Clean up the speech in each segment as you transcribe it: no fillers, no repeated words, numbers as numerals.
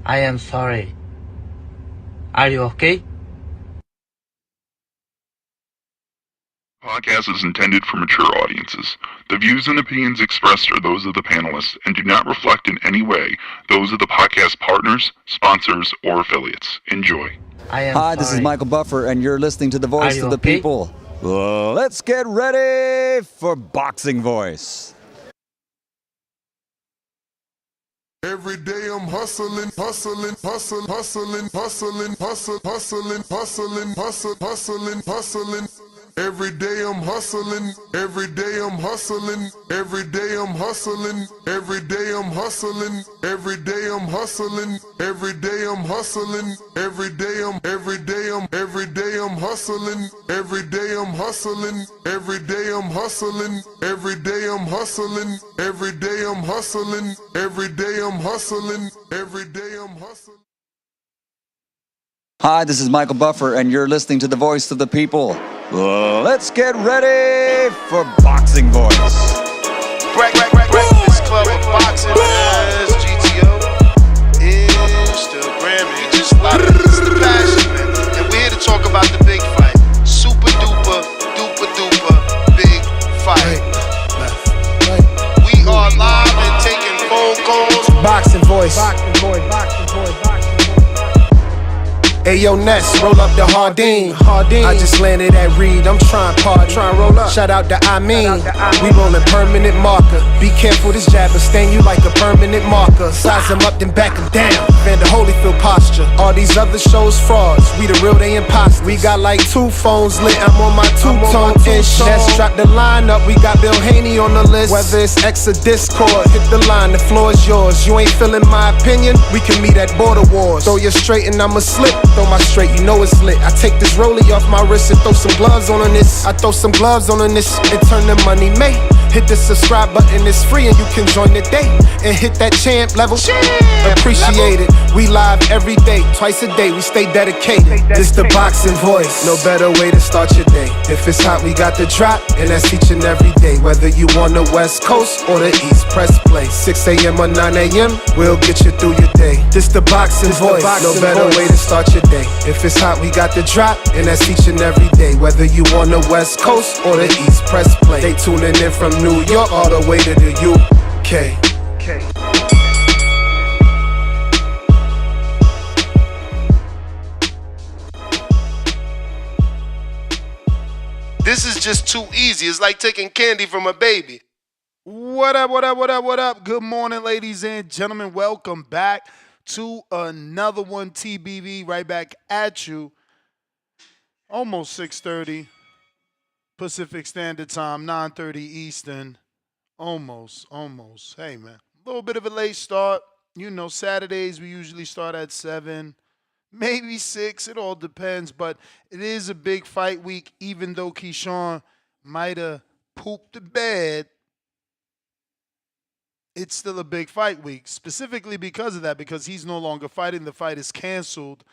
I am sorry. Are you okay? Podcast is intended for mature audiences. The views and opinions expressed are those of the panelists and do not reflect in any way those of the podcast partners, sponsors, or affiliates. Enjoy. Hi, this is Michael Buffer, and you're listening to the Voice of the People. Let's get ready for Boxing Voice. Every day I'm hustling, hustling, hustling, hustling, hustling, hustling, hustling, hustling, hustling, hustling, hustling. Every day I'm hustling, every day I'm hustling, every day I'm hustling, every day I'm hustling, every day I'm hustling, every day I'm hustling, every day I'm every day I'm every day I'm hustling, every day I'm hustling, every day I'm hustling, every day I'm hustling, every day I'm hustling, every day I'm hustling, every day I'm hustling. Hi, this is Michael Buffer, and you're listening to the Voice of the People. Let's get ready for Boxing Voice. Breakfast Club of Boxing as GTO, Instagram, and just a lot of the passion, man. And we're here to talk about the big fight. Super duper, duper duper, big fight. We are live and taking phone calls. Boxing Voice. Hey yo, Ness, roll up the Hardin. I just landed at Reed, I'm trying roll up. Shout out to I mean, we rollin' permanent marker. Be careful, this jabber stain you like a permanent marker. Size them up, then back them down. Vander Holyfield posture. All these other shows frauds, we the real, they imposters. We got like 2 phones lit, I'm on my 2-tone-ish. Ness drop the line up, we got Bill Haney on the list. Whether it's X or Discord, hit the line, the floor is yours. You ain't feeling my opinion, we can meet at Border Wars. Throw you straight and I'ma slip. Throw my straight, you know it's lit. I take this rollie off my wrist and throw some gloves on this. I throw some gloves on this and turn the money made. Hit the subscribe button, it's free and you can join the day. And hit that champ level. Appreciate it. We live every day, twice a day, we stay dedicated. This the Boxing Voice. No better way to start your day. If it's hot, we got the drop, and that's each and every day. Whether you on the West Coast or the East, press play. 6 a.m. or 9 a.m., we'll get you through your day. This the Boxing Voice. No better way to start your day. If it's hot, we got the drop, and that's each and every day. Whether you on the West Coast or the East, press play. They tuning in from New York all the way to the UK. This is just too easy. It's like taking candy from a baby. What up? Good morning, ladies and gentlemen. Welcome back to another one, TBV, right back at you. Almost 6:30 Pacific Standard Time, 9:30 Eastern. Almost. Hey, man, a little bit of a late start. You know, Saturdays we usually start at 7, maybe 6. It all depends, but it is a big fight week, even though Keyshawn might have pooped the bed. It's still a big fight week, specifically because of that, because he's no longer fighting. The fight is canceled,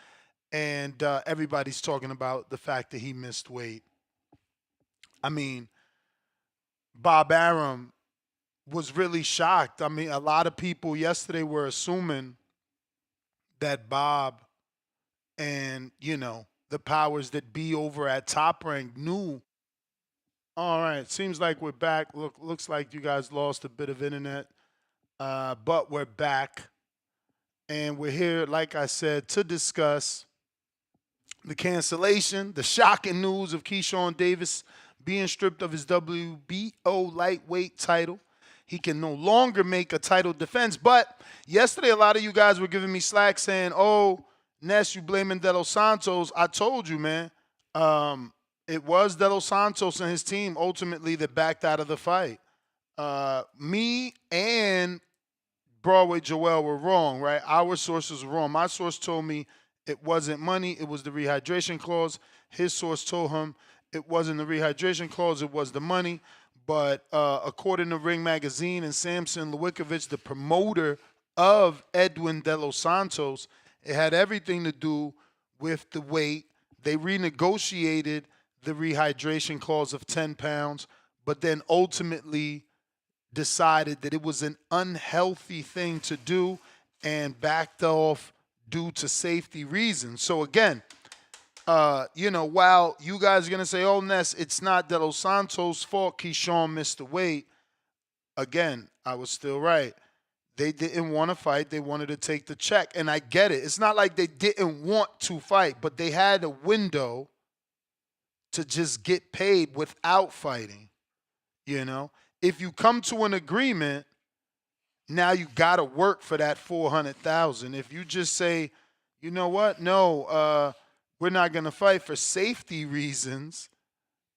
and everybody's talking about the fact that he missed weight. I mean, Bob Arum was really shocked. I mean, a lot of people yesterday were assuming that Bob and, you know, the powers that be over at Top Rank knew. All right, seems like we're back. Looks like you guys lost a bit of internet, but we're back. And we're here, like I said, to discuss the cancellation, the shocking news of Keyshawn Davis being stripped of his WBO lightweight title. He can no longer make a title defense. But yesterday, a lot of you guys were giving me slack saying, oh, Ness, you blaming De Los Santos. I told you, man. It was De Los Santos and his team ultimately that backed out of the fight. Me and Broadway Joel were wrong, right? Our sources were wrong. My source told me it wasn't money. It was the rehydration clause. His source told him it wasn't the rehydration clause. It was the money. But according to Ring Magazine and Samson Lewickovich, the promoter of Edwin De Los Santos, it had everything to do with the weight. They renegotiated the rehydration clause of 10 pounds, but then ultimately decided that it was an unhealthy thing to do and backed off due to safety reasons. So again, while you guys are going to say, oh, Ness, it's not De Los Santos' fault Keyshawn missed the weight, again, I was still right. They didn't want to fight. They wanted to take the check. And I get it. It's not like they didn't want to fight, but they had a window to just get paid without fighting. If you come to an agreement, now you got to work for that $400,000. If you just say, you know what? No, we're not going to fight for safety reasons,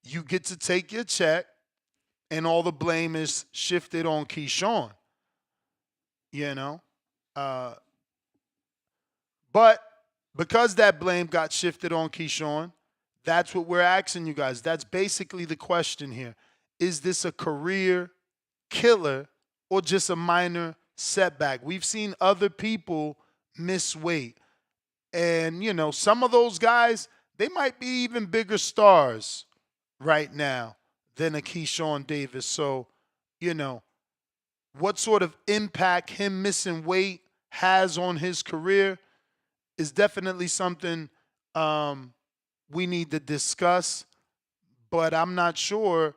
you get to take your check and all the blame is shifted on Keyshawn. But because that blame got shifted on Keyshawn, that's what we're asking you guys. That's basically the question here. Is this a career killer or just a minor setback? We've seen other people miss weight. And, some of those guys, they might be even bigger stars right now than a Keyshawn Davis. So, what sort of impact him missing weight has on his career is definitely something we need to discuss. But I'm not sure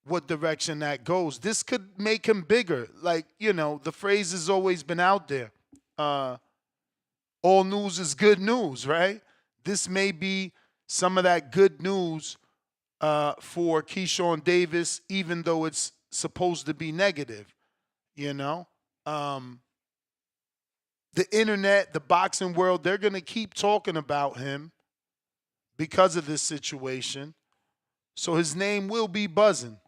what direction that goes. This could make him bigger. Like, the phrase has always been out there. All news is good news, right? This may be some of that good news for Keyshawn Davis, even though it's supposed to be negative. The internet, the boxing world, they're going to keep talking about him because of this situation. So his name will be buzzing.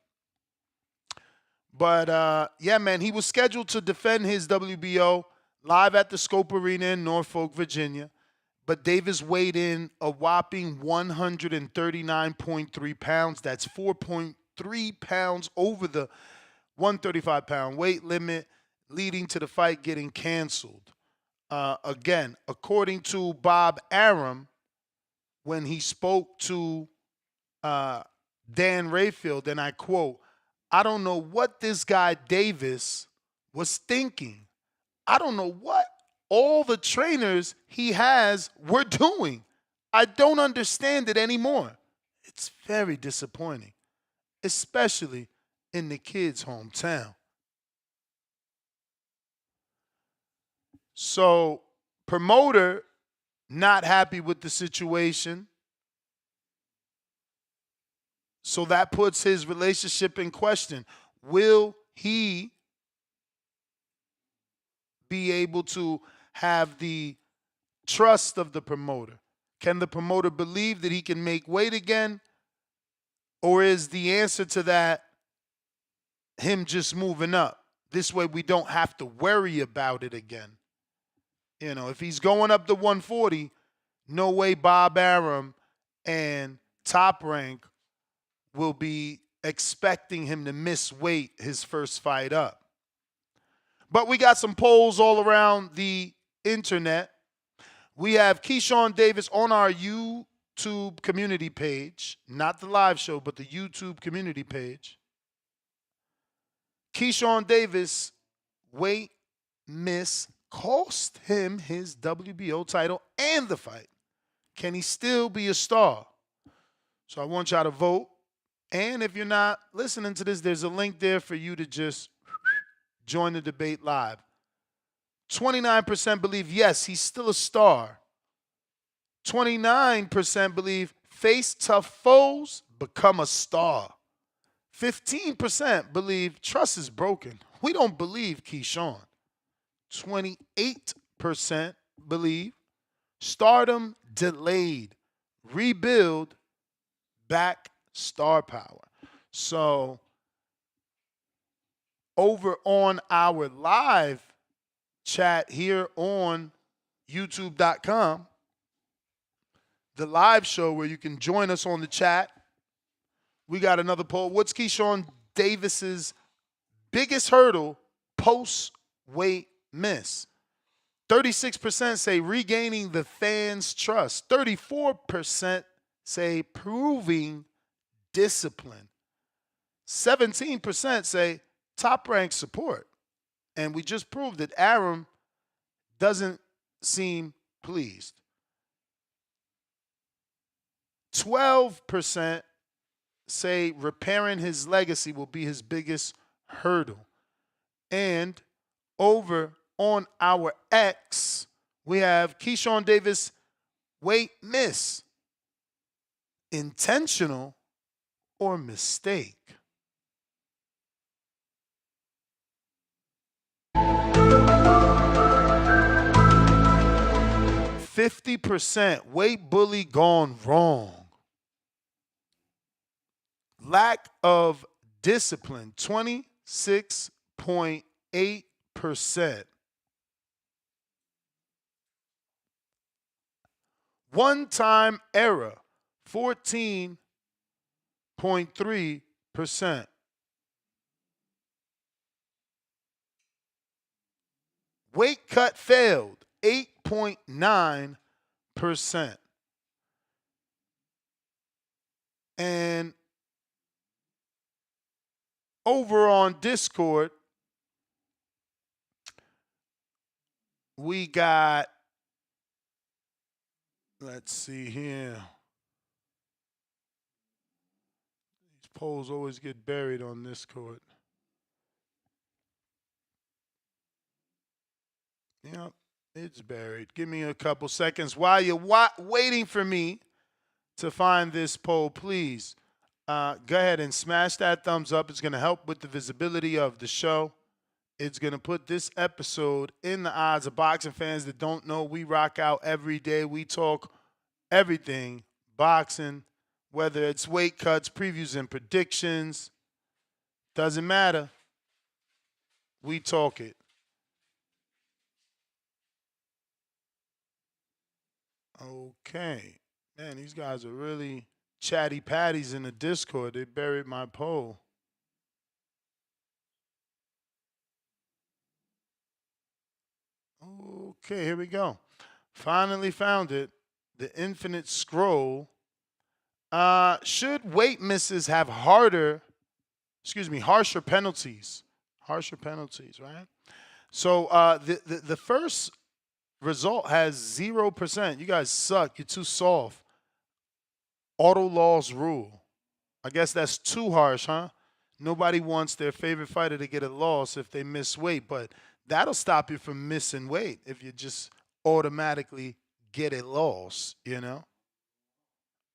But, yeah, man, he was scheduled to defend his WBO live at the Scope Arena in Norfolk, Virginia. But Davis weighed in a whopping 139.3 pounds. That's 4.3 pounds over the 135-pound weight limit, leading to the fight getting canceled. Again, according to Bob Arum, when he spoke to Dan Rayfield, and I quote, "I don't know what this guy Davis was thinking. I don't know what all the trainers he has were doing. I don't understand it anymore. It's very disappointing, especially in the kid's hometown." So, promoter not happy with the situation. So that puts his relationship in question. Will he be able to have the trust of the promoter? Can the promoter believe that he can make weight again? Or is the answer to that him just moving up? This way we don't have to worry about it again. If he's going up to 140, no way Bob Arum and Top Rank will be expecting him to miss weight his first fight up. But we got some polls all around the internet. We have Keyshawn Davis on our YouTube community page, not the live show, but the YouTube community page. Keyshawn Davis, weight miss cost him his WBO title and the fight. Can he still be a star? So I want y'all to vote. And if you're not listening to this, there's a link there for you to just join the debate live. 29% believe, yes, he's still a star. 29% believe face tough foes, become a star. 15% believe trust is broken. We don't believe Keyshawn. 28% believe stardom delayed, rebuild, back star power. So over on our live chat here on youtube.com, the live show where you can join us on the chat, we got another poll. What's Keyshawn Davis's biggest hurdle post-weight miss? 36% say regaining the fans' trust. 34% say proving discipline. 17% say top rank support. And we just proved that Arum doesn't seem pleased. 12% say repairing his legacy will be his biggest hurdle. And over on our X, we have Keyshawn Davis weight miss. Intentional or mistake? %50 weight bully gone wrong. Lack of discipline, 26.8%. One-time error, 14.3%. Weight cut failed, 8.9%. And over on Discord, we got, let's see here. These polls always get buried on Discord. Yep, it's buried. Give me a couple seconds. While you're waiting for me to find this poll, please go ahead and smash that thumbs up. It's going to help with the visibility of the show. It's going to put this episode in the eyes of boxing fans that don't know we rock out every day. We talk everything boxing, whether it's weight cuts, previews, and predictions. Doesn't matter. We talk it. Okay. Man, these guys are really chatty patties in the Discord. They buried my poll. Okay, here we go. Finally found it. The infinite scroll. Should weight misses have harsher penalties? Harsher penalties, right? So the first result has 0%. You guys suck. You're too soft. Auto loss rule. I guess that's too harsh, huh? Nobody wants their favorite fighter to get a loss if they miss weight, but that'll stop you from missing weight if you just automatically get a loss, you know?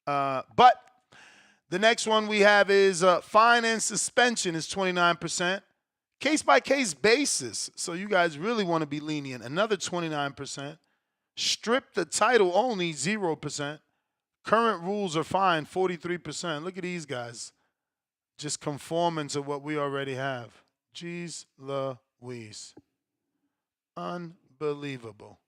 But the next one we have is fine and suspension is 29%. Case-by-case basis, so you guys really want to be lenient, another 29%. Strip the title only, 0%. Current rules are fine, 43%. Look at these guys, just conforming to what we already have. Jeez Louise. Unbelievable.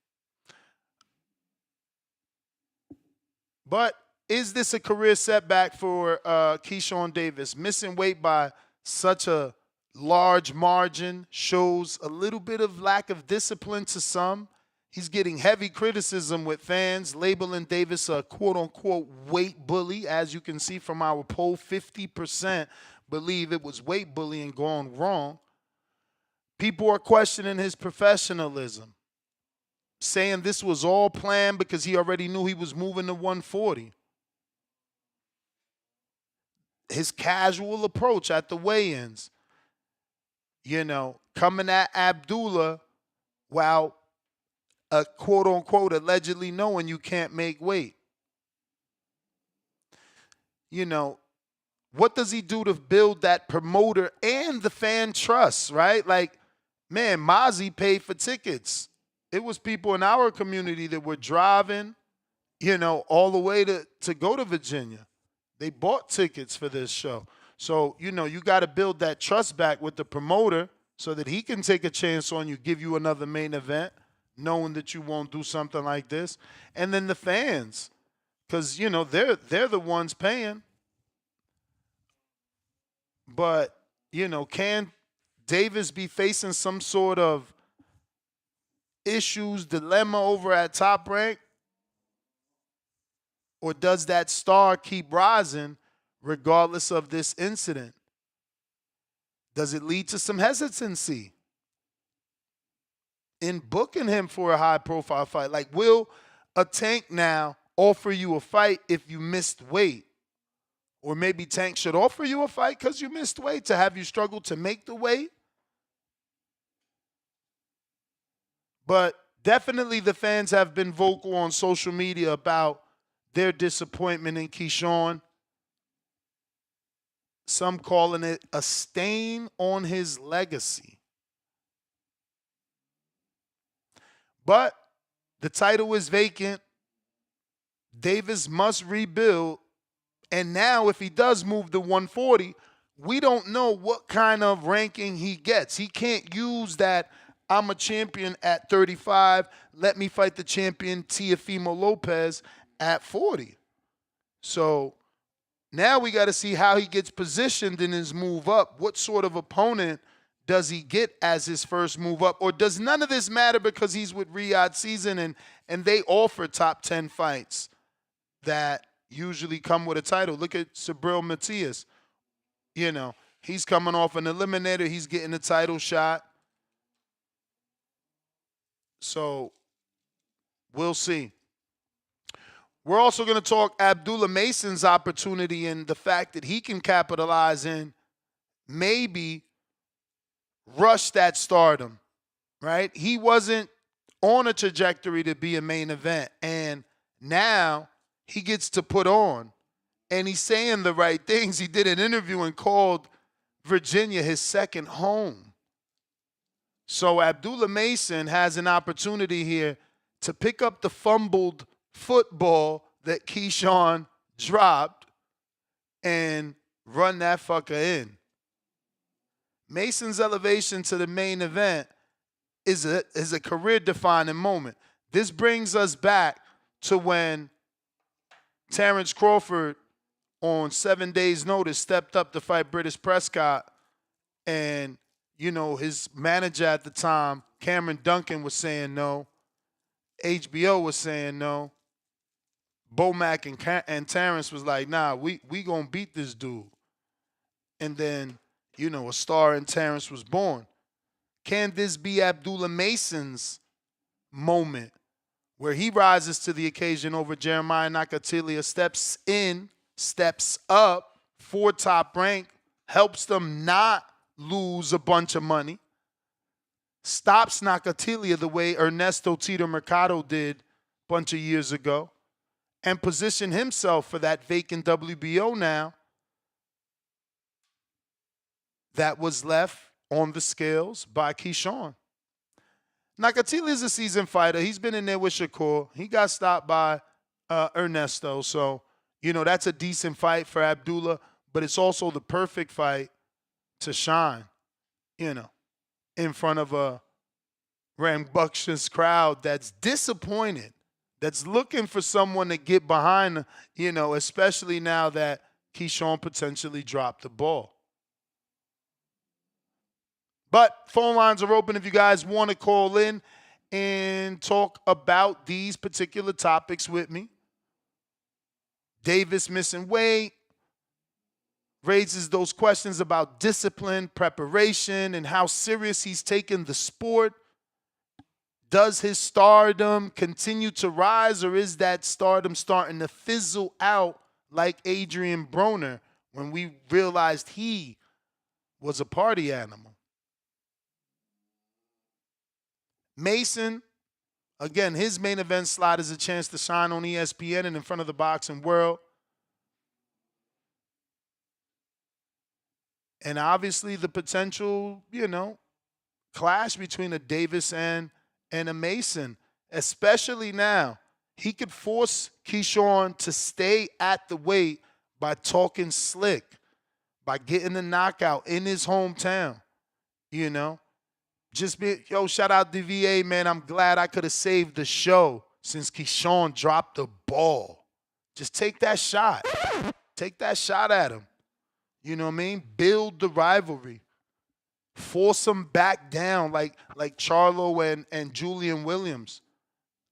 But is this a career setback for Keyshawn Davis? Missing weight by such a large margin shows a little bit of lack of discipline to some. He's getting heavy criticism with fans, labeling Davis a quote-unquote weight bully. As you can see from our poll, 50% believe it was weight bullying gone wrong. People are questioning his professionalism, saying this was all planned because he already knew he was moving to 140. His casual approach at the weigh-ins, you know, coming at Abdullah while quote-unquote allegedly knowing you can't make weight. You know, what does he do to build that promoter and the fan trust, right? Like, man, Mozzie paid for tickets. It was people in our community that were driving, you know, all the way to go to Virginia. They bought tickets for this show. So, you know, you got to build that trust back with the promoter so that he can take a chance on you, give you another main event, knowing that you won't do something like this. And then the fans, because, you know, they're the ones paying. But, you know, can Davis be facing some sort of issues, dilemma over at Top Rank? Or does that star keep rising regardless of this incident? Does it lead to some hesitancy in booking him for a high-profile fight? Like, will a Tank now offer you a fight if you missed weight? Or maybe Tank should offer you a fight because you missed weight to have you struggle to make the weight? But definitely the fans have been vocal on social media about their disappointment in Keyshawn. Some calling it a stain on his legacy. But the title is vacant. Davis must rebuild. And now if he does move to 140, we don't know what kind of ranking he gets. He can't use that I'm a champion at 35. Let me fight the champion Teofimo Lopez at 40. So now we got to see how he gets positioned in his move up. What sort of opponent does he get as his first move up? Or does none of this matter because he's with Riyadh Season and they offer top 10 fights that usually come with a title? Look at Sabril Matias. You know, he's coming off an eliminator. He's getting a title shot. So we'll see. We're also going to talk Abdullah Mason's opportunity and the fact that he can capitalize in maybe rush that stardom, right? He wasn't on a trajectory to be a main event, and now he gets to put on, and he's saying the right things. He did an interview and called Virginia his second home. So Abdullah Mason has an opportunity here to pick up the fumbled football that Keyshawn dropped and run that fucker in. Mason's elevation to the main event is a career-defining moment. This brings us back to when Terrence Crawford, on 7 days' notice, stepped up to fight British Prescott, and, you know, his manager at the time, Cameron Duncan, was saying no. HBO was saying no. Bomac and Terrence was like, nah, we gonna beat this dude. And then, you know, a star in Terrence was born. Can this be Abdullah Mason's moment where he rises to the occasion over Jeremia Nakathila, steps in, steps up for top rank, helps them not lose a bunch of money, stops Nakathila the way Ernesto Tito Mercado did a bunch of years ago, and position himself for that vacant WBO now that was left on the scales by Keyshawn. Nakathila is a seasoned fighter. He's been in there with Shakur. He got stopped by Ernesto. So, you know, that's a decent fight for Abdullah, but it's also the perfect fight to shine, you know, in front of a rambunctious crowd that's disappointed, that's looking for someone to get behind, you know, especially now that Keyshawn potentially dropped the ball. But phone lines are open if you guys want to call in and talk about these particular topics with me. Davis missing weight raises those questions about discipline, preparation, and how serious he's taken the sport. Does his stardom continue to rise, or is that stardom starting to fizzle out like Adrian Broner when we realized he was a party animal? Mason, again, his main event slot is a chance to shine on ESPN and in front of the boxing world. And obviously the potential, you know, clash between a Davis and a Mason, especially now. He could force Keyshawn to stay at the weight by talking slick, by getting the knockout in his hometown, you know. Just be, yo, shout out to VA, man. I'm glad I could have saved the show since Keyshawn dropped the ball. Just take that shot. Take that shot at him. You know what I mean? Build the rivalry. Force him back down like Charlo and Julian Williams.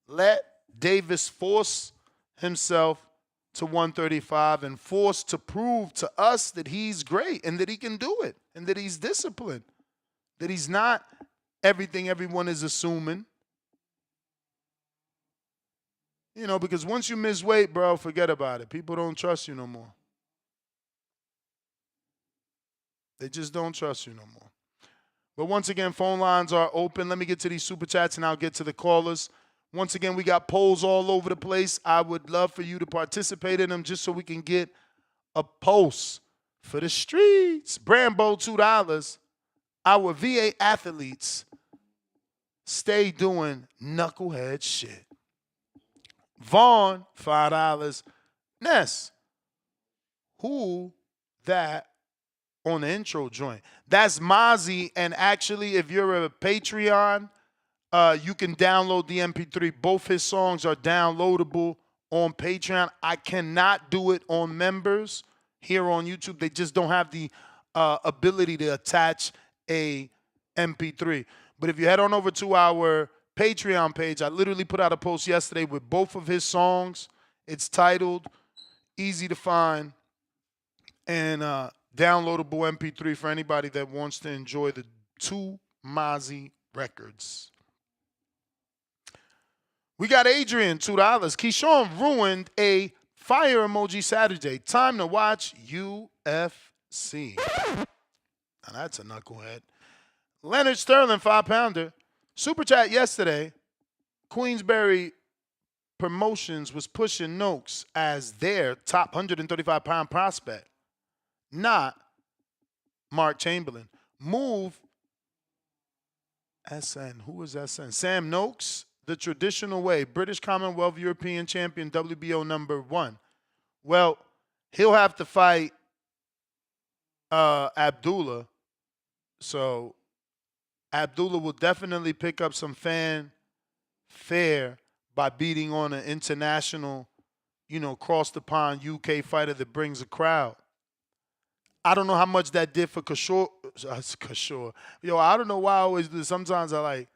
Let Davis force himself to 135 and force to prove to us that he's great and that he can do it and that he's disciplined, that he's not everything everyone is assuming. You know, because once you miss weight, bro, forget about it. People don't trust you no more. They just don't trust you no more. But once again, phone lines are open. Let me get to these super chats and I'll get to the callers. Once again, we got polls all over the place. I would love for you to participate in them just so we can get a pulse for the streets. Brambo, $2. Our VA athletes stay doing knucklehead shit. Vaughn, $5. Ness, who that on the intro joint? That's Mozzie, and actually, if you're a Patreon, you can download the MP3. Both his songs are downloadable on Patreon. I cannot do it on members here on YouTube. They just don't have the ability to attach a MP3. But if you head on over to our Patreon page, I literally put out a post yesterday with both of his songs. It's titled, easy to find, and downloadable MP3 for anybody that wants to enjoy the two Mozzie records. We got Adrian, $2. Keyshawn ruined a fire emoji Saturday. Time to watch UFC. Now that's a knucklehead. Leonard Sterling, 5-pounder. Super chat yesterday. Queensberry Promotions was pushing Noakes as their top 135-pound prospect, not Mark Chamberlain. Move SN. Who is SN? Sam Noakes, the traditional way. British Commonwealth European Champion, WBO #1. Well, he'll have to fight Abdullah. So Abdullah will definitely pick up some fanfare by beating on an international, cross the pond UK fighter that brings a crowd. I don't know how much that did for Kishore. Yo, I don't know why I always do this. Sometimes I like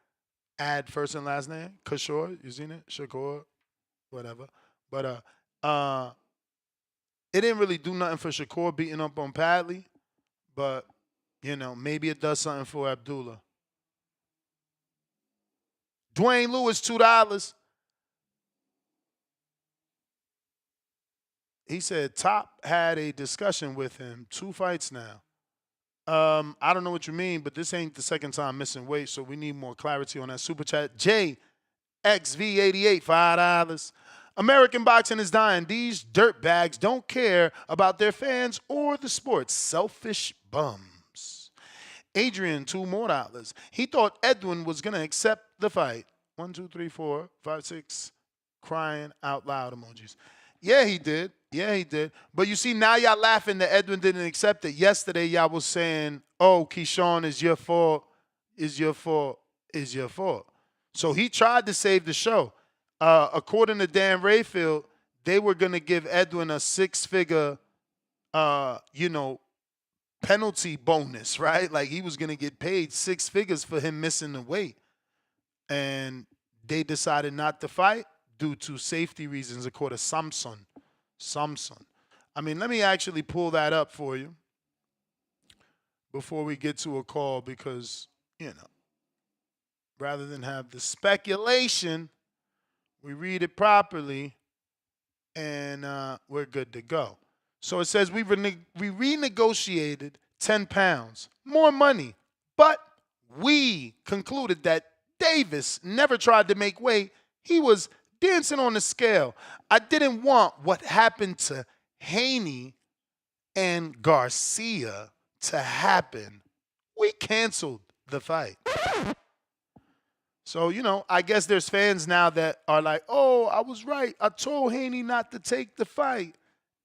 add first and last name. Kishore, you seen it? Shakur, whatever. But it didn't really do nothing for Shakur beating up on Padley. But, maybe it does something for Abdullah. Dwayne Lewis, $2. He said Top had a discussion with him 2 fights now. I don't know what you mean, but this ain't the second time missing weight, so we need more clarity on that super chat. JXV88, $5. American boxing is dying. These dirtbags don't care about their fans or the sport. Selfish bums. Adrian, $2 more. He thought Edwin was going to accept the fight. 1, 2, 3, 4, 5, 6 crying out loud emojis. Yeah, he did. Yeah, he did. But you see, now y'all laughing that Edwin didn't accept it. Yesterday, y'all was saying, oh, Keyshawn, is your fault, is your fault, is your fault. So he tried to save the show. According to Dan Rayfield, they were going to give Edwin a 6-figure, penalty bonus, right? Like he was going to get paid 6 figures for him missing the weight. And they decided not to fight due to safety reasons, according to Samson. I mean, let me actually pull that up for you before we get to a call because, rather than have the speculation, we read it properly and we're good to go. So it says we renegotiated 10 pounds, more money, but we concluded that Davis never tried to make weight. He was dancing on the scale. I didn't want what happened to Haney and Garcia to happen. We canceled the fight. So, I guess there's fans now that are like, oh, I was right. I told Haney not to take the fight.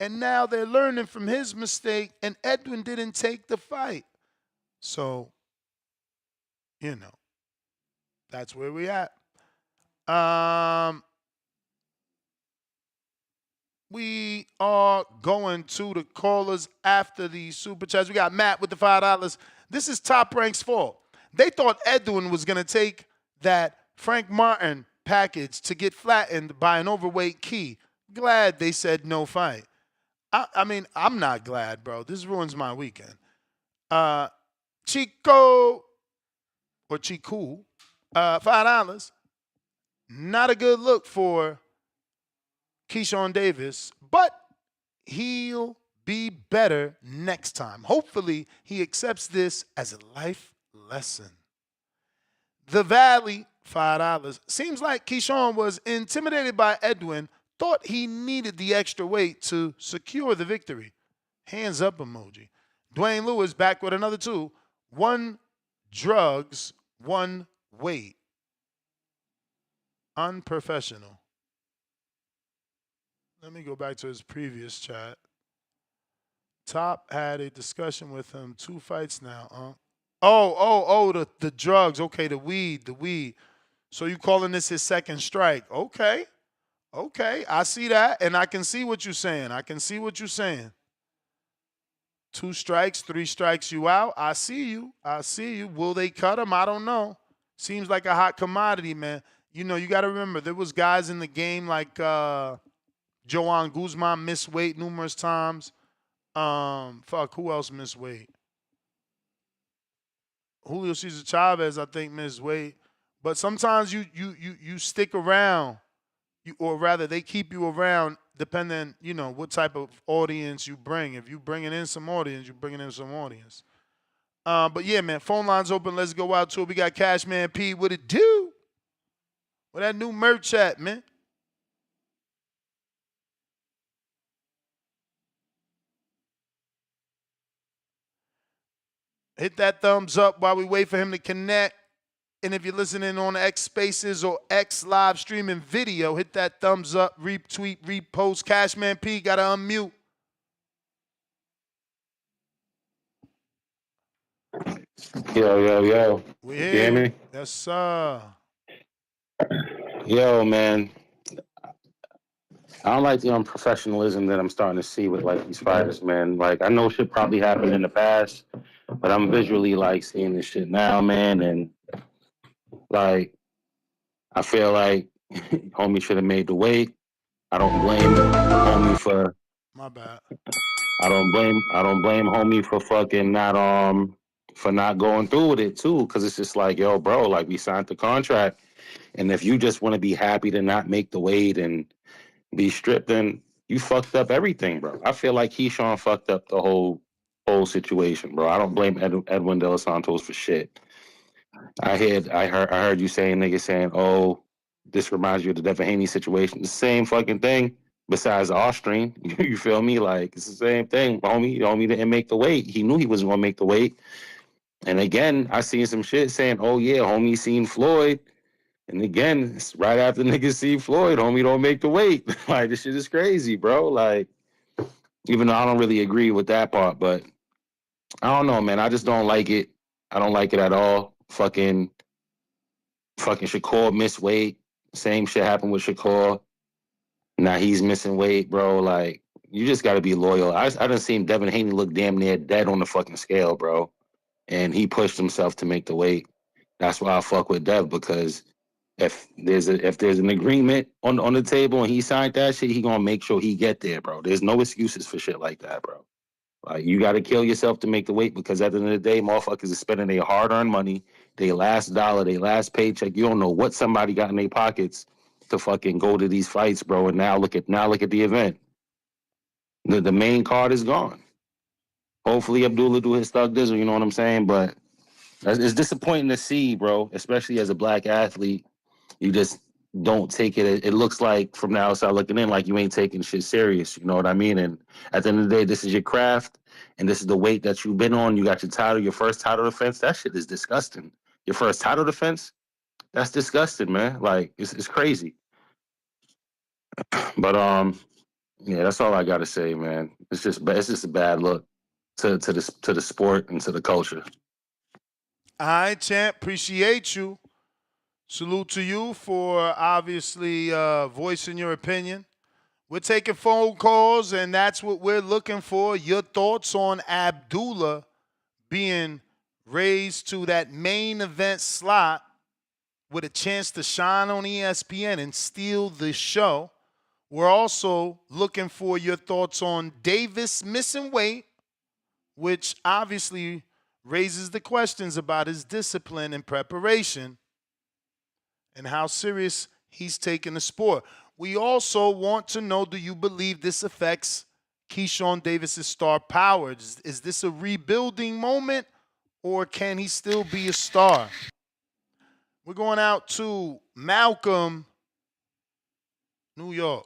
And now they're learning from his mistake, and Edwin didn't take the fight. So, that's where we at. We are going to the callers after the super chats. We got Matt with the $5. This is Top Rank's fault. They thought Edwin was going to take that Frank Martin package to get flattened by an overweight Key. Glad they said no fight. I mean, I'm not glad, bro. This ruins my weekend. Chico, or Chiku, $5. Not a good look for Keyshawn Davis, but he'll be better next time. Hopefully, he accepts this as a life lesson. The Valley, $5. Seems like Keyshawn was intimidated by Edwin, thought he needed the extra weight to secure the victory. Hands up emoji. Dwayne Lewis back with another 2. 1 drugs, 1 weight. Unprofessional. Let me go back to his previous chat. Top had a discussion with him 2 fights now. The drugs. Okay, the weed. So you calling this his second strike? Okay, I see that, and I can see what you're saying. 2 strikes, 3 strikes, you out. I see you. Will they cut him? I don't know. Seems like a hot commodity, man. You know, you got to remember, there was guys in the game like Joan Guzman missed weight numerous times. Who else missed weight? Julio Cesar Chavez, I think, missed weight. But sometimes you stick around, or rather they keep you around depending, what type of audience you bring. If you're bringing in some audience, you're bringing in some audience. But yeah, man, phone lines open. Let's go out to it. We got Cashman P. What it do? Where that new merch at, man? Hit that thumbs up while we wait for him to connect. And if you're listening on X Spaces or X live streaming video, hit that thumbs up, retweet, repost. Cashman P, gotta unmute. Yo. We You here. hear me? Yes, sir. Yo, man. I don't like the unprofessionalism that I'm starting to see with like these fighters, man. Like, I know shit probably happened in the past, but I'm visually like seeing this shit now, man. And like, I feel like homie should have made the weight. I don't blame homie for. My bad. I don't blame homie for fucking not for not going through with it too, because it's just like, yo, bro, like we signed the contract, and if you just want to be happy to not make the weight and be stripped, then you fucked up everything, bro. I feel like Keyshawn fucked up the whole situation, bro. I don't blame Edwin De Los Santos for shit. I heard you saying, niggas saying, oh, this reminds you of the Devin Haney situation. The same fucking thing. Besides the Austrian, you feel me? Like, it's the same thing. Homie didn't make the weight. He knew he was going to make the weight. And again, I seen some shit saying, oh yeah, homie seen Floyd. And again, it's right after niggas see Floyd, homie don't make the weight. Like, this shit is crazy, bro. Like, even though I don't really agree with that part, but I don't know, man. I just don't like it. I don't like it at all. Fucking Shakur missed weight. Same shit happened with Shakur. Now he's missing weight, bro. Like, you just got to be loyal. I done seen Devin Haney look damn near dead on the fucking scale, bro. And he pushed himself to make the weight. That's why I fuck with Dev, because if there's an agreement on the table and he signed that shit, he gonna make sure he get there, bro. There's no excuses for shit like that, bro. Like, you gotta kill yourself to make the weight, because at the end of the day, motherfuckers is spending their hard-earned money, their last dollar, their last paycheck. You don't know what somebody got in their pockets to fucking go to these fights, bro. And now look at the event. The main card is gone. Hopefully Abdullah do his thug dizzle, you know what I'm saying? But it's disappointing to see, bro, especially as a black athlete. You just don't take it. It looks like from the outside looking in, like you ain't taking shit serious. You know what I mean? And at the end of the day, this is your craft, and this is the weight that you've been on. You got your title, your first title defense. That shit is disgusting. Your first title defense? That's disgusting, man. Like, it's crazy. But yeah, that's all I gotta say, man. It's just a bad look to the sport and to the culture. All right, champ. Appreciate you. Salute to you for obviously voicing your opinion. We're taking phone calls, and that's what we're looking for. Your thoughts on Abdullah being raised to that main event slot with a chance to shine on ESPN and steal the show. We're also looking for your thoughts on Davis missing weight, which obviously raises the questions about his discipline and preparation and how serious he's taking the sport. We also want to know, do you believe this affects Keyshawn Davis's star power? Is this a rebuilding moment, or can he still be a star? We're going out to Malcolm, New York.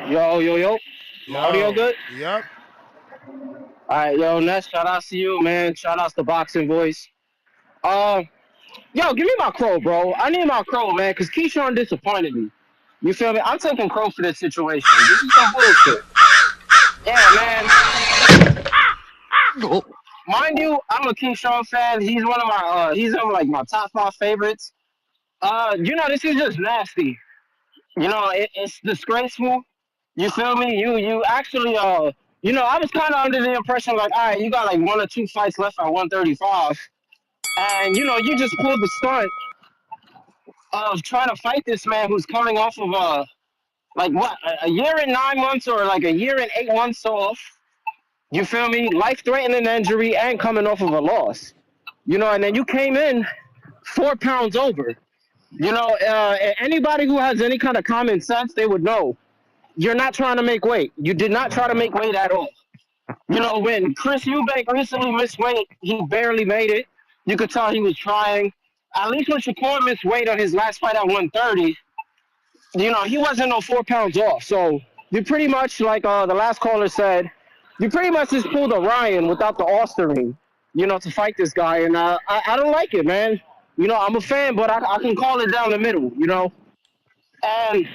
Yo. Audio good? Yep. All right, yo, Ness, shout out to you, man. Shout out to Boxing Voice. Yo, give me my crow, bro. I need my crow, man, because Keyshawn disappointed me. You feel me? I'm taking crow for this situation. This is some bullshit. Yeah, man. Mind you, I'm a Keyshawn fan. He's one of my, he's one of, like, my top 5 favorites. This is just nasty. It's disgraceful. You feel me? You actually, I was kind of under the impression, like, all right, you got, like, 1 or 2 fights left at 135. And, you just pulled the stunt of trying to fight this man who's coming off of, a year and 9 months or, like, a year and 8 months off. You feel me? Life-threatening injury and coming off of a loss. And then you came in 4 pounds over. Anybody who has any kind of common sense, they would know. You're not trying to make weight. You did not try to make weight at all. When Chris Eubank recently missed weight, he barely made it. You could tell he was trying. At least when Shakur missed weight on his last fight at 130, he wasn't no 4 pounds off. So you pretty much, like the last caller said, you pretty much just pulled a Ryan without the All-Star-ring, to fight this guy. And I don't like it, man. I'm a fan, but I can call it down the middle, And,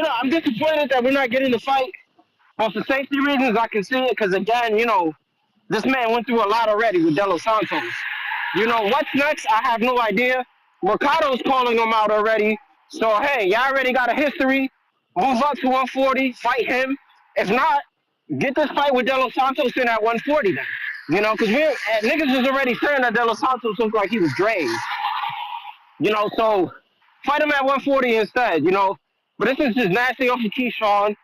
I'm disappointed that we're not getting the fight. For safety reasons, I can see it because, again, this man went through a lot already with De Los Santos. What's next? I have no idea. Mercado's calling him out already. So, hey, y'all already got a history. Move up to 140, fight him. If not, get this fight with De Los Santos in at 140 then. Because niggas was already saying that De Los Santos looked like he was drained. So fight him at 140 instead, But this is just nasty off of Keyshawn.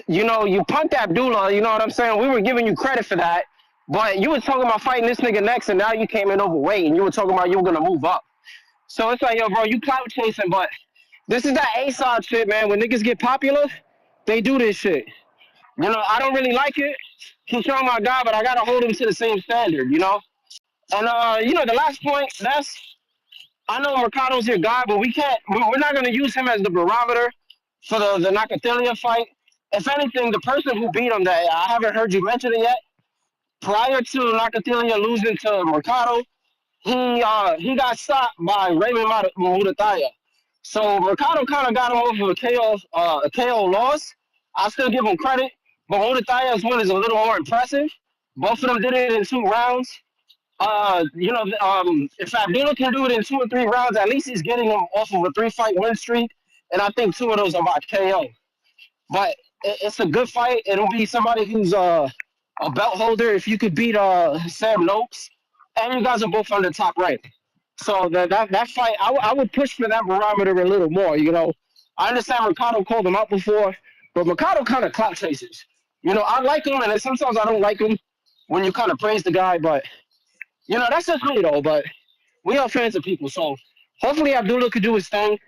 You punked Abdullah, you know what I'm saying? We were giving you credit for that. But you were talking about fighting this nigga next, and now you came in overweight, and you were talking about you were going to move up. So it's like, yo, bro, you clout chasing, but this is that A-side shit, man. When niggas get popular, they do this shit. I don't really like it. Keyshawn my guy, but I got to hold him to the same standard, And, the last point, I know Mercado's your guy, but we're not going to use him as the barometer for the Nakathila fight. If anything, the person who beat him, that I haven't heard you mention it yet, prior to Nakathila losing to Mercado, he got stopped by Raymond Murataya. So Mercado kind of got him over a KO loss. I'll still give him credit, but Murataya's win is a little more impressive. Both of them did it in 2 rounds. If Abdullah can do it in 2 or 3 rounds, at least he's getting him off of a 3-fight win streak, and I think 2 of those are by KO. But it's a good fight. It'll be somebody who's a belt holder. If you could beat Sam Noakes, and you guys are both on the top rank. So that fight, I would push for that barometer a little more. I understand Mercado called him out before, but Mercado kind of clout chases. I like him, and sometimes I don't like him when you kind of praise the guy. But that's just me though. But we are fans of people, so hopefully Abdullah could do his thing.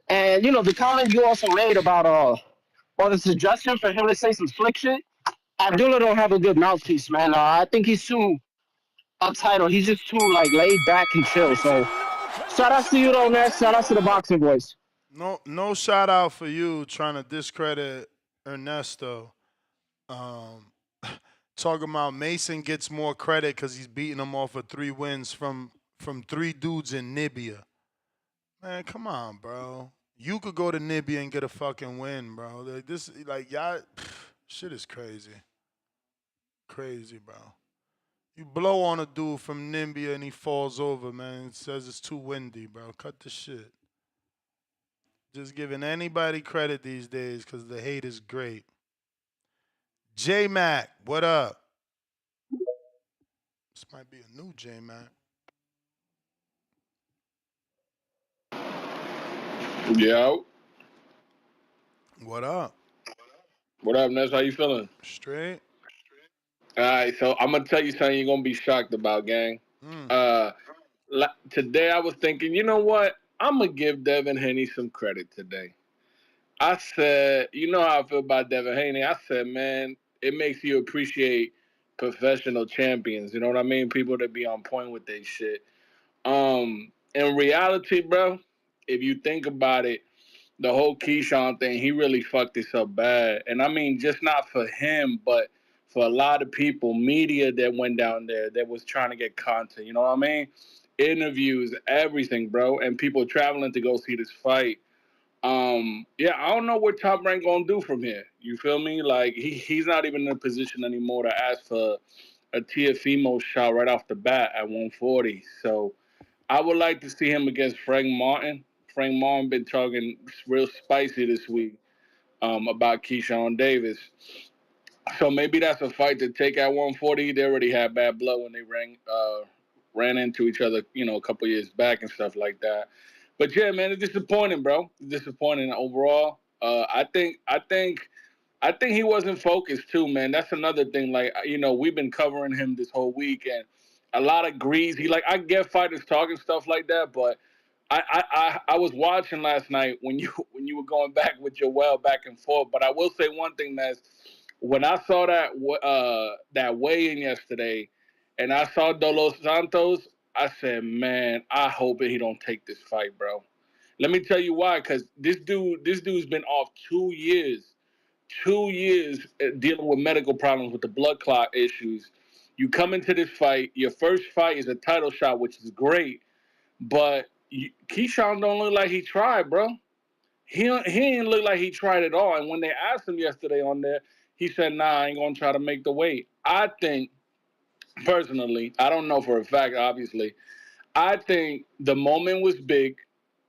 And the comment you also made about or the suggestion for him to say some slick shit, Abdullah don't have a good mouthpiece, man. I think he's too uptight, or he's just too, like, laid back and chill. So, shout out to you, though, man. Shout out to the Boxing Voice. No shout out for you trying to discredit Ernesto. Talking about Mason gets more credit because he's beating him off of 3 wins from 3 dudes in Nibia. Man, come on, bro. You could go to Nibia and get a fucking win, bro. Y'all, shit is crazy. Crazy, bro. You blow on a dude from Nibia and he falls over, man. It says it's too windy, bro. Cut the shit. Just giving anybody credit these days because the hate is great. J-Mac, what up? This might be a new J-Mac. Yo. What up? What up, Ness? How you feeling? Straight. All right, so I'm going to tell you something you're going to be shocked about, gang. today I was thinking, you know what? I'm gonna give Devin Haney some credit today. I said, you know how I feel about Devin Haney. I said, man, it makes you appreciate professional champions. You know what I mean? People that be on point with their shit. In reality, bro, if you think about it, the whole Keyshawn thing, he really fucked this up bad. And I mean, just not for him, but for a lot of people, media that went down there that was trying to get content. You know what I mean? Interviews, everything, bro. And people traveling to go see this fight. Yeah, I don't know what Top Rank gonna do from here. You feel me? Like he's not even in a position anymore to ask for a Tiafimo shot right off the bat at 140. So I would like to see him against Frank Martin. Frank Martin been talking real spicy this week about Keyshawn Davis. So maybe that's a fight to take at 140. They already had bad blood when they ran into each other, you know, a couple years back and stuff like that. But yeah, man, it's disappointing, bro. It's disappointing overall. I think he wasn't focused too, man. That's another thing. Like, you know, we've been covering him this whole week, and a lot of greasy. Like, I get fighters talking stuff like that, but I was watching last night when you were going back with Joel back and forth. But I will say one thing, that's when I saw that weigh-in yesterday, and I saw De Los Santos, I said, man, I hope he don't take this fight, bro. Let me tell you why. Because this dude's been off 2 years. 2 years dealing with medical problems with the blood clot issues. You come into this fight, your first fight is a title shot, which is great, but Keyshawn don't look like he tried, bro. He didn't look like he tried at all. And when they asked him yesterday on there, he said, nah, I ain't going to try to make the weight. I think, personally, I don't know for a fact, obviously, I think the moment was big.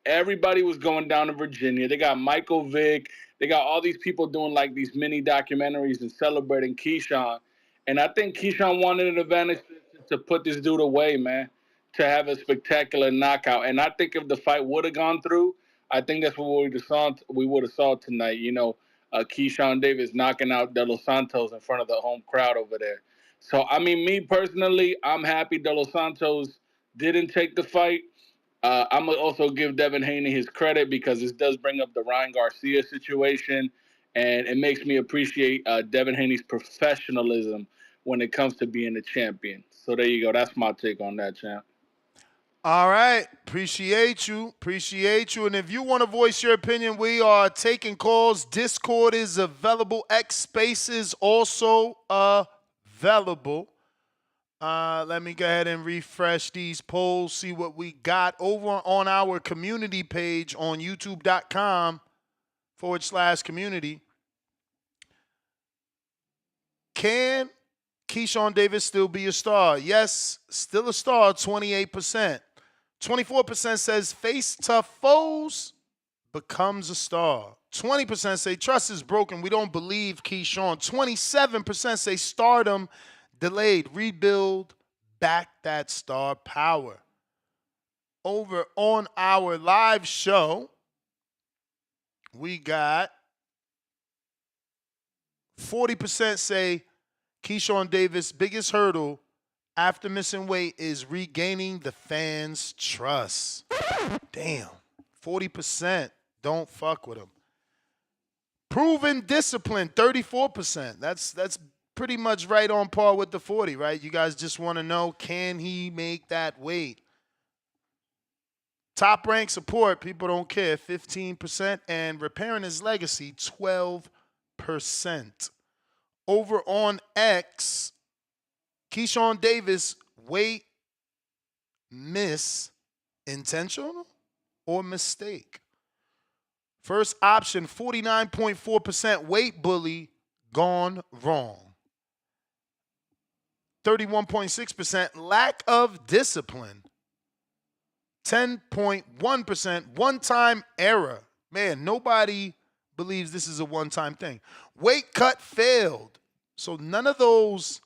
Everybody was going down to Virginia. They got Michael Vick. They got all these people doing like these mini documentaries and celebrating Keyshawn. And I think Keyshawn wanted an advantage to put this dude away, man, to have a spectacular knockout. And I think if the fight would have gone through, I think that's what we would have saw tonight. You know, Keyshawn Davis knocking out De Los Santos in front of the home crowd over there. So, I mean, me personally, I'm happy De Los Santos didn't take the fight. I'm going to also give Devin Haney his credit because this does bring up the Ryan Garcia situation, and it makes me appreciate Devin Haney's professionalism when it comes to being a champion. So there you go. That's my take on that, champ. All right. Appreciate you. Appreciate you. And if you want to voice your opinion, we are taking calls. Discord is available. X Spaces also available. Let me go ahead and refresh these polls, see what we got over on our community page on youtube.com/community. Can Keyshawn Davis still be a star? Yes, still a star, 28%. 24% says face tough foes, becomes a star. 20% say trust is broken, we don't believe Keyshawn. 27% say stardom delayed, rebuild, back that star power. Over on our live show, we got 40% say Keyshawn Davis' biggest hurdle after missing weight is regaining the fans' trust. Damn. 40% don't fuck with him. Proven discipline, 34%. That's pretty much right on par with the 40, right? You guys just want to know, can he make that weight? Top rank support, people don't care, 15%. And repairing his legacy, 12%. Over on X, Keyshawn Davis, weight miss, intentional or mistake? First option, 49.4% weight bully, gone wrong. 31.6% lack of discipline. 10.1% one-time error. Man, nobody believes this is a one-time thing. Weight cut failed. So none of those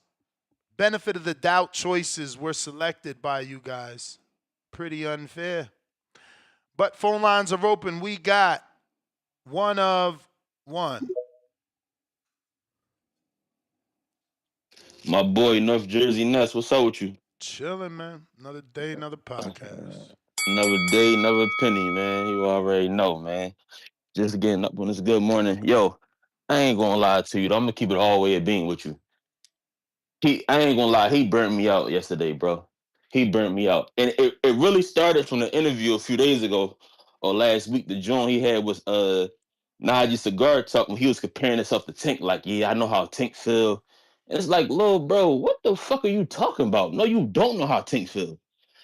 benefit of the doubt choices were selected by you guys. Pretty unfair. But phone lines are open. We got one of one. My boy, North Jersey Ness, what's up with you? Chilling, man. Another day, another podcast. Another day, another penny, man. You already know, man. Just getting up on this good morning. Yo, I ain't gonna lie to you. I'm gonna keep it all the way at being with you. I ain't gonna lie, he burnt me out yesterday, bro. He burnt me out. And it really started from the interview a few days ago or last week. The joint he had was Najee Cigar talk when he was comparing himself to Tink, like, yeah, I know how Tink feel. And it's like, little bro, what the fuck are you talking about? No, you don't know how Tink feel.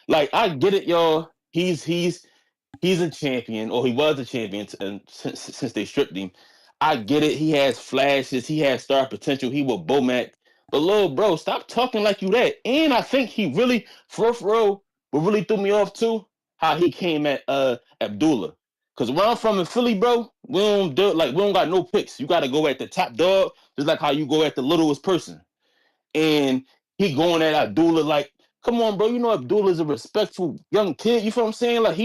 Like, I get it, y'all. He's a champion, or he was a champion since they stripped him. I get it. He has flashes. He has star potential. He will Bomac. But little bro, stop talking like you that. And I think he really, fourth row, what really threw me off too, how he came at Abdullah. Cause where I'm from in Philly, bro, we don't got no picks. You gotta go at the top dog, just like how you go at the littlest person. And he going at Abdullah like, come on, bro. You know Abdullah is a respectful young kid. You feel what I'm saying? Like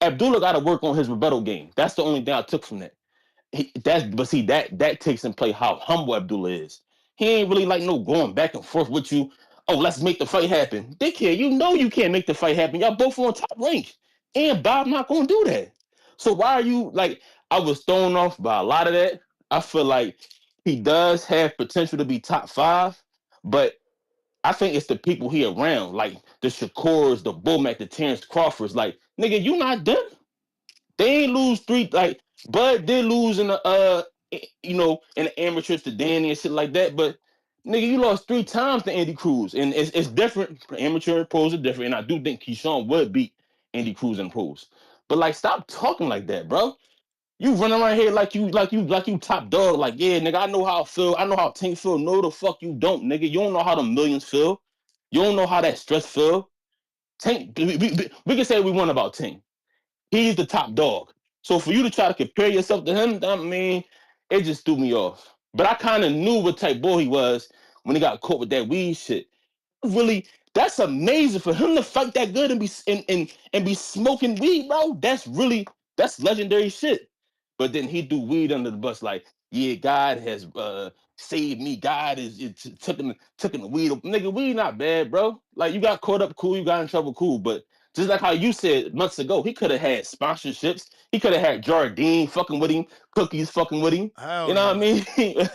Abdullah got to work on his rebuttal game. That's the only thing I took from that. That takes in play how humble Abdullah is. He ain't really like no going back and forth with you. Oh, let's make the fight happen. Dickhead, you know you can't make the fight happen. Y'all both on top rank. And Bob not gonna do that. So why are you like, I was thrown off by a lot of that. I feel like he does have potential to be top 5, but I think it's the people he around, like the Shakurs, the Bomac, the Terrence Crawfords. Like, nigga, you not done. They ain't lose 3. Like, Bud did lose in the in the amateurs to Danny and shit like that. But nigga, you lost 3 times to Andy Cruz, and it's different. Amateur and pros are different, and I do think Keyshawn would beat Andy Cruz in pros. But like, stop talking like that, bro. You run around here like you top dog. Like, yeah, nigga, I know how I feel. I know how Tank feel. No, the fuck you don't, nigga. You don't know how the millions feel. You don't know how that stress feel. Tank, we can say we want about Tank. He's the top dog. So for you to try to compare yourself to him, I mean, it just threw me off. But I kind of knew what type boy he was when he got caught with that weed shit. Really, that's amazing for him to fight that good and be smoking weed, bro. That's legendary shit. But then he do weed under the bus, like, yeah, God has saved me. God is taking the weed. Nigga, weed not bad, bro. Like, you got caught up, cool. You got in trouble, cool. But just like how you said months ago, he could have had sponsorships. He could have had Jardine fucking with him, Cookies fucking with him. Hell You know no. what I mean?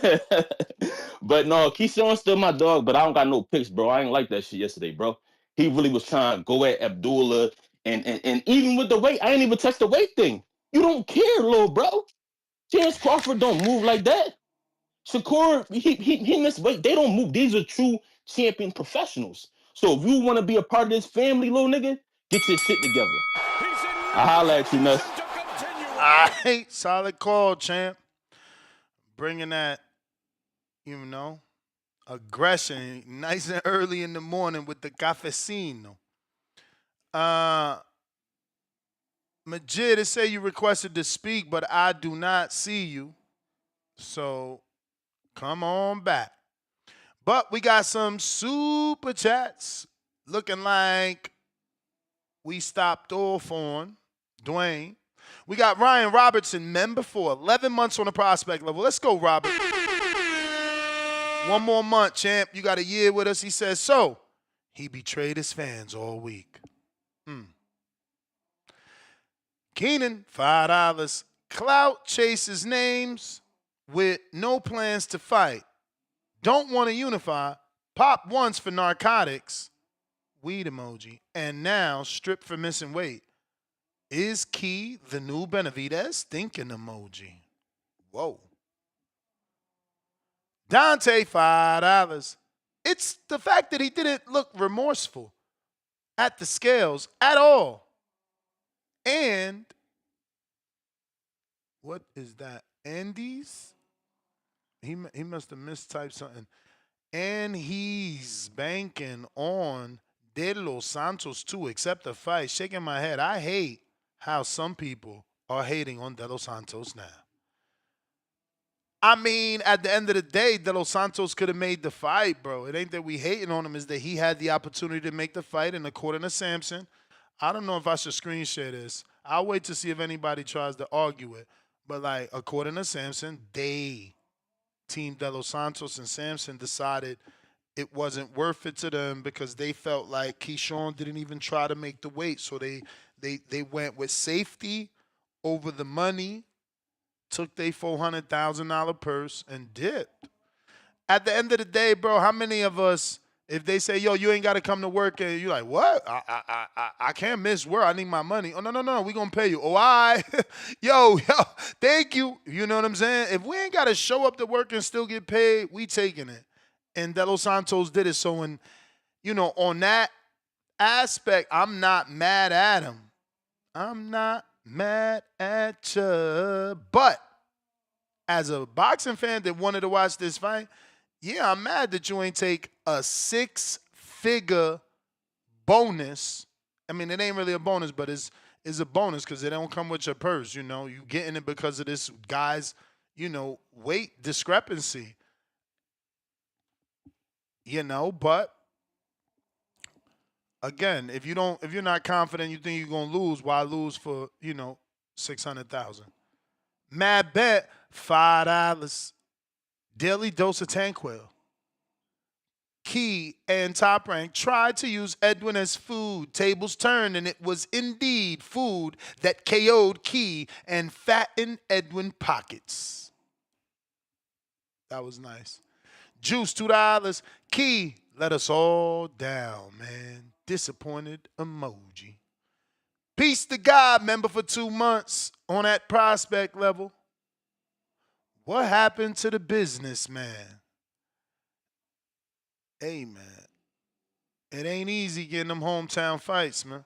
But no, Keyshawn's still my dog, but I don't got no picks, bro. I ain't like that shit yesterday, bro. He really was trying to go at Abdullah, and even with the weight, I ain't even touch the weight thing. You don't care, little bro. Terrence Crawford don't move like that. Shakur, he missed weight. They don't move. These are true champion professionals. So if you want to be a part of this family, little nigga, get your shit together. I holla at you, Nuss. All right, solid call, champ. Bringing that, aggression nice and early in the morning with the cafecino. Majid, it say you requested to speak, but I do not see you. So come on back. But we got some super chats looking like we stopped off on Dwayne. We got Ryan Robertson, member for 11 months on the prospect level. Let's go, Robert. 1 more month, champ. You got a year with us. He says, so he betrayed his fans all week. Keenan, $5. Clout chases names with no plans to fight. Don't want to unify. Pop once for narcotics. Weed emoji. And now stripped for missing weight. Is Key the new Benavidez? Thinking emoji. Whoa. Dante, $5. It's the fact that he didn't look remorseful at the scales at all. And what is that? Andy's? He must have mistyped something. And he's banking on De Los Santos to accept the fight. Shaking my head. I hate how some people are hating on De Los Santos now. I mean, at the end of the day, De Los Santos could have made the fight, bro. It ain't that we hating on him. It's that he had the opportunity to make the fight. And according to Samson, I don't know if I should screen share this. I'll wait to see if anybody tries to argue it. But, like, according to Samson, Team De Los Santos and Samson decided it wasn't worth it to them because they felt like Keyshawn didn't even try to make the weight. So they went with safety over the money, took their $400,000 purse, and dipped. At the end of the day, bro, how many of us, if they say, yo, you ain't got to come to work, and you're like, what? I can't miss work. I need my money. Oh, no, we going to pay you. Oh, I, yo, thank you. You know what I'm saying? If we ain't got to show up to work and still get paid, we taking it. And De Los Santos did it. So, when, on that aspect, I'm not mad at him. I'm not mad at you. But as a boxing fan that wanted to watch this fight, yeah, I'm mad that you ain't take a 6-figure bonus. I mean, it ain't really a bonus, but it's a bonus because it don't come with your purse. You getting it because of this guy's, weight discrepancy. But again, if you're not confident, you think you're gonna lose, why lose for $600,000? Mad bet $5. Daily dose of Tanquil. Key and Top Rank tried to use Edwin as food. Tables turned, and it was indeed food that KO'd Key and fattened Edwin pockets. That was nice. Juice $2. Key let us all down, man. Disappointed emoji. Peace to God, member for 2 months on that prospect level. What happened to the businessman? Hey, man. It ain't easy getting them hometown fights, man.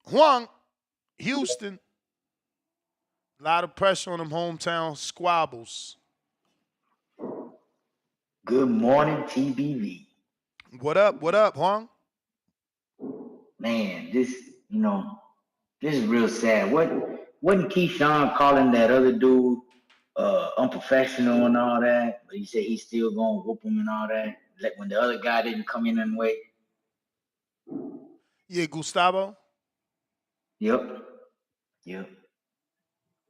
Huang, Houston. A lot of pressure on them hometown squabbles. Good morning, TBV. What up, Huang? Man, this is real sad. Wasn't Keyshawn calling that other dude unprofessional and all that? But he said he's still gonna whoop him and all that. Like when the other guy didn't come in and wait. Yeah, Gustavo. Yep.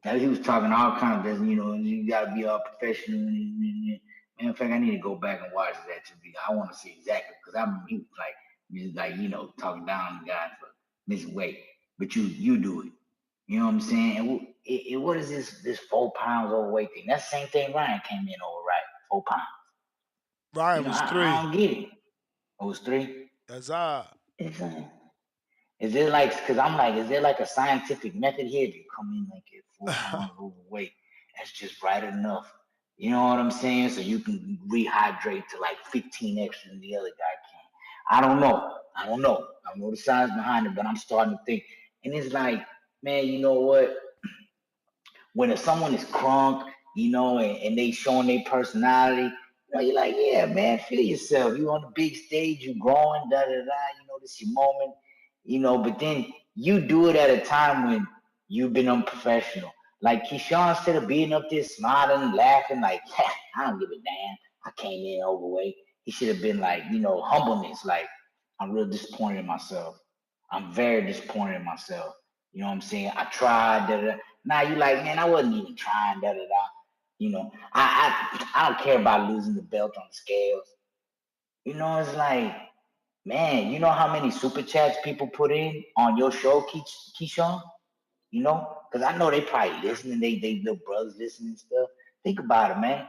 Now he was talking all kinds of, you gotta be all professional. Man, in fact, I need to go back and watch that to be. I want to see exactly because he was like talking down the guy for missing weight, but you do it. You know what I'm saying? And what is this 4 pounds overweight thing? That's the same thing Ryan came in over, right? 4 pounds. Ryan was 3. I don't get it. It was 3. That's odd. Is there because I'm like, is there like a scientific method here? Do you come in like at 4 pounds overweight? That's just right enough. You know what I'm saying? So you can rehydrate to like 15 extra than the other guy can. I don't know. I don't know the science behind it, but I'm starting to think. And it's like, man, you know what? When someone is crunk, and they showing their personality, you're like, yeah, man, feel yourself. You on the big stage, you growing, da da da. This your moment. But then you do it at a time when you've been unprofessional. Like Keyshawn, instead of being up there smiling, laughing, like, I don't give a damn. I came in overweight. He should have been like, humbleness. Like, I'm real disappointed in myself. I'm very disappointed in myself. You know what I'm saying? I tried, da da. Now you like, man, I wasn't even trying, da da da. I don't care about losing the belt on the scales. It's like, man, you know how many super chats people put in on your show, Keyshawn? Because I know they probably listening. They little brothers listening and stuff. Think about it, man.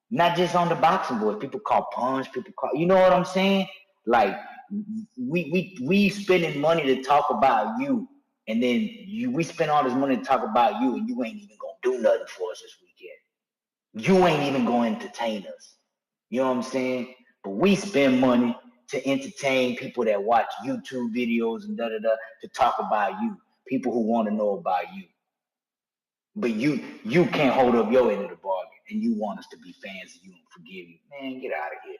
Not just on the boxing boys. People call punch. People call. You know what I'm saying? Like we spending money to talk about you, and then we spend all this money to talk about you, and you ain't even gonna do nothing for us this weekend. You ain't even gonna entertain us. You know what I'm saying? But we spend money to entertain people that watch YouTube videos and da da da to talk about you. People who want to know about you. But you can't hold up your end of the bargain, and you want us to be fans of you and forgive you. Man, get out of here.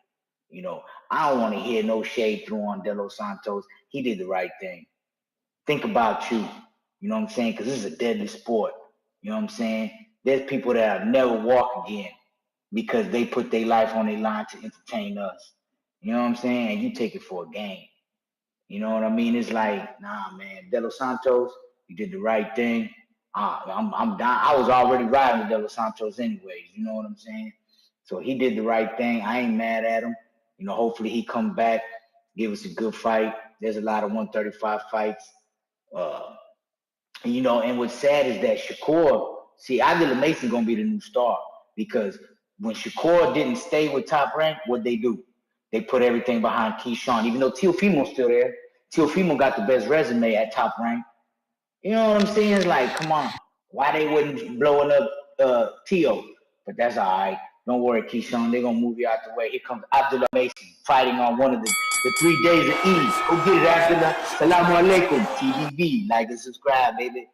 I don't want to hear no shade thrown on De Los Santos. He did the right thing. Think about you. You know what I'm saying? Because this is a deadly sport. You know what I'm saying? There's people that'll never walk again because they put their life on their line to entertain us. You know what I'm saying? And you take it for a game. You know what I mean? It's like, nah, man. De Los Santos, you did the right thing. I'm down. I was already riding with De Los Santos anyways. You know what I'm saying? So he did the right thing. I ain't mad at him. hopefully he come back, give us a good fight. There's a lot of 135 fights. And what's sad is that Shakur, Abdullah Mason gonna be the new star, because when Shakur didn't stay with Top Rank, what they do? They put everything behind Keyshawn, even though Teofimo's still there. Teofimo got the best resume at Top Rank. You know what I'm saying? It's like, come on, why they wasn't blowing up Teo? But that's all right. Don't worry, Keyshawn. They're gonna move you out the way. Here comes Abdullah Mason fighting on one of the 3 days of Eid. Go get it, Abdullah. Salamu alaikum. TVB. Like and subscribe, baby.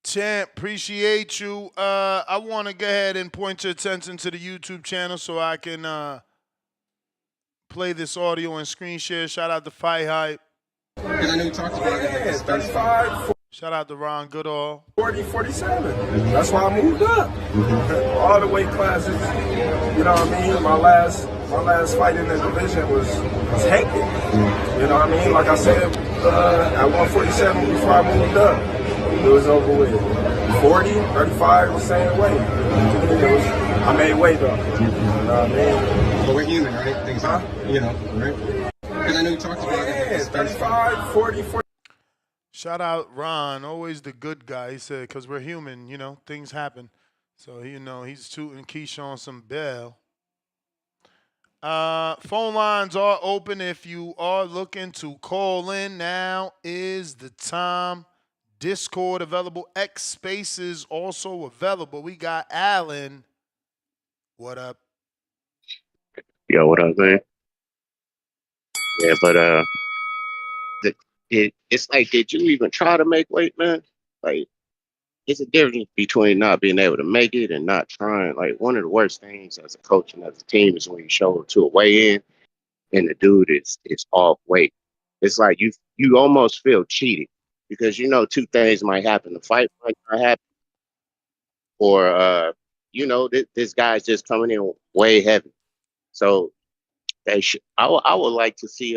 Champ, appreciate you. I want to go ahead and point your attention to the YouTube channel so I can play this audio and screen share. Shout out to Fight Hype. Because I know you talked about it. 35, Shout out to Ron Goodall. 40, 47. That's why I moved up. All the weight classes. You know what I mean? My last fight in the division was hectic. You know what I mean? Like I said, at 147 before I moved up, it was over with. 40, 35, the same weight. I made weight though. You know what I mean? But we're human, right? Things happen, right? Because I know you talked about it. 35, 40, 40. Shout out Ron, always the good guy. He said, because we're human, things happen. So, he's shooting Keyshawn some bail. Phone lines are open if you are looking to call in. Now is the time. Discord available. X Spaces also available. We got Alan. What up? Yo, what up, man? Yeah, but it's like, did you even try to make weight, man? Like, it's a difference between not being able to make it and not trying. Like, one of the worst things as a coach and as a team is when you show up to a weigh-in and the dude is off weight. It's like you almost feel cheated because two things might happen. The fight might not happen, or this guy's just coming in way heavy. So they should. I would like to see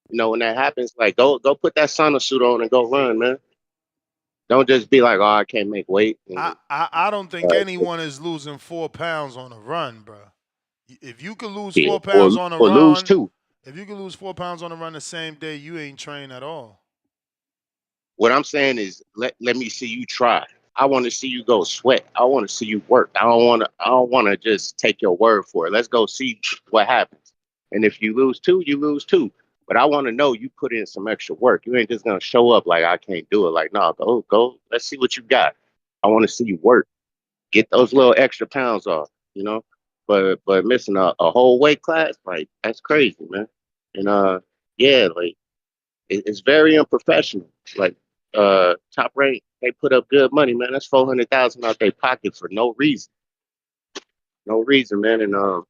when that happens, like go put that sauna suit on and go run, man. Don't just be like, oh, I can't make weight. I don't think anyone is losing 4 pounds on a run, bro. If you could lose 4 pounds on a or run, lose 2. If you could lose 4 pounds on a run the same day, you ain't trained at all. What I'm saying is, let me see you try. I want to see you go sweat. I want to see you work. I don't want to just take your word for it. Let's go see what happens. And if you lose 2, you lose 2. But I want to know you put in some extra work. You ain't just gonna show up like I can't do it. Like, no, go. Let's see what you got. I want to see you work. Get those little extra pounds off. But missing a whole weight class, like that's crazy, man. And yeah, like it's very unprofessional. Like Top Rank, they put up good money, man. That's $400,000 out their pocket for no reason. No reason, man. And I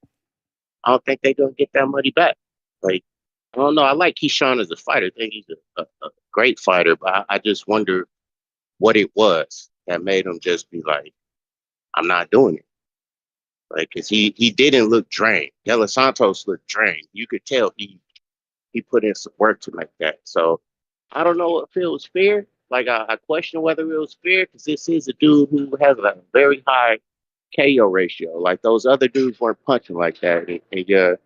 don't think they're gonna get that money back. Like, I don't know. I like Keyshawn as a fighter. I think he's a great fighter, but I just wonder what it was that made him just be like, I'm not doing it. Like, cause he didn't look drained. De Los Santos looked drained. You could tell he put in some work to make that. So I don't know if it was fair. Like, I question whether it was fair because this is a dude who has a very high KO ratio. Like, those other dudes weren't punching like that. And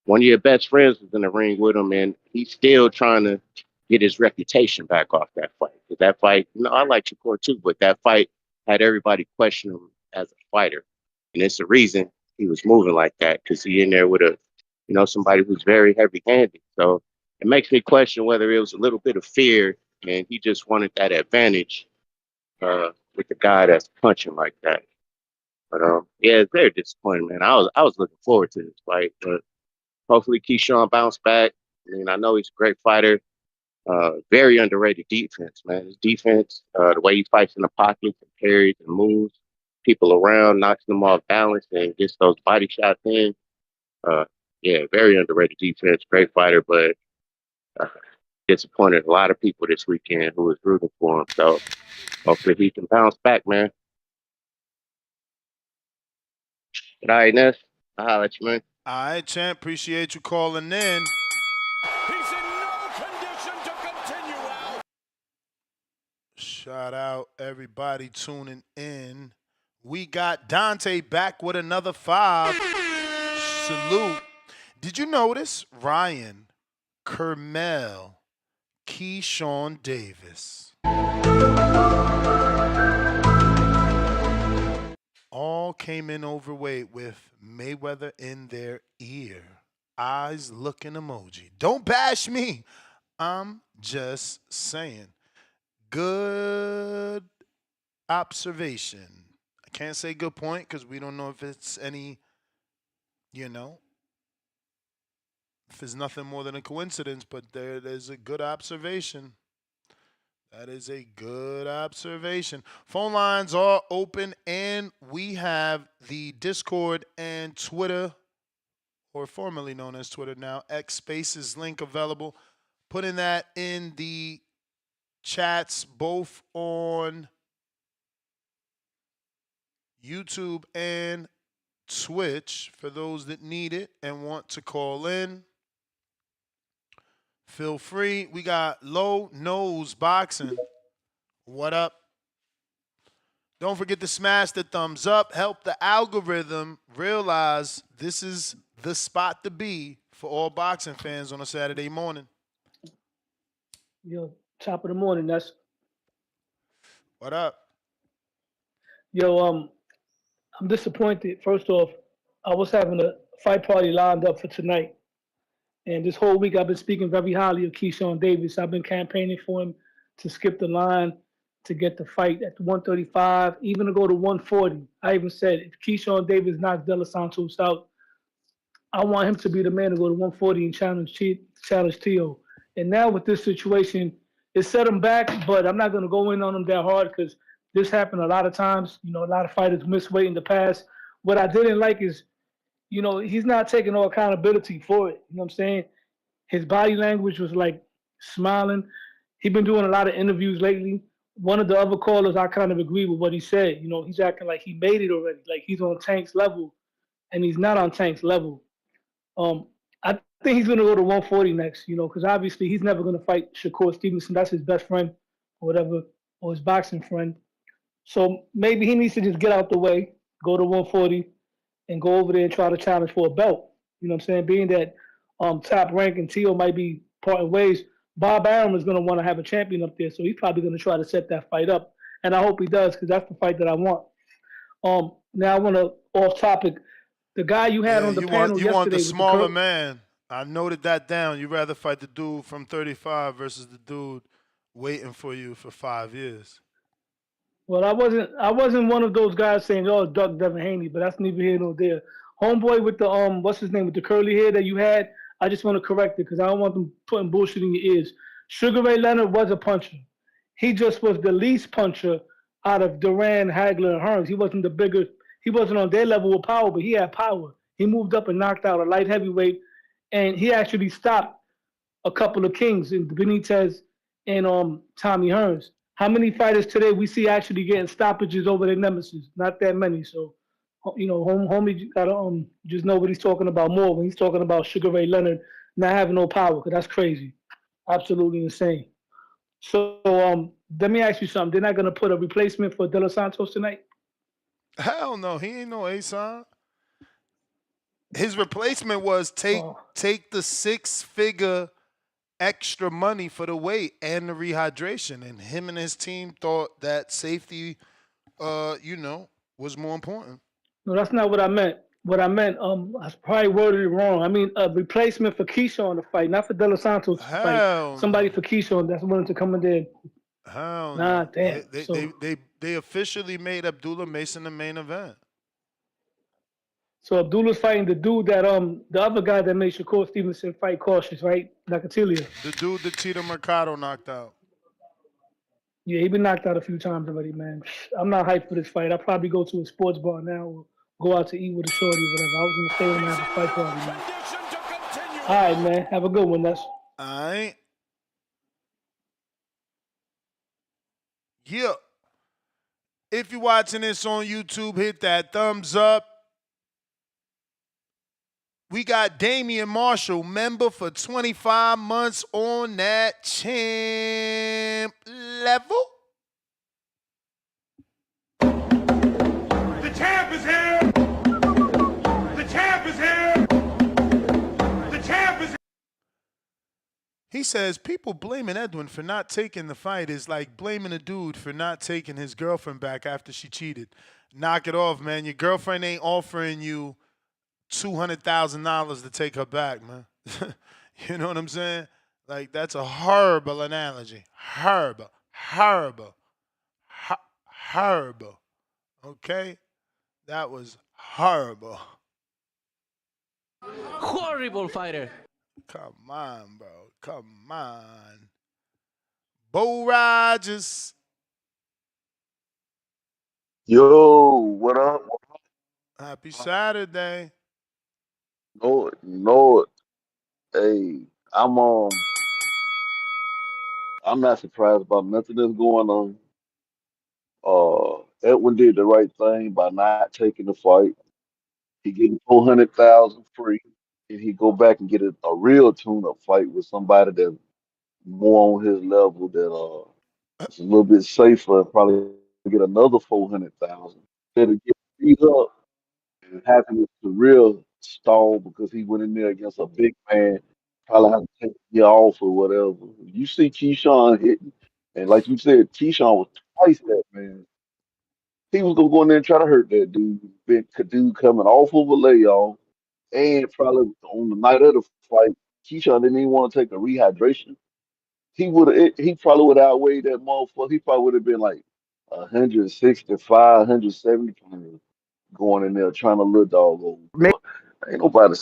one of your best friends was in the ring with him, and he's still trying to get his reputation back off that fight. Because that fight, I like Shakur too, but that fight had everybody question him as a fighter. And it's the reason he was moving like that, because he in there with somebody who's very heavy-handed. So it makes me question whether it was a little bit of fear and he just wanted that advantage with the guy that's punching like that. But yeah, it's very disappointing, man. I was looking forward to this fight, but hopefully Keyshawn bounced back. I mean, I know he's a great fighter. Very underrated defense, man. His defense, the way he fights in the pocket and parries and moves people around, knocks them off balance and gets those body shots in. Yeah, very underrated defense. Great fighter, but disappointed a lot of people this weekend who was rooting for him. So hopefully he can bounce back, man. But all right, Ness, I'll holler at you, man. All right, champ. Appreciate you calling in. He's in no condition to continue out. Shout out everybody tuning in. We got Dante back with another 5. Salute. Did you notice Ryan, Kermel, Keyshawn Davis all came in overweight with Mayweather in their ear. Eyes looking emoji. Don't bash me. I'm just saying. Good observation. I can't say good point because we don't know if it's any, if it's nothing more than a coincidence, but there's a good observation. That is a good observation. Phone lines are open, and we have the Discord and Twitter, or formerly known as Twitter now, X Spaces link available. Putting that in the chats both on YouTube and Twitch for those that need it and want to call in. Feel free. We got Low Nose Boxing. What up? Don't forget to smash the thumbs up. Help the algorithm realize this is the spot to be for all boxing fans on a Saturday morning. Yo, top of the morning. That's what up. Yo, I'm disappointed. First off, I was having a fight party lined up for tonight. And this whole week I've been speaking very highly of Keyshawn Davis. I've been campaigning for him to skip the line, to get the fight at 135, even to go to 140. I even said if Keyshawn Davis knocks De Los Santos out, I want him to be the man to go to 140 and challenge Tio. And now with this situation, it set him back, but I'm not going to go in on him that hard because this happened a lot of times. A lot of fighters miss weight in the past. What I didn't like is, he's not taking no accountability for it. You know what I'm saying? His body language was like smiling. He's been doing a lot of interviews lately. One of the other callers, I kind of agree with what he said. He's acting like he made it already, like he's on Tank's level, and he's not on Tank's level. I think he's going to go to 140 next, because obviously he's never going to fight Shakur Stevenson. That's his best friend or whatever, or his boxing friend. So maybe he needs to just get out the way, go to 140, and go over there and try to challenge for a belt. You know what I'm saying? Being that Top Rank and Tio might be parting ways, Bob Arum is going to want to have a champion up there, so he's probably going to try to set that fight up. And I hope he does, because that's the fight that I want. Now I want to, off topic, the guy you had on the panel yesterday. You want the smaller man. I noted that down. You'd rather fight the dude from 35 versus the dude waiting for you for 5 years. Well, I wasn't one of those guys saying, "Oh, duck Devin Haney," but that's neither here nor there. Homeboy with the what's his name, with the curly hair that you had, I just want to correct it because I don't want them putting bullshit in your ears. Sugar Ray Leonard was a puncher. He just was the least puncher out of Duran, Hagler, and Hearns. He wasn't the bigger. He wasn't on their level of power, but he had power. He moved up and knocked out a light heavyweight, and he actually stopped a couple of kings in Benitez and Tommy Hearns. How many fighters today we see actually getting stoppages over their nemesis? Not that many. So, homie gotta just know what he's talking about more when he's talking about Sugar Ray Leonard not having no power, because that's crazy, absolutely insane. So, let me ask you something. They're not gonna put a replacement for De Los Santos tonight? Hell no, he ain't no ASAN. His replacement was take the 6-figure extra money for the weight and the rehydration, and him and his team thought that safety, was more important. No, that's not what I meant. What I meant, I probably worded it wrong. I mean, a replacement for Keyshawn to fight, not for De Los Santos to fight. Somebody for Keyshawn that's willing to come in there. Hell nah, damn. They officially made Abdullah Mason the main event. So Abdullah's fighting the dude that the other guy that made Shakur Stevenson fight cautious, right? Nakathila. The dude that Tito Mercado knocked out. Yeah, he been knocked out a few times already, man. I'm not hyped for this fight. I'll probably go to a sports bar now or go out to eat with a shorty or whatever. I was in the stadium and have a fight party, man. All right, man. Have a good one. That's all right. Yeah. If you're watching this on YouTube, hit that thumbs up. We got Damian Marshall, member for 25 months on that champ level. The champ is here! The champ is here! He says people blaming Edwin for not taking the fight is like blaming a dude for not taking his girlfriend back after she cheated. Knock it off, man. Your girlfriend ain't offering you $200,000 to take her back, man. You know what I'm saying? Like, that's a horrible analogy. Horrible. Horrible. Horrible. Okay? That was horrible. Horrible fighter. Come on, bro. Come on. Bo Rogers. Yo, what up? Happy Saturday. No, hey, I'm I'm not surprised about nothing that's going on. Edwin did the right thing by not taking the fight. He getting 400,000 free, and he go back and get a real tune-up fight with somebody that's more on his level that is a little bit safer and probably get another 400,000 instead of getting beat up and having his career stall because he went in there against a big man, probably have to take a year off or whatever. You see Keyshawn hitting, and like you said, Keyshawn was twice that man. He was gonna go in there and try to hurt that dude. Big dude coming off of a layoff, and probably on the night of the fight, Keyshawn didn't even want to take a rehydration. He probably would have outweighed that motherfucker. He probably would have been like 165, 170 pounds going in there trying to look dog over. But ain't nobody.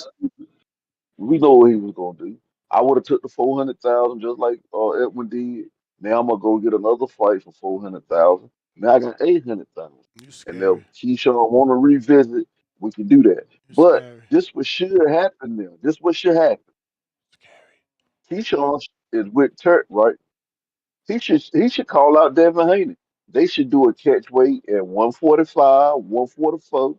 We know what he was gonna do. I would have took the 400,000 just like Edwin did. Now I'm gonna go get another fight for 400,000. Now I got 800,000. You And if scary. Keyshawn want to revisit, we can do that. You But scary. this what should happen now. This what should happen. Keyshawn is with Turk, right? He should call out Devin Haney. They should do a catch weight at 145, 144.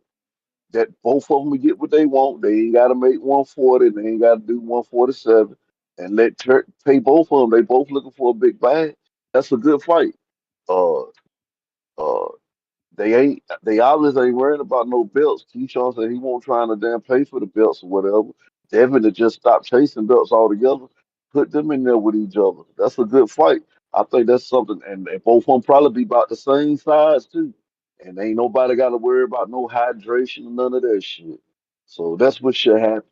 That both of them get what they want. They ain't got to make 140. They ain't got to do 147. And let Turk pay both of them. They both looking for a big bag. That's a good fight. Uh, uh, they obviously ain't worrying about no belts. Keyshawn said he won't trying to damn pay for the belts or whatever. Devin to just stop chasing belts altogether. Put them in there with each other. That's a good fight. I think that's something, and both of them probably be about the same size too. And ain't nobody got to worry about no hydration or none of that shit. So that's what should happen.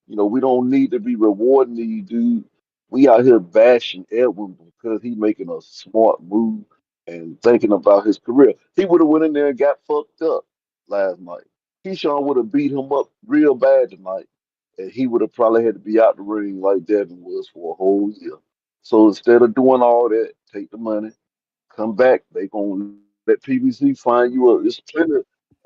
We don't need to be rewarding these dudes. We out here bashing Edwin because he making a smart move and thinking about his career. He would have went in there and got fucked up last night. Keyshawn would have beat him up real bad tonight, and he would have probably had to be out the ring like Devin was for a whole year. So instead of doing all that, take the money, come back. They gonna let PBC find you a. It's plenty.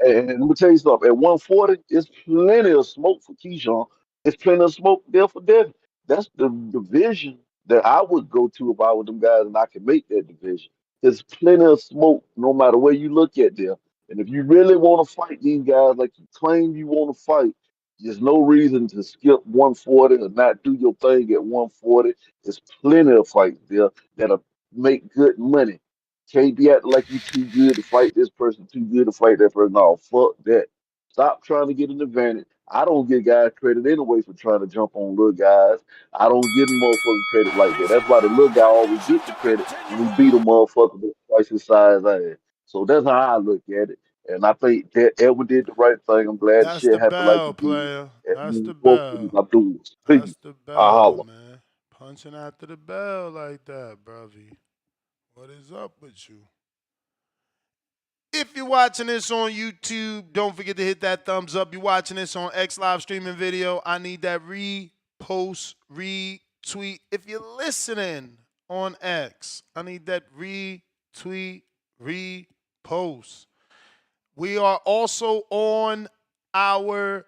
And let me tell you something. At 140, it's plenty of smoke for Keyshawn. It's plenty of smoke there for Devin. That's the division that I would go to if I were them guys and I could make that division. There's plenty of smoke no matter where you look at them. And if you really want to fight these guys like you claim you want to fight, there's no reason to skip 140 or not do your thing at 140. There's plenty of fights there that'll make good money. Can't be acting like you too good to fight this person, too good to fight that person. No, fuck that. Stop trying to get an advantage. I don't give guys credit anyway for trying to jump on little guys. I don't give them motherfucking credit like that. That's why the little guy always get the credit when we beat a motherfucker that's twice his size ass. So that's how I look at it. And I think that Edwin did the right thing. I'm glad the That's the shit happened like bell, it did. player. That's And the both of these bell. Abdullahs. That's Peace. the I bell, holla. man. Punching after the bell like that, bruvy. What is up with you? If you're watching this on YouTube, don't forget to hit that thumbs up. You're watching this on X live streaming video. I need that repost, retweet. If you're listening on X, I need that retweet, repost. We are also on our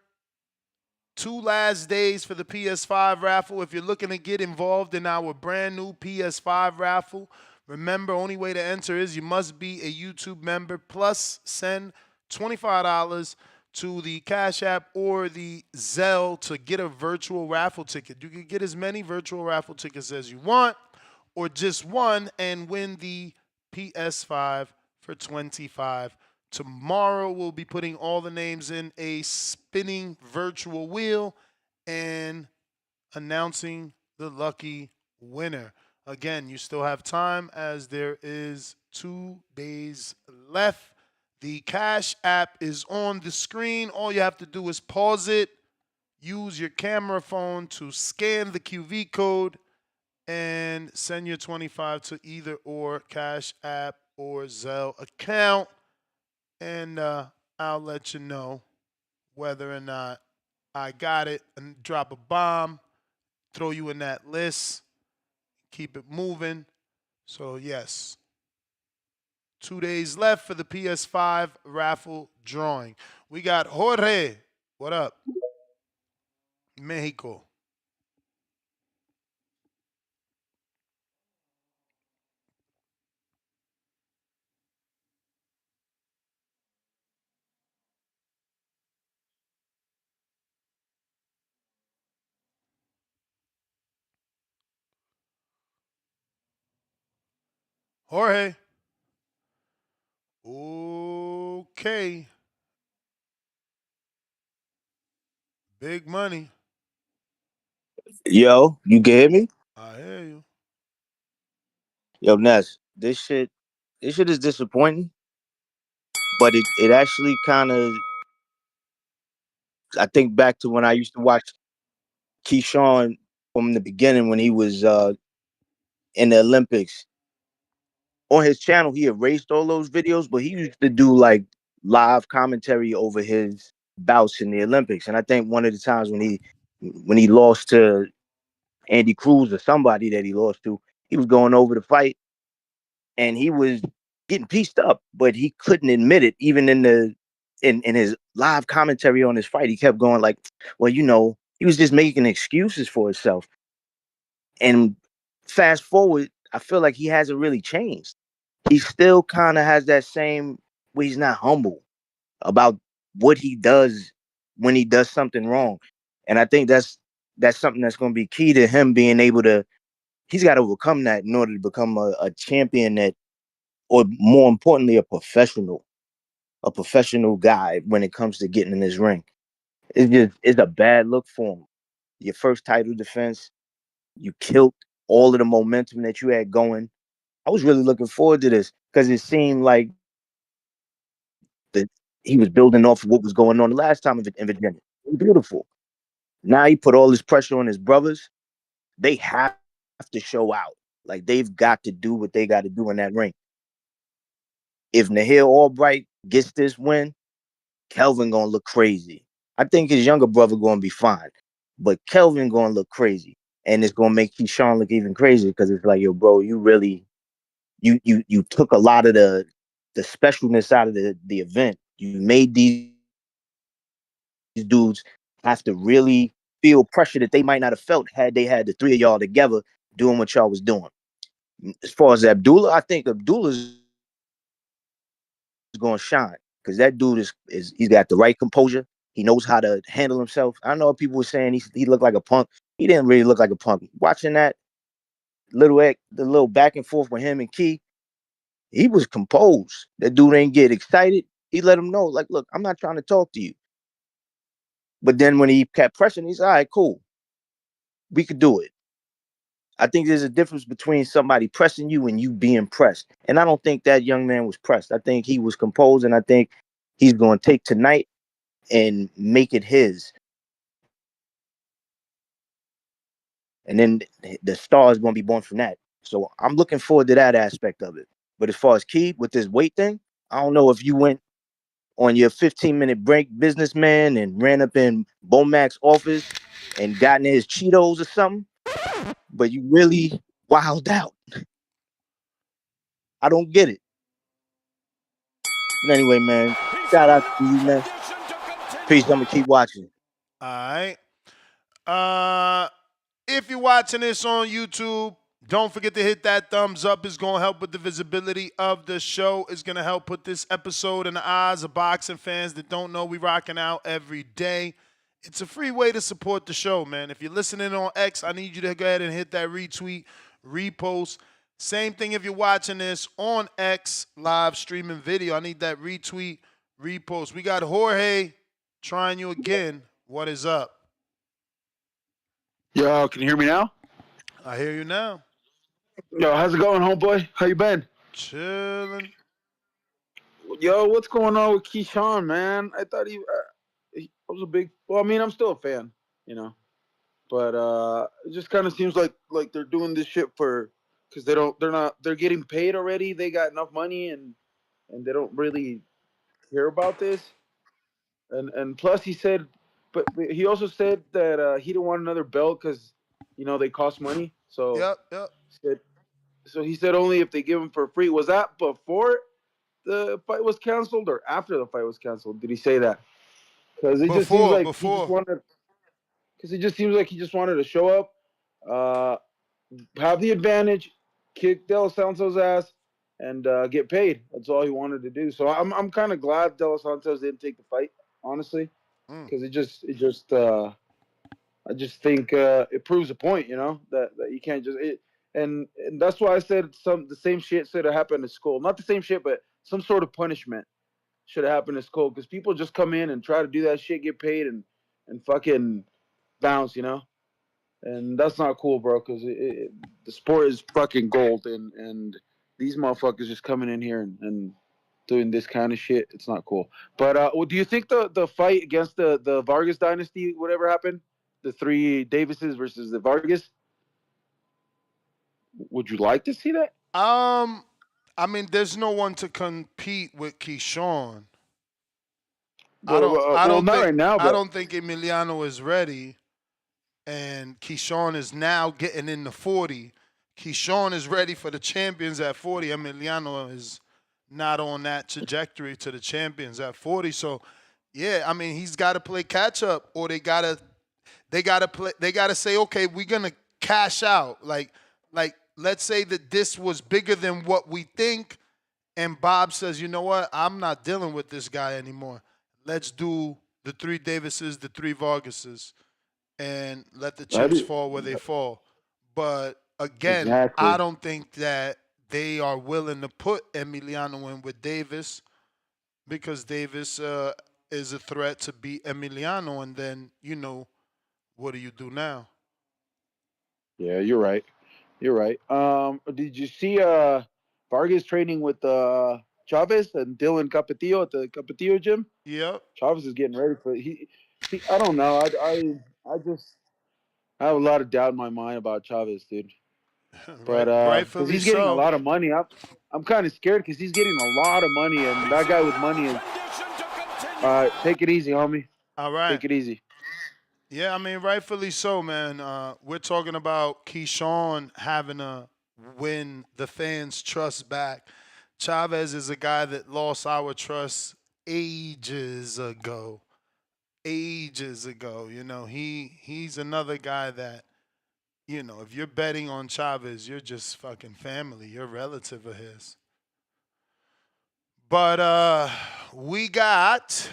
2 last days for the PS5 raffle. If you're looking to get involved in our brand new PS5 raffle, remember, only way to enter is you must be a YouTube member, plus send $25 to the Cash App or the Zelle to get a virtual raffle ticket. You can get as many virtual raffle tickets as you want, or just one, and win the PS5 for $25. Tomorrow we'll be putting all the names in a spinning virtual wheel and announcing the lucky winner. Again, you still have time as there is 2 days left. The Cash App is on the screen. All you have to do is pause it, use your camera phone to scan the QV code, and send your 25 to either or Cash App or Zelle account. And I'll let you know whether or not I got it, and drop a bomb, throw you in that list, keep it moving. So, yes, 2 days left for the PS5 raffle drawing. We got Jorge. What up? Mexico. Jorge. Okay. Big money. Yo, you can hear me? I hear you. Yo, Ness, this shit is disappointing, but it actually kind of, I think back to when I used to watch Keyshawn from the beginning when he was in the Olympics. On his channel, he erased all those videos, but he used to do like live commentary over his bouts in the Olympics. And I think one of the times when he lost to Andy Cruz or somebody that he lost to, he was going over the fight and he was getting pieced up, but he couldn't admit it. Even in his live commentary on his fight, he kept going like, well, he was just making excuses for himself. And fast forward, I feel like he hasn't really changed. He still kind of has that same where he's not humble about what he does when he does something wrong. And I think that's something that's going to be key to him being able to. He's got to overcome that in order to become a champion that, or more importantly, a professional guy when it comes to getting in this ring. It's a bad look for him. Your first title defense, you killed all of the momentum that you had going. I was really looking forward to this because it seemed like that he was building off of what was going on the last time in Virginia. It was beautiful. Now he put all this pressure on his brothers. They have to show out. Like they've got to do what they got to do in that ring. If Nahir Albright gets this win, Kelvin gonna look crazy. I think his younger brother gonna be fine, but Kelvin gonna look crazy, and it's gonna make Keyshawn look even crazier because it's like, yo, bro, you really, you took a lot of the specialness out of the event. You made these dudes have to really feel pressure that they might not have felt had they had the three of y'all together doing what y'all was doing. As far as Abdullah, I think Abdullah's going to shine because that dude is he's got the right composure. He knows how to handle himself. I know people were saying he looked like a punk. He didn't really look like a punk. Watching that the little back and forth with him and Key, he was composed. That dude ain't get excited. He let him know, like, look, I'm not trying to talk to you. But then when he kept pressing, he's all right, cool. We could do it. I think there's a difference between somebody pressing you and you being pressed. And I don't think that young man was pressed. I think he was composed, and I think he's going to take tonight and make it his. And then the star is going to be born from that. So I'm looking forward to that aspect of it. But as far as Key with this weight thing, I don't know if you went on your 15-minute break, businessman, and ran up in Bomac's office and gotten his Cheetos or something, but you really wilded out. I don't get it. But anyway, man, shout out to you, man. Peace. I'm gonna keep watching. All right. If you're watching this on YouTube, don't forget to hit that thumbs up. It's going to help with the visibility of the show. It's going to help put this episode in the eyes of boxing fans that don't know we rocking out every day. It's a free way to support the show, man. If you're listening on X, I need you to go ahead and hit that retweet, repost. Same thing if you're watching this on X live streaming video. I need that retweet, repost. We got Jorge trying you again. What is up? Yo, can you hear me now? I hear you now. Yo, how's it going, homeboy? How you been? Chilling. Yo, what's going on with Keyshawn, man? I thought he was a big. Well, I mean, I'm still a fan, you know, but it just kind of seems like they're doing this shit for because they're getting paid already. They got enough money and they don't really care about this. And plus, he said, but he also said that he didn't want another belt because they cost money. So Yep. he said only if they give him for free. Was that before the fight was canceled or after the fight was canceled? Did he say that? Because it just seems like he just wanted. Because it just seems like he just wanted to show up, have the advantage, kick De Los Santos' ass, and get paid. That's all he wanted to do. So I'm kind of glad De Los Santos didn't take the fight, honestly, because I just think it proves a point, that you can't just and that's why I said the same shit should have happened at school. Not the same shit, but some sort of punishment should have happened at school because people just come in and try to do that shit, get paid, and fucking bounce, and that's not cool, bro. Because the sport is fucking gold, and these motherfuckers just coming in here and doing this kind of shit. It's not cool. But do you think the fight against the Vargas dynasty, whatever happened, the three Davises versus the Vargas, would you like to see that? I mean, there's no one to compete with Keyshawn. Well, not right now, but I don't think Emiliano is ready, and Keyshawn is now getting in the 40. Keyshawn is ready for the champions at 40. Emiliano is not on that trajectory to the champions at 40. So, yeah, I mean, he's got to play catch up, or they gotta say, okay, we're gonna cash out. Like let's say that this was bigger than what we think, and Bob says, you know what, I'm not dealing with this guy anymore. Let's do the three Davises, the three Vargases, and let the chips fall where they fall. But again, exactly. I don't think that they are willing to put Emiliano in with Davis because Davis is a threat to beat Emiliano, and then, what do you do now? Yeah, you're right. Did you see Vargas training with Chavez and Dylan Capetillo at the Capetillo gym? Yep. Chavez is getting ready for he I don't know. I have a lot of doubt in my mind about Chavez, dude. But because he's getting a lot of money, I'm kind of scared because he's getting a lot of money, and that guy with money is. All right, take it easy, homie. All right, take it easy. Yeah, I mean, rightfully so, man. We're talking about Keyshawn having to win the fans' trust back. Chavez is a guy that lost our trust ages ago. He's another guy that, if you're betting on Chavez, you're just fucking family. You're a relative of his. But we got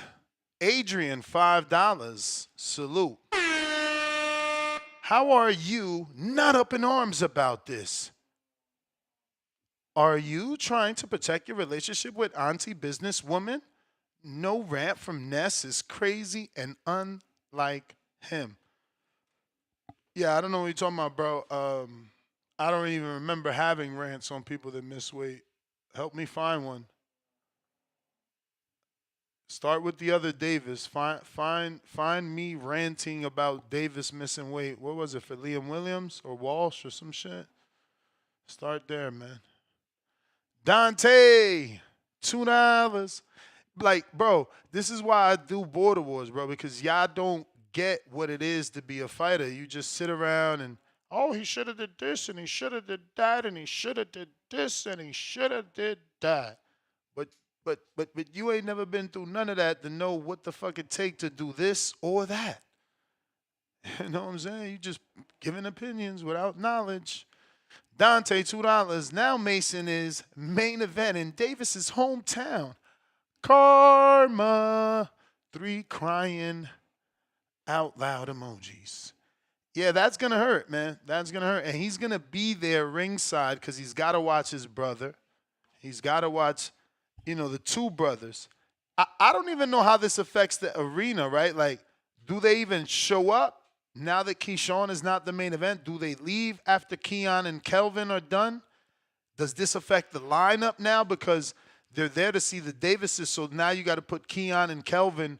Adrian, $5. Salute. How are you not up in arms about this? Are you trying to protect your relationship with auntie businesswoman? No rant from Ness is crazy and unlike him. Yeah, I don't know what you're talking about, bro. I don't even remember having rants on people that miss weight. Help me find one. Start with the other Davis. Find me ranting about Davis missing weight. What was it, for Liam Williams or Walsh or some shit? Start there, man. Dante, $2. Like, bro, this is why I do Border Wars, bro, because y'all don't get what it is to be a fighter. You just sit around and, oh, he should have did this and he should have did that and he should have did this and he should have did that. But you ain't never been through none of that to know what the fuck it take to do this or that. You know what I'm saying? You just giving opinions without knowledge. Dante, $2. Now Mason is main event in Davis's hometown. Karma. 3 crying out loud emojis. Yeah, that's going to hurt, man. That's going to hurt. And he's going to be there ringside because he's got to watch his brother. He's got to watch, the two brothers. I don't even know how this affects the arena, right? Like, do they even show up? Now that Keyshawn is not the main event, do they leave after Keon and Kelvin are done? Does this affect the lineup now? Because they're there to see the Davises, so now you got to put Keon and Kelvin,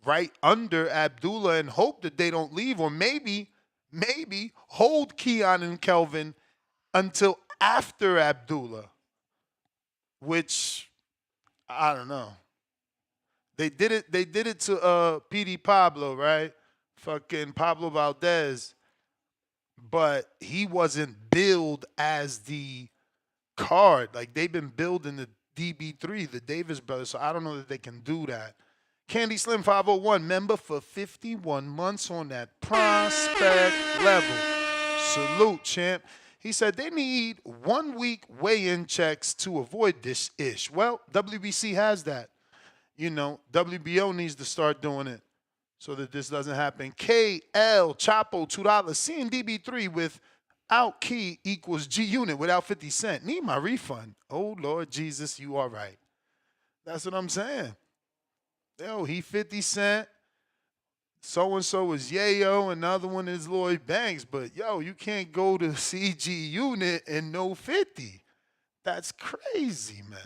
right under Abdullah and hope that they don't leave, or maybe hold Keon and Kelvin until after Abdullah, which I don't know. They did it to PD Pablo, right? Fucking Pablo Valdez. But he wasn't billed as the card. Like, they've been building the DB3, the Davis brothers, so I don't know that they can do that. Candy Slim 501, member for 51 months on that prospect level. Salute, champ. He said they need 1 week weigh-in checks to avoid this ish. Well, WBC has that. WBO needs to start doing it so that this doesn't happen. KL Chapo $2. Seeing DB3 without key equals G Unit without 50 Cent. Need my refund. Oh Lord Jesus, you are right. That's what I'm saying. Yo, he 50 Cent. So and so is Yayo, another one is Lloyd Banks. But yo, you can't go to CG Unit and no 50. That's crazy, man.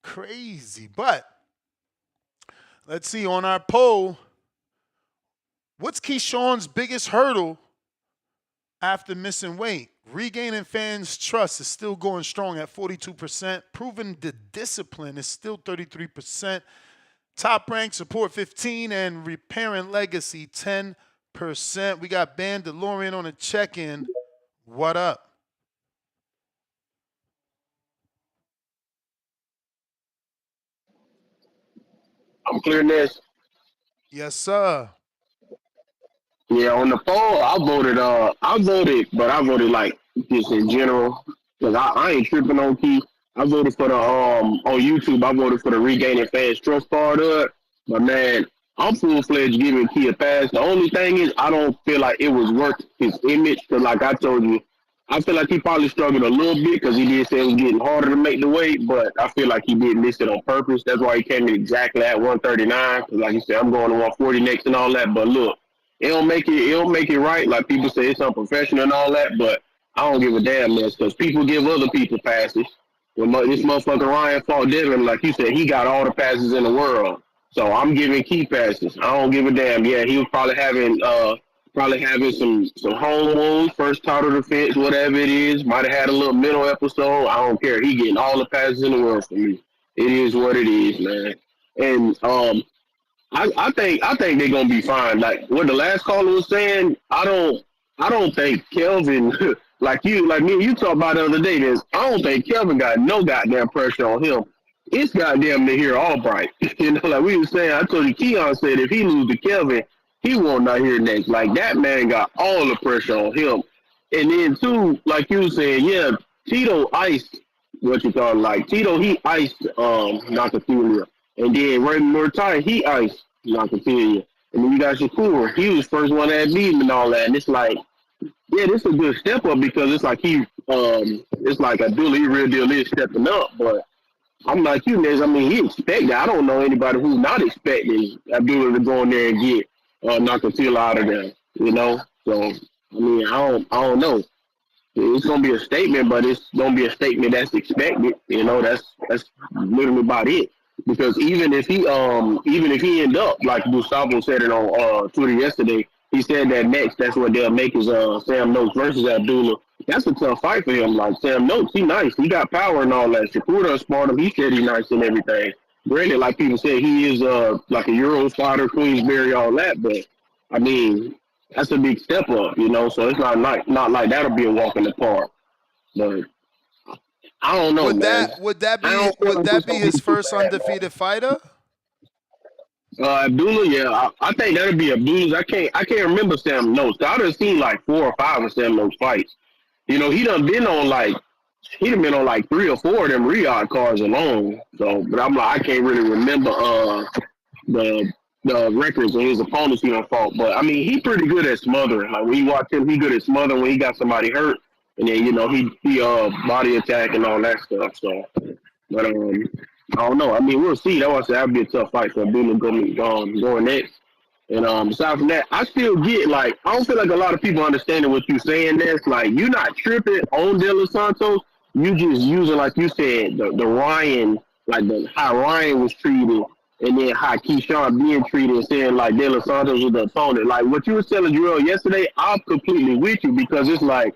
Crazy. But let's see on our poll. What's Keyshawn's biggest hurdle after missing weight? Regaining fans' trust is still going strong at 42%. Proving the discipline is still 33%. Top rank support 15%. And repairing legacy 10%. We got Band DeLorean on a check-in. What up? I'm clearing this. Yes, sir. Yeah, on the poll, I voted, but I voted like just in general. Cause I ain't tripping on Key. I voted for the, on YouTube, I voted for the regaining fans trust part of it. But man, I'm full-fledged giving Key a pass. The only thing is I don't feel like it was worth his image. Cause like I told you, I feel like he probably struggled a little bit because he did say it was getting harder to make the weight, but I feel like he did miss it on purpose. That's why he came in exactly at 139. Cause like you said, I'm going to 140 next and all that. But look, it don't make it right. Like people say it's unprofessional and all that, but I don't give a damn, man, because people give other people passes. When this motherfucker Ryan fought Devin, like you said, he got all the passes in the world. So I'm giving Key passes. I don't give a damn. Yeah, he was probably having some home wounds, first title defense, whatever it is. Might have had a little mental episode. I don't care. He getting all the passes in the world for me. It is what it is, man. And I think they're gonna be fine. Like what the last caller was saying, I don't think Kelvin like me and you talked about the other day, I don't think Kelvin got no goddamn pressure on him. It's goddamn to hear Albright. Like we were saying, I told you Keon said if he lose to Kelvin, he won't not here next. Like that man got all the pressure on him. And then too, like you were saying, yeah, Tito iced Tito he iced Nakathila. And then Raymond Murtai, he iced Nakathila. And then you got Shakur. He was first one at beat him and all that. And it's like, yeah, this is a good step up because it's like it's like Abdullah, he real deal is stepping up. But I'm like you, Nez. I mean, he expected. I don't know anybody who's not expecting Abdullah to go in there and get Nakathila out of there. So I mean, I don't know. It's gonna be a statement, but it's gonna be a statement that's expected. That's literally about it. Because even if he end up like Gustavo said it on Twitter yesterday, he said that next that's what they'll make is Sam Noakes versus Abdullah. That's a tough fight for him. Like Sam Noakes, he nice, he got power and all that. Shakur done smart him. He said he's nice and everything. Granted, like people said, he is like a Euro fighter, Queensberry, all that. But I mean, that's a big step up, So it's not like that'll be a walk in the park. But I don't know, man. Would that be his first undefeated fighter? Abdullah, yeah, I think that'd be Abdullah's. I can't remember Sam Noakes. I done seen like 4 or 5 of Sam Noakes fights. He done been on like 3 or 4 of them Riyadh cards alone. So, but I'm like, I can't really remember the records of his opponents he done fought. But I mean, he pretty good at smothering. Like when you watch him, he good at smothering when he got somebody hurt, and then he body attack and all that stuff. So, but I don't know. I mean, we'll see. That was that'd be a tough fight for Abdullah going next. And aside from that, I still get like I don't feel like a lot of people understanding what you saying. That's like you're not tripping on De Los Santos. You just using like you said the Ryan like the how Ryan was treated, and then how Keyshawn being treated, and saying like De Los Santos was the opponent. Like what you was telling Jarrell yesterday, I'm completely with you because it's like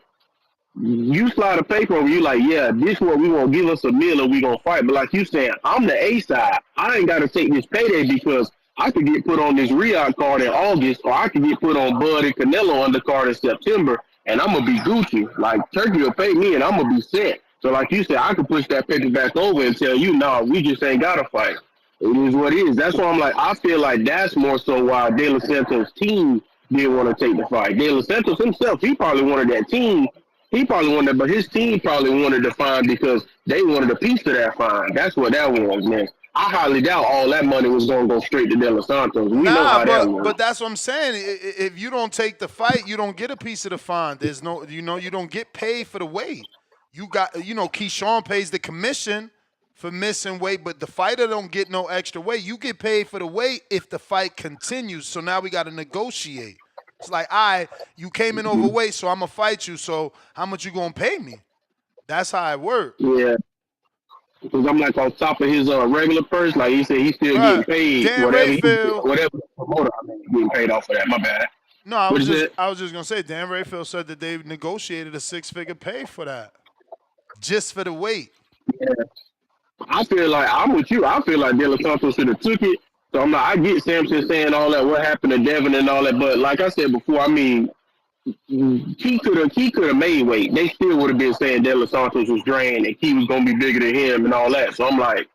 you slide a paper over, you like, yeah, this one we gonna give us a meal and we gonna fight. But like you saying, I'm the A side. I ain't gotta take this payday because I could get put on this Riyadh card in August, or I could get put on Bud and Canelo undercard in September, and I'm gonna be Gucci. Like Turkey will pay me, and I'm gonna be set. So like you said, I could push that paper back over and tell you, no, we just ain't gotta fight. It is what it is. That's why I'm like, I feel like that's more so why De Los Santos' team didn't want to take the fight. De Los Santos himself, he probably wanted that team. He probably wanted, but his team probably wanted the fine because they wanted a piece of that fine. That's what that was, man. I highly doubt all that money was going to go straight to De Los Santos. We know Nah, how that was. but that's what I'm saying. If you don't take the fight, you don't get a piece of the fine. There's no, you don't get paid for the weight. You got, Keyshawn pays the commission for missing weight, but the fighter don't get no extra weight. You get paid for the weight if the fight continues. So now we got to negotiate. It's like, you came in overweight, so I'm gonna fight you. So how much you gonna pay me? That's how it works. Yeah. Because I'm like on top of his regular purse, like he said, he's still getting Right. paid Dan Rayfield. whatever the promoter getting paid off for that. My bad. No, I What was is it? just gonna say Dan Rayfield said that they negotiated a 6-figure pay for that, just for the weight. Yeah. I feel like I'm with you. I feel like De Los Santos should have took it. So I'm like, I get Samson saying all that, what happened to Devin and all that, but like I said before, I mean, he could have made weight. They still would have been saying De Los Santos was drained and he was gonna be bigger than him and all that. So I'm like,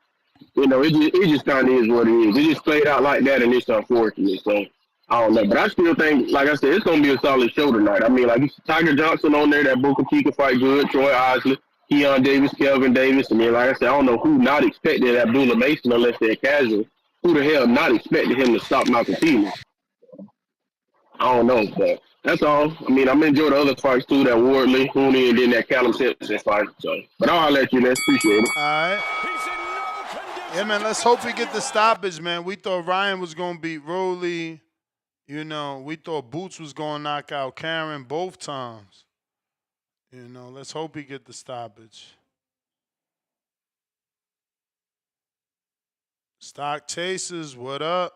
it just kind of is what it is. It just played out like that, and it's unfortunate. So I don't know, but I still think, like I said, it's gonna be a solid show tonight. I mean, like it's Tiger Johnson on there, that Booker T could fight good, Troy Isley, Keyshawn Davis, Kelvin Davis, and then like I said, I don't know who not expected Abdullah Mason unless they're casual. Who the hell not expected him to stop Nakathila? I don't know, but that's all. I mean, I'm enjoying the other fights too, that Wardley, Hooney, and then that Callum Simpson fight. So, but I'll let you, man. Appreciate it. All right. Yeah, man. Let's hope we get the stoppage, man. We thought Ryan was gonna beat Rolly. We thought Boots was gonna knock out Karen both times. Let's hope we get the stoppage. Stock Chasers, what up?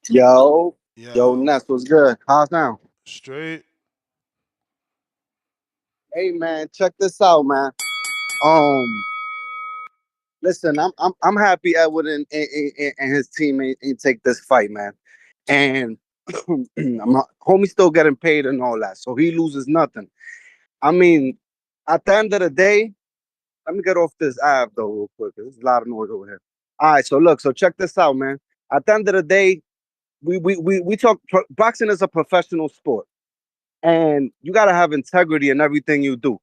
Yo, Ness, what's good? How's now? Straight. Hey man, check this out, man. Listen, I'm happy Edwin and his team ain't take this fight, man. And homie still getting paid and all that, so he loses nothing. I mean, at the end of the day, let me get off this app though real quick. There's a lot of noise over here. All right, so check this out, man. At the end of the day, we talk. Boxing is a professional sport, and you gotta have integrity in everything you do.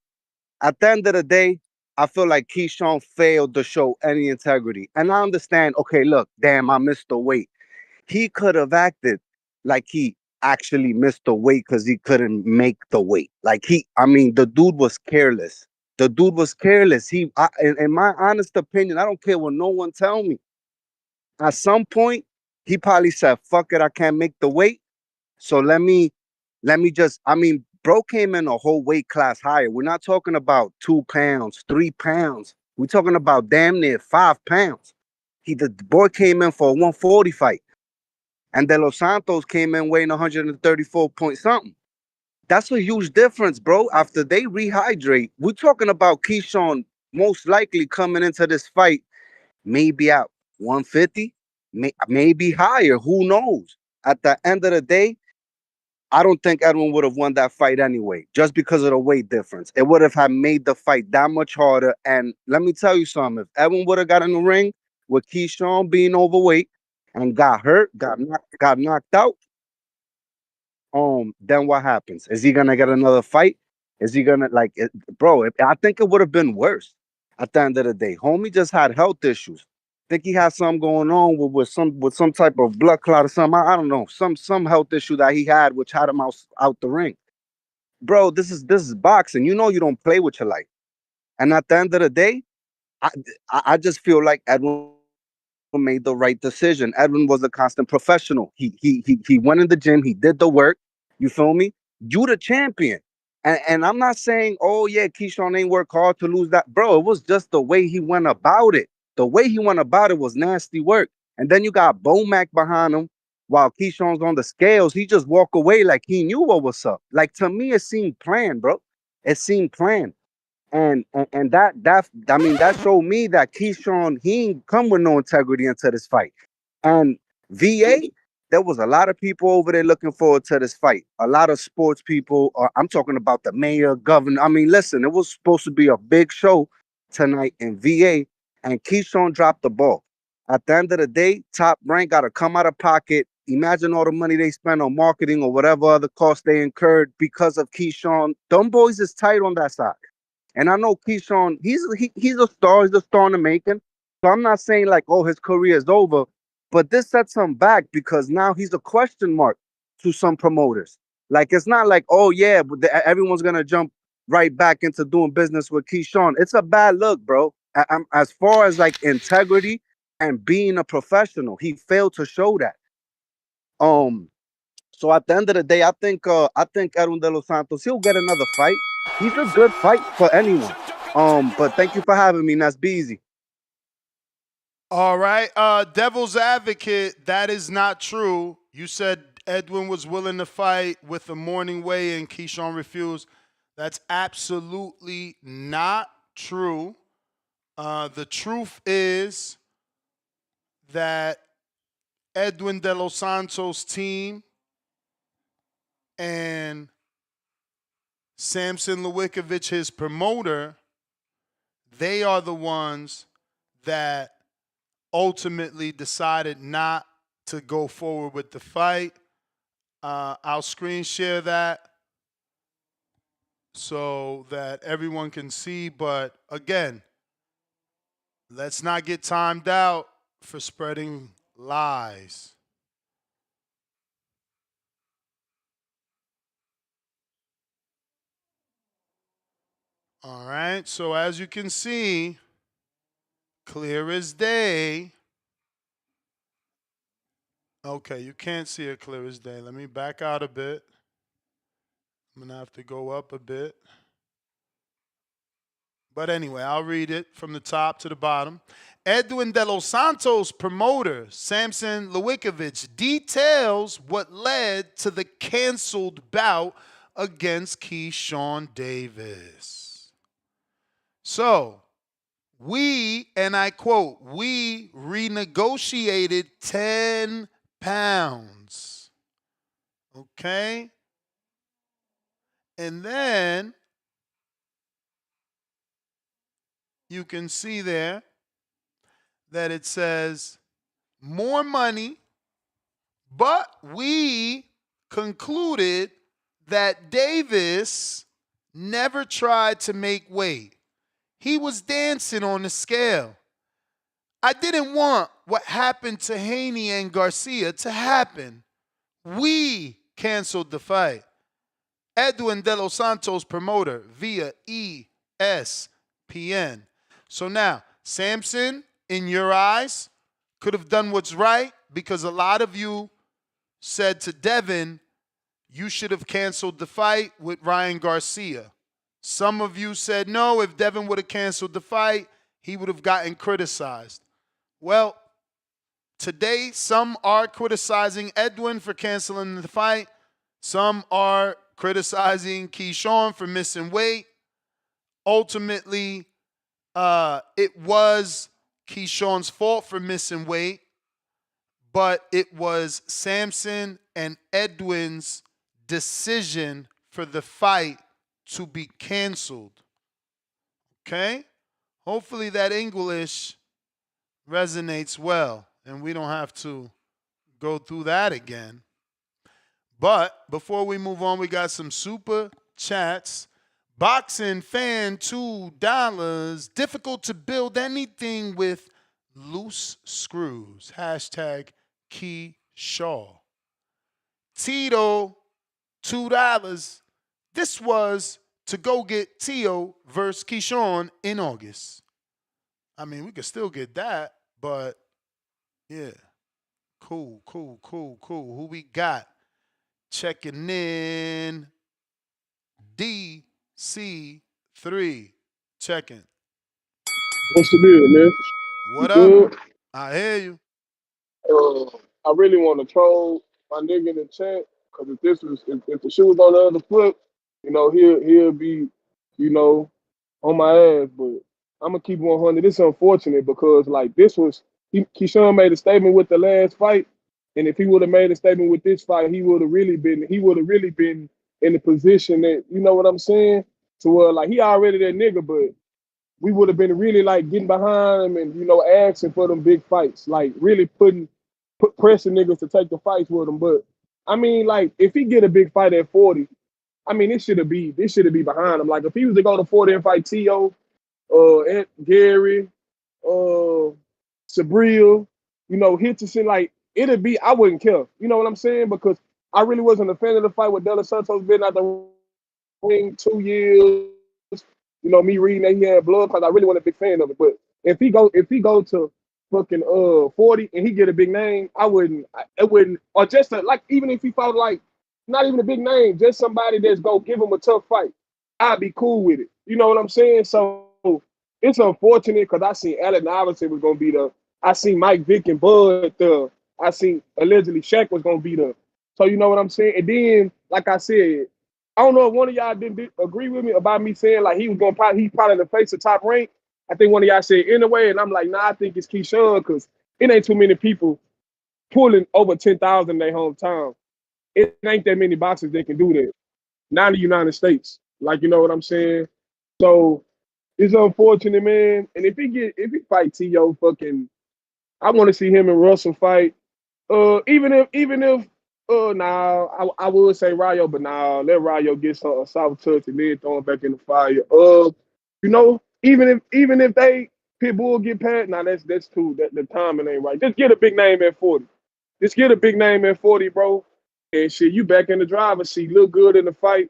At the end of the day, I feel like Keyshawn failed to show any integrity. And I understand, okay, look, damn, I missed the weight. He could have acted like he actually missed the weight because he couldn't make the weight. The dude was careless. The dude was careless. In my honest opinion, I don't care what no one tell me. At some point, he probably said, fuck it, I can't make the weight. So let me bro came in a whole weight class higher. We're not talking about 2 pounds, 3 pounds. We're talking about damn near 5 pounds. The boy came in for a 140 fight. And De Los Santos came in weighing 134 point something. That's a huge difference, bro. After they rehydrate, we're talking about Keyshawn most likely coming into this fight maybe at 150, maybe higher. Who knows? At the end of the day, I don't think Edwin would have won that fight anyway, just because of the weight difference. It would have made the fight that much harder. And let me tell you something. If Edwin would have got in the ring with Keyshawn being overweight and got hurt, got knocked out, then what happens? Is he going to get another fight? Is he going to, I think it would have been worse at the end of the day. Homie just had health issues. Think he had something going on with some type of blood clot or something. I don't know, some health issue that he had, which had him out the ring. Bro, this is boxing. You don't play with your life. And at the end of the day, I just feel like Edwin made the right decision. Edwin was a constant professional. He went in the gym. He did the work. You feel me? You the champion. And I'm not saying, oh yeah, Keyshawn ain't work hard to lose that. Bro, it was just the way he went about it. The way he went about it was nasty work. And then you got Bomac behind him while Keyshawn's on the scales. He just walk away like he knew what was up. Like, to me, it seemed planned, bro. It seemed planned. And that showed me that Keyshawn, he ain't come with no integrity into this fight. And VA, there was a lot of people over there looking forward to this fight. A lot of sports people. I'm talking about the mayor, governor. I mean, listen, it was supposed to be a big show tonight in VA, and Keyshawn dropped the ball. At the end of the day, Top Rank got to come out of pocket. Imagine all the money they spend on marketing or whatever other costs they incurred because of Keyshawn. Them boys is tight on that side. And I know Keyshawn, he's a star. He's a star in the making. So I'm not saying like, oh, his career is over. But this sets him back because now he's a question mark to some promoters. Like, it's not like, oh, yeah, but everyone's going to jump right back into doing business with Keyshawn. It's a bad look, bro. As far as like integrity and being a professional, he failed to show that. So at the end of the day, I think Edwin De Los Santos, he'll get another fight. He's a good fight for anyone. But thank you for having me, Nas Beezy. All right. Devil's advocate, that is not true. You said Edwin was willing to fight with the morning weigh and Keyshawn refused. That's absolutely not true. The truth is that Edwin De Los Santos' team and Samson Lewickovich, his promoter, they are the ones that ultimately decided not to go forward with the fight. I'll screen share that so that everyone can see. But again, let's not get timed out for spreading lies. All right, so as you can see, clear as day. Okay, you can't see it clear as day. Let me back out a bit. I'm going to have to go up a bit. But anyway, I'll read it from the top to the bottom. Edwin De Los Santos promoter Samson Lewickovich details what led to the canceled bout against Keyshawn Davis. So, and I quote, we renegotiated 10 pounds. Okay? And then you can see there that it says more money, but we concluded that Davis never tried to make weight. He was dancing on the scale. I didn't want what happened to Haney and Garcia to happen. We canceled the fight. Edwin De Los Santos promoter via ESPN. So now, Samson, in your eyes, could have done what's right because a lot of you said to Devin, you should have canceled the fight with Ryan Garcia. Some of you said, no, if Devin would have canceled the fight, he would have gotten criticized. Well, today, some are criticizing Edwin for canceling the fight. Some are criticizing Keyshawn for missing weight. Ultimately, it was Keyshawn's fault for missing weight, but it was Samson and Edwin's decision for the fight to be canceled. Okay? Hopefully that English resonates well and we don't have to go through that again. But before we move on, we got some super chats. Boxing fan $2. Difficult to build anything with loose screws. Hashtag Keyshaw. Tito $2. This was to go get Tio versus Keyshawn in August. I mean, we could still get that, but Yeah. Cool. Who we got? Checking in. DC3. Checking. What's the deal, man? You What up? good? I hear you. I really want to troll my nigga in the chat because if the shoe was on the other foot, he'll be, you know, on my ass. But I'm gonna keep 100. It's unfortunate because like Keyshawn made a statement with the last fight, and if he would have made a statement with this fight, he would have really been in the position that you know what I'm saying. To where like he already that nigga, but we would have been really like getting behind him and asking for them big fights, like really pressing niggas to take the fights with him. But I mean, like if he get a big fight at 40, I mean this should be behind him. Like if he was to go to 40 and fight T.O., and Gary, uh, Sabril, Hitchison, like it'd be I wouldn't care. You know what I'm saying? Because I really wasn't a fan of the fight with De Los Santos being out the ring 2 years. Me reading that he had blood because I really wasn't a big fan of it. But if he go to fucking 40 and he get a big name, I wouldn't or just like even if he fought like not even a big name, just somebody that's go give him a tough fight, I'd be cool with it. You know what I'm saying? So it's unfortunate because I seen Allen Iverson was gonna be the I seen Mike Vick and Bud I seen allegedly Shaq was gonna be the so you know what I'm saying? And then like I said, I don't know if one of y'all didn't agree with me about me saying like he's probably in the face of Top Rank. I think one of y'all said anyway, and I'm like, nah, I think it's Keyshawn because it ain't too many people pulling over 10,000 in their hometown. It ain't that many boxers that can do that. Not in the United States. Like, you know what I'm saying? So it's unfortunate, man. And if he fight T.O. fucking, I want to see him and Russell fight. Even if nah, I would say Rayo, but nah, let Rayo get a soft touch and then throw him back in the fire. Even if they Pitbull get past, nah, that's too that the timing ain't right. Just get a big name at 40. Just get a big name at 40, bro. And shit, you back in the driver's seat, look good in the fight,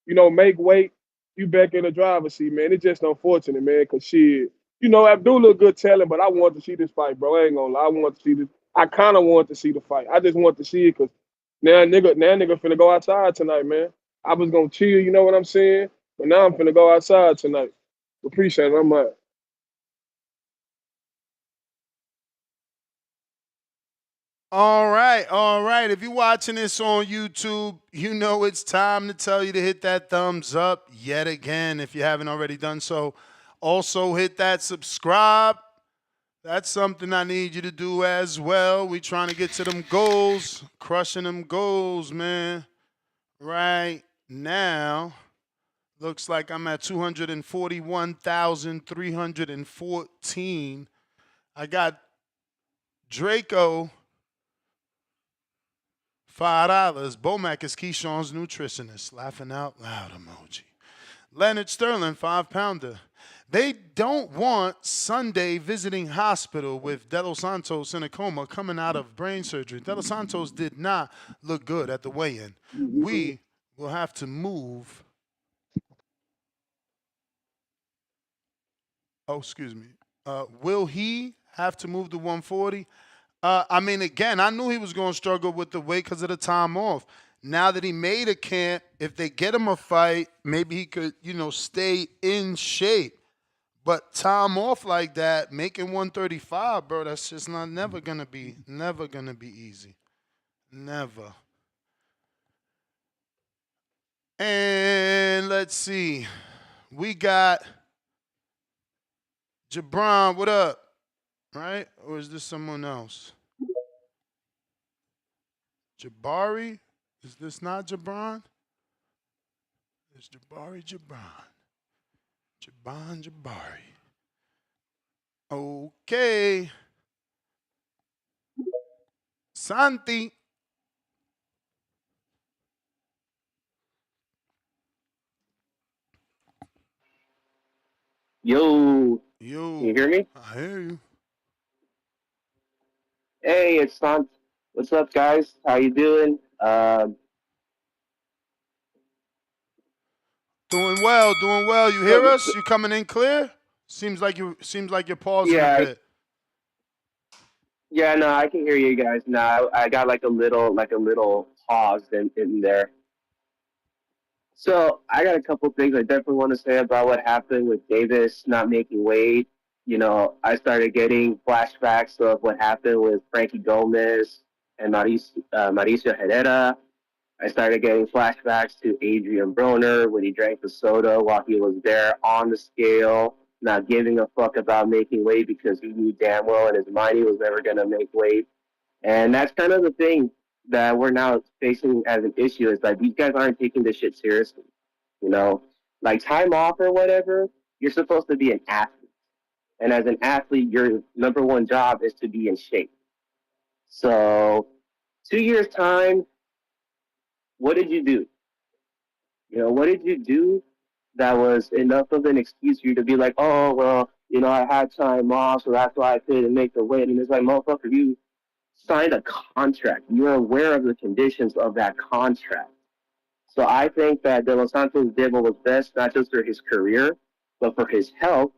make weight, you back in the driver's seat, man. It's just unfortunate, man, cause shit, Abdullah good talent, but I want to see this fight, bro. I ain't gonna lie. I want to see this. I kind of want to see the fight. I just want to see it because now nigga finna go outside tonight, man. I was gonna chill, you know what I'm saying? But now I'm finna go outside tonight. Appreciate it. I'm out. All right. If you're watching this on YouTube, you know it's time to tell you to hit that thumbs up yet again if you haven't already done so. Also, hit that subscribe. That's something I need you to do as well. We trying to get to them goals, crushing them goals, man. Right now, looks like I'm at 241,314. I got Draco, $5. Bomac is Keyshawn's nutritionist. Laughing out loud emoji. Leonard Sterling, 5-pounder. They don't want Sunday visiting hospital with De Los Santos in a coma coming out of brain surgery. De Los Santos did not look good at the weigh-in. We will have to move. Oh, excuse me. Will he have to move to 140? I mean, again, I knew he was going to struggle with the weight because of the time off. Now that he made a camp, if they get him a fight, maybe he could, stay in shape. But time off like that, making 135, bro, that's just never gonna be easy. Never. And let's see. We got Jabron, what up? Right? Or is this someone else? Jabari? Is this not Jabron? It's Jabari. Jabari. Okay. Santi. Yo. Can you hear me? I hear you. Hey, it's Sant. What's up, guys? How you doing? Doing well. You hear us? You coming in clear? Seems like you're pausing a bit. Yeah, no, I can hear you guys now. I got like a little pause in there. So I got a couple things I definitely want to say about what happened with Davis not making weight. You know, I started getting flashbacks of what happened with Frankie Gomez and Mauricio Herrera. I started getting flashbacks to Adrian Broner when he drank the soda while he was there on the scale, not giving a fuck about making weight because he knew damn well in his mind he was never going to make weight. And that's kind of the thing that we're now facing as an issue is that these guys aren't taking this shit seriously. You know, like time off or whatever, you're supposed to be an athlete. And as an athlete, your number one job is to be in shape. So 2 years time, what did you do? You know, what did you do that was enough of an excuse for you to be like, oh, well, you know, I had time off, so that's why I couldn't make the weight. And it's like, motherfucker, you signed a contract. You're aware of the conditions of that contract. So I think that De Los Santos did what was best, not just for his career, but for his health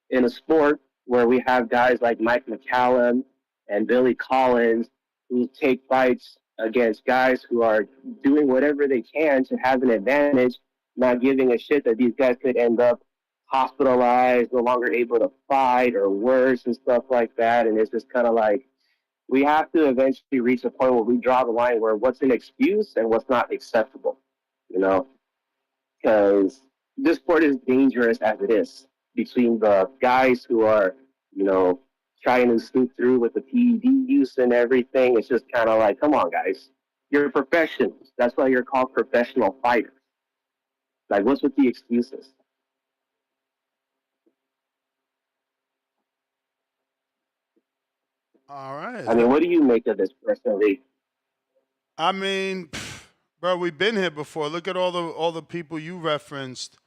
in a sport where we have guys like Mike McCallum and Billy Collins who take fights against guys who are doing whatever they can to have an advantage, not giving a shit that these guys could end up hospitalized, no longer able to fight or worse and stuff like that. And it's just kind of like, we have to eventually reach a point where we draw the line where what's an excuse and what's not acceptable, you know, because this sport is dangerous as it is between the guys who are, you know, trying to sneak through with the PED use and everything. It's just kind of like, come on, guys, you're professionals. That's why you're called professional fighters. Like, what's with the excuses? All right. I mean, what do you make of this personally? I mean, bro, we've been here before. Look at all the people you referenced.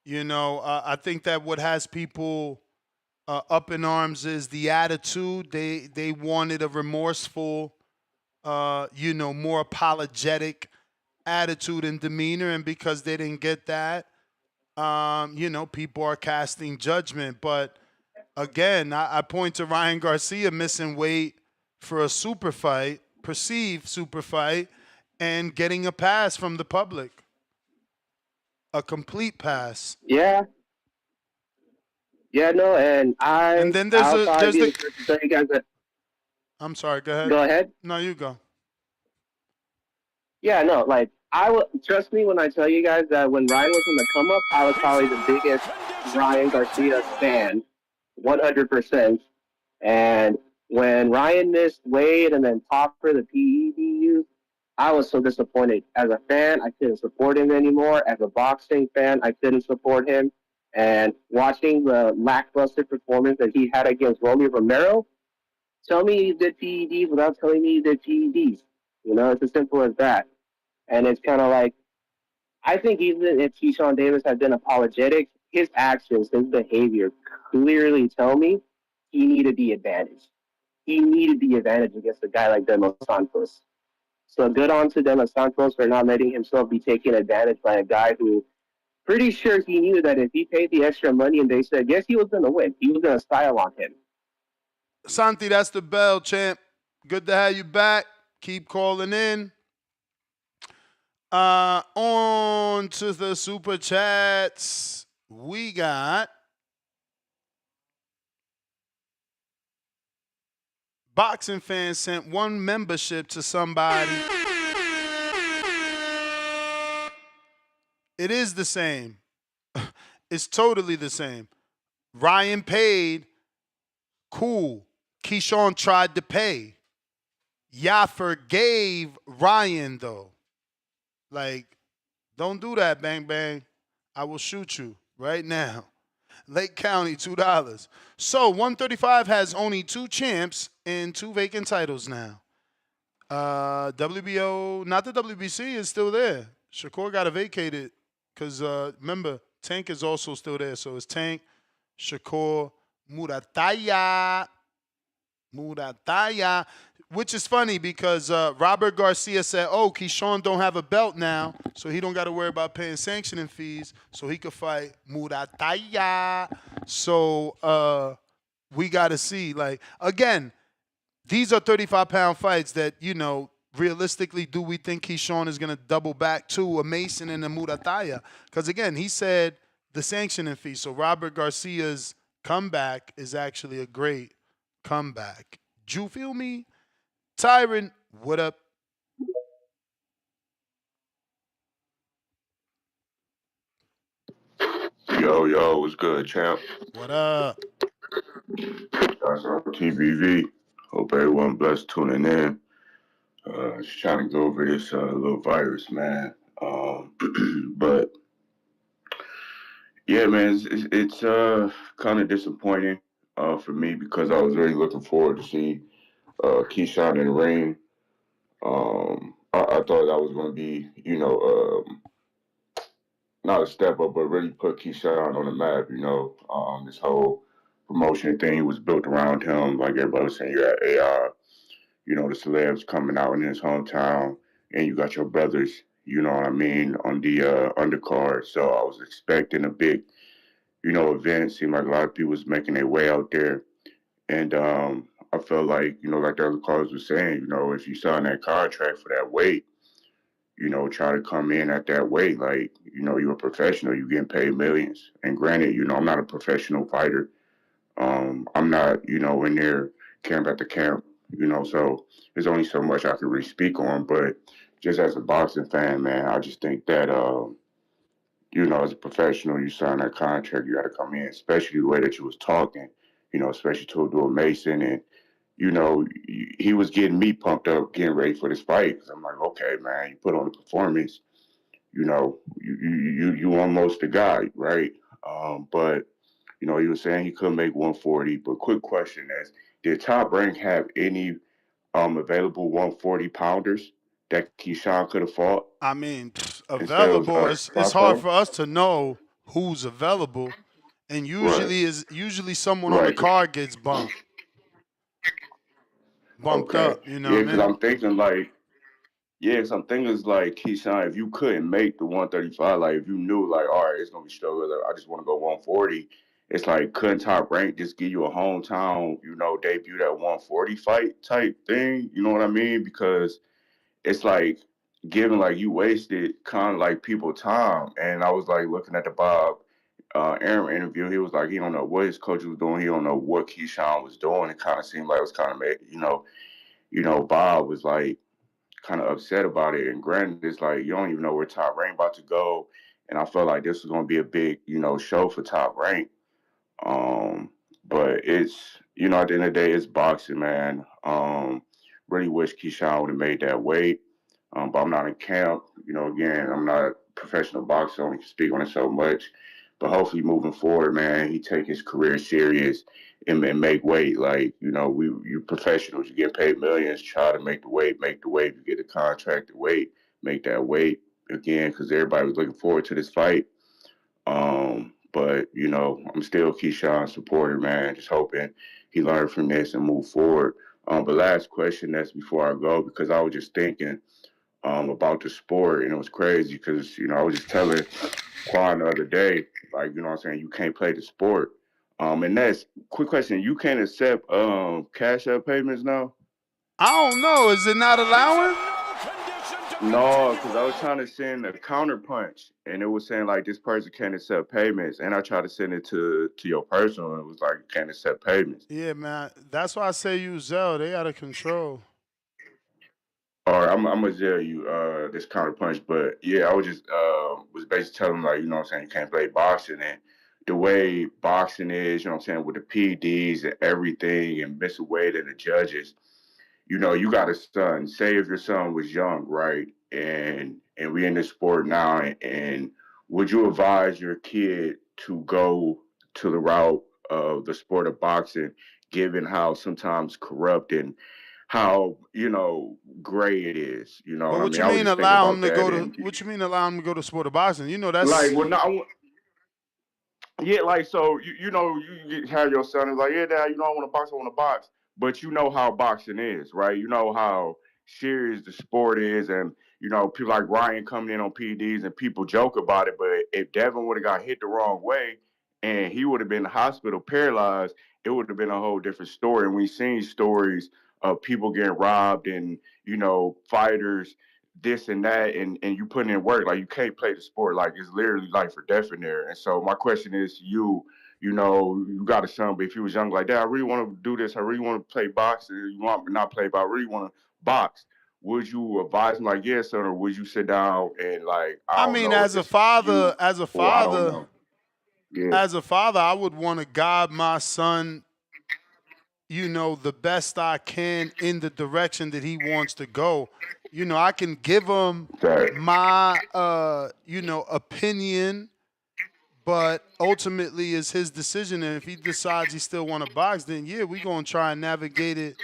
You know, I think that what has people up in arms is the attitude. They wanted a remorseful, you know, more apologetic attitude and demeanor, and because they didn't get that, you know, people are casting judgment. But again, I point to Ryan Garcia missing weight for a super fight, perceived super fight, and getting a pass from the public, a complete pass. Yeah, yeah, no, and And then I'll probably be the first to tell you guys that. I'm sorry. Go ahead. Go ahead. No, you go. Yeah, no, like I will trust me when I tell you guys that when Ryan was on the come up, I was probably the biggest Ryan Garcia fan, 100%. And when Ryan missed weight and then popped for the PEDU, I was so disappointed. As a fan, I couldn't support him anymore. As a boxing fan, I couldn't support him. And watching the lackluster performance that he had against Romy Romero, tell me he did PEDs without telling me he did PEDs. You know, it's as simple as that. And it's kind of like, I think even if Keyshawn Davis had been apologetic, his actions, his behavior clearly tell me he needed the advantage. He needed the advantage against a guy like De Los Santos. So good on to De Los Santos for not letting himself be taken advantage by a guy who pretty sure he knew that if he paid the extra money and they said, yes, he was going to win. He was going to style on him. Santi, that's the bell, champ. Good to have you back. Keep calling in. On to the super chats. We got boxing fans sent one membership to somebody. It is the same. It's totally the same. Ryan paid. Cool. Keyshawn tried to pay. Y'all forgave Ryan, though. Like, don't do that, bang, bang. I will shoot you right now. Lake County, $2. So 135 has only 2 champs and 2 vacant titles now. WBO, not the WBC, is still there. Shakur got to vacate it because, remember, Tank is also still there. So it's Tank, Shakur, Murataya, which is funny because Robert Garcia said, oh, Keyshawn don't have a belt now, so he don't got to worry about paying sanctioning fees, so he could fight Murataya. So we got to see. Like, again, these are 35-pound fights that, realistically, do we think Keyshawn is going to double back to a Mason and a Murataya? Because, again, he said the sanctioning fee. So Robert Garcia's comeback is actually a great comeback. Do you feel me? Tyron, what up? Yo, what's good, champ? What up? That's our TBV. Hope everyone blessed tuning in. Just trying to go over this little virus, man. But yeah, man, it's kind of disappointing for me because I was really looking forward to see Keyshawn in the ring. I thought that was going to be, not a step up, but really put Keyshawn on the map. This whole promotion thing was built around him. Like everybody was saying, you're at AR. The celebs coming out in his hometown, and you got your brothers, what I mean, on the undercard. So I was expecting a big, event. It seemed like a lot of people was making their way out there. And I felt like, like the other callers were saying, if you sign that contract for that weight, try to come in at that weight. Like, you're a professional, you're getting paid millions. And granted, I'm not a professional fighter. I'm not, in there camp at the camp, so there's only so much I can really speak on. But just as a boxing fan, man, I just think that, as a professional, you sign that contract, you got to come in, especially the way that you was talking, especially to Abdullah Mason. And, he was getting me pumped up, getting ready for this fight. Cause I'm like, okay, man, you put on the performance, you almost the guy, right? But he was saying he couldn't make 140. But quick question is, did Top Rank have any available 140 pounders that Keyshawn could have fought? I mean, Instead available. of It's hard for us to know who's available, and usually someone on the Right. card gets bumped Okay. up. You know Yeah, what I because mean? I'm thinking like, Keyshawn, if you couldn't make the 135, like if you knew like, all right, it's gonna be struggle, like, I just want to go 140. It's like, couldn't Top Rank just give you a hometown, debut that 140 fight type thing? You know what I mean? Because it's like giving like you wasted kind of like people time. And I was like looking at the Bob Aaron interview. He was like, he don't know what his coach was doing. He don't know what Keyshawn was doing. It kind of seemed like it was kind of Bob was like kind of upset about it. And granted, it's like you don't even know where Top Rank about to go. And I felt like this was gonna be a big, show for Top Rank. But it's, at the end of the day, it's boxing, man. Really wish Keyshawn would have made that weight. But I'm not in camp. Again, I'm not a professional boxer. I only can speak on it so much. But hopefully moving forward, man, he take his career serious and make weight. Like, you professionals, you get paid millions, try to make the weight, you get a contract to weight, make that weight again, because everybody was looking forward to this fight. But I'm still Keyshawn's supporter, man. Just hoping he learned from this and move forward. But last question, that's before I go, because I was just thinking about the sport, and it was crazy because I was just telling Quan the other day, like, what I'm saying, you can't play the sport. And that's quick question. You can't accept cash out payments now? I don't know. Is it not allowing? No, because I was trying to send a counter punch, and it was saying like this person can't accept payments, and I tried to send it to your personal, and it was like you can't accept payments. Yeah, man. That's why I say use Zell. They out of control. All right, I'm gonna tell you this counter punch, but yeah, I was just was basically telling them like, what I'm saying, you can't play boxing, and the way boxing is, what I'm saying, with the PDs and everything, and missing weight and the judges. You got a son. Say if your son was young, right? And we in this sport now, and would you advise your kid to go to the route of the sport of boxing, given how sometimes corrupt and how gray it is? You know But what I what mean? you I was mean just thinking allow about him to that, go to? and What you mean allow him to go to sport of boxing? That's like, well, no. Yeah, like, so you have your son is like, yeah, dad, I want to box, but you know how boxing is, right? You know how serious the sport is, and people like Ryan coming in on PDs, and people joke about it, but if Devin would have got hit the wrong way and he would have been in the hospital paralyzed, it would have been a whole different story. And we've seen stories of people getting robbed and, you know, fighters, this and that, and you putting in work. Like, you can't play the sport. Like, it's literally life or death in there. And so my question is to you, you know, you got a son, but if you was young like that, I really want to do this. I really want to play boxing. You want to not play, but I really want to box. Would you advise him like, yeah, son, or would you sit down and like, I I don't mean, know, as a father, or I don't know. Yeah. I would want to guide my son, you know, the best I can in the direction that he wants to go. You know, I can give him my, you know, opinion, but ultimately it's his decision. And if he decides he still want to box, then yeah, we're going to try and navigate it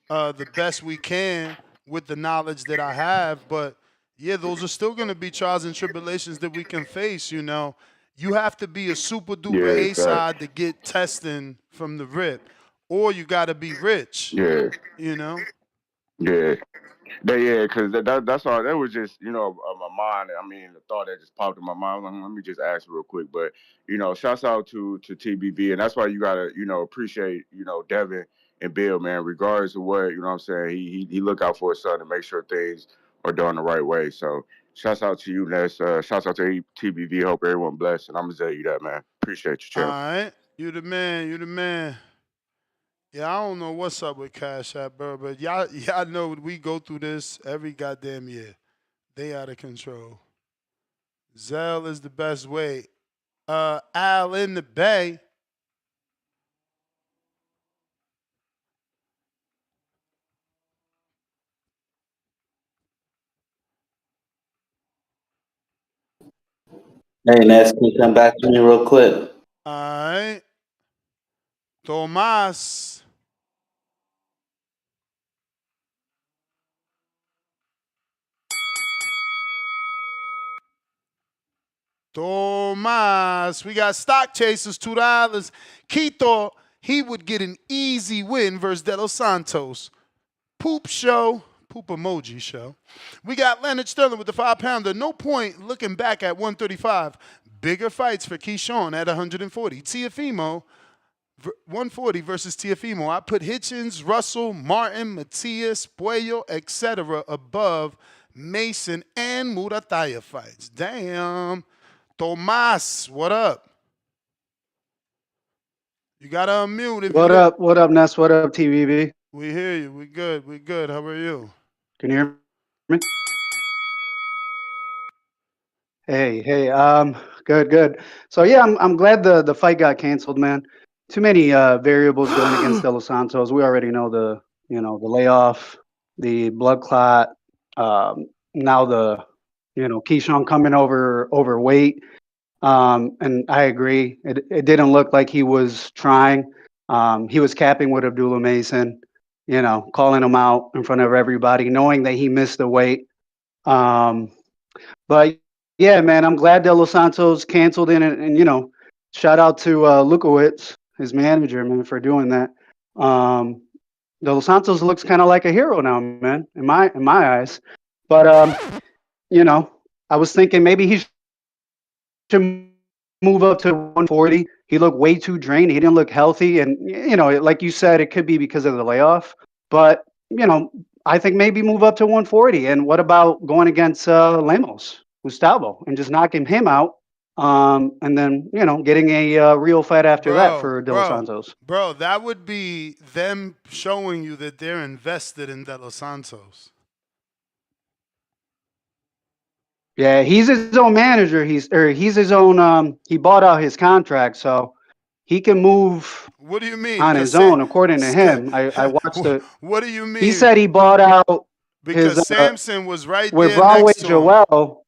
the best we can with the knowledge that I have. But yeah, those are still going to be trials and tribulations that we can face, you know. You have to be a super duper Yeah, A-side to get testing from the rip. Or you got to be rich, Yeah. you know. Yeah. Yeah, because that's all. That was just, you know, my mind. I mean, the thought that just popped in my mind. Let me just ask real quick. But, you know, shouts out to TBV. And that's why you got to, you know, appreciate, you know, Devin and Bill, man, regardless of what, you know what I'm saying, he look out for his son and make sure things are done the right way. So shouts out to you, Ness. Shouts out to TBV. Hope everyone blessed. And I'm going to tell you that, man. Appreciate you, All champ. right. You the man. You the man. Yeah, I don't know what's up with Cash App, bro, but y'all know we go through this every goddamn year. They out of control. Zelle is the best way. Al in the Bay. Hey, Ness, can you come back to me real quick? All right. Tomas. Tomas. We got stock chasers, $2. Keith thought he would get an easy win versus De Los Santos. Poop show. Poop emoji show. We got Leonard Sterling with the 5-pounder. No point looking back at 135. Bigger fights for Keyshawn at 140. Tiafimo, 140 versus Tiafimo. I put Hitchens, Russell, Martin, Matias, Puello, etc. above Mason and Murataya fights. Damn. Tomas, what up? You got to unmute. If What up? What up, Ness? What up, TVB? We hear you. We good. We good. How are you? Can you hear me? Hey, good. So yeah, I'm glad the fight got canceled, man. Too many variables going against De Los Santos. We already know the layoff, the blood clot, now the Keyshawn coming overweight. And I agree. It didn't look like he was trying. He was capping with Abdullah Mason, calling him out in front of everybody, knowing that he missed the weight. But yeah, man, I'm glad De Los Santos canceled in, and shout out to Lukowitz, his manager, man, for doing that. De Los Santos looks kind of like a hero now, man, in my eyes. But I was thinking maybe he should move up to 140. He looked way too drained. He didn't look healthy, and like you said, it could be because of the layoff. But I think maybe move up to 140. And what about going against Lemos, Gustavo, and just knocking him out, and then getting a real fight after that for De Los Santos? Bro, that would be them showing you that they're invested in De Los Santos. Yeah, he's his own manager. He's his own. He bought out his contract, so he can move. What do you mean? On his own, according to him. I watched it. What do you mean? He said he bought out because his, Samson was right with there Broadway next to Joel.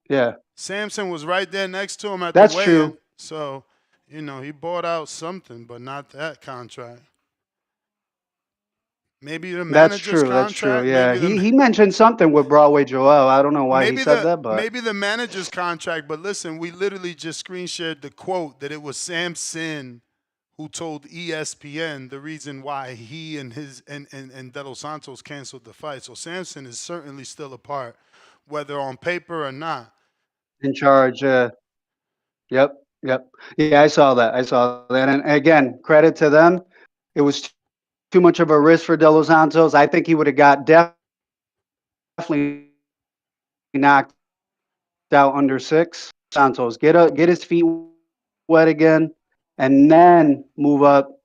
him. Yeah, Samson was right there next to him at that's the weigh-in. true. So, he bought out something, but not that contract. Maybe the manager's contract. That's true. Yeah, he mentioned something with Broadway Joel. I don't know why he said that, but maybe the manager's contract. But listen, we literally just screen shared the quote that it was Samson who told ESPN the reason why he and De Los Santos canceled the fight. So Samson is certainly still a part, whether on paper or not. In charge. Yep. Yeah, I saw that. And again, credit to them. It was too much of a risk for De Los Santos. I think he would have got definitely knocked out under 6. Santos get his feet wet again, and then move up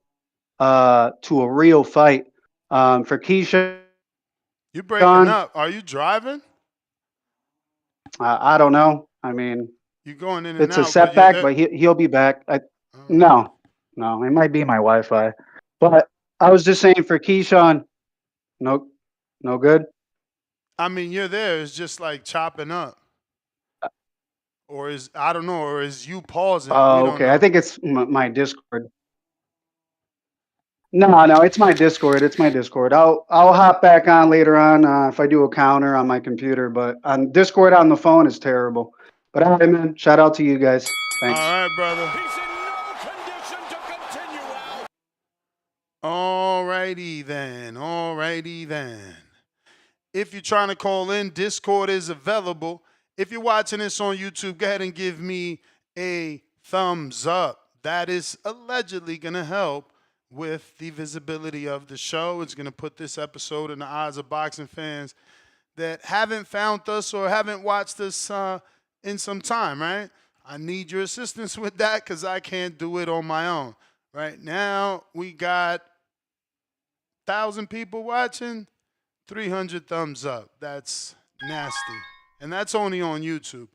to a real fight. For Keyshawn, You breaking up? Are you driving? I don't know. I mean, You going in and it's a out, but you're setback, there. but he'll be back. No, it might be my Wi-Fi. But I was just saying for Keyshawn, no good. I mean, you're there. It's just like chopping up, or is I don't know, or is you pausing? We Oh, don't okay. know. I think it's my Discord. No, it's my Discord. It's my Discord. I'll hop back on later on if I do a counter on my computer. But on Discord on the phone is terrible. But all right, man. Shout out to you guys. Thanks. All right, brother. Alrighty then. If you're trying to call in, Discord is available. If you're watching this on YouTube, go ahead and give me a thumbs up. That is allegedly going to help with the visibility of the show. It's going to put this episode in the eyes of boxing fans that haven't found us or haven't watched us in some time, right? I need your assistance with that because I can't do it on my own. Right now, we got 1,000 people watching, 300 thumbs up. That's nasty. And that's only on YouTube.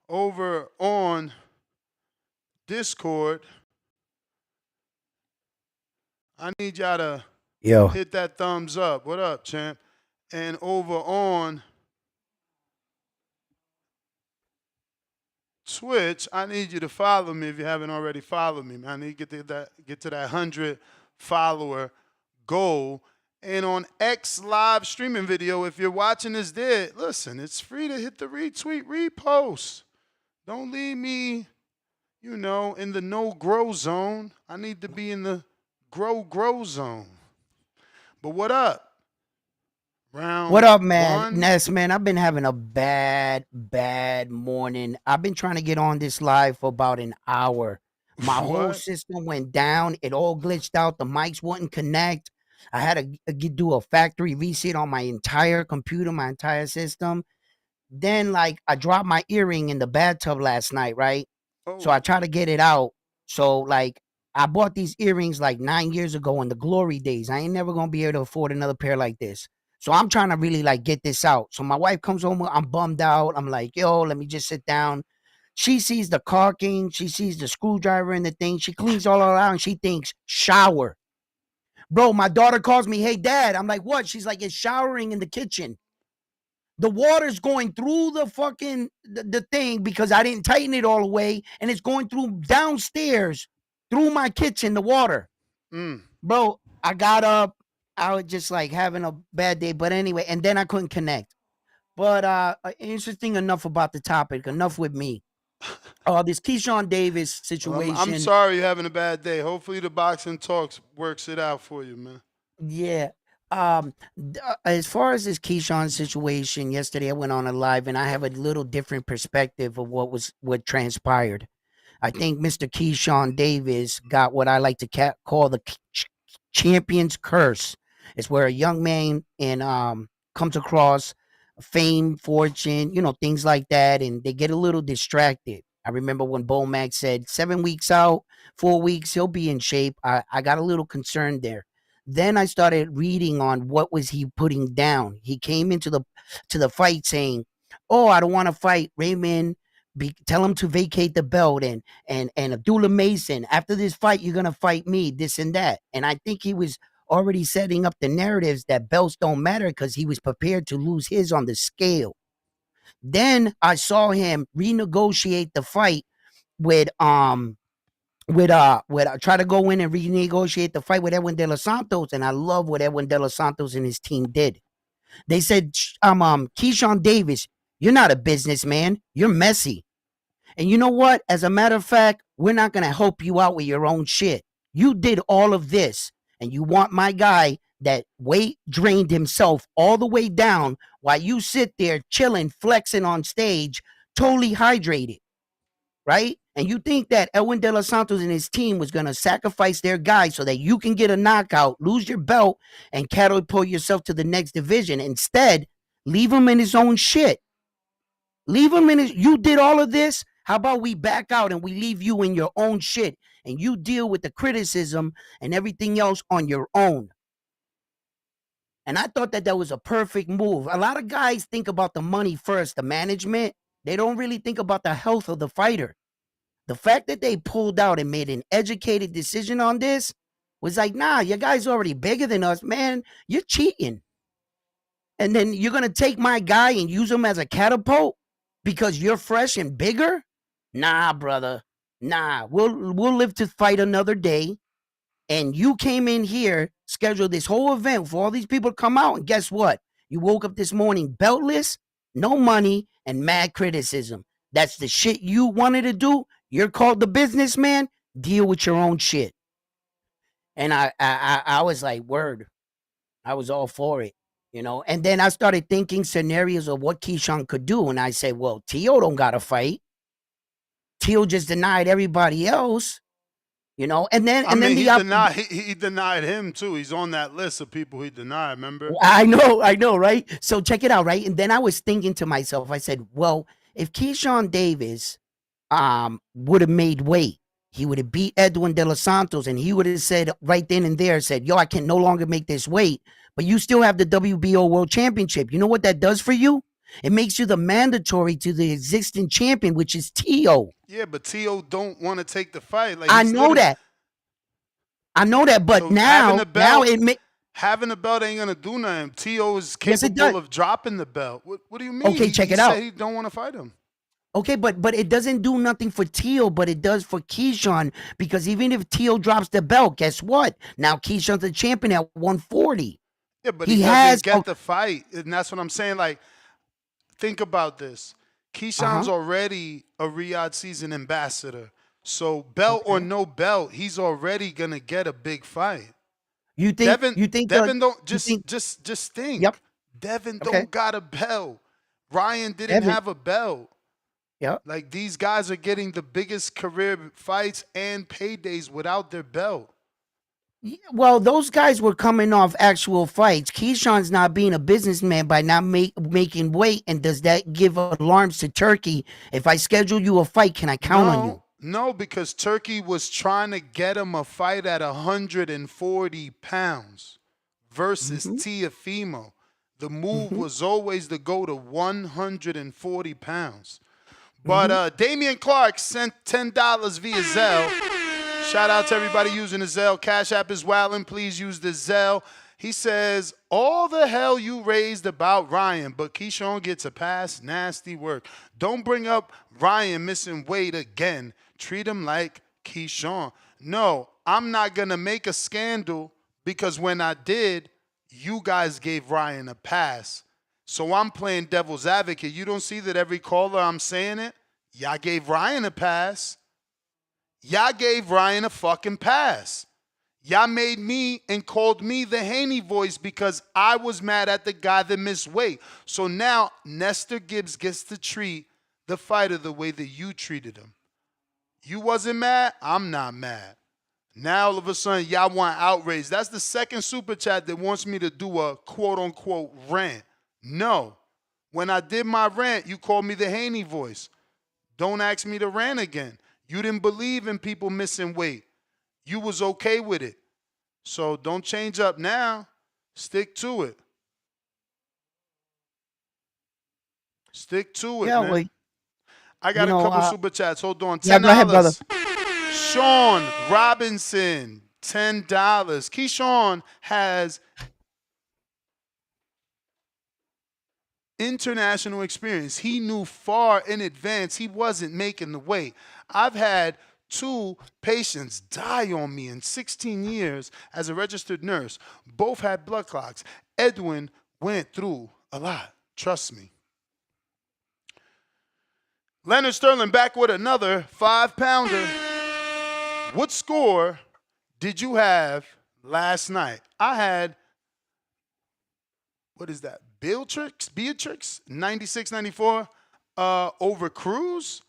Over on Discord, I need y'all to hit that thumbs up. What up, champ? And over on Twitch, I need you to follow me if you haven't already followed me. I need to get to that 100 follower goal. And on X live streaming video, if you're watching this there, listen, it's free to hit the retweet, repost. Don't leave me, in the no-grow zone. I need to be in the grow zone. But what up? What up, man? Ness, man, I've been having a bad morning. I've been trying to get on this live for about an hour. My whole system went down. It all glitched out. The mics wouldn't connect. I had to do a factory reset on my entire computer, my entire system. Then, I dropped my earring in the bathtub last night, right? So I tried to get it out. So, I bought these earrings 9 years ago in the glory days. I ain't never going to be able to afford another pair like this. So I'm trying to really get this out. So my wife comes home, I'm bummed out. I'm like, yo, let me just sit down. She sees the caulking. She sees the screwdriver in the thing. She cleans all around and she thinks shower. Bro, my daughter calls me, hey, Dad. I'm like, what? She's like, it's showering in the kitchen. The water's going through the fucking the thing because I didn't tighten it all the way. And it's going through downstairs through my kitchen, the water. Bro, I got up. I was just having a bad day. But anyway, and then I couldn't connect. But interesting enough about the topic. Enough with me. This Keyshawn Davis situation. I'm sorry you're having a bad day. Hopefully the boxing talks works it out for you, man. Yeah. As far as this Keyshawn situation, yesterday I went on a live and I have a little different perspective of what transpired. I think Mr. Keyshawn Davis got what I like to call the champion's curse. It's where a young man comes across fame, fortune, things like that, and they get a little distracted. I remember when Bo Mack said 7 weeks out, 4 weeks, he'll be in shape. I got a little concerned there. Then I started reading on what was he putting down. He came into the fight saying, "Oh, I don't want to fight Raymond. Tell him to vacate the belt and Abdullah Mason. After this fight, you're gonna fight me. This and that." And I think he was already setting up the narratives that belts don't matter because he was prepared to lose his on the scale. Then I saw him renegotiate the fight with try to go in and renegotiate the fight with Edwin De Los Santos, and I love what Edwin De Los Santos and his team did. They said, Keyshawn Davis, you're not a businessman. You're messy. And you know what? As a matter of fact, we're not going to help you out with your own shit. You did all of this, and you want my guy that weight drained himself all the way down while you sit there chilling, flexing on stage, totally hydrated, right? And you think that Edwin De Los Santos and his team was going to sacrifice their guys so that you can get a knockout, lose your belt, and catapult yourself to the next division. Instead, leave him in his own shit. Leave him in his, you did all of this. How about we back out and we leave you in your own shit and you deal with the criticism and everything else on your own? And I thought that was a perfect move. A lot of guys think about the money first, the management. They don't really think about the health of the fighter. The fact that they pulled out and made an educated decision on this was like, nah, your guy's already bigger than us, man. You're cheating. And then you're going to take my guy and use him as a catapult because you're fresh and bigger? Nah, brother. Nah, we'll live to fight another day. And you came in here, scheduled this whole event for all these people to come out. And guess what? You woke up this morning beltless, no money, and mad criticism. That's the shit you wanted to do. You're called the businessman. Deal with your own shit. And I was like, word. I was all for it, you know. And then I started thinking scenarios of what Keyshawn could do. And I said, well, Tio don't got to fight. Tio just denied everybody else. You know, and then he denied him too. He's on that list of people he denied. Remember? I know, right? So check it out, right? And then I was thinking to myself, I said, well, if Keyshawn Davis would have made weight, he would have beat Edwin De Los Santos, and he would have said right then and there, said, yo, I can no longer make this weight, but you still have the WBO World Championship. You know what that does for you? It makes you the mandatory to the existing champion, which is Tio. Yeah, but Tio don't want to take the fight. Like, I know that, but so now having the belt ain't gonna do nothing. Tio is capable of dropping the belt. What do you mean? Okay, check it out. He don't want to fight him. Okay, but it doesn't do nothing for Tio, but it does for Keyshawn, because even if Tio drops the belt, guess what? Now Keyshawn's the champion at 140. Yeah, but he doesn't get the fight, and that's what I'm saying. Like, think about this. Keyshawn's already a Riyadh season ambassador. So belt or no belt, he's already gonna get a big fight. You think Devin don't just think. Yep. Devin don't got a belt. Ryan didn't have a belt. Yep. Like, these guys are getting the biggest career fights and paydays without their belt. Well, those guys were coming off actual fights. Keyshawn's not being a businessman by not making weight. And does that give alarms to Turkey? If I schedule you a fight, can I count on you? No, because Turkey was trying to get him a fight at 140 pounds versus Teofimo. The move was always to go to 140 pounds. But Damian Clark sent $10 via Zelle. Shout out to everybody using the Zelle. Cash App is wildin'. Please use the Zelle. He says, all the hell you raised about Ryan, but Keyshawn gets a pass. Nasty work. Don't bring up Ryan missing weight again. Treat him like Keyshawn. No, I'm not going to make a scandal, because when I did, you guys gave Ryan a pass. So I'm playing devil's advocate. You don't see that every caller I'm saying it? Y'all gave Ryan a pass. Y'all gave Ryan a fucking pass. Y'all made me and called me the Haney voice because I was mad at the guy that missed weight. So now Nestor Gibbs gets to treat the fighter the way that you treated him. You wasn't mad? I'm not mad. Now all of a sudden y'all want outrage. That's the second super chat that wants me to do a quote-unquote rant. No. When I did my rant, you called me the Haney voice. Don't ask me to rant again. You didn't believe in people missing weight. You was okay with it. So don't change up now. Stick to it. Stick to it, man. Well, I got a couple super chats. Hold on. $10. Yeah, go ahead, brother. Sean Robinson, $10. Keyshawn has international experience. He knew far in advance he wasn't making the weight. I've had 2 patients die on me in 16 years as a registered nurse. Both had blood clots. Edwin went through a lot. Trust me. Leonard Sterling back with another 5-pounder. What score did you have last night? I had, what is that? Beatrix, 96-94 over Cruz.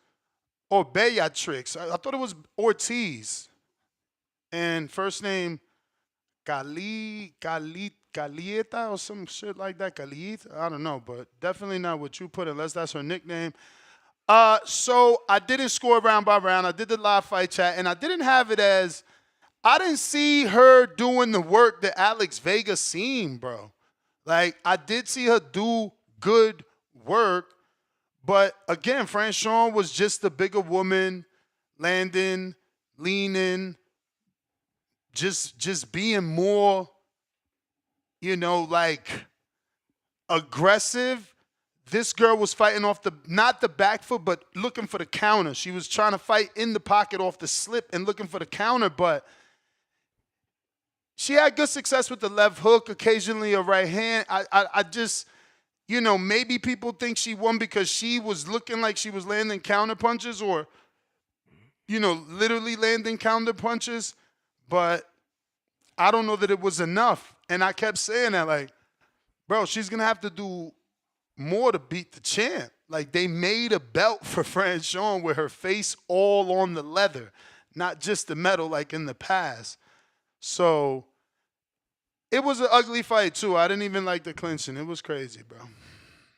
or Beatrix. I thought it was Ortiz. And first name Calieta or some shit like that. Caliet? I don't know, but definitely not what you put unless that's her nickname. So I didn't score round by round. I did the live fight chat, and I didn't have it as I didn't see her doing the work that Alex Vega seen, bro. Like, I did see her do good work, but again, Franchon was just the bigger woman, landing, leaning, just being more, like aggressive. This girl was fighting off not the back foot, but looking for the counter. She was trying to fight in the pocket off the slip and looking for the counter, but she had good success with the left hook, occasionally a right hand. I just, maybe people think she won because she was looking like she was landing counter punches or, literally landing counter punches. But I don't know that it was enough. And I kept saying that, like, bro, she's going to have to do more to beat the champ. Like, they made a belt for Franchon with her face all on the leather, not just the metal like in the past. So it was an ugly fight, too. I didn't even like the clinching. It was crazy, bro.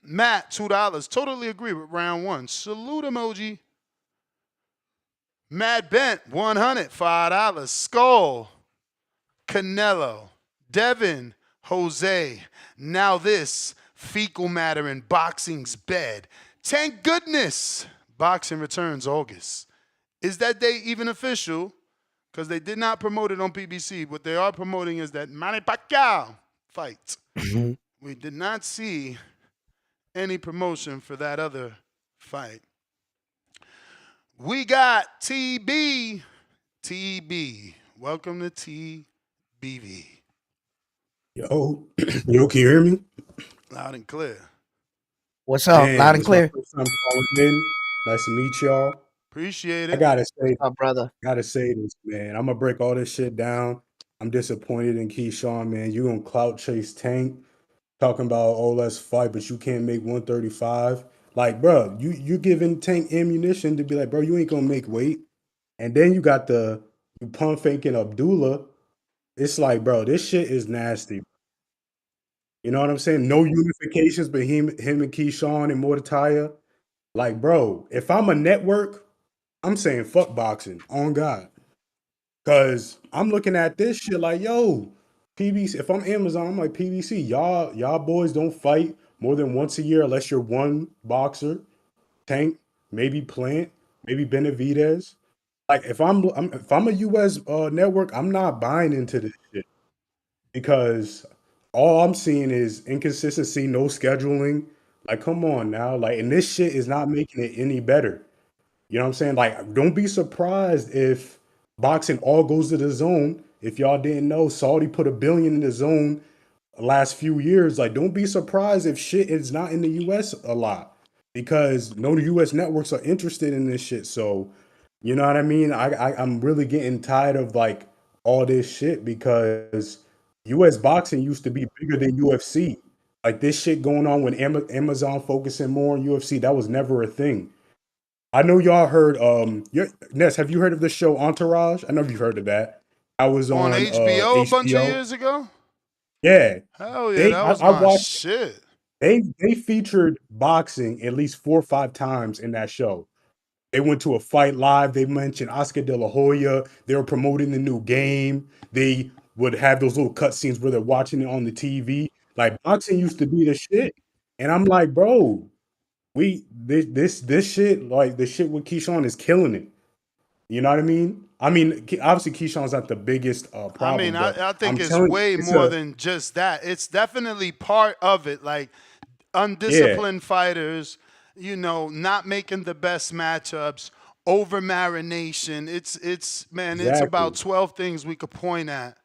Matt, $2. Totally agree with round one. Salute emoji. Matt Bent, $100, $5. Skull, Canelo, Devin, Jose. Now this, fecal matter in boxing's bed. Thank goodness boxing returns August. Is that date even official? Because they did not promote it on PBC. What they are promoting is that Manny Pacquiao fight. We did not see any promotion for that other fight. We got TB. Welcome to TBV. Yo, can you hear me? Loud and clear. What's up? Man, Loud and it's my clear. first time calling in. Nice to meet y'all. Appreciate it. I gotta say, What's up, brother? Gotta say this, man. I'm gonna break all this shit down. I'm disappointed in Keyshawn, man. You gonna clout chase Tank, talking about let's fight, but you can't make 135. Like, bro, you giving Tank ammunition to be like, bro, you ain't gonna make weight, and then you got you pump faking Abdullah. It's like, bro, this shit is nasty. You know what I'm saying? No unifications, but him and Keyshawn and Mordecai. Like, bro, if I'm a network, I'm saying fuck boxing on God. Cause I'm looking at this shit like, yo, PBC. If I'm Amazon, I'm like, PBC, y'all boys don't fight more than once a year unless you're one boxer. Tank, maybe Plant, maybe Benavidez. Like, if I'm a US network, I'm not buying into this shit because all I'm seeing is inconsistency, no scheduling. Like, come on now. Like, and this shit is not making it any better. You know what I'm saying? Like, don't be surprised if boxing all goes to the zone. If y'all didn't know, Saudi put $1 billion in the zone the last few years. Like, don't be surprised if shit is not in the US a lot because no US networks are interested in this shit. So, you know what I mean? I'm really getting tired of like all this shit because US boxing used to be bigger than UFC. Like this shit going on with Amazon focusing more on UFC, that was never a thing. I know y'all heard Ness, have you heard of the show Entourage? I know you've heard of that. I was On on HBO a bunch of HBO. years ago? Yeah. Hell yeah, that was I my watched shit. they featured boxing at least 4 or 5 times in that show. They went to a fight live. They mentioned Oscar De La Hoya. They were promoting the new game. They would have those little cutscenes where they're watching it on the TV. Like boxing used to be the shit. And I'm like, bro, this shit, like the shit with Keyshawn is killing it. You know what I mean? I mean, obviously Keyshawn's not the biggest problem. I mean, but I think I'm it's telling you, way more than just that. It's definitely part of it. Like undisciplined fighters, not making the best matchups, over marination. It's about 12 things we could point at.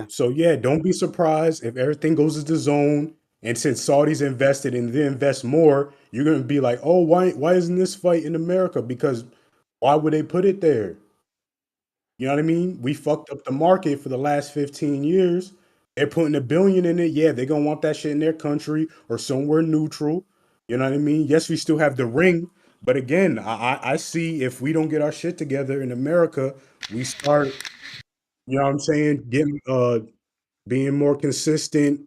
So yeah, don't be surprised if everything goes to the zone. And since Saudi's invested and they invest more, you're gonna be like, oh, why isn't this fight in America? Because why would they put it there? You know what I mean? We fucked up the market for the last 15 years. They're putting $1 billion in it. Yeah, they're gonna want that shit in their country or somewhere neutral. You know what I mean? Yes, we still have the ring, But again, I see if we don't get our shit together in America, we start, you know what I'm saying, getting being more consistent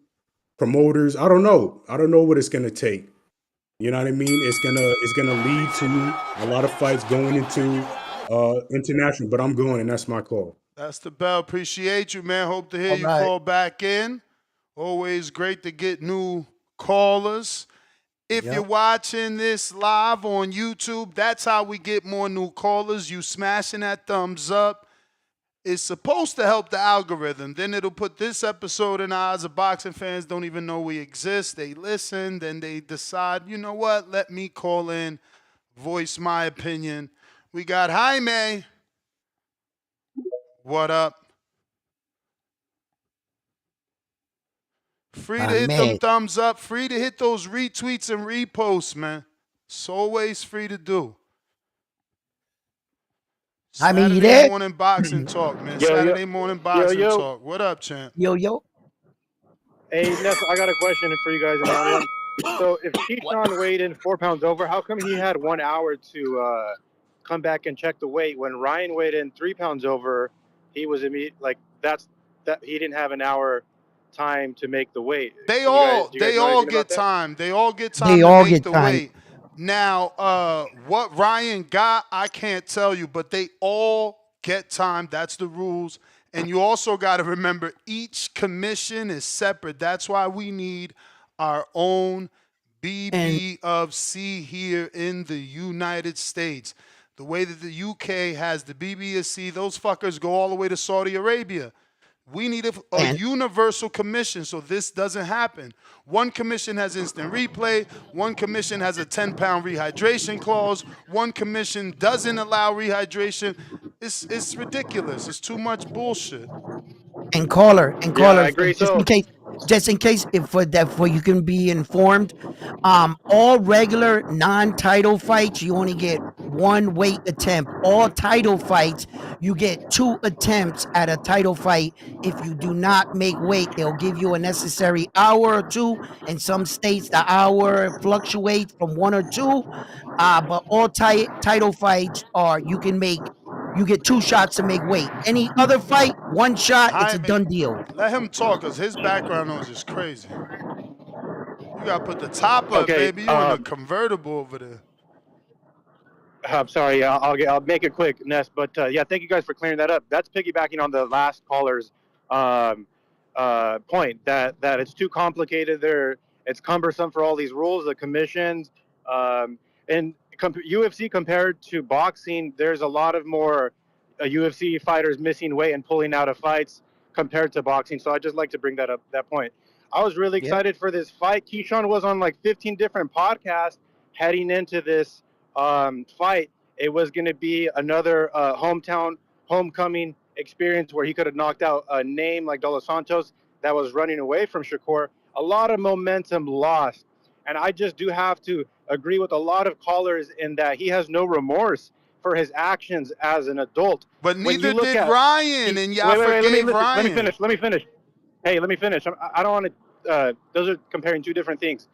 promoters. I don't know what it's gonna take. You know what I mean? It's gonna lead to a lot of fights going into international, but I'm going, and that's my call. That's the bell. Appreciate you, man. Hope to hear All you right. call back in. Always great to get new callers. If Yep. you're watching this live on YouTube, that's how we get more new callers. You smashing that thumbs up. It's supposed to help the algorithm. Then it'll put this episode in the eyes of boxing fans don't even know we exist. They listen, then they decide, you know what, let me call in, voice my opinion. We got Jaime. What up? Free to hit them thumbs up. Free to hit those retweets and reposts, man. It's always free to do. I mean, you Saturday there? morning boxing talk, man. Yo, Saturday morning boxing yo. talk. What up, champ? Yo. Hey, Ness, I got a question for you guys in the audience. So if Keyshawn weighed in 4 pounds over, how come he had 1 hour to come back and check the weight? When Ryan weighed in 3 pounds over, he was that he didn't have an hour time to make the weight. They Do you all guys know anything get about that? time. They all get They time to all make get the time. weight. Now, what Ryan got, I can't tell you, but they all get time. That's the rules. And you also got to remember each commission is separate. That's why we need our own BB of C here in the United States. The way that the UK has the BB of C, those fuckers go all the way to Saudi Arabia. We need a universal commission so this doesn't happen. One commission has instant replay. One commission has a 10-pound rehydration clause. One commission doesn't allow rehydration. It's ridiculous. It's too much bullshit. And caller, Yeah, I agree. just in case, if for you can be informed, all regular non-title fights you only get one weight attempt. All title fights you get 2 attempts at a title fight. If you do not make weight, they'll give you a necessary hour or 2. In some states, the hour fluctuates from 1 or 2. But all title fights are you get 2 shots to make weight. Any other fight, 1 shot, it's a done deal. Let him talk, because his background noise is crazy. You got to put the top up, baby. You in a convertible over there. I'm sorry. I'll make it quick, Ness. But yeah, thank you guys for clearing that up. That's piggybacking on the last caller's point that it's too complicated. It's cumbersome for all these rules, the commissions, and UFC compared to boxing. There's a lot of more UFC fighters missing weight and pulling out of fights compared to boxing. So I just like to bring that point. I was really excited for this fight. Keyshawn was on like 15 different podcasts heading into this fight. It was going to be another homecoming experience where he could have knocked out a name like De Los Santos that was running away from Shakur. A lot of momentum lost. And I just do have to agree with a lot of callers in that he has no remorse for his actions as an adult. But neither did Ryan, and y'all forgave Ryan. Let me finish. Hey, let me finish. I don't want to. Those are comparing 2 different things.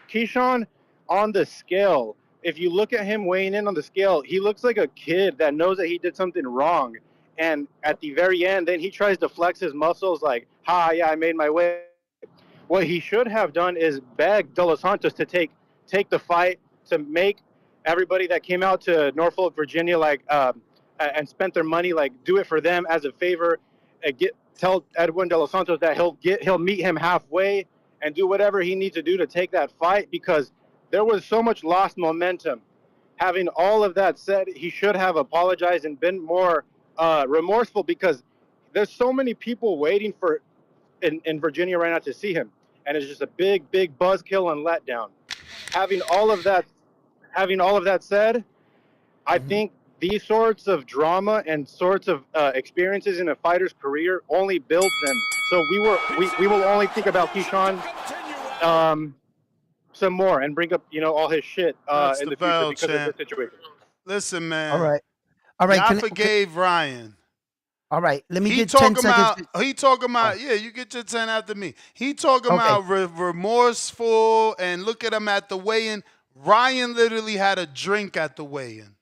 Keyshawn, on the scale, if you look at him weighing in on the scale, he looks like a kid that knows that he did something wrong. And at the very end, then he tries to flex his muscles like, yeah, I made my way. What he should have done is beg De Los Santos to take the fight, to make everybody that came out to Norfolk, Virginia, and spent their money, do it for them as a favor. Tell Edwin De Los Santos that he'll meet him halfway and do whatever he needs to do to take that fight, because there was so much lost momentum. Having all of that said, he should have apologized and been more remorseful, because there's so many people waiting in Virginia right now to see him, and it's just a big buzzkill and letdown. Having all of that said, I think these sorts of drama and sorts of experiences in a fighter's career only builds them. So we will only think about Keyshawn some more and bring up all his shit in the future because of this situation. Listen, man. All right. I forgave Ryan. All right, let me get 10 seconds. He talking about, you get your 10 after me. He talking about remorseful, and look at him at the weigh-in. Ryan literally had a drink at the weigh-in.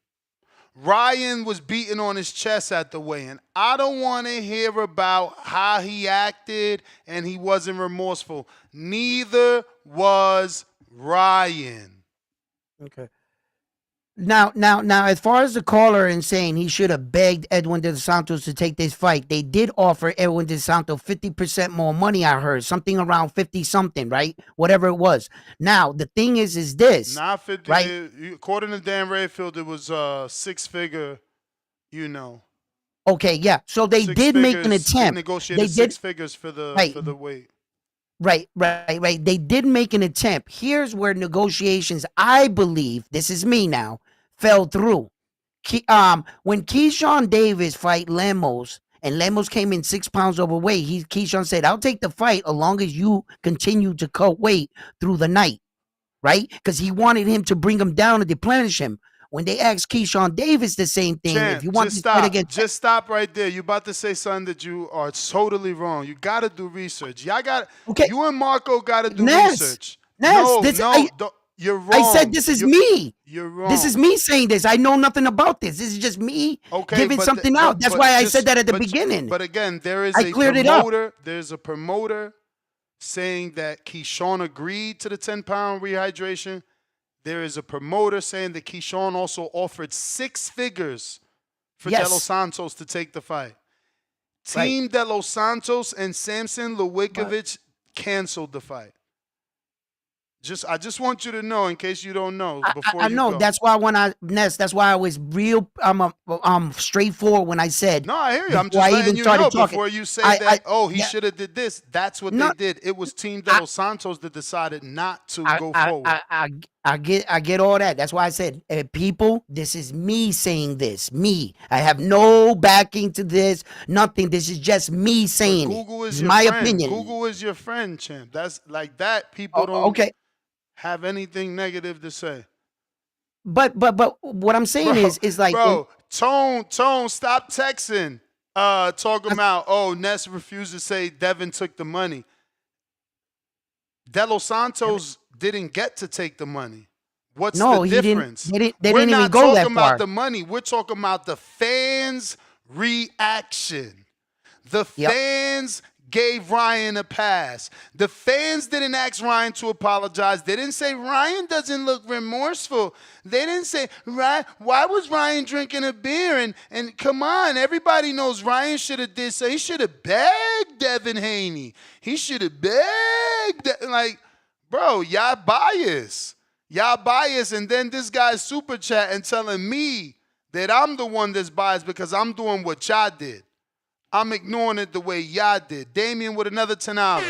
Ryan was beating on his chest at the weigh-in. I don't want to hear about how he acted and he wasn't remorseful. Neither was Ryan. Okay. Now, as far as the caller and saying he should have begged Edwin De Los Santos to take this fight, they did offer Edwin De Los Santos 50% more money, I heard. Something around 50-something, right? Whatever it was. Now, the thing is this. Not 50, right? According to Dan Rayfield, it was six-figure, Okay, yeah. So they did make an attempt. They negotiated six figures for the weight. Right. They did make an attempt. Here's where negotiations, I believe, this is me now, fell through. When Keyshawn Davis fight Lemos, and Lemos came in 6 pounds overweight, Keyshawn said, I'll take the fight as long as you continue to cut weight through the night, right? Because he wanted him to bring him down and deplenish him. When they asked Keyshawn Davis the same thing, Champ, if you want to fight against, just stop right there. You're about to say something that you are totally wrong. You got to do research. Y'all got you and Marco got to do research. You're wrong. I said this is me. You're wrong. This is me saying this. I know nothing about this. This is just me giving something out. That's why I said that at the beginning. But again, there is a promoter. There's a promoter saying that Keyshawn agreed to the 10-pound rehydration. There is a promoter saying that Keyshawn also offered 6 figures for De Los Santos to take the fight. Team De Los Santos and Samson Lewickovic canceled the fight. I just want you to know, in case you don't know. I know. That's why that's why I was real. I'm straightforward when I said. No, I hear you. I'm just letting you know before you say he should have did this. That's what they did. It was Team De Los Santos that decided not to go forward. I get all that. That's why I said, people, this is me saying this. Me. I have no backing to this. Nothing. This is just me saying Google is my friend. opinion. Google is your friend, champ. That's like that. People don't have anything negative to say. But what I'm saying is like, Tone, stop texting. Talking about Ness refused to say Devin took the money. De Los Santos didn't get to take the money. What's the difference? They didn't even go We're not that talking far. about the money. We're talking about the fans' reaction. The fans gave Ryan a pass. The fans didn't ask Ryan to apologize. They didn't say Ryan doesn't look remorseful. They didn't say, why was Ryan drinking a beer? And come on, everybody knows Ryan should have did so. He should have begged Devin Haney. He should have begged. Bro, y'all bias. And then this guy's super chat and telling me that I'm the one that's biased because I'm doing what y'all did. I'm ignoring it the way y'all did. Damien with another $10.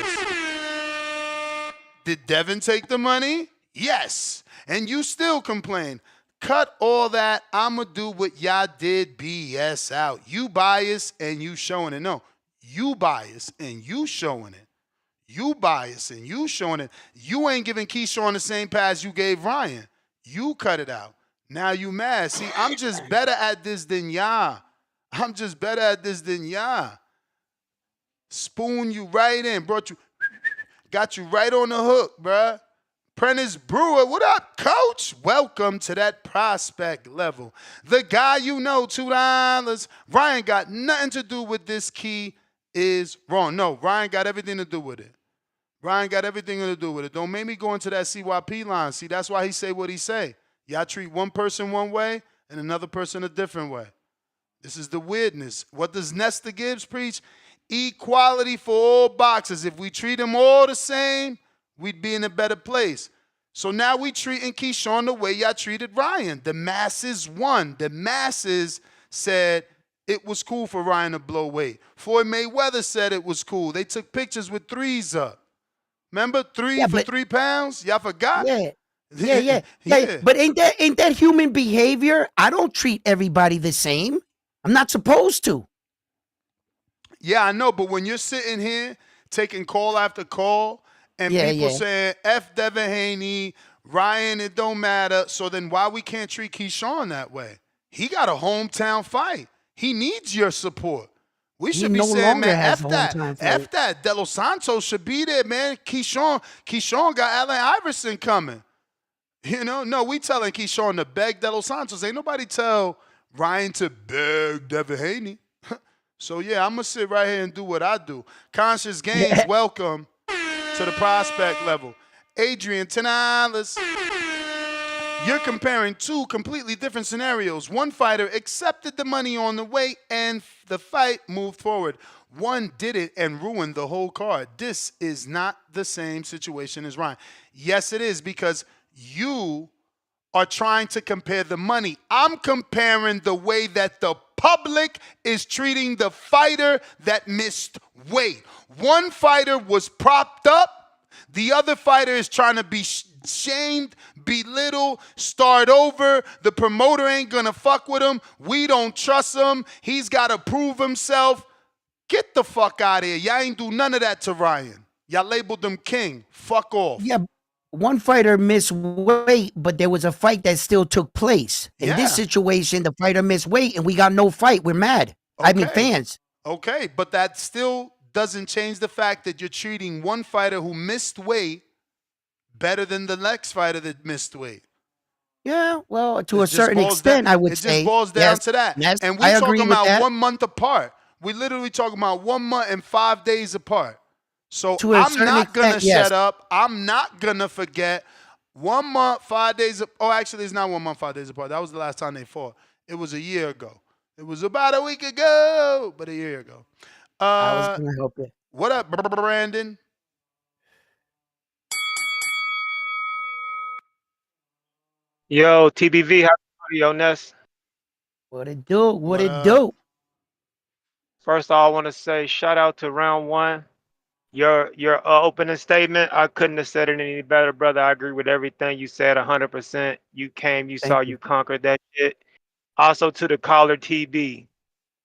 Did Devin take the money? Yes. And you still complain. Cut all that. I'ma do what y'all did. BS out. You bias and you showing it. No, you bias and you showing it. You bias and you showing it. You ain't giving Keyshawn the same pass you gave Ryan. You cut it out. Now you mad. See, I'm just better at this than y'all. Spoon you right in. Got you right on the hook, bruh. Prentice Brewer, what up, coach? Welcome to that prospect level. The guy you know, $2. Ryan got nothing to do with this. Key is wrong. No, Ryan got everything to do with it. Don't make me go into that CYP line. See, that's why he say what he say. Y'all treat one person one way and another person a different way. This is the weirdness. What does Nesta Gibbs preach? Equality for all boxers. If we treat them all the same, we'd be in a better place. So now we treating Keyshawn the way y'all treated Ryan. The masses won. The masses said it was cool for Ryan to blow weight. Floyd Mayweather said it was cool. They took pictures with 3s up. Remember 3 for 3 pounds? Y'all forgot? Yeah. But ain't that human behavior? I don't treat everybody the same. I'm not supposed to. Yeah, I know, but when you're sitting here taking call after call and people saying F Devin Haney, Ryan, it don't matter, so then why we can't treat Keyshawn that way? He got a hometown fight. He needs your support. We should be saying, man, F that. De Los Santos should be there, man. Keyshawn got Allen Iverson coming. You know, no, we telling Keyshawn to beg De Los Santos. Ain't nobody tell Ryan to beg Devin Haney. So yeah, I'm gonna sit right here and do what I do. Conscious Gains, welcome to the prospect level. Adrian, $10. You're comparing two completely different scenarios. One fighter accepted the money on the way and the fight moved forward. One did it and ruined the whole card. This is not the same situation as Ryan. Yes, it is, because you are trying to compare the money. I'm comparing the way that the public is treating the fighter that missed weight. One fighter was propped up. The other fighter is trying to be shamed, belittle, start over. The promoter ain't gonna fuck with him. We don't trust him. He's got to prove himself. Get the fuck out of here. Y'all ain't do none of that to Ryan. Y'all labeled him king. Fuck off. Yeah, one fighter missed weight, but there was a fight that still took place. In this situation, the fighter missed weight and we got no fight. We're mad. Okay. I mean, fans. Okay, but that still doesn't change the fact that you're treating one fighter who missed weight better than the next fighter that missed weight. Yeah, well, to a certain extent, I would say. It just boils down to that. Yes, and I we're agree talking with about that. 1 month apart. We're literally talking about 1 month and 5 days apart. So To a I'm certain not going to extent, yes. shut up. I'm not going to forget 1 month, 5 days. Oh, actually, it's not 1 month, 5 days apart. That was the last time they fought. It was a year ago. It was about a week ago, but a year ago. I was going to help it. What up, Brandon? Yo, TBV, how are you, Ness? What it do? What it do? First of all, I want to say shout out to round one. Your opening statement, I couldn't have said it any better, brother. I agree with everything you said 100%. You came, you saw, you conquered that shit. Also to the caller TB,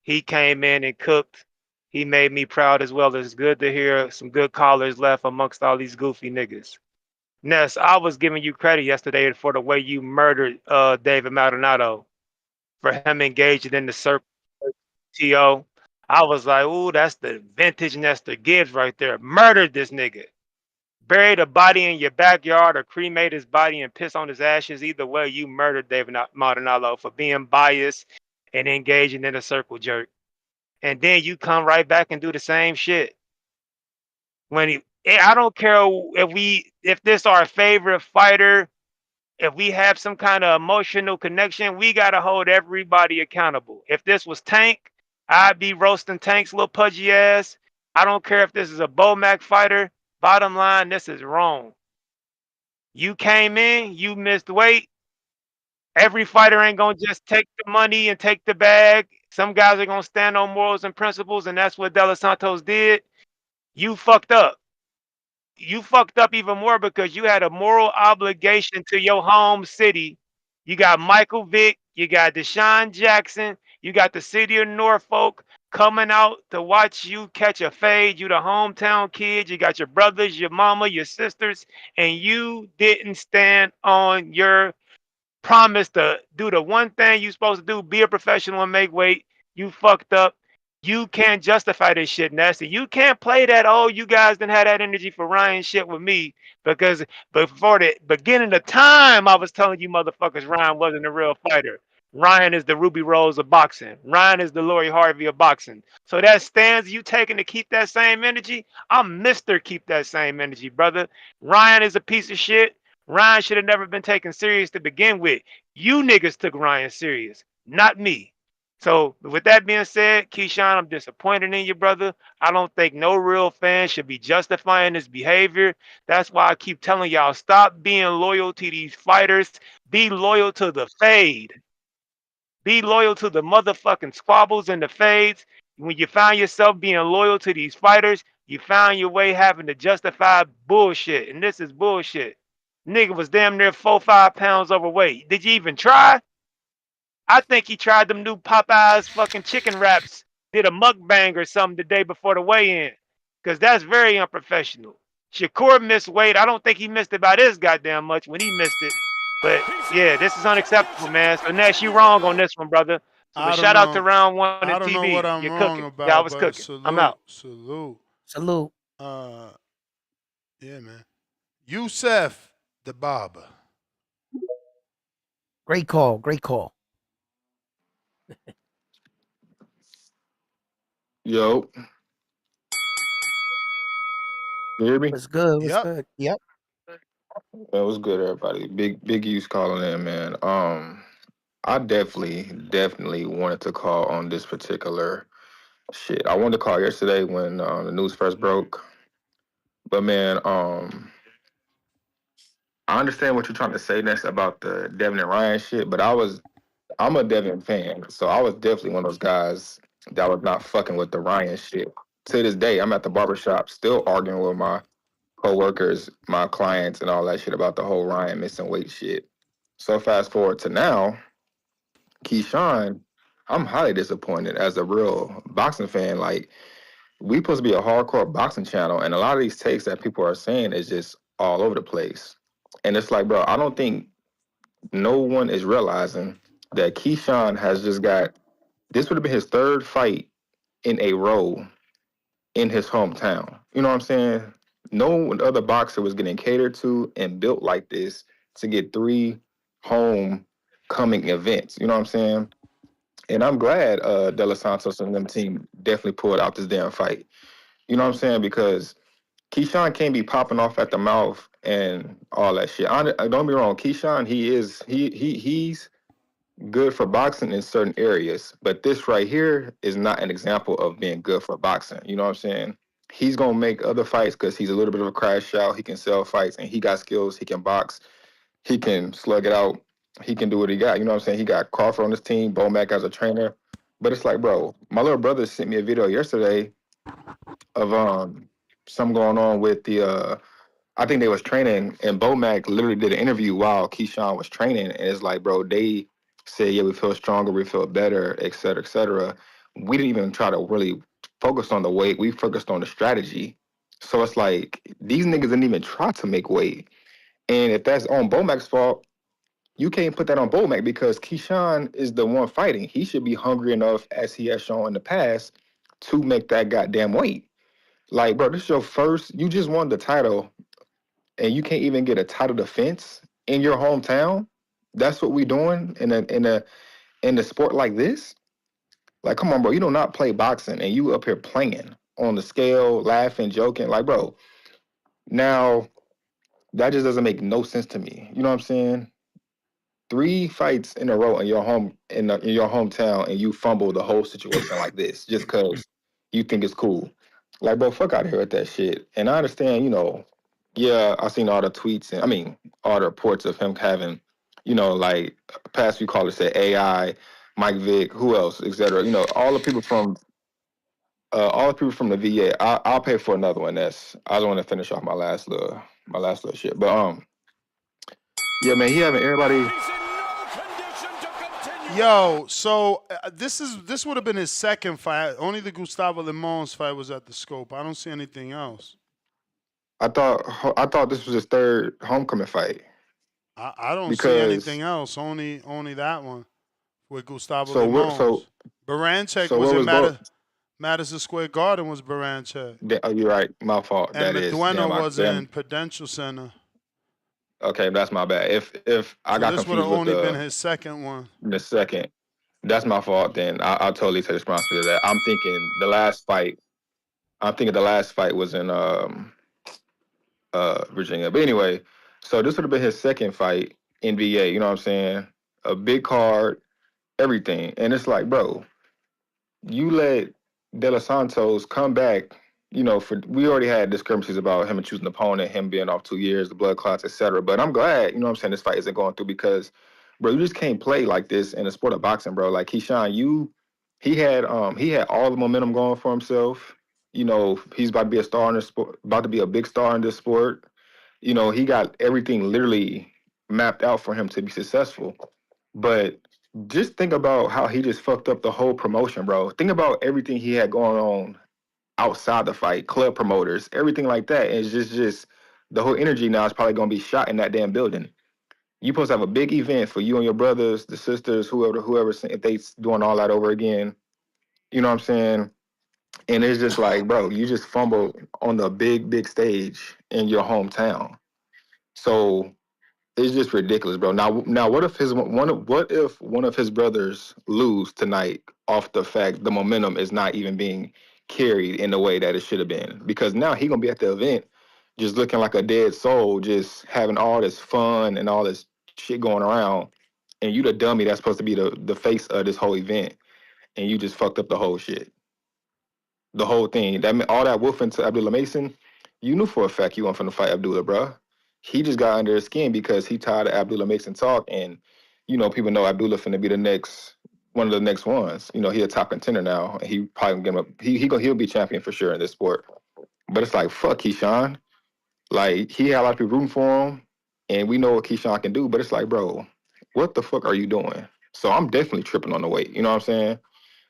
he came in and cooked. He made me proud as well. It's good to hear some good callers left amongst all these goofy niggas. Ness, I was giving you credit yesterday for the way you murdered David Maldonado, for him engaging in the circle TO. I was like, ooh, that's the vintage Nestor Gibbs right there. Murdered this nigga. Buried a body in your backyard or cremate his body and piss on his ashes. Either way, you murdered David Maldonado for being biased and engaging in a circle jerk. And then you come right back and do the same shit. I don't care if this our favorite fighter, if we have some kind of emotional connection, we gotta hold everybody accountable. If this was Tank, I'd be roasting Tank's little pudgy ass. I don't care if this is a Bomac fighter. Bottom line, this is wrong. You came in, you missed weight. Every fighter ain't gonna just take the money and take the bag. Some guys are gonna stand on morals and principles, and that's what De Los Santos did. You fucked up. You fucked up even more because you had a moral obligation to your home city. You got Michael Vick, you got Deshaun Jackson, you got the city of Norfolk coming out to watch you catch a fade. You the hometown kid, you got your brothers, your mama, your sisters, and you didn't stand on your promise to do the one thing you supposed to do, be a professional and make weight. You fucked up. You can't justify this shit, Nasty. You can't play that, oh, you guys didn't have that energy for Ryan shit with me, because before the beginning of time, I was telling you motherfuckers Ryan wasn't a real fighter. Ryan is the Ruby Rose of boxing. Ryan is the Lori Harvey of boxing. So that stands you taking to keep that same energy. I'm Mr. Keep that same energy, brother. Ryan is a piece of shit. Ryan should have never been taken serious to begin with. You niggas took Ryan serious, not me. So with that being said, Keyshawn, I'm disappointed in you, brother. I don't think no real fan should be justifying this behavior. That's why I keep telling y'all, stop being loyal to these fighters. Be loyal to the fade. Be loyal to the motherfucking squabbles and the fades. When you find yourself being loyal to these fighters, you found your way having to justify bullshit. And this is bullshit. Nigga was damn near 4-5 pounds overweight. Did you even try? I think he tried them new Popeyes fucking chicken wraps, did a mukbang or something the day before the weigh-in, because that's very unprofessional. Shakur missed weight. I don't think he missed it by this goddamn much when he missed it. But yeah, this is unacceptable, man. So Nash, you wrong on this one, brother. So but shout out to round one and I don't know TV. what I'm You're wrong cooking. about, Y'all was but cooking. salute, I'm out. salute. Salute. Yeah, man. Yusef, the barber. Great call. Great call. Yo, you hear me? What's good? What's Yep. good? Yep. That was good, everybody. Big use calling in, man. I definitely wanted to call on this particular shit. I wanted to call yesterday when the news first broke, but man, I understand what you're trying to say next about the Devin and Ryan shit, but I'm a Devin fan, so I was definitely one of those guys that was not fucking with the Ryan shit. To this day, I'm at the barbershop still arguing with my coworkers, my clients, and all that shit about the whole Ryan missing weight shit. So fast forward to now, Keyshawn, I'm highly disappointed as a real boxing fan. Like, we supposed to be a hardcore boxing channel, and a lot of these takes that people are saying is just all over the place. And it's like, bro, I don't think no one is realizing that Keyshawn has just got, this would have been his third fight in a row in his hometown. You know what I'm saying? No other boxer was getting catered to and built like this to get 3 homecoming events. You know what I'm saying? And I'm glad De Los Santos and them team definitely pulled out this damn fight. You know what I'm saying? Because Keyshawn can't be popping off at the mouth and all that shit. Don't be wrong, Keyshawn, he's good for boxing in certain areas, but this right here is not an example of being good for boxing. You know what I'm saying? He's gonna make other fights because he's a little bit of a crash out. He can sell fights and he got skills. He can box. He can slug it out. He can do what he got. You know what I'm saying? He got Crawford on his team, Bomac as a trainer. But it's like, bro, my little brother sent me a video yesterday of something going on with the I think they was training, and Bomac literally did an interview while Keyshawn was training, and it's like, bro, they said, yeah, we feel stronger, we feel better, et cetera, et cetera. We didn't even try to really focus on the weight. We focused on the strategy. So it's like, these niggas didn't even try to make weight. And if that's on Bomac's fault, you can't put that on Bomac because Keyshawn is the one fighting. He should be hungry enough, as he has shown in the past, to make that goddamn weight. Like, bro, this is your first, you just won the title and you can't even get a title defense in your hometown. That's what we doing in a sport like this. Like, come on, bro. You do not play boxing and you up here playing on the scale, laughing, joking. Like, bro, now that just doesn't make no sense to me. You know what I'm saying? 3 fights in a row in your your hometown, and you fumble the whole situation like this just because you think it's cool. Like, bro, fuck out of here with that shit. And I understand, yeah, I seen all the tweets and all the reports of him having, like past few callers said AI, Mike Vick, who else, etc. All the people from the VA. I'll pay for another one. I just want to finish off my last little shit. But yeah, man, he having everybody. Yo, so this would have been his second fight. Only the Gustavo Limons fight was at the scope. I don't see anything else. I thought this was his third homecoming fight. I don't see anything else. Only that one with Gustavo Limons. Baranchek was in Madison Square Garden. Was Baranchek? Oh, you're right. My fault. And Medueno was in Prudential Center. Okay, that's my bad. If I got confused with this would have only been his second one. The second, that's my fault. Then I'll totally take responsibility of that. I'm thinking the last fight was in Virginia. But anyway, so this would have been his second fight in VA. You know what I'm saying? A big card, everything, and it's like, bro, you let De Los Santos come back. We already had discrepancies about him choosing an opponent, him being off 2 years, the blood clots, etc. But I'm glad, you know what I'm saying, this fight isn't going through because, bro, you just can't play like this in the sport of boxing, bro. Like Keyshawn, he had all the momentum going for himself. He's about to be a star in this sport, about to be a big star in this sport. He got everything literally mapped out for him to be successful. But just think about how he just fucked up the whole promotion, bro. Think about everything he had going on outside the fight, club promoters, everything like that. And it's just the whole energy now is probably gonna be shot in that damn building. You supposed to have a big event for you and your brothers, the sisters, whoever, if they doing all that over again. You know what I'm saying? And it's just like, bro, you just fumbled on the big stage in your hometown. So It's just ridiculous, bro. Now, what if one of his brothers lose tonight off the fact the momentum is not even being carried in the way that it should have been? Because now he gonna be at the event, just looking like a dead soul, just having all this fun and all this shit going around, and you the dummy that's supposed to be the face of this whole event, and you just fucked up the whole shit, the whole thing. That meant all that woofing to Abdullah Mason. You knew for a fact you weren't finna fight Abdullah, bro. He just got under his skin because he tired of Abdullah Mason talk, and people know Abdullah finna be one of the next ones. He a top contender now, and he probably gonna he'll be champion for sure in this sport. But it's like, fuck Keyshawn. Like, he had a lot of people rooting for him, and we know what Keyshawn can do. But it's like, bro, what the fuck are you doing? So I'm definitely tripping on the weight. You know what I'm saying?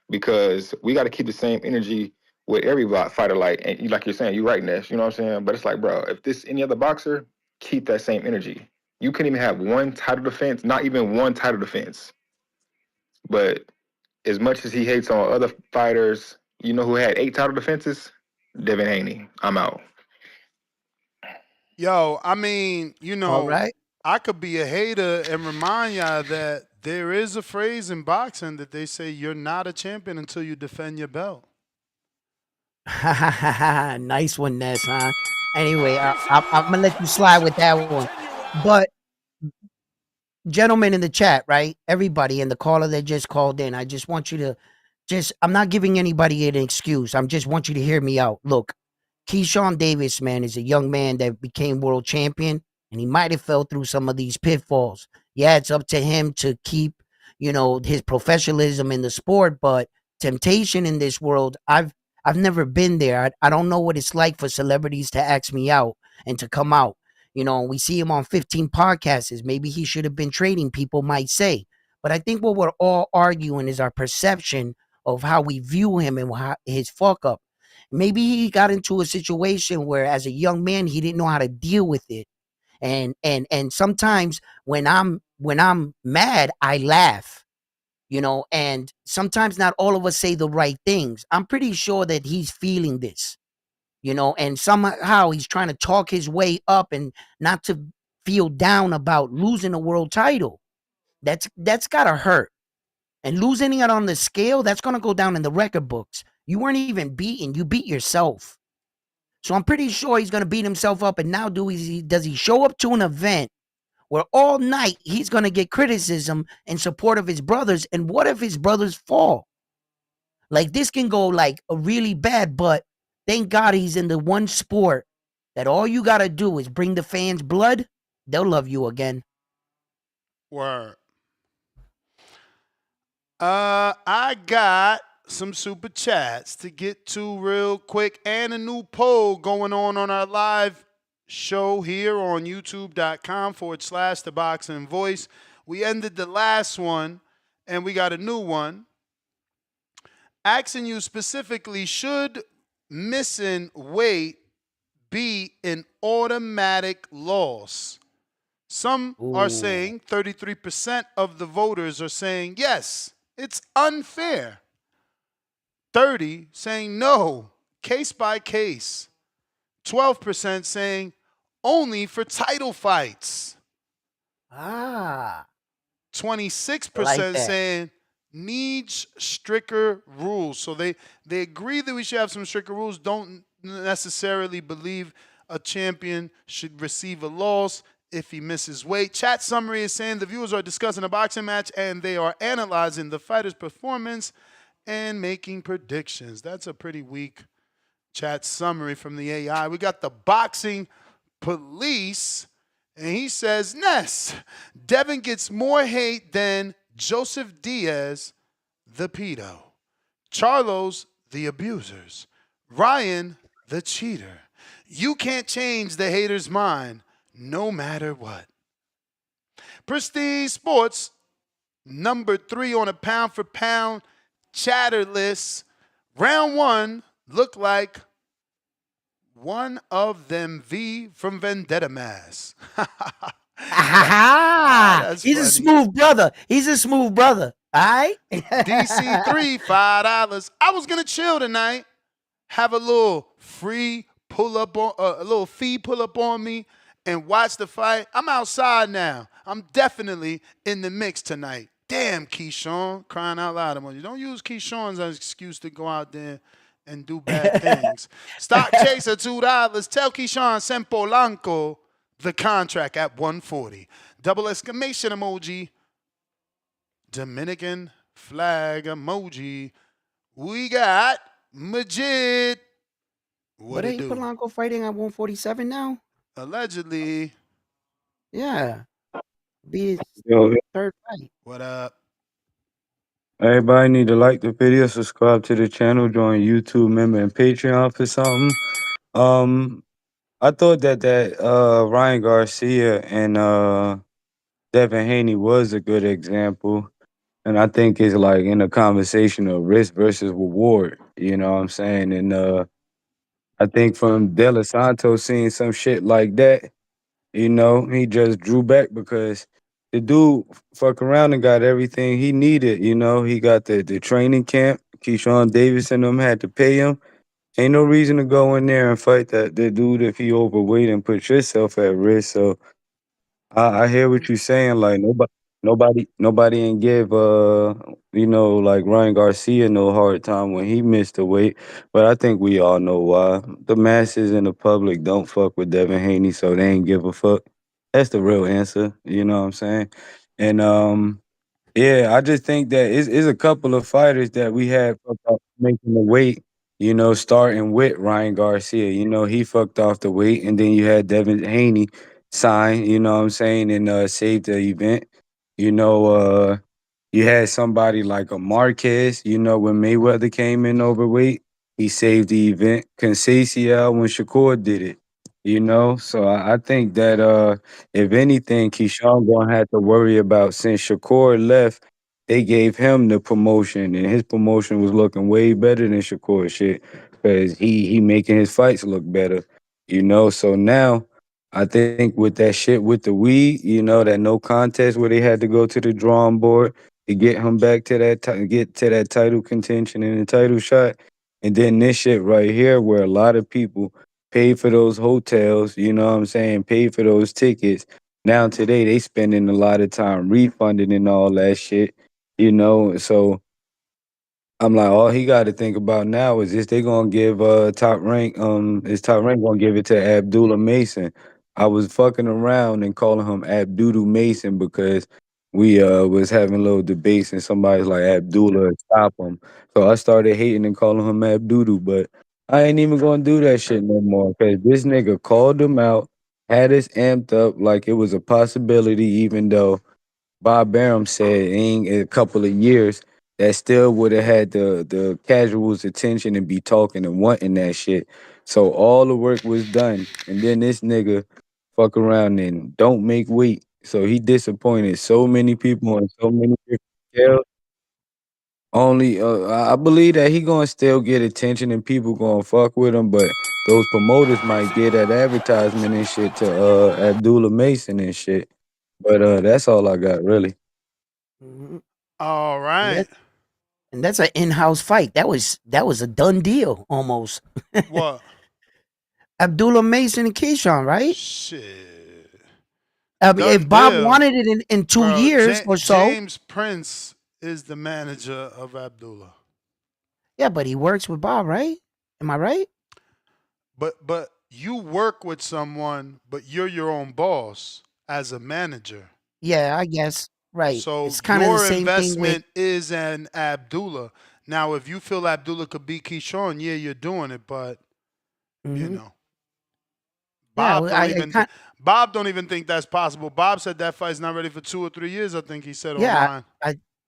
Because we got to keep the same energy with every fighter. And like you're saying, you're right, Nash. You know what I'm saying? But it's like, bro, if this any other boxer, keep that same energy. You couldn't even have one title defense, not even one title defense. But as much as he hates on other fighters, you know who had 8 title defenses? Devin Haney. I'm out. Yo, I mean, All right. I could be a hater and remind y'all that there is a phrase in boxing that they say you're not a champion until you defend your belt. Nice one, Ness, huh? Anyway, I'm going to let you slide with that one. But, gentlemen in the chat, right? Everybody and the caller that just called in, I just want you to I'm not giving anybody an excuse. I just want you to hear me out. Look, Keyshawn Davis, man, is a young man that became world champion, and he might have fell through some of these pitfalls. Yeah, it's up to him to keep, his professionalism in the sport, but temptation in this world, I've never been there. I don't know what it's like for celebrities to ask me out and to come out. We see him on 15 podcasts. Maybe he should have been trading, people might say. But I think what we're all arguing is our perception of how we view him and his fuck up. Maybe he got into a situation where as a young man, he didn't know how to deal with it. And sometimes when I'm mad, I laugh, and sometimes not all of us say the right things. I'm pretty sure that he's feeling this, and somehow he's trying to talk his way up and not to feel down about losing a world title. That's gotta hurt. And losing it on the scale, that's gonna go down in the record books. You weren't even beaten. You beat yourself. So I'm pretty sure he's going to beat himself up. And now does he show up to an event where all night he's going to get criticism in support of his brothers? And what if his brothers fall? Like, this can go like a really bad, but thank God he's in the one sport that all you got to do is bring the fans blood. They'll love you again. Word. I got some super chats to get to real quick and a new poll going on our live show here on youtube.com/ThaBoxingVoice. We ended the last one and we got a new one asking you specifically, should missing weight be an automatic loss? Some are saying, 33% of the voters are saying yes, it's unfair. 30 saying no, case by case. 12% saying only for title fights. 26% saying needs stricter rules. So they agree that we should have some stricter rules, don't necessarily believe a champion should receive a loss if he misses weight. Chat summary is saying the viewers are discussing a boxing match and they are analyzing the fighter's performance and making predictions. That's a pretty weak chat summary from the AI. We got the boxing police, and he says, Ness, Devin gets more hate than Joseph Diaz, the pedo, Charlos, the abusers, Ryan, the cheater. You can't change the hater's mind, no matter what. Prestige Sports, number 3 on a pound-for-pound chatter list. Round 1 looked like one of them V from Vendetta Mass. He's funny. A smooth brother. He's a smooth brother. All right? DC3, $5. I was going to chill tonight. Have a little free pull up on, a little fee pull up on me and watch the fight, I'm outside now. I'm definitely in the mix tonight. Damn, Keyshawn, crying out loud emoji. Don't use Keyshawn's as an excuse to go out there and do bad things. Stock Chaser, $2. Tell Keyshawn send Polanco the contract at 140. Double exclamation emoji. Dominican flag emoji. We got Majid. But ain't Polanco fighting at 147 now? Allegedly. Yeah. Be his Yo, third fight. What up? everybody need to like the video, subscribe to the channel, join YouTube member and Patreon for something. I thought that Ryan Garcia and Devin Haney was a good example. And I think it's like in a conversation of risk versus reward. You know what I'm saying? And I think from De Los Santos seeing some shit like that, you know, he just drew back because the dude fuck around and got everything he needed. You know, he got the training camp. Keyshawn Davis and them had to pay him. Ain't no reason to go in there and fight the dude if he overweight and put yourself at risk. So I hear what you're saying. Like nobody ain't give like Ryan Garcia no hard time when he missed the weight. But I think we all know why. The masses and the public don't fuck with Devin Haney, so they ain't give a fuck. That's the real answer. You know what I'm saying? And yeah, I just think that it's a couple of fighters that we had fucked up making the weight, you know, starting with Ryan Garcia. You know, he fucked off the weight, and then you had Devin Haney sign, you know what I'm saying, and save the event. You know, you had somebody like a Marquez, you know, when Mayweather came in overweight, he saved the event. Cancellation when Shakur did it, you know. So I think that if anything, Keyshawn gonna have to worry about since Shakur left, they gave him the promotion, and his promotion was looking way better than Shakur shit because he making his fights look better, you know. So now I think with that shit with the weed, you know, that no contest where they had to go to the drawing board to get him back to get to that title contention and the title shot. And then this shit right here where a lot of people pay for those hotels, you know what I'm saying, pay for those tickets. Now today they spending a lot of time refunding and all that shit, you know. So I'm like, all he got to think about now is they gonna give Top Rank is Top Rank gonna give it to Abdullah Mason. I was fucking around and calling him Abdullah Mason because we was having little debates and somebody's like Abdullah stop him. So I started hating and calling him Abdullah, but I ain't even gonna do that shit no more because this nigga called him out, had us amped up like it was a possibility, even though Bob Barum said in a couple of years that still would have had the casuals' attention and be talking and wanting that shit. So all the work was done, and then this nigga fuck around and don't make weight. So he disappointed so many people on so many different scales. Only I believe that he gonna still get attention and people gonna fuck with him, but those promoters might get that advertisement and shit to Abdullah Mason and shit. But that's all I got really. Mhm. All And right. that's an in-house fight. That was a done deal almost. What? Abdullah Mason and Keyshawn, right? Shit. I mean, Done if Bob deal. wanted it in 2 Bro, years or so. James Prince is the manager of Abdullah. Yeah, but he works with Bob, right? Am I right? But you work with someone, but you're your own boss as a manager. Yeah, I guess. Right. So It's kind of the your same thing with investment is in Abdullah. Now, if you feel Abdullah could beat Keyshawn, yeah, you're doing it, but you know, Yeah, Bob don't even think that's possible. Bob said that fight's not ready for 2 or 3 years. I think he said online.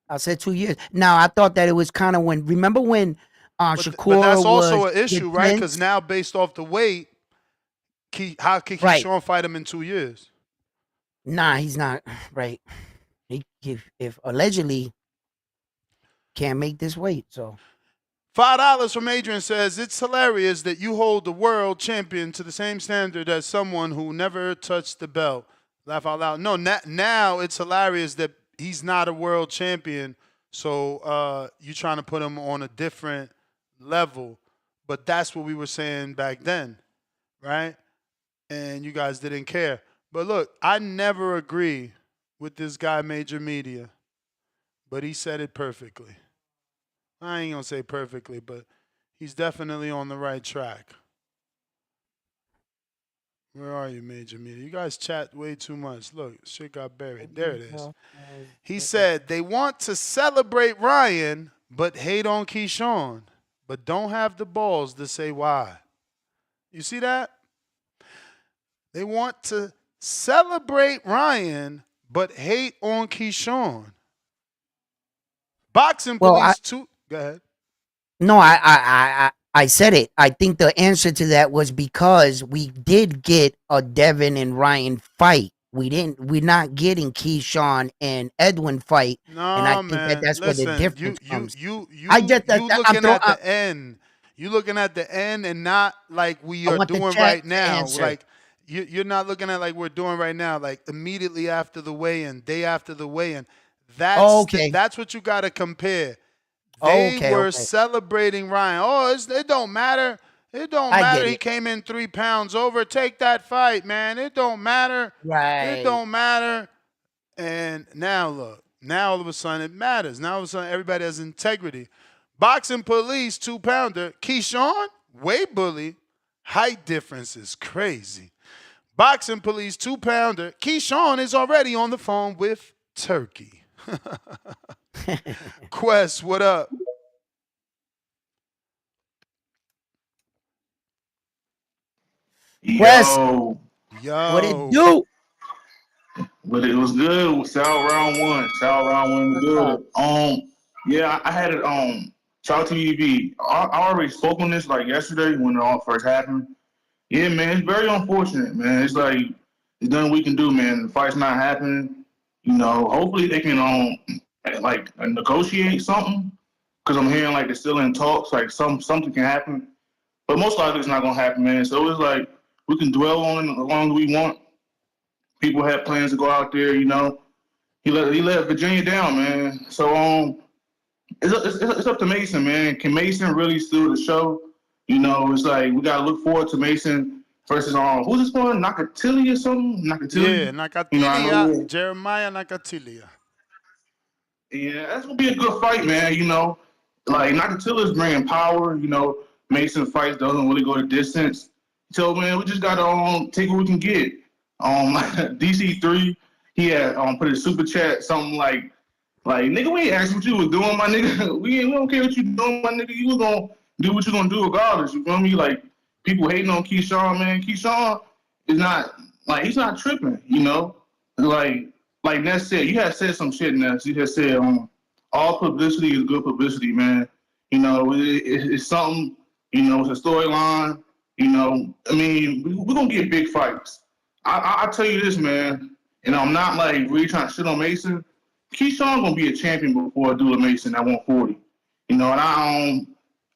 I said 2 years. Now I thought that it was kind of remember when But Shakur that's was also an with issue, right? Because Prince? now, based off the weight, how can Right. Keyshawn fight him in 2 years? Nah, he's not right. If allegedly can't make this weight, so $5 from Adrian says, it's hilarious that you hold the world champion to the same standard as someone who never touched the belt. Laugh out loud. No, now it's hilarious that he's not a world champion, so you're trying to put him on a different level. But that's what we were saying back then, right? And you guys didn't care. But look, I never agree with this guy, Major Media, but he said it perfectly. I ain't gonna say perfectly, but he's definitely on the right track. Where are you, Major Media? You guys chat way too much. Look, shit got buried. There it is. He said they want to celebrate Ryan, but hate on Keyshawn, but don't have the balls to say why. You see that? They want to celebrate Ryan, but hate on Keyshawn. Boxing Police too. Go ahead. No, I said it. I think the answer to that was because we did get a Devin and Ryan fight. We're not getting Keyshawn and Edwin fight. No, and I think man. that's where the Listen, difference comes. you I just, looking at the end. You looking at the end and not like we are doing right now. Like you're not looking at like we're doing right now. Like immediately after the weigh-in, day after the weigh-in. That's what you got to compare. They were celebrating Ryan. Oh, it don't matter. It don't matter. He came in 3 pounds over. Take that fight, man. It don't matter. Right. It don't matter. And now look. Now all of a sudden it matters. Now all of a sudden everybody has integrity. Boxing Police 2-pounder. Keyshawn, weight bully. Height difference is crazy. Boxing Police 2-pounder. Keyshawn is already on the phone with Turkey. Quest, what up? Quest, Yo, what it do? But it was good. South round one. South round one was good. Yeah, I had it on Chow TV. I already spoke on this like yesterday when it all first happened. Yeah, man, it's very unfortunate, man. It's like there's nothing we can do, man. The fight's not happening. You know, hopefully they can like negotiate something. Because I'm hearing like they're still in talks, like something can happen. But most likely it's not gonna happen, man. So it's like we can dwell on it as long as we want. People have plans to go out there, you know. He let Virginia down, man. So it's up to Mason, man. Can Mason really steal the show? You know, it's like we gotta look forward to Mason versus who's this one? Nakathila or something? Nakathila? Yeah, Nakathila, Jeremia Nakathila. Yeah, that's gonna be a good fight, man. You know, like Nakatila's bringing power. You know, Mason fights doesn't really go the distance. So man, we just gotta take what we can get. DC3, he had put in a super chat something like nigga, we ain't asked what you was doing, my nigga. We don't care what you doing, my nigga. You was gonna do what you gonna do regardless. You feel me? Like people hating on Keyshawn, man. Keyshawn is not he's not tripping. You know, like Ness said, you had said some shit, Ness. You had said all publicity is good publicity, man. You know, it's something. You know, it's a storyline. You know, I mean, we're gonna get big fights. I tell you this, man, and I'm not like really trying to shit on Mason. Keyshawn gonna be a champion before Abdullah Mason at 140. You know, and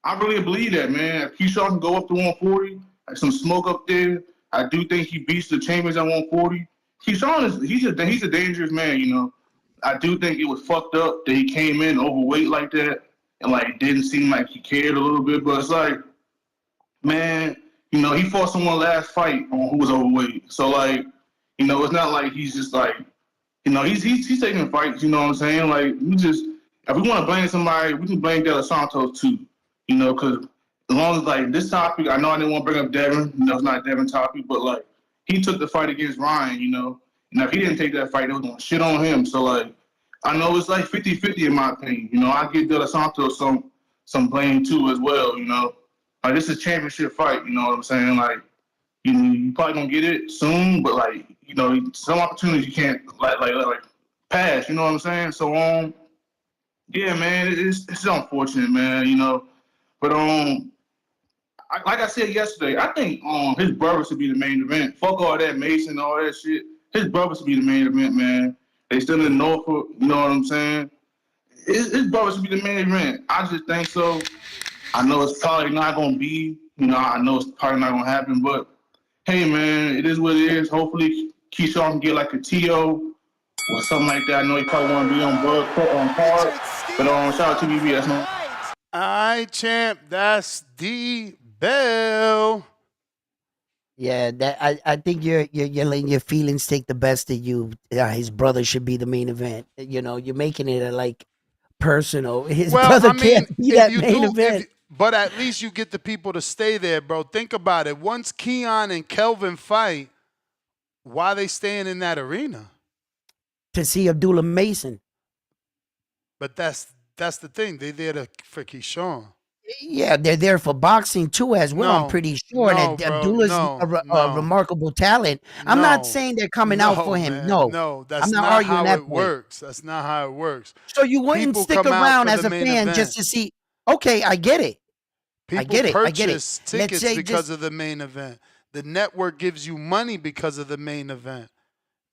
I really believe that, man. If Keyshawn can go up to 140, like some smoke up there, I do think he beats the champions at 140. Keyshawn he's a dangerous man, you know. I do think it was fucked up that he came in overweight like that and like didn't seem like he cared a little bit, but it's like, man, you know, he fought someone last fight who was overweight. So like, you know, it's not like he's just like, you know, he's taking fights, you know what I'm saying? Like, if we want to blame somebody, we can blame De Los Santos too, you know, because as long as, like, this topic, I know I didn't want to bring up Devin, you know, it's not a Devin topic, but, like, he took the fight against Ryan, you know, and if he didn't take that fight, they was going to shit on him. So, like, I know it's like 50-50 in my opinion. You know, I give De Los Santos some blame too as well, you know. Like, this is a championship fight, you know what I'm saying? Like, you probably gonna get it soon, but like, you know, some opportunities you can't like pass. You know what I'm saying? So yeah, man, it's unfortunate, man. You know, but like I said yesterday, I think his brother should be the main event. Fuck all that Mason, all that shit. His brother should be the main event, man. They still in Norfolk. You know what I'm saying? His brother should be the main event. I just think so. I know it's probably not gonna be. You know, I know it's probably not gonna happen, but. Hey, man, it is what it is. Hopefully, Keyshawn can get like a TO or something like that. I know he probably want to be on card, but shout out to BB. That's my. All right, champ. That's D Bell. Yeah, that I think you're letting your feelings take the best of you. His brother should be the main event. You're making it like personal. His Well, brother I mean, can't be if that you main do, event. but at least you get the people to stay there, bro. Think about it. Once Keon and Kelvin fight, why are they staying in that arena? To see Abdullah Mason. But that's the thing. They there for Keyshawn. Yeah, they're there for boxing too, as well. I'm No, pretty sure no, that bro, Abdullah's a no, remarkable talent. I'm not no, saying they're coming out for him. man, No, no. I'm That's not not arguing how that it point. works. That's not how it works. So you wouldn't People stick come out around for as the a main fan event. just to see? Okay, I get it. People I get it. purchase Let's tickets say because just of the main event. The network gives you money because of the main event.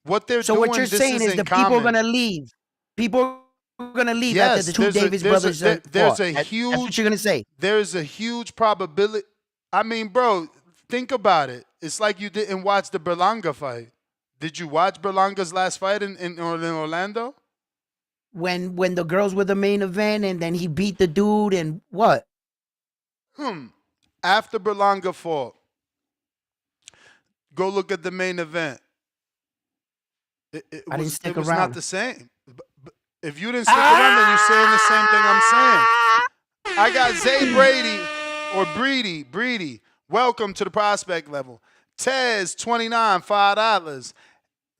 What they're so. What doing, you're this saying is isn't the people are common. gonna leave. People are gonna leave after the Yes, two Davis brothers there's fought. a That's what you're gonna say. there's a huge probability. I mean, bro, think about it. It's like you didn't watch the Berlanga fight. Did you watch Berlanga's last fight in Orlando? When the girls were the main event and then he beat the dude and what? After Berlanga fought, go look at the main event. I didn't stick it was around. not the same. If you didn't stick around, then you're saying the same thing I'm saying. I got Zay Brady or Breedy. Welcome to the prospect level. Tez 29, $5.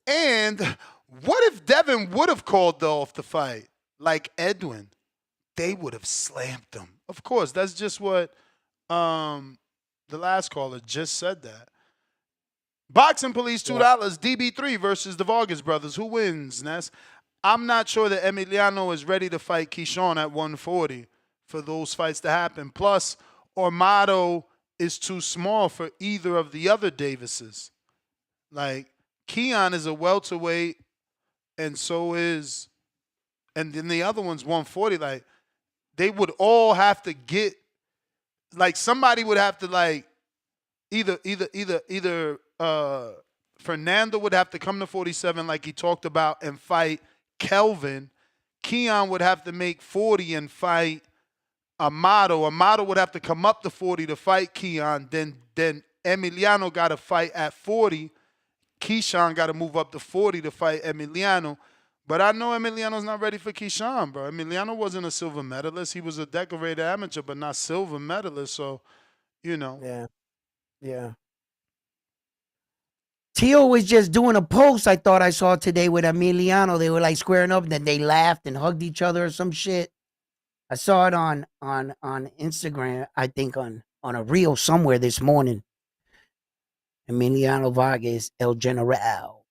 And what if Devin would have called off the fight like Edwin? They would have slammed him. Of course, that's just what the last caller just said that. Boxing Police $2. DB3 versus the Vargas brothers. Who wins, Ness? I'm not sure that Emiliano is ready to fight Keyshawn at 140 for those fights to happen. Plus, Armado is too small for either of the other Davises. Like, Keon is a welterweight, and so is, and then the other one's 140. Like, they would all have to get, like, somebody would have to, like, either Fernando would have to come to 47 like he talked about and fight Kelvin. Keon would have to make 40 and fight Amado. Amado would have to come up to 40 to fight Keon. Then Emiliano got to fight at 40. Keyshawn got to move up to 40 to fight Emiliano. But I know Emiliano's not ready for Keyshawn, bro. Emiliano wasn't a silver medalist. He was a decorated amateur, but not silver medalist. So, Yeah. Tio was just doing a post I thought I saw today with Emiliano. They were like squaring up, and then they laughed and hugged each other or some shit. I saw it on Instagram, I think on a reel somewhere this morning. Emiliano Vargas, El General.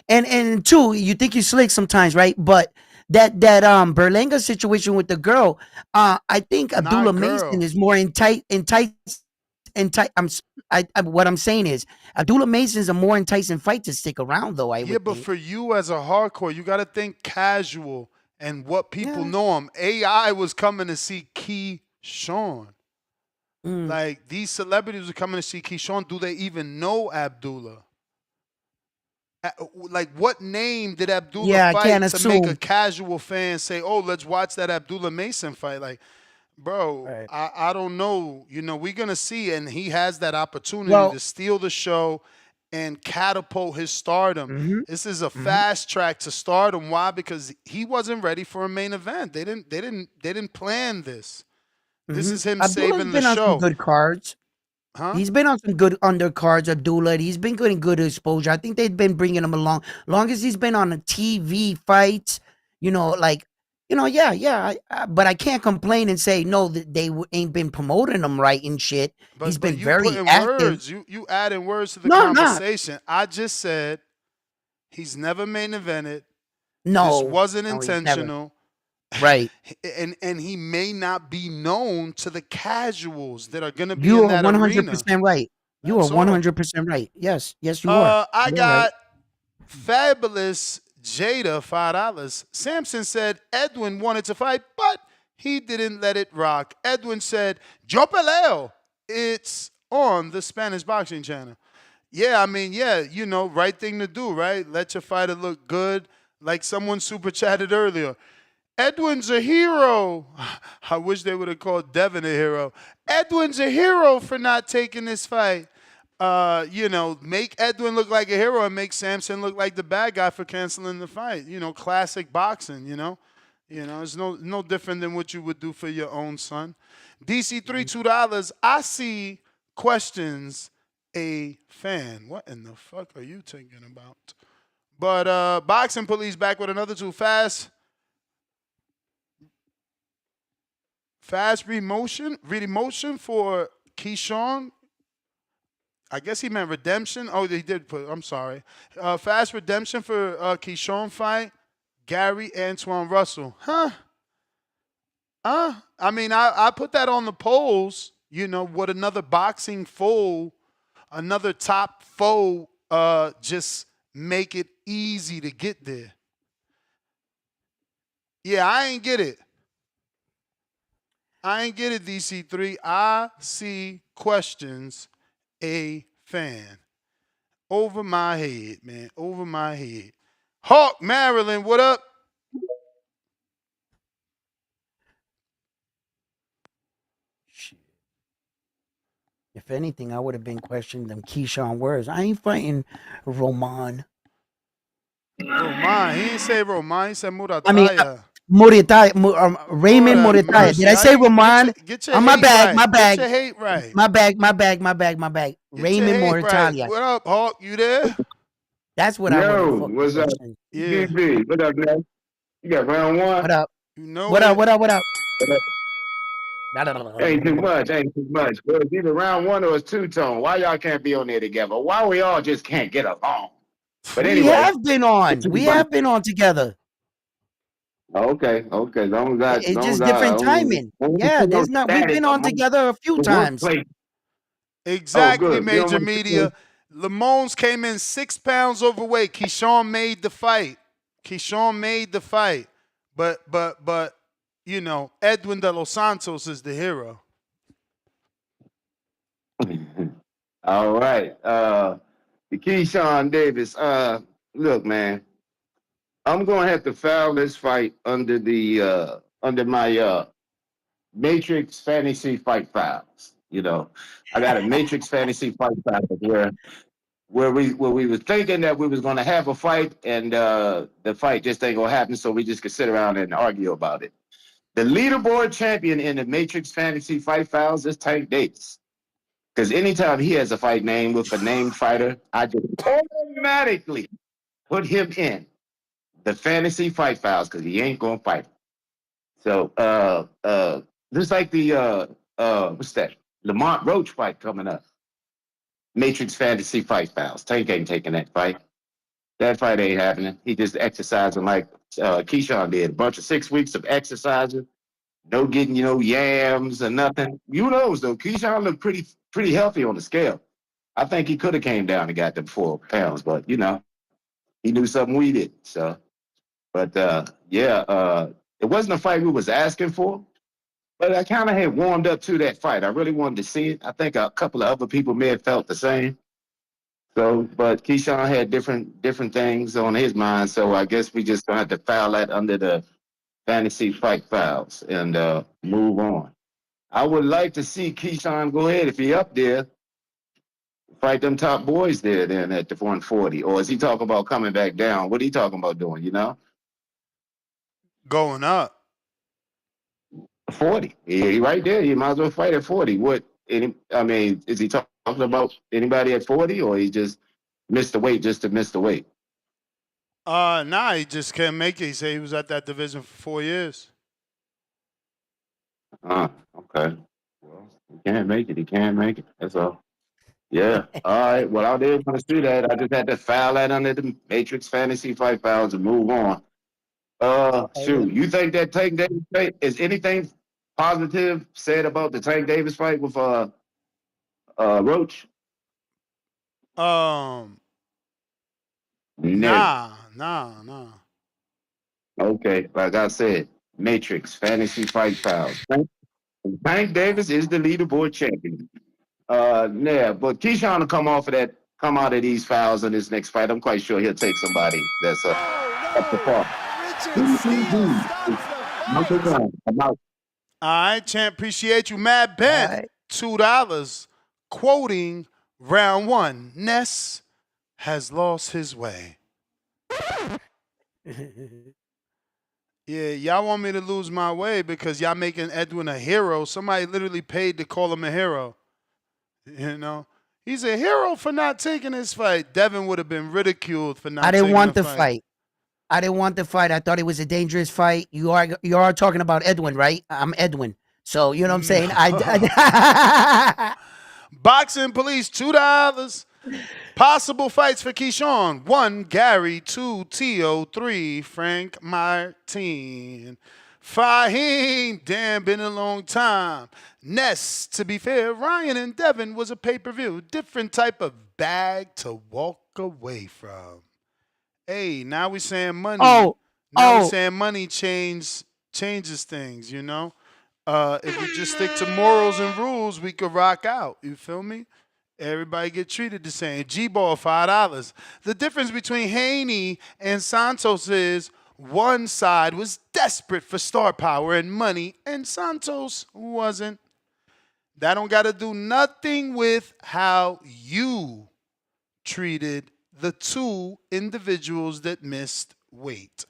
And two, you think you're slick sometimes, right? But that Berlanga situation with the girl, I think Abdullah Mason is more what I'm saying is Abdullah Mason is a more enticing fight to stick around, though. But for you as a hardcore, you got to think casual and what people know him. AI was coming to see Keyshawn. Like, these celebrities are coming to see Keyshawn. Do they even know Abdullah? Like, what name did Abdullah fight to make a casual fan say, oh, let's watch that Abdullah Mason fight? Like, bro, right. I don't know. You know, we're going to see. And he has that opportunity to steal the show and catapult his stardom. This is a fast track to stardom. Why? Because he wasn't ready for a main event. They didn't plan this. This is him saving the show. On some good cards. Huh? He's been on some good undercards, Abdullah. He's been getting good exposure. I think they've been bringing him along. Long as he's been on a TV fights, but I can't complain and say no that they ain't been promoting him right and shit. He's been very active. Words. You adding words to the conversation. I just said he's never main evented. No, this wasn't intentional. Right. And he may not be known to the casuals that are going to be you in that arena. arena. You are 100% right. You are 100% right. Yes, you are. I got Fabulous Jada, $5. Samson said Edwin wanted to fight, but he didn't let it rock. Edwin said, Yo peleo. It's on the Spanish boxing channel. Yeah, I mean, right thing to do, right? Let your fighter look good. Like someone super chatted earlier. Edwin's a hero. I wish they would have called Devin a hero. Edwin's a hero for not taking this fight. make Edwin look like a hero and make Samson look like the bad guy for canceling the fight. Classic boxing. It's no different than what you would do for your own son. DC3 $2. I see questions a fan. What in the fuck are you thinking about? But Boxing Police back with another 2. Fast remotion for Keyshawn. I guess he meant redemption. Oh, he did put. I'm sorry. Fast redemption for Keyshawn fight. Gary Antoine Russell. Huh? I mean, I put that on the polls. What another boxing foe, another top foe, just make it easy to get there. Yeah, I ain't get it. DC3. I see questions a fan. Over my head, man. Over my head. Hawk, Maryland, what up? If anything, I would have been questioning them Keyshawn words. I ain't fighting Roman. Roman. He didn't say Roman. He said Murataya. I mean, Raymond Murataya. Did I say Roman? Get your my bag. right. My bag. Get your hate right. My bag. Raymond Murataya. Right. What up, Hawk? You there? That's what I would have. What's up? Yeah. What up, man? You got round 1? What up? What up? Ain't too much. Well, it's either round 1 or it's two-tone. Why y'all can't be on there together? Why we all just can't get along? But anyway, we have been on together. Okay. Long as it's just different timing. Yeah, we've been on together a few times. Exactly, Major Media. Lamones came in 6 pounds overweight. Keyshawn made the fight. But Edwin De Los Santos is the hero. All right. The Keyshawn Davis. Look, man. I'm gonna have to foul this fight under my Matrix Fantasy Fight Files. I got a Matrix Fantasy Fight Files where we were thinking that we was gonna have a fight and the fight just ain't gonna happen, so we just could sit around and argue about it. The leaderboard champion in the Matrix Fantasy Fight Files is Tank Davis. Because anytime he has a fight name with a named fighter, I just automatically put him in the Fantasy Fight Files because he ain't gonna fight. So there's like the what's that? Lamont Roach fight coming up. Matrix Fantasy Fight Files. Tank ain't taking that fight. That fight ain't happening. He just exercising like Keyshawn did. A bunch of 6 weeks of exercising. No getting, yams or nothing. You knows though, Keyshawn looked pretty healthy on the scale. I think he could have came down and got them 4 pounds, but he knew something we didn't. So, but it wasn't a fight we was asking for, but I kind of had warmed up to that fight. I really wanted to see it. I think a couple of other people may have felt the same. So, but Keyshawn had different things on his mind. So I guess we just gonna have to file that under the Fantasy Fight Files and move on. I would like to see Keyshawn go ahead if he up there, fight them top boys there then at the 140. Or is he talking about coming back down? What are he talking about doing, Going up. 40. He right there. He might as well fight at 40. Is he talking about anybody at 40 or he just missed the weight just to miss the weight? Nah, he just can't make it. He said he was at that division for 4 years. Okay. Well, he can't make it. He can't make it. That's all. Yeah. All right. Well, I didn't want to see that. I just had to file that under the Matrix Fantasy Fight Files and move on. Shoot. You think that Tank Davis fight, is anything positive said about the Tank Davis fight with Roach? Nah. Okay, like I said, Matrix Fantasy Fight Files. Tank Davis is the leaderboard champion. But Keyshawn will come out of these files in his next fight. I'm quite sure he'll take somebody that's up to par. All right, champ, appreciate you. Mad Ben, $2, quoting Round 1, Ness has lost his way. Yeah, y'all want me to lose my way because y'all making Edwin a hero. Somebody literally paid to call him a hero. You know? He's a hero for not taking this fight. Devin would have been ridiculed for not I taking didn't want the the fight. I didn't want the fight. I thought it was a dangerous fight. You are talking about Edwin, right? I'm Edwin. So, you know what I'm saying? Boxing Police, $2. Possible fights for Keyshawn. 1, Gary. 2, Tio. 3, Frank Martin. Fahim, damn, been a long time. Ness, to be fair, Ryan and Devin was a pay-per-view. Different type of bag to walk away from. Hey, now we saying money. Now we saying money changes things, you know? If we just stick to morals and rules, we could rock out. You feel me? Everybody get treated the same. G-ball, $5. The difference between Haney and Santos is one side was desperate for star power and money, and Santos wasn't. That don't got to do nothing with how you treated the two individuals that missed weight.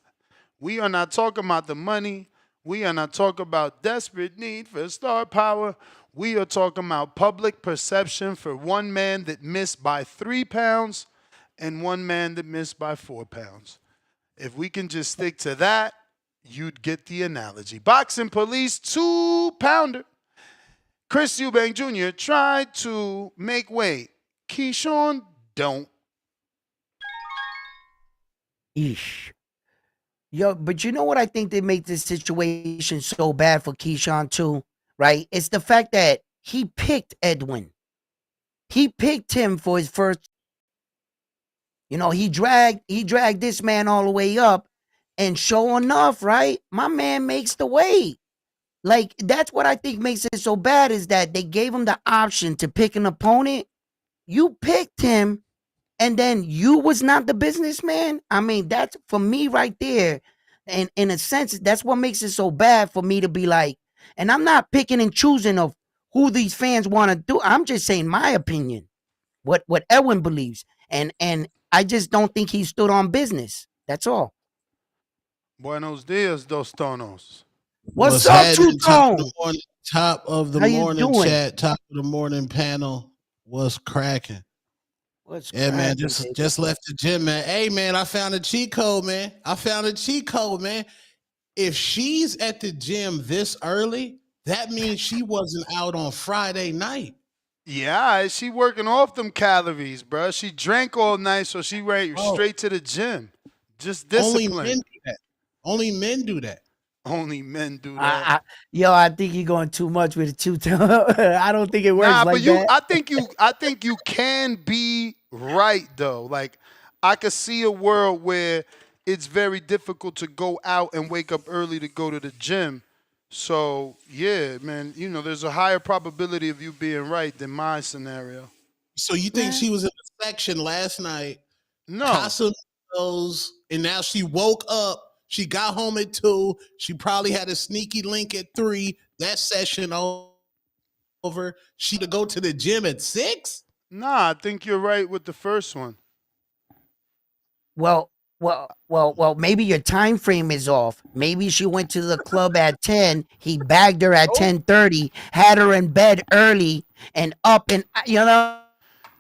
We are not talking about the money. We are not talking about desperate need for star power. We are talking about public perception for one man that missed by 3 pounds and one man that missed by 4 pounds. If we can just stick to that, you'd get the analogy. Boxing Police, 2-pounder. Chris Eubank Jr. tried to make weight. Keyshawn don't. Eesh. Yo, but you know what I think that makes this situation so bad for Keyshawn too, right? It's the fact that he picked Edwin. He picked him for his first. You know, he dragged this man all the way up, and sure enough, right? My man makes the weight. Like, that's what I think makes it so bad is that they gave him the option to pick an opponent. You picked him, and then you was not the businessman. I mean, that's for me right there. And in a sense, that's what makes it so bad for me to be like, and I'm not picking and choosing of who these fans want to do. I'm just saying my opinion, what Edwin believes. And I just don't think he stood on business. That's all. Buenos dias, Dos Tonos. What's up, Two-Tone? Top of the morning chat, top of the morning panel. What's cracking? Yeah, man, just left the gym, man. Hey, man, I found a cheat code, man. If she's at the gym this early, that means she wasn't out on Friday night. Yeah, she working off them calories, bro. She drank all night, so she went straight to the gym. Just discipline. Only men do that. Only men do that. I think you're going too much with the Two-Tone. I don't think it works like that. I think you can be right though. Like, I could see a world where it's very difficult to go out and wake up early to go to the gym. So yeah, man, you know, there's a higher probability of you being right than my scenario. So you think she was in the section last night? No. Casamigos, and now she woke up. She got home at 2. She probably had a sneaky link at 3. That session over. She to go to the gym at 6? Nah, I think you're right with the first one. Well, maybe your time frame is off. Maybe she went to the club at 10. He bagged her at 10:30, had her in bed early and up, and you know what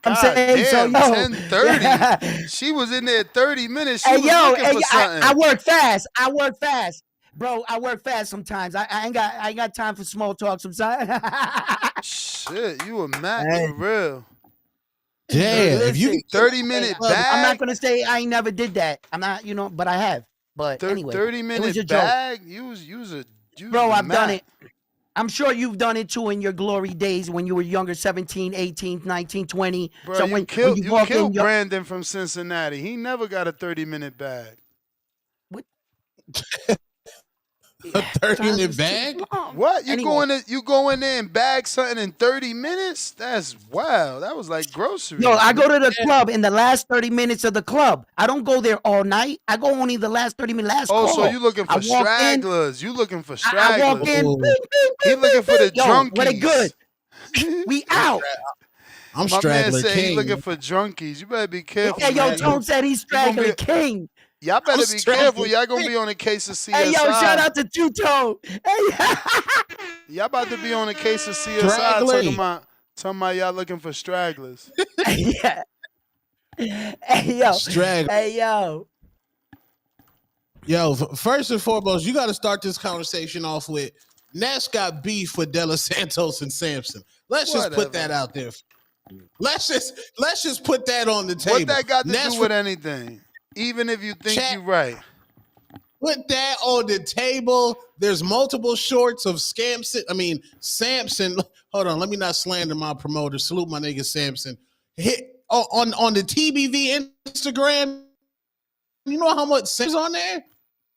I'm saying? Damn, so 10:30. She was in there 30 minutes. She was looking for something. I work fast. Bro, I work fast sometimes. I ain't got time for small talk sometimes. Shit, you a Mac for real. Damn, if you 30-minute bag. I'm not gonna say I ain't never did that. I'm not, but I have. But anyway, 30-minute bag. You was Bro, I've done it. I'm sure you've done it too in your glory days when you were younger, 17, 18, 19, 20. Bro, so you killed Brandon from Cincinnati. He never got a 30-minute bag. What? A 30-minute bag? What? You go in there and bag something in 30 minutes? That's wow. That was like groceries. Yo, I go to the club in the last 30 minutes of the club. I don't go there all night. I go only the last 30 minutes. So you looking for stragglers? You looking for stragglers? I walk in. He looking for the drunkies. What a good. We out. I'm My man straggler said he king. looking for drunkies. You better be careful, Hey, yo, man. Tone said he's straggler king. Y'all better be careful. Y'all gonna be on a case of CSI. Hey, yo, shout out to Two Tone. Hey, y'all about to be on a case of CSI Straggler. talking about y'all looking for stragglers. yeah. Hey, yo. Straggler. Hey, yo. Yo, first and foremost, you got to start this conversation off with Ness got beef with De Los Santos and Sampson. Let's just put that out there. Let's just put that on the table. What that got to do with anything? Even if you think you're right. Put that on the table. There's multiple shorts of Sampson. Hold on, let me not slander my promoter. Salute my nigga Sampson. Hit on the TBV Instagram. You know how much slander's on there?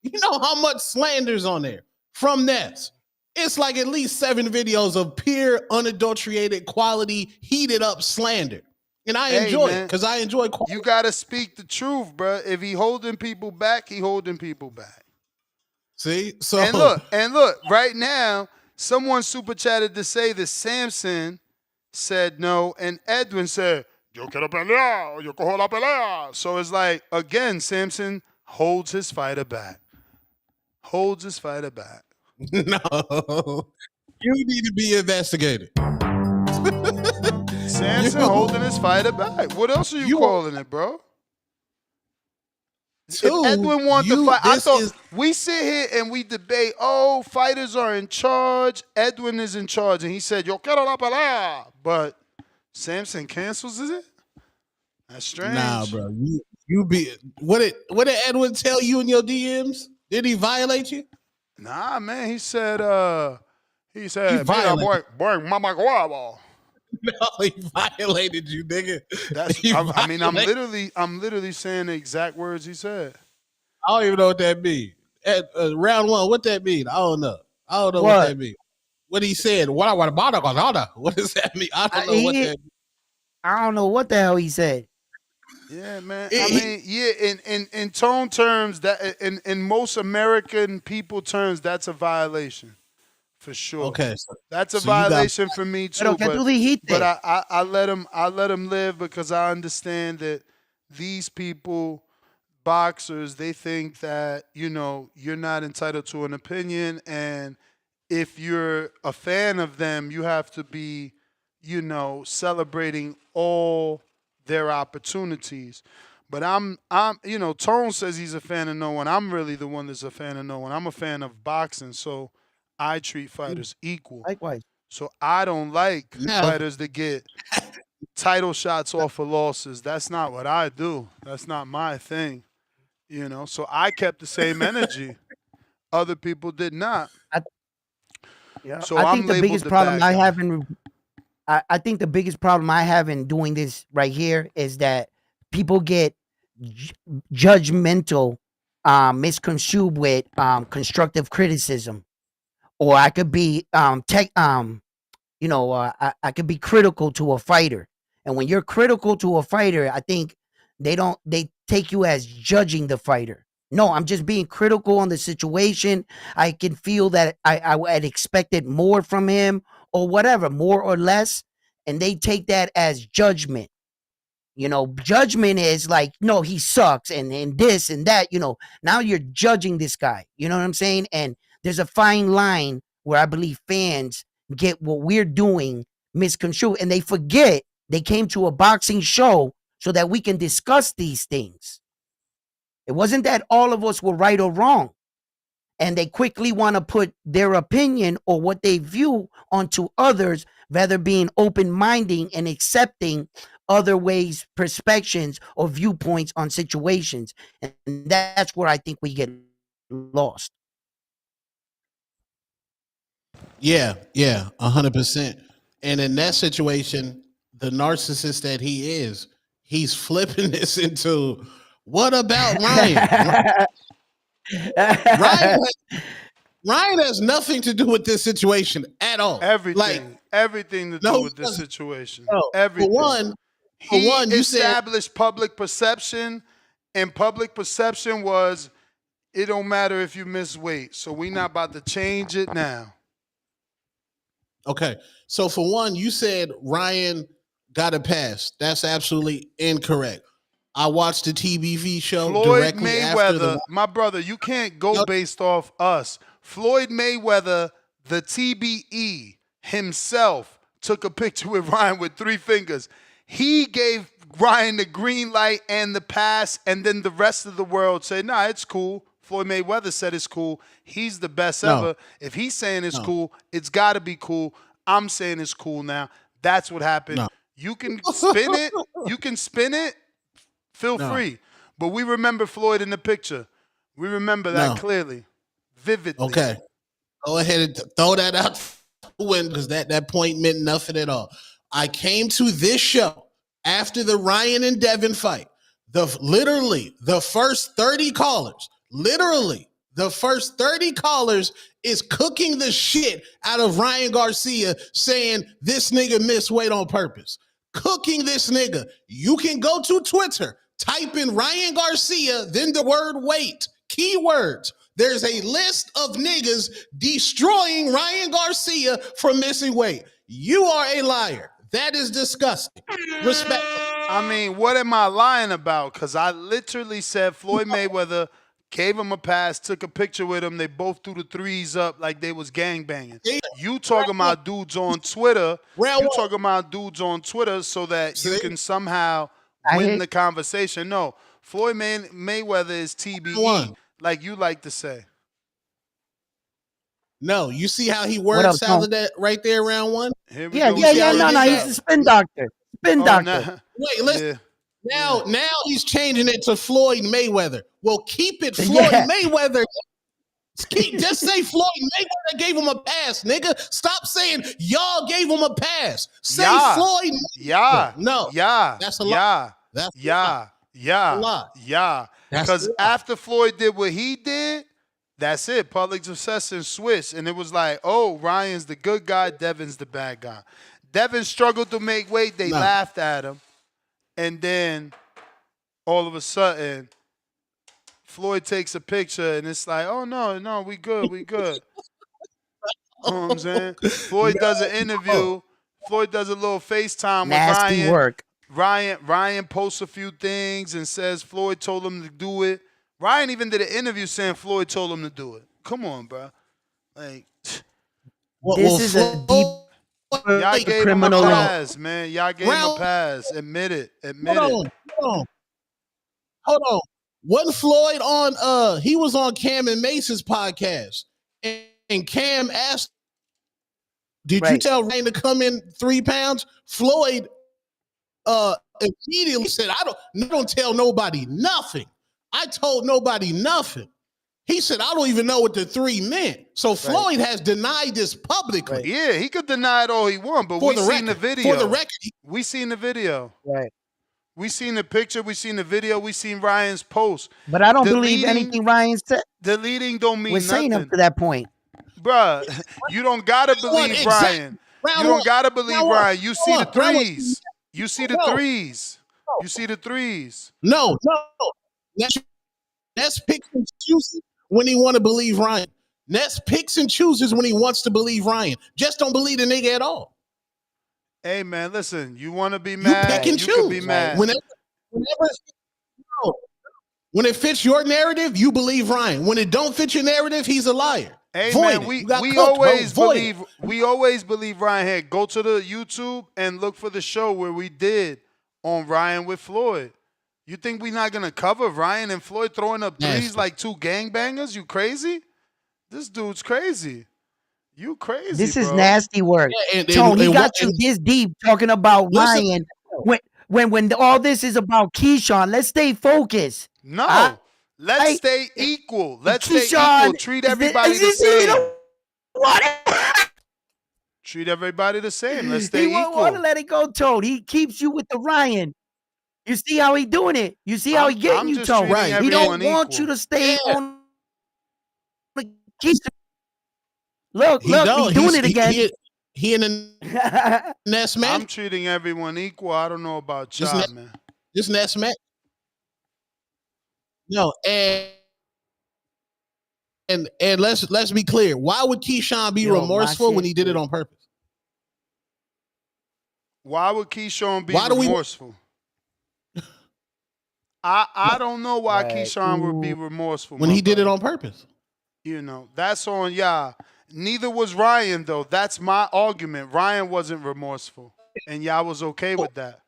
You know how much slander's on there from Ness? It's like at least 7 videos of pure, unadulterated, quality, heated up slander. And I enjoy it because I enjoy quality. You got to speak the truth, bro. If he holding people back, he holding people back. See? So And look, right now, someone super chatted to say that Sampson said no, and Edwin said, yo quiero pelear, yo cojo la pelea. So it's like, again, Sampson holds his fighter back. Holds his fighter back. No. You need to be investigated. Sampson holding his fighter back. What else are you calling it, bro? If Edwin wants to fight, I thought we sit here and we debate, oh, fighters are in charge. Edwin is in charge. And he said, yo quiero la pelea. But Sampson cancels, is it? That's strange. Nah, bro. You be what did Edwin tell you in your DMs? Did he violate you? Nah, man. He said, boy, mama guava. No, he violated you, nigga. I'm literally saying the exact words he said. I don't even know what that means. At round 1, what that mean? I don't know what that means. What he said? What does that mean? I don't know what that means. I don't know what the hell he said. Yeah, man. In tone terms, that in most American people terms, that's a violation. For sure. Okay. That's a violation for me too. But I let him live because I understand that these people, boxers, they think that, you're not entitled to an opinion, and if you're a fan of them, you have to be, celebrating all their opportunities. But I'm Tone says he's a fan of no one. I'm really the one that's a fan of no one. I'm a fan of boxing, so I treat fighters equal. Likewise. So I don't like fighters that get title shots off of losses. That's not what I do. That's not my thing. So I kept the same energy. Other people did not. I think the biggest problem I have in doing this right here is that people get judgmental, misconstrued with constructive criticism. Or I could be I could be critical to a fighter. And when you're critical to a fighter, I think they take you as judging the fighter. No, I'm just being critical on the situation. I can feel that I had expected more from him or whatever, more or less. And they take that as judgment. Judgment is like, no, he sucks and this and that, now you're judging this guy. You know what I'm saying? And there's a fine line where I believe fans get what we're doing misconstrued, and they forget they came to a boxing show so that we can discuss these things. It wasn't that all of us were right or wrong, and they quickly want to put their opinion or what they view onto others, rather being open-minded and accepting other ways, perspectives, or viewpoints on situations. And that's where I think we get lost. Yeah, 100%. And in that situation, the narcissist that he is, he's flipping this into, what about Ryan? Ryan has nothing to do with this situation at all. Everything to do with this situation. Everything. For one, you established public perception, and public perception was, it don't matter if you miss weight. So we not about to change it now. Okay. So for one, you said Ryan got a pass. That's absolutely incorrect. I watched the TBV show Floyd directly after the. My brother, you can't go based off us. Floyd Mayweather, the TBE himself, took a picture with Ryan with 3 fingers. He gave Ryan the green light and the pass, and then the rest of the world said, nah, it's cool. Floyd Mayweather said it's cool. He's the best ever. If he's saying it's cool, it's got to be cool. I'm saying it's cool now. That's what happened. You can spin it. You can spin it. Feel free. But we remember Floyd in the picture. We remember that clearly, vividly. Okay. Go ahead and throw that out the window because that point meant nothing at all. I came to this show after the Ryan and Devin fight. Literally, the first 30 callers, is cooking the shit out of Ryan Garcia saying this nigga missed weight on purpose. Cooking this nigga. You can go to Twitter, type in Ryan Garcia, then the word weight, keywords. There's a list of niggas destroying Ryan Garcia for missing weight. You are a liar. That is disgusting. Respect. I mean, what am I lying about? Because I literally said Floyd Mayweather gave him a pass, took a picture with him. They both threw the 3s up like they was gangbanging. You talking about dudes on Twitter. You talking about dudes on Twitter so that you can somehow win the conversation. No, Floyd Mayweather is TBE, like you like to say. No, you see how he word salad that right there, round 1? Yeah, no, he's the spin doctor. Spin doctor. Wait, listen. Yeah. Now he's changing it to Floyd Mayweather. Well, keep it Floyd Mayweather. Just say Floyd Mayweather gave him a pass, nigga. Stop saying y'all gave him a pass. Say Floyd Mayweather. No. That's a lie. That's a lie. Because after Floyd did what he did, that's it. Public success switched. And it was like, oh, Ryan's the good guy, Devin's the bad guy. Devin struggled to make weight. They laughed at him. And then all of a sudden, Floyd takes a picture and it's like, oh, no, we good. You know what I'm saying? Floyd does an interview. Floyd does a little FaceTime with Ryan. Nasty work. Ryan posts a few things and says Floyd told him to do it. Ryan even did an interview saying Floyd told him to do it. Come on, bro. Like, this is a deep y'all gave criminal him a pass, man. Y'all gave him a pass. Admit it. Hold on. Wasn't Floyd on he was on Cam and Mason's podcast. And Cam asked, did you tell Ryan to come in 3 pounds? Floyd immediately said, I don't tell nobody nothing. I told nobody nothing. He said, I don't even know what the 3 meant. So Floyd has denied this publicly. Yeah, he could deny it all he wants, but we seen the video. For the record. We seen the video. Right. We seen the picture. We seen the video. We seen Ryan's post. But I don't believe anything Ryan said. Deleting don't mean nothing. We're saying up to that point. Bruh, you don't got to believe Ryan. You don't got to believe Ryan. You see the 3s. You see the 3s. You see the 3s. No. Ness picks and chooses when he want to believe Ryan. Ness picks and chooses when he wants to believe Ryan. Just don't believe the nigga at all. Hey, man, listen. You want to be mad? You pick and choose. Can be mad. When it fits your narrative, you believe Ryan. When it don't fit your narrative, he's a liar. Hey, Void man, we always believe Ryan had. Go to the YouTube and look for the show where we did on Ryan with Floyd. You think we're not going to cover Ryan and Floyd throwing up 3s like 2 gangbangers? You crazy? This dude's crazy. You crazy, This is nasty work. Yeah, Tone, he got you this deep talking about Ryan. When all this is about Keyshawn, let's stay focused. No. Let's stay equal. Let's stay equal. Treat everybody the same. Treat everybody the same. Let's stay equal. He won't want to let it go, Tone. He keeps you with the Ryan. You see how he doing it. You see how he getting you, Tone. Right. He don't want you to stay on the Keyshawn. Look, he's doing it again. He in the Ness man. I'm treating everyone equal. I don't know about y'all, man. This Ness man. No, and let's be clear. Why would Keyshawn be remorseful when he did it on purpose? Why would Keyshawn be Why do we? remorseful? I don't know why Right. Keyshawn would be Ooh. remorseful. When my he did it brother. on purpose. You know, that's on y'all. Neither was Ryan, though. That's my argument. Ryan wasn't remorseful, and y'all was okay with that,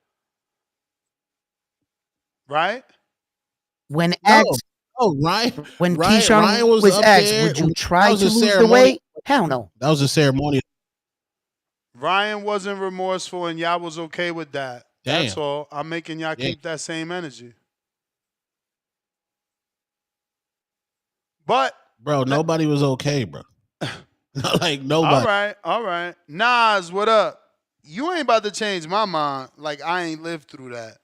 right? When No, asked, Ryan. when Ryan Keyshawn was was up asked, there. would you That try was to a lose the ceremony. weight? Hell no. That was a ceremony. Ryan wasn't remorseful, and y'all was okay with that. That's Damn. all. I'm making y'all Yeah. keep that same energy. But Bro, nobody was okay, bro. Like nobody. all right. Nas, what up? You ain't about to change my mind. Like I ain't lived through that.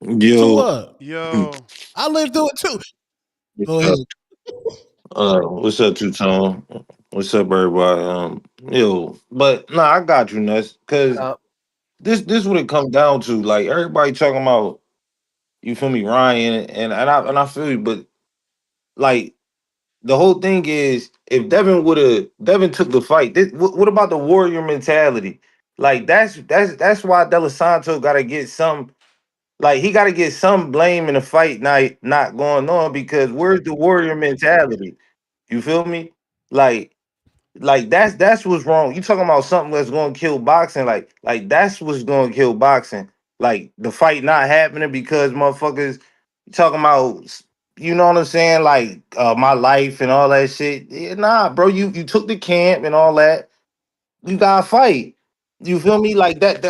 To Yo, what? Yo, I lived through it too. Go ahead. what's up, Two Tone? What's up, everybody? But nah, I got you, Nuts. Cause this what it comes down to. Like everybody talking about, you feel me, Ryan, and I feel you, but like the whole thing is, if Devin took the fight, what about the warrior mentality? Like that's why De Los Santos got to get some. Like he got to get some blame in the fight not going on, because where's the warrior mentality? You feel me? Like that's what's wrong. You talking about something that's going to kill boxing? Like that's what's going to kill boxing. Like the fight not happening because motherfuckers talking about, you know what I'm saying? Like my life and all that shit. Yeah, nah, bro. You took the camp and all that. You gotta fight. You feel me? Like that,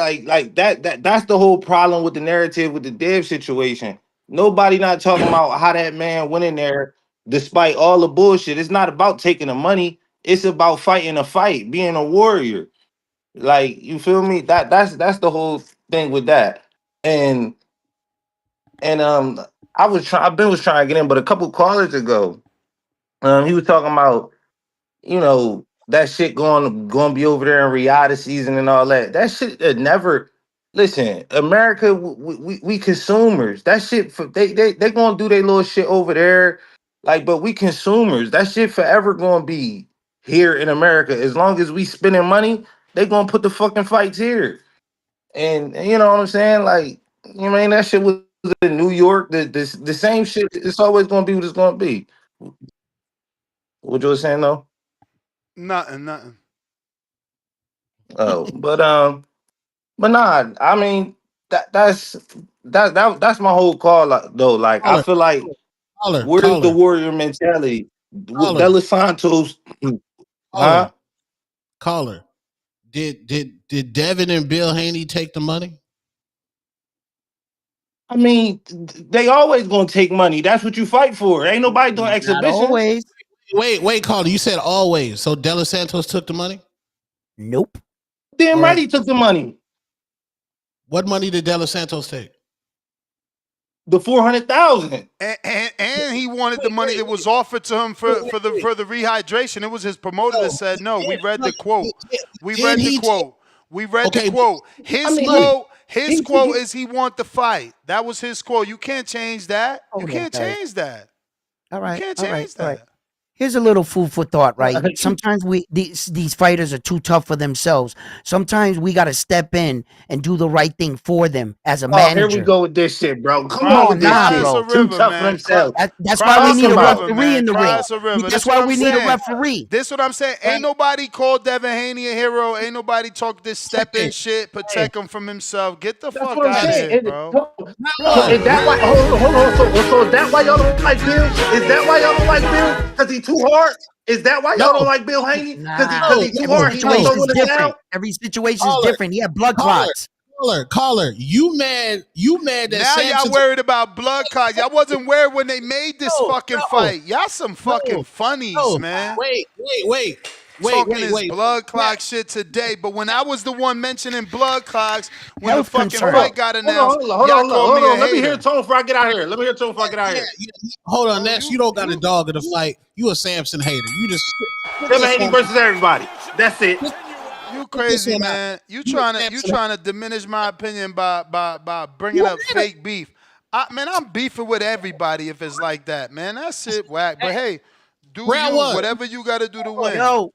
that's the whole problem with the narrative with the Dev situation. Nobody not talking about how that man went in there despite all the bullshit. It's not about taking the money. It's about fighting a fight, being a warrior. Like, you feel me? That's the whole thing with that. And and I've been was trying to get in, but a couple callers ago, he was talking about, that shit going to be over there in Riyadh this season and all that. That shit never. Listen, America, we consumers. That shit they going to do their little shit over there, like, but we consumers. That shit forever going to be here in America. As long as we spending money, they going to put the fucking fights here. And you know what I'm saying? Like, you know what I mean? That shit was in New York. The same shit. It's always going to be what it's going to be. What you were saying though? nothing. Oh, but nah, I mean that's my whole call, though. Like I Caller, feel like, where's the caller, warrior mentality? With De caller, Los Santos, huh? caller, caller. Did Devin and Bill Haney take the money? I mean, they always gonna take money. That's what you fight for. Ain't nobody doing Not exhibitions. always. Wait, caller. You said always. So De Los Santos took the money? Nope. Damn All right right. he took the money. What money did De Los Santos take? The 400,000. And he wanted the money that was offered to him for the rehydration. It was his promoter that said no. We read the quote. We read the quote. His quote is he want the fight. That was his quote. You can't change that. You can't change that. All right. You can't All right. change All right. that. Here's a little food for thought, right? Sometimes these fighters are too tough for themselves. Sometimes we got to step in and do the right thing for them as a Oh, here we manager. go with this shit, bro. Come No, on with this nah, shit. Cry us a bro. Too river, tough for man. themselves. That's why Cry we us need a a river, referee man. in the Cry ring. us a river. That's This what why I'm we need a saying. referee. This what I'm saying. Ain't nobody called Devin Haney a hero. Ain't nobody talk this step in shit, protect him from himself. Get the That's fuck what I'm out of saying. here, bro. So is that why? Hold on. So is that why y'all don't like Bill? Is that why y'all don't like Bill? Because he too hard? Is that why y'all don't like Bill Haney? Because Nah, he too every hard? He not situation is throwing it down? different. Every situation is different. He had blood clots. Caller. You mad that Now y'all Sampson worried about blood clots. Y'all wasn't worried when they made this fucking fight. Y'all some fucking funnies, man. Wait. Talking this blood clot shit today, but when I was the one mentioning blood clots when the Health fucking concern. fight got announced, y'all called me a Let me hear hater. the tone before I get out of here. Let me hear the tone before I get out of here. Hold on, Ness. You don't got a dog in the fight. You a Samson hater. You just put Devin this Haney one. versus everybody. That's it. You Put this crazy, one out. man. You You a trying Samson to diminish my opinion by bringing up fake beef. Man, I'm beefing with everybody if it's like that, man. That shit whack. But hey, do Round you one. whatever you got to do to win. Yo,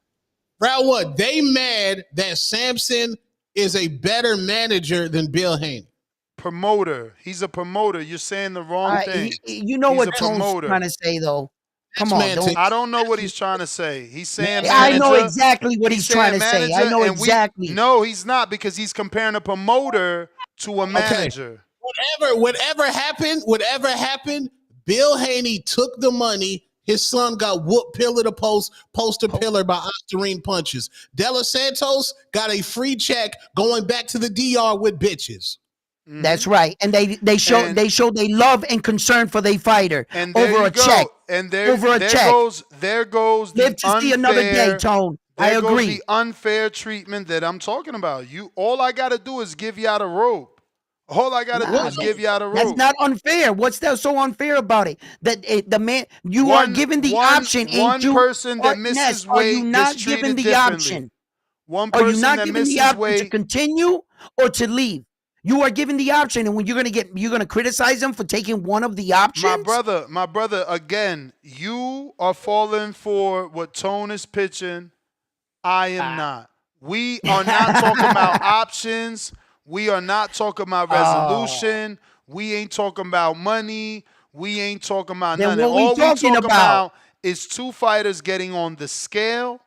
Round one, they mad that Samson is a better manager than Bill Haney. Promoter. He's a promoter. You're saying the wrong thing. You know He's what a Tone's promoter. trying to say, though. Come on, don't. I don't know what he's trying to say. He's saying I manager. know exactly what he's trying to say. I know exactly. No, he's not, because he's comparing a promoter to a manager. Whatever happened, Bill Haney took the money. His son got whooped pillar to post, post to pillar by Ostarine punches. De Los Santos got a free check going back to the DR with bitches. That's right, and they show they love and concern for their fighter over a check. And there goes live to see another day, Tone. I agree. Goes the unfair treatment that I'm talking about. All I gotta do is give you out a rope. All I gotta do is give you out a rope. That's not unfair. What's that so unfair about it? That the man you are given the option. One person that misses weight are you not is treated given the differently. option? One are you person not that given the misses option weight to continue or to leave? You are given the option, and when you're gonna criticize them for taking one of the options. My brother, again, you are falling for what Tone is pitching. I am not. We are not talking about options. We are not talking about resolution. We ain't talking about money. We ain't talking about nothing. All we talking about is two fighters getting on the scale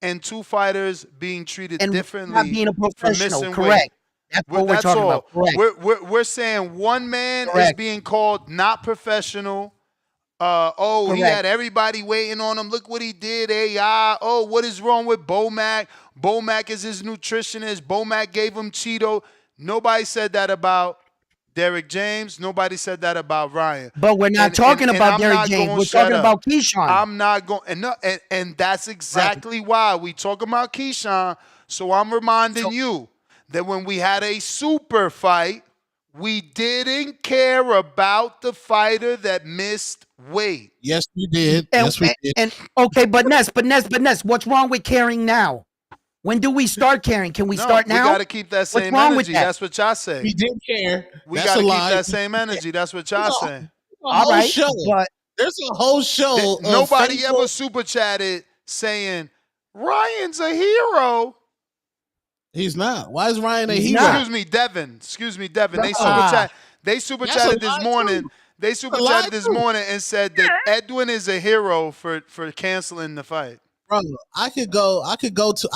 and two fighters being treated differently. Not being a professional, correct. Weight. That's what we're talking about. Correct. We're saying one man is being called not professional. Correct. He had everybody waiting on him. Look what he did. AI. Oh, what is wrong with Bomac? Bomac is his nutritionist. Bomac gave him Cheeto. Nobody said that about Derek James. Nobody said that about Ryan. But we're not talking about Derek James. We're talking about Keyshawn. I'm not going, and that's exactly why we talking about Keyshawn. So I'm reminding you that when we had a super fight, we didn't care about the fighter that missed weight. Yes, we did. Yes, we did. And okay, but Ness, what's wrong with caring now? When do we start caring? Can we start now? We got to keep that same energy. That's what y'all say. We did care. We got to keep that same energy. That's what y'all say. All right, but there's a whole show. Nobody ever super chatted saying Ryan's a hero. He's not. Why is Ryan a hero? Excuse me, Devin. They super chatted this morning. They super chatted this morning and said that Edwin is a hero for canceling the fight. Bro, I could go to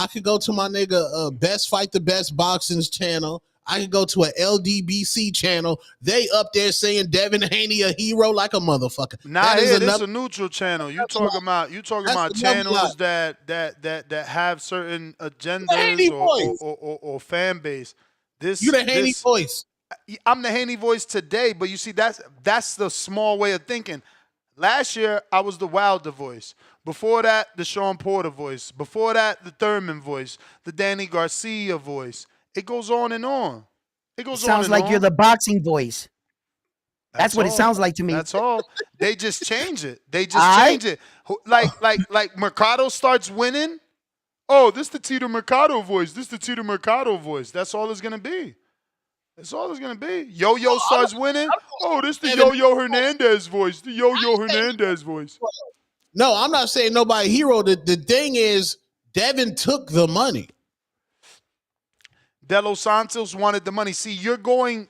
my nigga Best Fight the Best Boxing's channel. I could go to a LDBC channel. They up there saying Devin Haney a hero like a motherfucker. It's a neutral channel. You talking about channels that have certain agendas or fan base. You the Haney voice. I'm the Haney voice today, but you see that's the small way of thinking. Last year I was the Wilder voice. Before that, the Sean Porter voice. Before that, the Thurman voice. The Danny Garcia voice. It goes on and on. Sounds like you're the boxing voice. That's what it sounds like to me. That's all. They just change it. Change it. Like Mercado starts winning. Oh, this the Tito Mercado voice. That's all it's gonna be. That's all it's gonna be. Yo-Yo starts winning. Oh, this the Yo-Yo Hernandez voice. No, I'm not saying nobody hero. The thing is, Devin took the money. De Los Santos wanted the money. See, you're going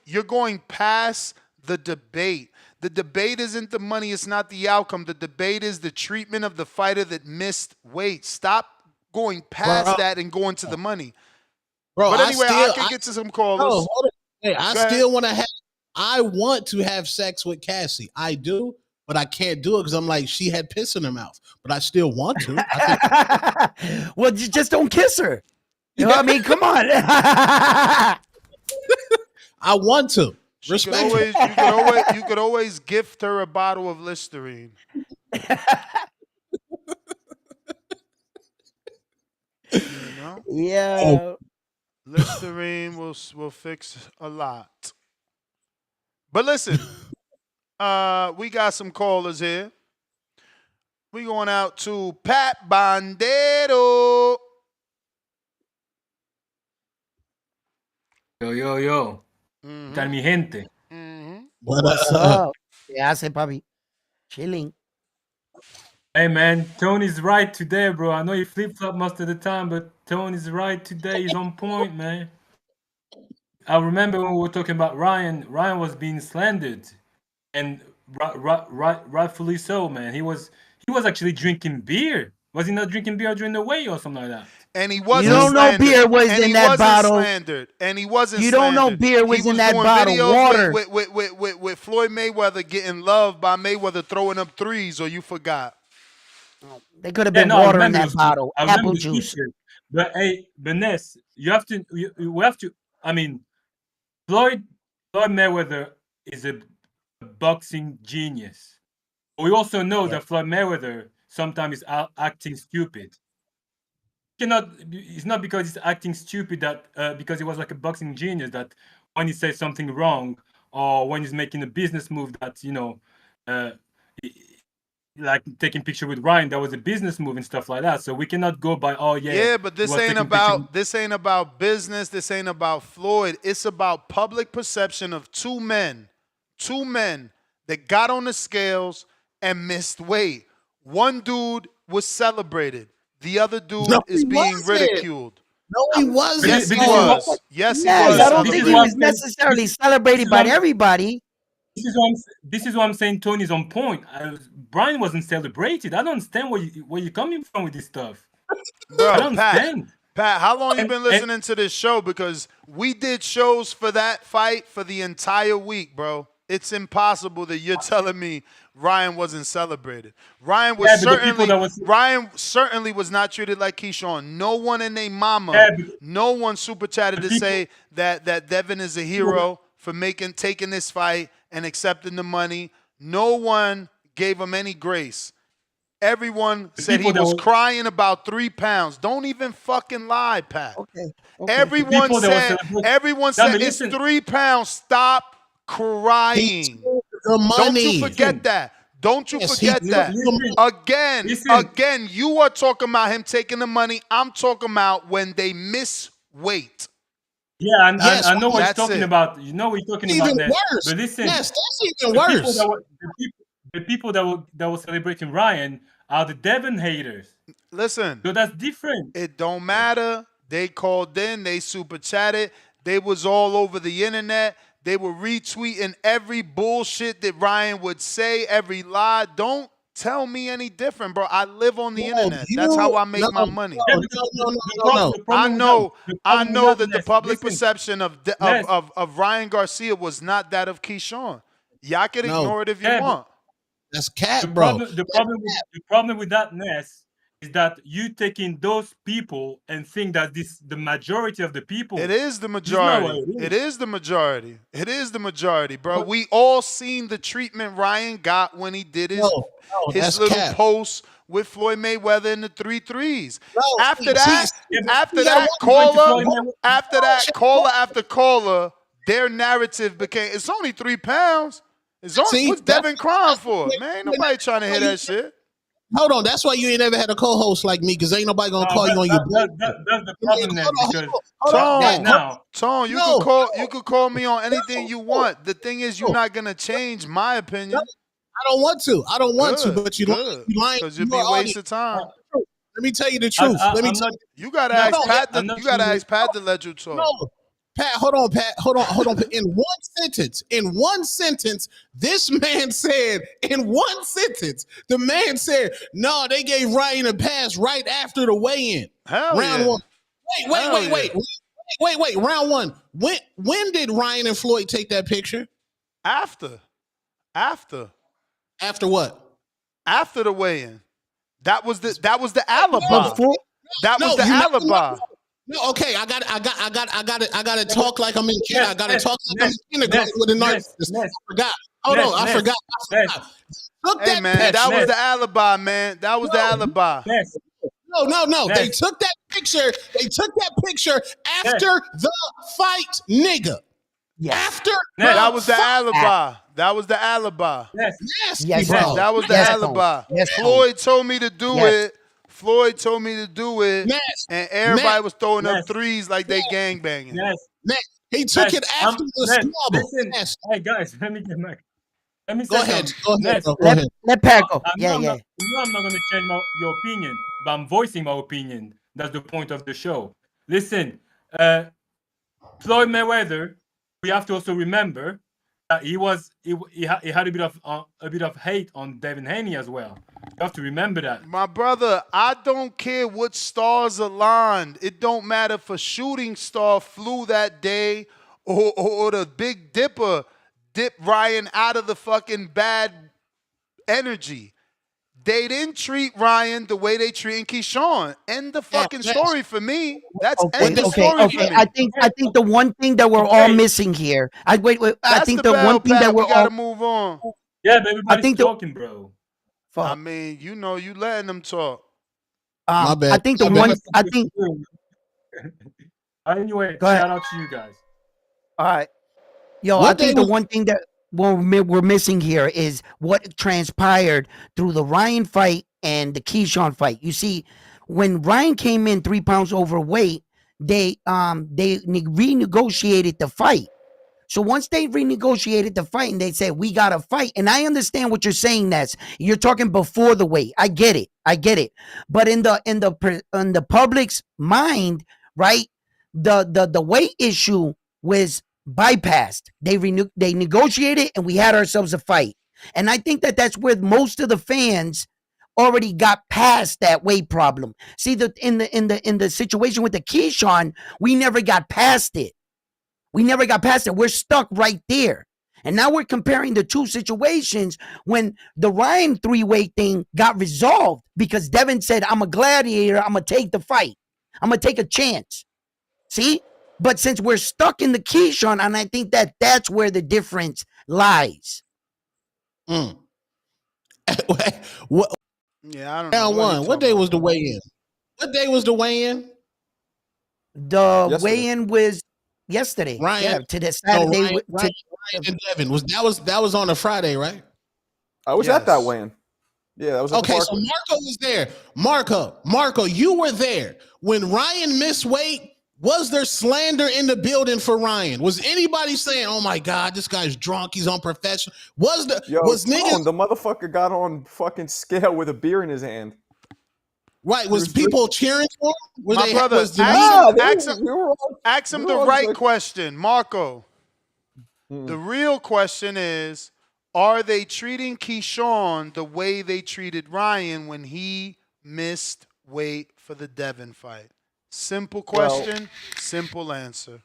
past the debate. The debate isn't the money. It's not the outcome. The debate is the treatment of the fighter that missed weight. Stop going past that and going to the money. Bro, but anyway, I can get to some callers. I want to have sex with Cassie. I do, but I can't do it because I'm like, she had piss in her mouth. But I still want to. Well, just don't kiss her. You know what I mean? Come on. I want to. You could always gift her a bottle of Listerine. You know? Yeah. Listerine will fix a lot. But listen, we got some callers here. We going out to Pat Bandero. Yo. Tal mi gente. What's up? ¿Qué hace, papi? Chilling. Hey man, Tony's right today, bro. I know you flip flop most of the time, but Tony's right today. He's on point, man. I remember when we were talking about Ryan. Ryan was being slandered, and rightfully so, man. He was actually drinking beer. Was he not drinking beer during the weigh or something like that? And he wasn't You don't know beer was and in he that wasn't bottle. slandered. And he wasn't You don't know slandered. beer was He in that doing bottle. videos Water. with Floyd Mayweather getting loved by Mayweather throwing up threes, or you forgot. They could have been water in that bottle. I remember Apple the juice. picture. But hey, Ness, you have to. We have to. I mean, Floyd Mayweather is a boxing genius. We also know that Floyd Mayweather sometimes is acting stupid. It's not because he's acting stupid that because he was like a boxing genius that when he says something wrong or when he's making a business move that like taking picture with Ryan, that was a business move and stuff like that. So we cannot go by Yeah, but this ain't about business. This ain't about Floyd. It's about public perception of two men that got on the scales and missed weight. One dude was celebrated. The other dude is being ridiculed. No, he wasn't. Yes, he was. Yes, he was. I don't think he was necessarily celebrated by everybody. This is what I'm saying. Tony's on point. Brian wasn't celebrated. I don't understand where you're coming from with this stuff. Bro, I don't understand. Pat, how long you been listening to this show? Because we did shows for that fight for the entire week, bro. It's impossible that you're telling me Ryan wasn't celebrated. Ryan certainly was not treated like Keyshawn. No one in their mama, no one super chatted to say that Devin is a hero for taking this fight and accepting the money. No one gave him any grace. Everyone said he was crying about 3 pounds. Don't even fucking lie, Pat. Okay. Everyone said it's 3 pounds. Stop crying. Don't you forget that. Don't you forget that. Again, you are talking about him taking the money. I'm talking about when they miss weight. Yeah, I know what you're talking about. You know what you're talking about that. Worse. But listen, yes, that's even worse. The people that were celebrating Ryan are the Devin haters. Listen. So that's different. It don't matter. They called in. They super chatted. They was all over the internet. They were retweeting every bullshit that Ryan would say, every lie. Don't tell me any different, bro. I live on the internet. That's how I make my money. No. I know that the public perception of Ryan Garcia was not that of Keyshawn. Y'all can ignore it if you want. That's cat, bro. The problem with that, Ness, is that you taking those people and think that the majority of the people. It is the majority. It is the majority. It is the majority, bro. We all seen the treatment Ryan got when he did his little post with Floyd Mayweather in the 3 threes. After that, caller after caller, their narrative became, it's only 3 pounds. What's Devin crying for? Man, ain't nobody trying to hear that shit. Hold on, that's why you ain't ever had a co-host like me, because ain't nobody gonna call you on your book. That's the problem there, because Tone, you could call me on anything you want. The thing is, you're not gonna change my opinion. I don't want to, but you lying because you'd be a waste of time. Let me tell you the truth. You gotta ask Pat. You gotta ask Pat to let you talk. No. Pat, hold on. In one sentence, this man said, the man said, no, they gave Ryan a pass right after the weigh-in. Round one. Wait. Round one. When did Ryan and Floyd take that picture? After. After what? After the weigh-in. That was the alibi. That was the alibi. No, okay, I got to talk like I'm in kindergarten. I got to talk like I'm in kindergarten with a narcissist. I forgot. Hold on, I forgot. Hey, man, that was the alibi, man. That was the alibi. No. They took that picture. After the fight, nigga. After that was the alibi. That was the alibi. Yes, bro. That was the alibi. Floyd told me to do it. And everybody was throwing up threes like they gangbanging. He took it after the squabble. Hey guys, let me get back. Let me Go say ahead. something. Go ahead, Ness, bro. Go ahead. Let Pat go. I Yeah, know I'm yeah. not. You know I'm not going to change your opinion, but I'm voicing my opinion. That's the point of the show. Listen, Floyd Mayweather. We have to also remember that he had a bit of hate on Devin Haney as well. You have to remember that. My brother, I don't care what stars aligned. It don't matter if a shooting star flew that day or the Big Dipper dipped Ryan out of the fucking bad energy. They didn't treat Ryan the way they treating Keyshawn. End the fucking story for me. That's end the story for me. I think the one thing that we're all missing here. Wait. I That's think the the one bell, thing that Pat. we're We got to all. move on. Yeah, but everybody's think the- talking, bro. I Fuck. mean, you know, you letting them talk. My bad. I think the My one. bad. I think. Anyway, Go ahead. shout out to you guys. All right. Yo, What I think day the one thing that we're missing here is what transpired through the Ryan fight and the Keyshawn fight. You see, when Ryan came in 3 pounds overweight, they renegotiated the fight. So once they renegotiated the fight and they said we got to fight, and I understand what you're saying, Ness. You're talking before the weight. I get it. But in the public's mind, right? The weight issue was bypassed. They negotiated, and we had ourselves a fight. And I think that that's where most of the fans already got past that weight problem. See, in the situation with the Keyshawn, we never got past it. We're stuck right there. And now we're comparing the two situations when the Ryan 3-weight thing got resolved because Devin said, I'm a gladiator. I'm going to take the fight. I'm going to take a chance. See? But since we're stuck in the Keyshawn, and I think that that's where the difference lies. What? Yeah, I don't know. Round one. What day was the weigh-in? What day was the weigh-in? The weigh-in was yesterday. Ryan, yeah, to the Saturday. Ryan and Devin that was on a Friday, right? I was at that weigh-in. Yeah, that was at the Okay. So Barclays. Marco was there. Marco, you were there when Ryan missed weight. Was there slander in the building for Ryan? Was anybody saying, "Oh my God, this guy's drunk. He's unprofessional"? Was niggas? The motherfucker got on fucking scale with a beer in his hand. Right? Was people cheering for him? My brother, ask him the right question, Marco. The real question is, are they treating Keyshawn the way they treated Ryan when he missed weight for the Devin fight? Simple question, simple answer.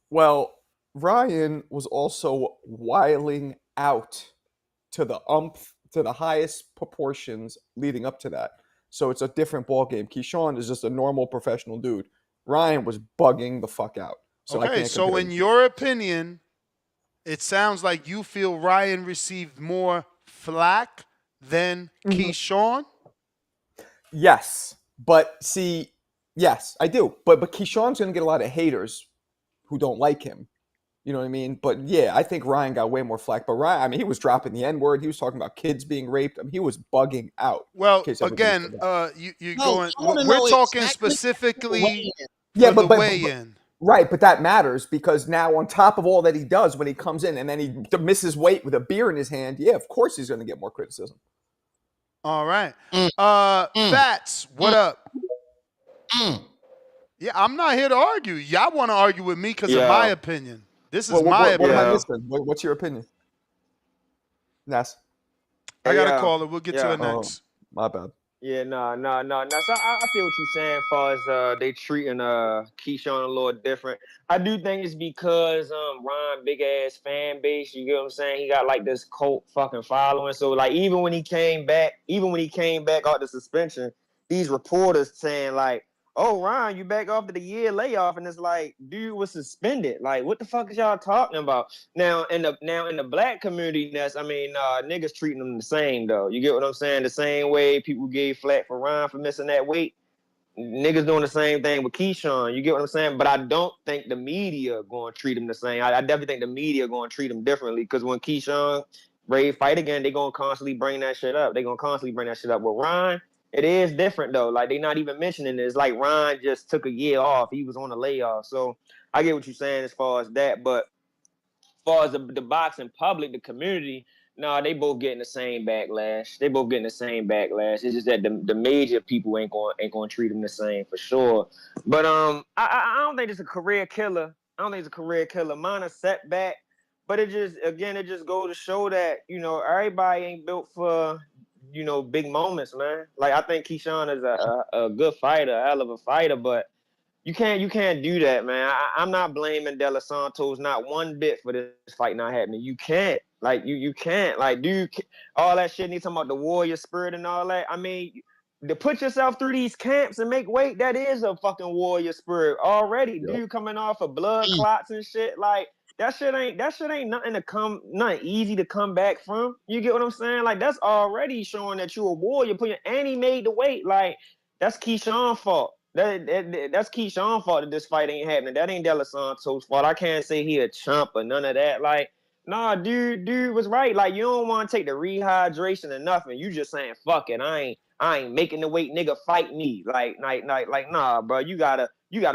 Well, Ryan was also wiling out to the highest proportions leading up to that. So it's a different ball game. Keyshawn is just a normal professional dude. Ryan was bugging the fuck out. So okay, so in your opinion, it sounds like you feel Ryan received more flack than Keyshawn? Yes. But see, yes, I do. But Keyshawn's going to get a lot of haters who don't like him. You know what I mean? But yeah, I think Ryan got way more flack. But Ryan, I mean, he was dropping the N-word. He was talking about kids being raped. I mean, he was bugging out. Well, again, we're talking specifically for the weigh-in. Right, but that matters because now on top of all that he does when he comes in and then he misses weight with a beer in his hand, yeah, of course he's going to get more criticism. All right. Fats, what up? Yeah, I'm not here to argue. Y'all want to argue with me because of my opinion. This is my opinion. What am I missing? What's your opinion? Ness. I got a caller. We'll get to it next. My bad. Yeah, no. So I feel what you're saying as far as they treating Keyshawn a little different. I do think it's because Ron big ass fan base, you get what I'm saying? He got like this cult fucking following. So like even when he came back off the suspension, these reporters saying like, "Oh, Ron, you back off of the year layoff," and it's like, dude was suspended. Like, what the fuck is y'all talking about? Now in the black community, niggas treating them the same though. You get what I'm saying? The same way people gave flack for Ron for missing that weight. Niggas doing the same thing with Keyshawn. You get what I'm saying? But I don't think the media going to treat him the same. I definitely think the media going to treat him differently because when Keyshawn ready to fight again, they going to constantly bring that shit up. With Ron, it is different though. Like they not even mentioning it. It's like Ron just took a year off. He was on a layoff. So I get what you're saying as far as that. But as far as the boxing public, the community, Nah, they both getting the same backlash. They both getting the same backlash. It's just that the major people ain't going to treat them the same for sure. But I don't think it's a career killer. I don't think it's a career killer. Mine a setback, but it just goes to show that everybody ain't built for big moments, man. Like I think Keyshawn is a good fighter, a hell of a fighter, but you can't do that, man. I'm not blaming De Los Santos not one bit for this fight not happening. You can't. Like you can't. Like, dude, all that shit. And he's talking about the warrior spirit and all that. I mean, to put yourself through these camps and make weight, that is a fucking warrior spirit already. Yep. Dude coming off of blood clots and shit. Like that shit ain't nothing easy to come back from. You get what I'm saying? Like that's already showing that you a warrior. And he made the weight. Like that's Keyshawn's fault. That's Keyshawn's fault that this fight ain't happening. That ain't De Los Santos' fault. I can't say he a chump or none of that. Like, nah, dude was right. Like, you don't want to take the rehydration or nothing. You just saying, fuck it. I ain't making the weight, nigga, fight me. Like, nah, bro. You gotta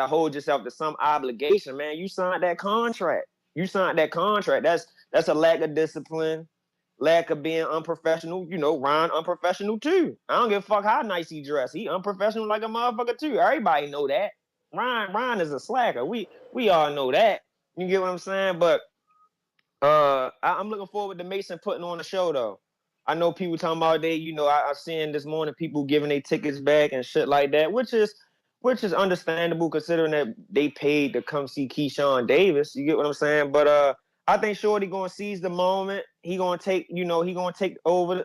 hold yourself to some obligation, man. You signed that contract. That's a lack of discipline. Lack of being unprofessional, Ryan unprofessional too. I don't give a fuck how nice he dressed. He unprofessional like a motherfucker too. Everybody know that. Ryan is a slacker. We all know that. You get what I'm saying? But I'm looking forward to Mason putting on a show though. I know people talking about I've seen this morning people giving their tickets back and shit like that, which is understandable considering that they paid to come see Keyshawn Davis. You get what I'm saying? But I think Shorty gonna seize the moment. He gonna take over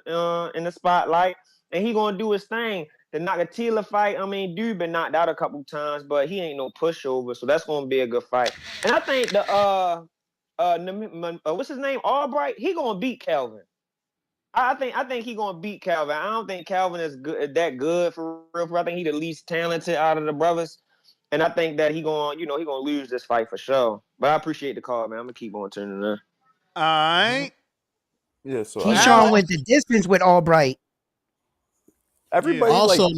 in the spotlight, and he gonna do his thing. The Nakathila fight, I mean, dude been knocked out a couple times, but he ain't no pushover, so that's gonna be a good fight. And I think what's his name, Albright, he gonna beat Calvin. I think he gonna beat Calvin. I don't think Calvin is that good for real. I think he the least talented out of the brothers. And I think that he gonna lose this fight for sure. But I appreciate the call, man. I'm gonna keep on turning there. All right. Yeah, so Keyshawn went the distance with Albright. Everybody, also,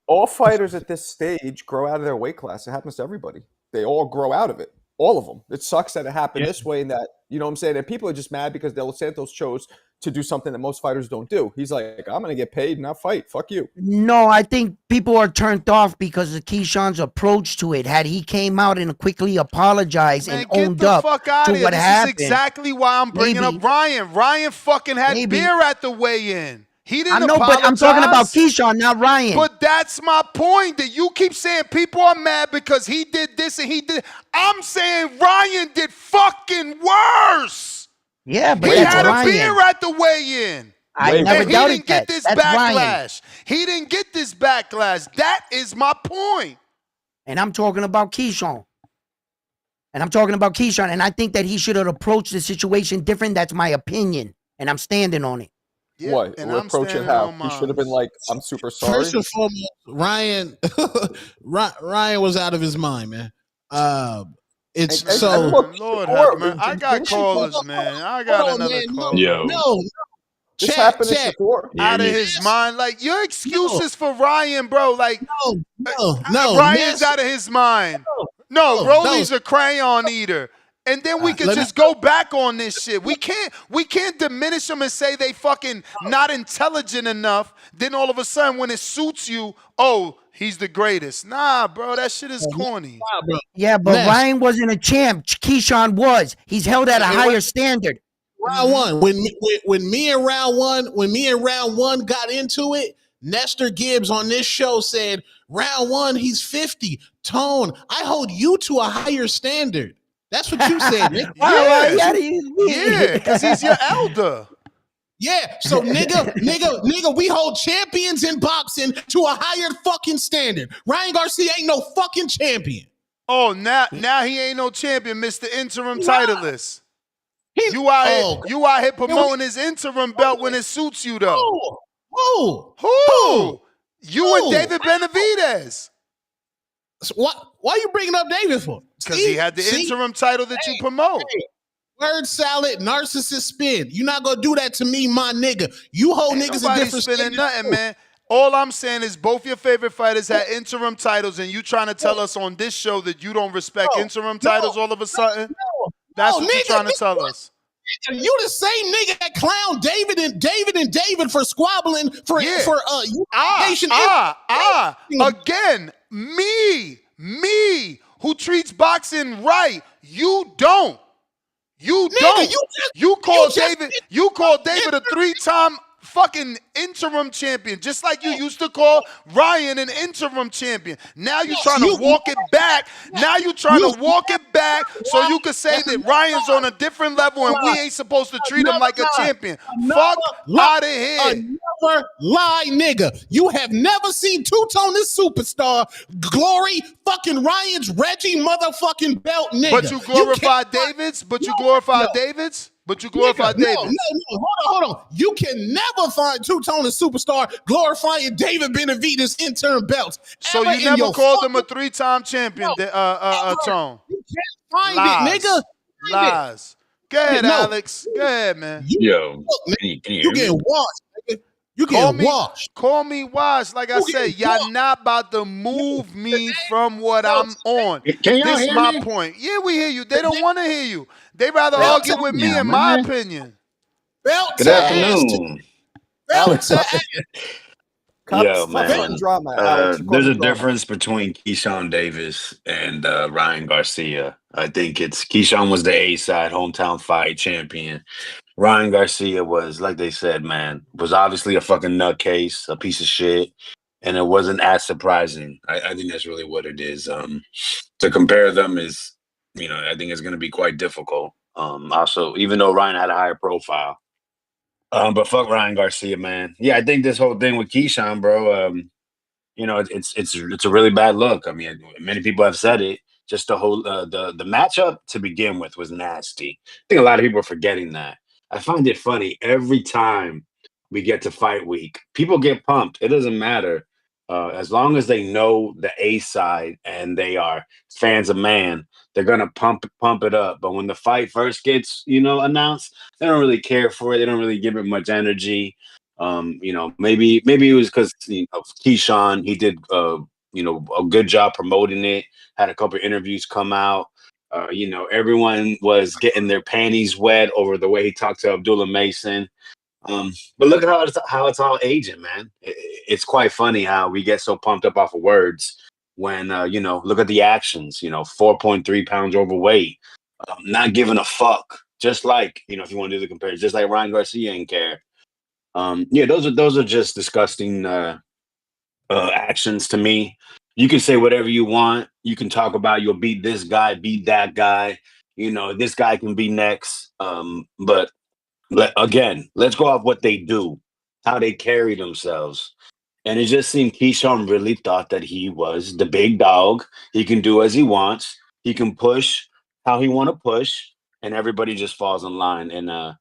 all fighters at this stage grow out of their weight class. It happens to everybody. They all grow out of it. All of them. It sucks that it happened this way and that, you know what I'm saying? And people are just mad because De Los Santos chose to do something that most fighters don't do. He's like, I'm going to get paid and not fight. Fuck you. No, I think people are turned off because of Keyshawn's approach to it. Had he came out and quickly apologized and owned up to what happened. This is exactly why I'm bringing up Ryan. Ryan fucking had beer at the weigh-in. He didn't apologize. But I'm talking about Keyshawn, not Ryan. But that's my point, that you keep saying people are mad because he did this and he did. I'm saying Ryan did fucking worse. Yeah, but he had Ryan. a beer at the weigh-in. I never doubted he didn't get that. this That's backlash. Ryan. He didn't get this backlash. That is my point. And I'm talking about Keyshawn. And I think that he should have approached the situation different. That's my opinion. And I'm standing on it. Yeah, what? And We'll I'm approach it how? He should have been like, I'm super sorry. First and foremost, Ryan was out of his mind, man. It's so. Lord have mercy. I got callers, man. I got another call. No. This happened before. Out of his mind. Like, your excuses for Ryan, bro. Like, no. Ryan's out of his mind. No, Rolly's a crayon eater. And then we could just go back on this shit. We can't diminish them and say they fucking not intelligent enough. Then all of a sudden, when it suits you, oh, he's the greatest. Nah, bro, that shit is corny. Yeah, but Ryan wasn't a champ. Keyshawn was. He's held at a higher standard. Round one, when me and round one got into it, Nestor Gibbs on this show said, round one, he's 50. Tone, I hold you to a higher standard. That's what you said, Nick. Yeah, because he's your elder. Yeah, so nigga, we hold champions in boxing to a higher fucking standard. Ryan Garcia ain't no fucking champion. Oh, now he ain't no champion, Mr. Interim Titleist. You out here promoting his interim belt when it suits you, though. Who? You and David Benavidez. So why are you bringing up David for? Because he had the interim title that you promote. Word salad, narcissist spin. You're not gonna do that to me, my nigga. You hold niggas in different spinning nothing, man. All I'm saying is both your favorite fighters had interim titles, and you trying to tell us on this show that you don't respect interim titles all of a sudden? That's what you're trying to tell us. You the same nigga that clown David for squabbling for unification. Again, me who treats boxing right. You don't. You don't. You call David a 3-time fucking interim champion, just like you used to call Ryan an interim champion. Now you're trying to walk it back. Now you're trying to walk it back so you could say that Ryan's on a different level and we ain't supposed to treat him like a champion. Fuck out of here. Another lie, nigga. You have never seen two-tone this superstar glory fucking Ryan's Reggie motherfucking belt, nigga. But you glorify Davids? But you glorify Davids? But you glorify Davids? No, hold on. You can never find two-tone superstar glorifying David Benavidez interim belts. So you never called him a 3-time champion, Tone? You can't find it, nigga. Lies. Go ahead, Alex. Go ahead, man. Yo, You getting washed, nigga. You getting washed. Call me washed. Like I said, y'all not about to move me from what I'm on. Can y'all This hear is my me? point. Yeah, we hear you. They don't want to hear you. They rather argue with me, in my opinion. Good afternoon. Yo, man. There's a difference between Keyshawn Davis and Ryan Garcia. I think Keyshawn was the A side hometown fight champion. Ryan Garcia was, like they said, man, was obviously a fucking nutcase, a piece of shit, and it wasn't as surprising. I think that's really what it is. To compare them is, I think it's going to be quite difficult. Also, even though Ryan had a higher profile. But fuck Ryan Garcia, man. Yeah, I think this whole thing with Keyshawn, bro, it's a really bad look. I mean, many people have said it. Just the whole the matchup to begin with was nasty. I think a lot of people are forgetting that. I find it funny every time we get to fight week, people get pumped. It doesn't matter as long as they know the A side and they are fans of man. They're gonna pump it up. But when the fight first gets announced, they don't really care for it. They don't really give it much energy. Maybe it was because Keyshawn, he did a good job promoting it. Had a couple of interviews come out. Everyone was getting their panties wet over the way he talked to Abdullah Mason. But look at how it's all aging, man. It's quite funny how we get so pumped up off of words when look at the actions. 4.3 pounds overweight, not giving a fuck. Just like if you want to do the comparison, just like Ryan Garcia ain't care. Those are just disgusting actions to me. You can say whatever you want. You can talk about you'll beat this guy, beat that guy. This guy can be next. But let's go off what they do, how they carry themselves. And it just seemed Keyshawn really thought that he was the big dog. He can do as he wants. He can push how he want to push, and everybody just falls in line. And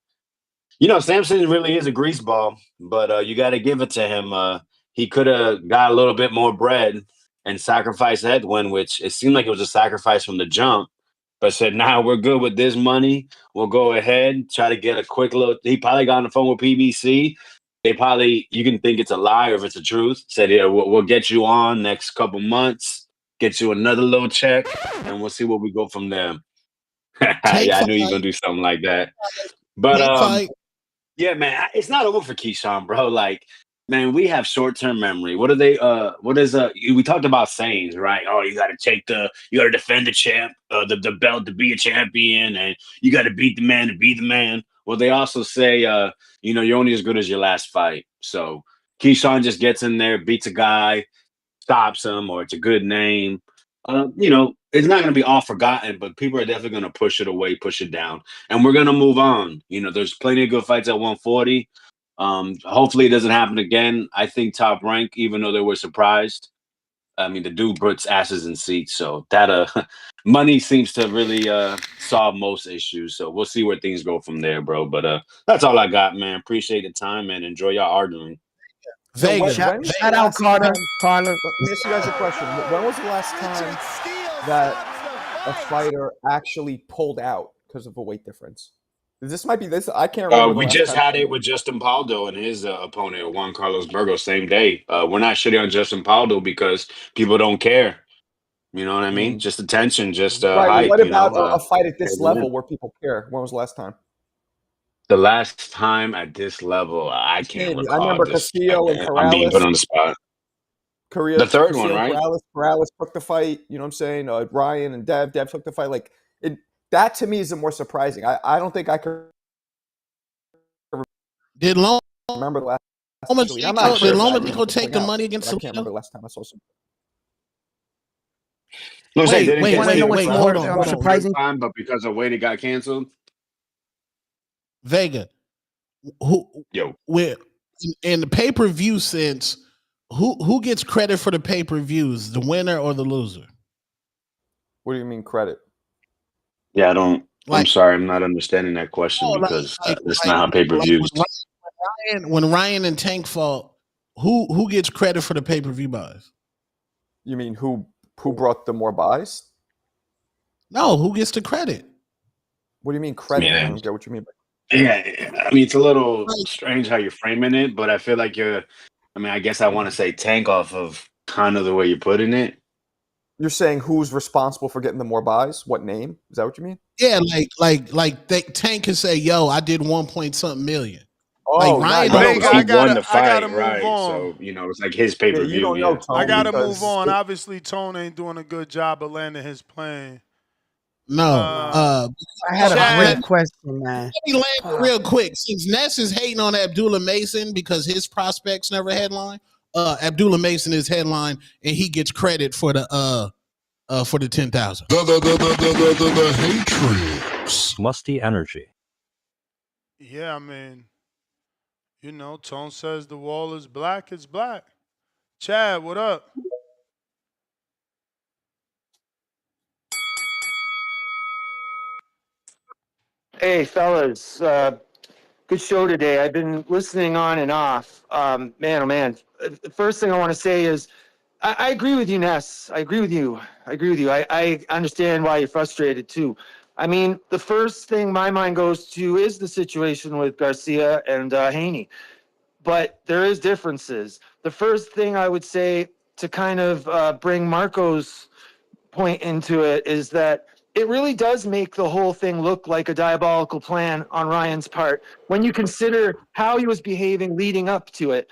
Samson really is a greaseball, but you got to give it to him. He could have got a little bit more bread and sacrificed Edwin, which it seemed like it was a sacrifice from the jump, but said, nah, we're good with this money. We'll go ahead, try to get a quick little. He probably got on the phone with PBC. You can think it's a lie or if it's the truth. Said, yeah, we'll get you on next couple months, get you another little check, and we'll see where we go from there. Yeah, I knew you were going to do something like that. But, yeah, man, it's not over for Keyshawn, bro. Like, man, we have short-term memory. We talked about sayings, right? Oh, you got to defend the champ, the belt to be a champion, and you got to beat the man to be the man. Well, they also say, you're only as good as your last fight. So Keyshawn just gets in there, beats a guy, stops him, or it's a good name. It's not going to be all forgotten, but people are definitely going to push it away, push it down, and we're going to move on. There's plenty of good fights at 140. Hopefully it doesn't happen again. I think Top Rank, even though they were surprised, I mean, the dude puts asses in seats, so that money seems to really solve most issues. So we'll see where things go from there, bro. But that's all I got, man. Appreciate the time and enjoy y'all arguing. Vegas. Shout out Carter. Let me ask you guys a question. When was the last time that a fighter actually pulled out because of a weight difference? This might be this. I can't remember. We just had it with Justin Paldo and his opponent, Juan Carlos Burgos, same day. We're not shitting on Justin Paldo because people don't care. You know what I mean? Just attention, just right. hype. What about a fight at this level where people care? When was the last time? The last time at this level, I can't I recall. remember Castillo and I'm being put Corrales. on the spot. The third one, right? Corrales took the fight. You know what I'm saying? Ryan and Dev took the fight. Like that to me is the more surprising. I don't think I could. Did Lomachenko remember the last? I'm not sure. Did Lomachenko take the money against? I can't remember the last time I saw some. No, Wait, hold on. Surprising time, but because of weight, it got canceled. Vega, where in the pay-per-view sense, who gets credit for the pay-per-views, the winner or the loser? What do you mean credit? Yeah, I don't. I'm sorry, I'm not understanding that question because that's not how pay-per-views. When Ryan and Tank fought, who gets credit for the pay-per-view buys? You mean who brought the more buys? No, who gets the credit? What do you mean credit? I don't get what you mean. Yeah, I mean it's a little strange how you're framing it, but I feel like you're. I mean, I guess I want to say Tank off of kind of the way you're putting it. You're saying who's responsible for getting the more buys? What name? Is that what you mean? Yeah, like Tank can say, "Yo, I did 1.something million." Oh, like Ryan, I gotta move right? on. So it's like his pay-per-view. Yeah, you don't know, Tone, I gotta move on. Obviously, Tone ain't doing a good job of landing his plane. No, I had a great question, man. Let me land real quick. Since Ness is hating on Abdullah Mason because his prospects never headline, Abdullah Mason is headline and he gets credit for the 10,000. The hatred. Musty energy. Yeah, I mean, Tone says the wall is black. It's black. Chad, what up? Hey, fellas. Good show today. I've been listening on and off. Man, oh man. The first thing I want to say is I agree with you, Ness. I agree with you. I understand why you're frustrated too. I mean, the first thing my mind goes to is the situation with Garcia and Haney. But there is differences. The first thing I would say to kind of bring Marco's point into it is that it really does make the whole thing look like a diabolical plan on Ryan's part when you consider how he was behaving leading up to it.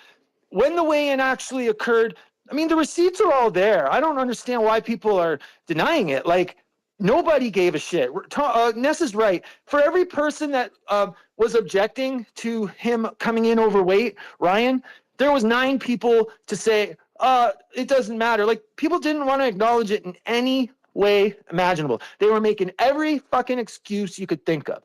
When the weigh-in actually occurred, I mean, the receipts are all there. I don't understand why people are denying it. Like, nobody gave a shit. Ness is right. For every person that was objecting to him coming in overweight, Ryan, there was 9 people to say, it doesn't matter. Like, people didn't want to acknowledge it in any way imaginable. They were making every fucking excuse you could think of.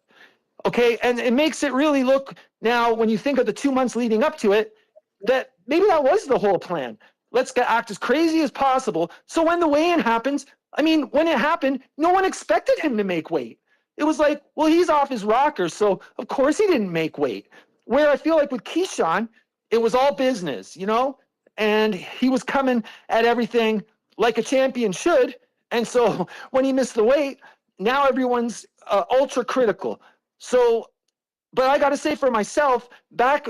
Okay, and it makes it really look now, when you think of the 2 months leading up to it, that maybe that was the whole plan. Let's act as crazy as possible. So when the weigh-in happens, I mean, when it happened, no one expected him to make weight. It was like, well, he's off his rocker, so of course he didn't make weight. Where I feel like with Keyshawn, it was all business, and he was coming at everything like a champion should. And so when he missed the weight, now everyone's ultra critical. So, but I got to say for myself, back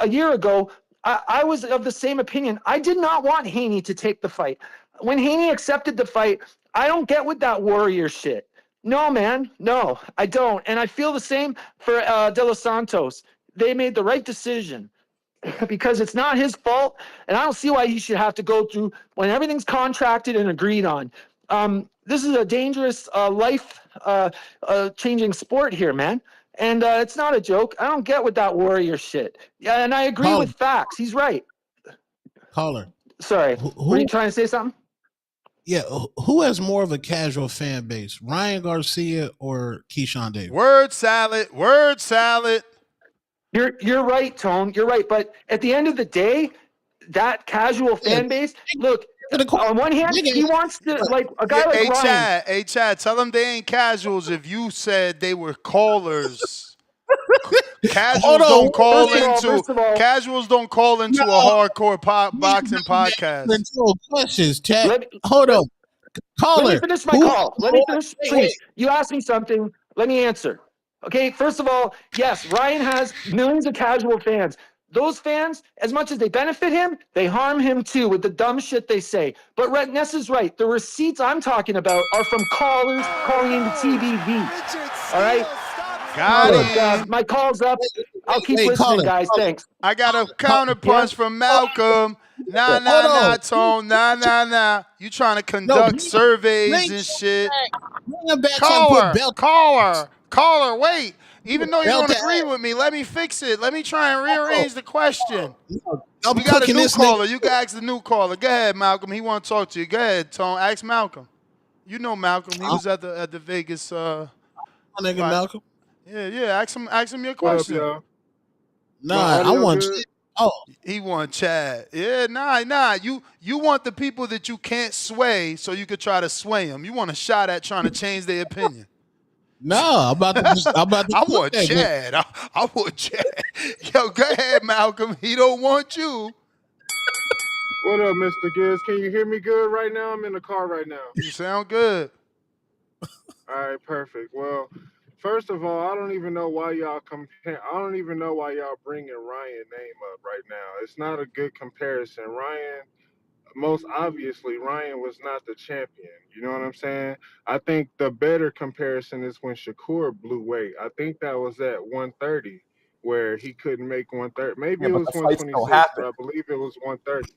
a year ago, I was of the same opinion. I did not want Haney to take the fight. When Haney accepted the fight, I don't get with that warrior shit. No, man, no, I don't. And I feel the same for De Los Santos. They made the right decision because it's not his fault, and I don't see why he should have to go through when everything's contracted and agreed on. This is a dangerous life-changing sport here, man. And it's not a joke. I don't get with that warrior shit. Yeah, and I agree with facts. He's right. Caller. Sorry. Were you trying to say something? Yeah. Who has more of a casual fan base, Ryan Garcia or Keyshawn Davis? Word salad. Word salad. You're right, Tone. You're right. But at the end of the day, that casual fan base, look, on one hand, he wants to, like, a guy like Ryan. Hey, Chad, tell them they ain't casuals if you said they were callers. Casuals don't call into a hardcore boxing podcast. Questions, Chad. Hold on. Caller. Let me finish my call. Let me finish, please. You asked me something. Let me answer. Okay, first of all, yes, Ryan has millions of casual fans. Those fans, as much as they benefit him, they harm him too with the dumb shit they say. But Ness is right. The receipts I'm talking about are from callers calling into TVV. All right? Got Look, him. my call's up. I'll keep listening, Colin, guys. Thanks. I got a counterpunch from Malcolm. Nah, Hold on. Tone. Nah. You trying to No, conduct surveys and shit. bring him back so I can put belt. Caller, wait. Even though you Belt don't to agree with me, let me fix it. Let me try and rearrange the question. I'm We got a cooking new this caller. nigga. You can ask the new caller. Go ahead, Malcolm. He want to talk to you. Go ahead, Tone. Ask Malcolm. You know Malcolm. He was at the Vegas My nigga fight. Malcolm. Yeah. Ask him your What up, question. y'all? Nah, My I audio want. good? Oh, He want Chad. Yeah, nah. You want the people that you can't sway so you could try to sway them. You want a shot at trying to change their opinion. no, I'm about to I cook want that nigga. Chad. I want Chad. Yo, go ahead, Malcolm. He don't want you. What up, Mr. Giz? Can you hear me good right now? I'm in the car right now. You sound good. All right, perfect. Well, first of all, I don't even know why y'all compare. I don't even know why y'all bringing Ryan name up right now. It's not a good comparison. Most obviously, Ryan was not the champion. You know what I'm saying? I think the better comparison is when Shakur blew weight. I think that was at 130, where he couldn't make 130. Maybe Yeah, it but was the fight still 126, but happened. I believe it was 130.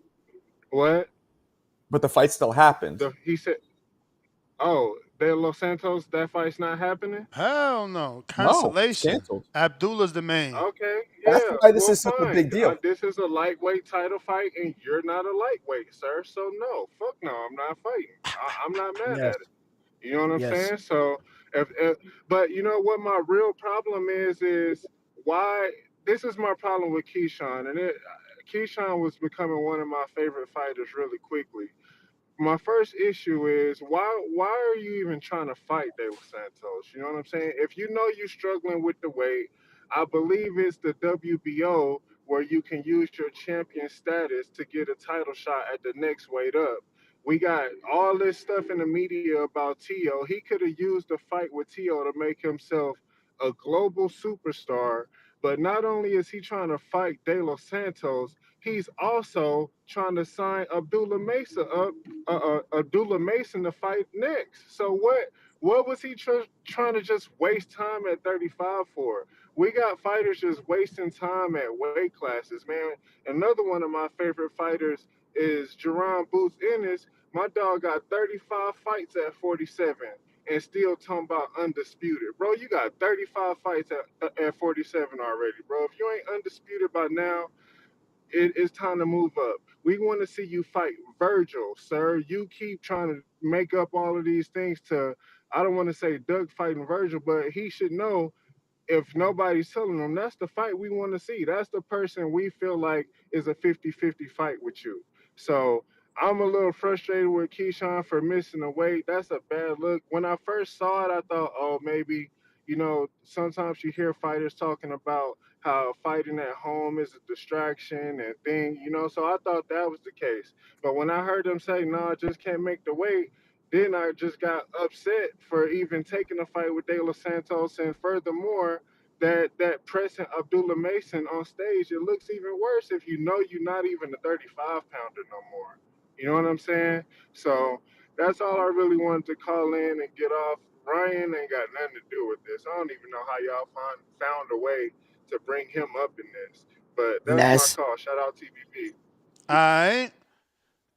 What? But the fight still happened. He said, "Oh, De Los Santos, that fight's not happening." Hell no. No, it's Cancellation. canceled. Abdullah's the main. Okay, That's yeah. why this Well, is such a fine. big deal. This is a lightweight title fight, and you're not a lightweight, sir. So no, fuck no, I'm not fighting. I'm not mad Yes. at it. You know what I'm Yes. saying? So but you know what my real problem is why this is my problem with Keyshawn, and Keyshawn was becoming one of my favorite fighters really quickly. My first issue is why are you even trying to fight De Los Santos? You know what I'm saying? If you know you're struggling with the weight, I believe it's the WBO where you can use your champion status to get a title shot at the next weight up. We got all this stuff in the media about Tio. He could have used the fight with Tio to make himself a global superstar. But not only is he trying to fight De Los Santos, he's also trying to sign Abdullah Mason to fight next. So what was he trying to just waste time at 35 for? We got fighters just wasting time at weight classes, man. Another one of my favorite fighters is Jerron Boots Ennis. My dog got 35 fights at 47 and still talking about undisputed. Bro, you got 35 fights at 47 already, bro. If you ain't undisputed by now, it's time to move up. We want to see you fight Virgil, sir. You keep trying to make up all of these things to, I don't want to say Doug fighting Virgil, but he should know if nobody's telling him that's the fight we want to see. That's the person we feel like is a 50-50 fight with you. So I'm a little frustrated with Keyshawn for missing the weight. That's a bad look. When I first saw it, I thought, oh, maybe, sometimes you hear fighters talking about how fighting at home is a distraction and thing, so I thought that was the case. But when I heard them say, no, I just can't make the weight, then I just got upset for even taking a fight with De Los Santos, and furthermore, that pressing Abdullah Mason on stage, it looks even worse if you know you're not even a 35-pounder no more. You know what I'm saying? So that's all I really wanted to call in and get off. Ryan ain't got nothing to do with this. I don't even know how y'all found a way to bring him up in this. But that's my That's call. Shout out TBB. All right.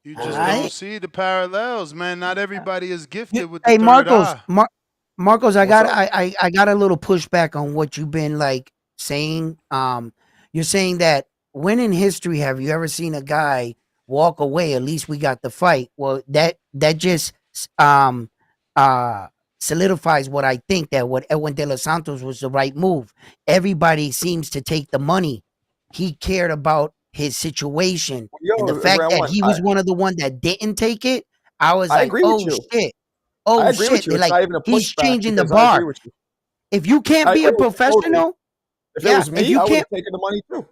You all just don't right. see the parallels, man. Not everybody is gifted with the Hey, third Marcos. eye. Marcos, I What's got up? I got a little pushback on what you've been like saying. You're saying that when in history have you ever seen a guy walk away? At least we got the fight. Well, that just um uh solidifies what I think, that what Edwin De Los Santos was the right move. Everybody seems to take the money. He cared about his situation, and the Yo, fact round that one. he was one of the one that didn't take it, I was I like, agree with oh you. shit. I Oh agree with shit. you. They're It's like, not even a he's pushback changing the because I agree bar. with you. If you can't I be a agree with you totally. professional, If it yeah, was if me, you I would can't, have taken the money too.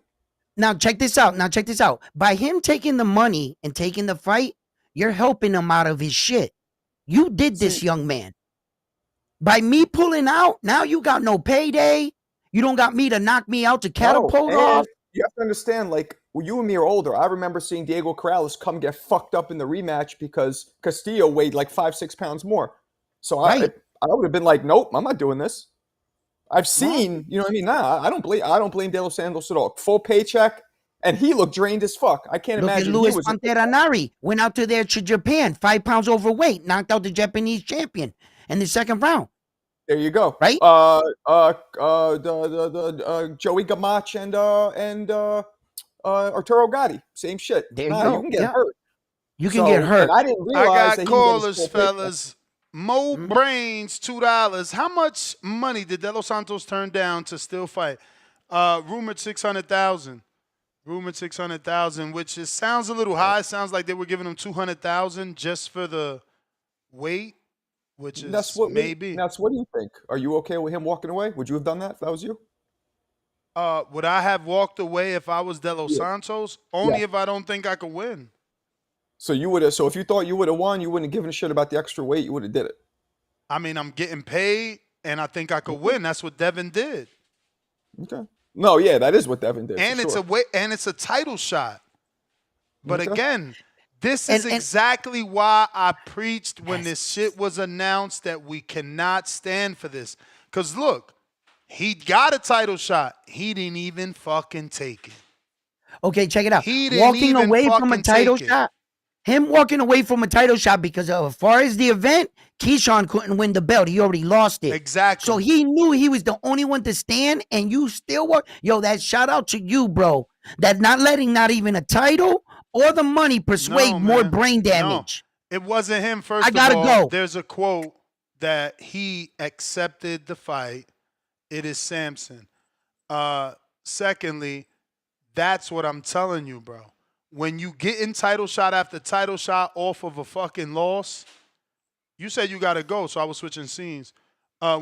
now check this out. Now check this out. By him taking the money and taking the fight, you're helping him out of his shit. You did this, See, young man. By me pulling out, now you got no payday. You don't got me to knock me out to no, catapult and off. you have to understand, like, when you and me are older, I remember seeing Diego Corrales come get fucked up in the rematch because Castillo weighed like 5-6 pounds more. So Right. I would have been like, nope, I'm not doing this. I've seen, you know what I mean? Nah, I don't blame De Los Santos at all. Full paycheck, and he looked drained as fuck. I can't Look at imagine Luis he was. Panteranari. Went out to Japan, 5 pounds overweight, knocked out the Japanese champion in the second round. There you go. Right? Joey Gamach and Arturo Gatti, same shit. There you go. You can get hurt. You can get hurt. And I didn't realize I got that callers, fellas. Mo Brains, $2. How much money did De Los Santos turn down to still fight? Rumored 600,000. Rumored 600,000, which sounds a little high. Sounds like they were giving him 200,000 just for the weight, which is That's what maybe. What do you think? Are you okay with him walking away? Would you have done that if that was you? Would I have walked away if I was De Los Santos? Only if I don't think I could win. So you would have. So if you thought you would have won, you wouldn't have given a shit about the extra weight. You would have did it. I mean, I'm getting paid, and I think I could win. That's what Devin did. Okay. No, yeah, that is what Devin did. And it's it's a title shot. But again, this is exactly why I preached when this shit was announced that we cannot stand for this. Because look, he got a title shot. He didn't even fucking take it. Okay, check it out. He didn't walking even away from a fucking title take it. shot. Him walking away from a title shot because as far as the event, Keyshawn couldn't win the belt. He already lost it. Exactly. So he knew he was the only one to stand, and you still work. Yo, that shout out to you, bro. That not letting not even a title or the money persuade more brain damage. No, it wasn't him, first I gotta of all. go. There's a quote that he accepted the fight. It is Samson. Secondly, that's what I'm telling you, bro. When you get in title shot after title shot off of a fucking loss, you said you got to go, so I was switching scenes. No,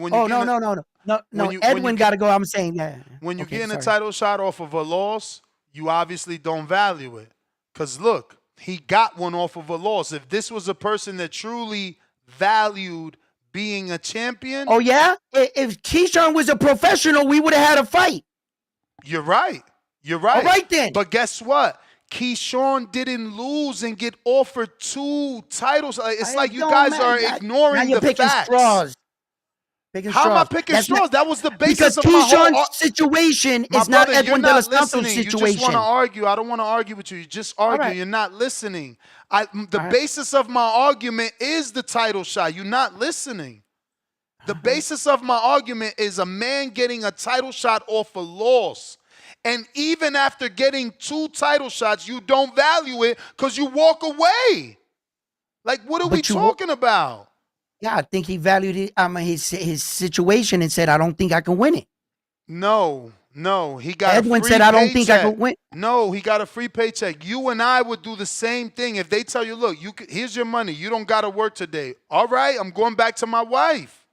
Edwin got to go. I'm saying that. When you get in a title shot off of a loss, you obviously don't value it. Because look, he got one off of a loss. If this was a person that truly valued being a champion. Oh, yeah? If Keyshawn was a professional, we would have had a fight. You're right. You're right. All right, then. But guess what? Keyshawn didn't lose and get offered 2 titles. It's like you guys are ignoring the facts. Straws. How am I picking straws? That was the basis of my Keyshawn's whole situation is not Edwin De Los Santos' situation. You just want to argue. I don't want to argue with you. You just argue. Right. You're not listening. The basis of my argument is the title shot. You're not listening. The basis of my argument is a man getting a title shot off a loss. And even after getting 2 title shots, you don't value it because you walk away. Like, what are we talking about? Yeah, I think he valued it, his situation and said, I don't think I can win it. No, he got Edwin a free said, I don't paycheck. think I can win. No, he got a free paycheck. You and I would do the same thing if they tell you, look, here's your money. You don't got to work today. All right, I'm going back to my wife.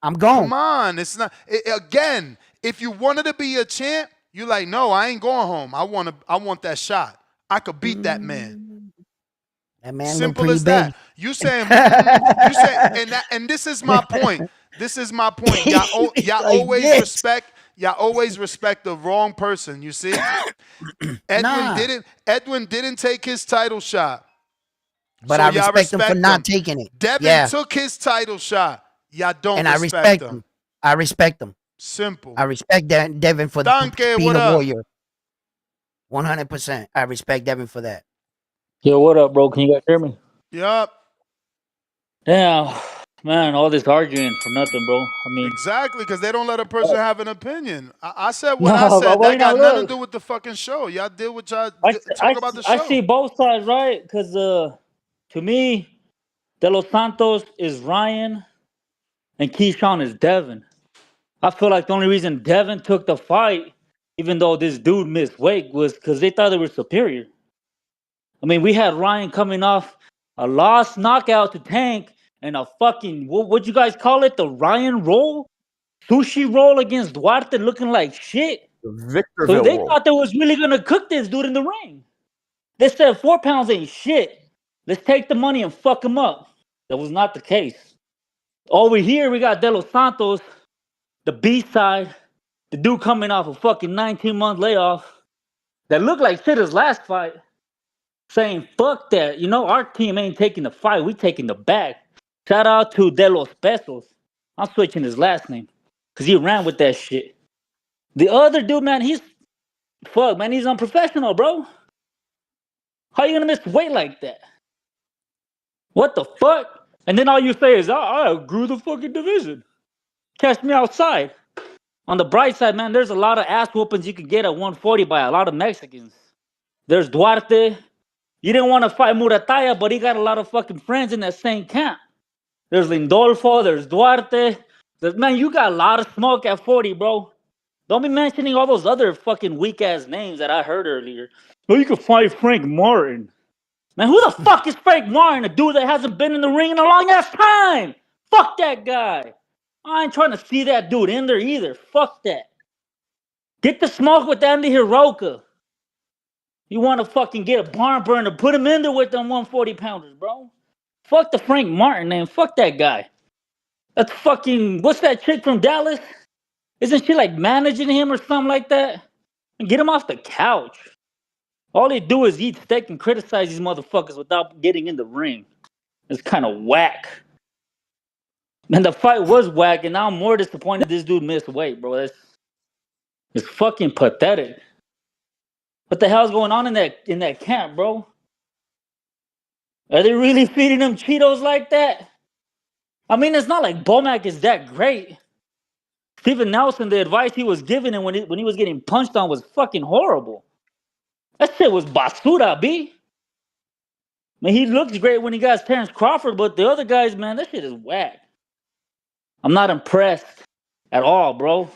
I'm going. Come on. It's not, again, if you wanted to be a champ, you're like, no, I ain't going home. I want that shot. I could beat that man. That man simple as that. You saying, and this is my point. This is my point. Y'all always respect the wrong person. You see, Edwin didn't take his title shot, but so I respect him for not taking it. Devin took his title shot. Y'all don't, and respect him. I respect him. Simple. I respect Devin for being a warrior. 100%. I respect Devin for that. Yo, what up, bro? Can you guys hear me? Yup. Damn, man, all this arguing for nothing, bro. I mean, exactly, because they don't let a person have an opinion. I said what I said. That got nothing to do with the fucking show. Y'all did what y'all talk about the show. I see both sides, right? Because to me, De Los Santos is Ryan and Keyshawn is Devin. I feel like the only reason Devin took the fight, even though this dude missed weight, was because they thought they were superior. I mean, we had Ryan coming off a lost knockout to Tank and a fucking, what'd you guys call it? The Ryan roll? Sushi roll against Duarte looking like shit. So they thought they was really going to cook this dude in the ring. They said 4 pounds ain't shit. Let's take the money and fuck him up. That was not the case. Over here, we got De Los Santos, the B side, the dude coming off a fucking 19-month layoff that looked like shit his last fight, saying, fuck that. You know, our team ain't taking the fight. We taking the bag. Shout out to De Los Pesos. I'm switching his last name. because he ran with that shit. The other dude, man, he's unprofessional, bro. How you gonna miss weight like that? What the fuck? And then all you say is, I grew the fucking division. Catch me outside. On the bright side, man, there's a lot of ass whoopings you could get at 140 by a lot of Mexicans. There's Duarte. You didn't want to fight Murataya, but he got a lot of fucking friends in that same camp. There's Lindolfo, there's Duarte. Man, you got a lot of smoke at 40, bro. Don't be mentioning all those other fucking weak-ass names that I heard earlier. Oh, you could fight Frank Martin. Man, who the fuck is Frank Martin? A dude that hasn't been in the ring in a long-ass time. Fuck that guy. I ain't trying to see that dude in there either. Fuck that. Get the smoke with Andy Hiroka. You want to fucking get a barn burner, put him in there with them 140-pounders, bro. Fuck the Frank Martin name. Fuck that guy. That's fucking, what's that chick from Dallas? Isn't she like managing him or something like that? And get him off the couch. All they do is eat steak and criticize these motherfuckers without getting in the ring. It's kind of whack. Man, the fight was whack, and now I'm more disappointed this dude missed weight, bro. It's fucking pathetic. What the hell's going on in that camp, bro? Are they really feeding them Cheetos like that? I mean, it's not like Bomac is that great. Steven Nelson, the advice he was giving him when he was getting punched on was fucking horrible. That shit was basura, B. I mean, he looks great when he got Terrence Crawford, but the other guys, man, that shit is whack. I'm not impressed at all, bro.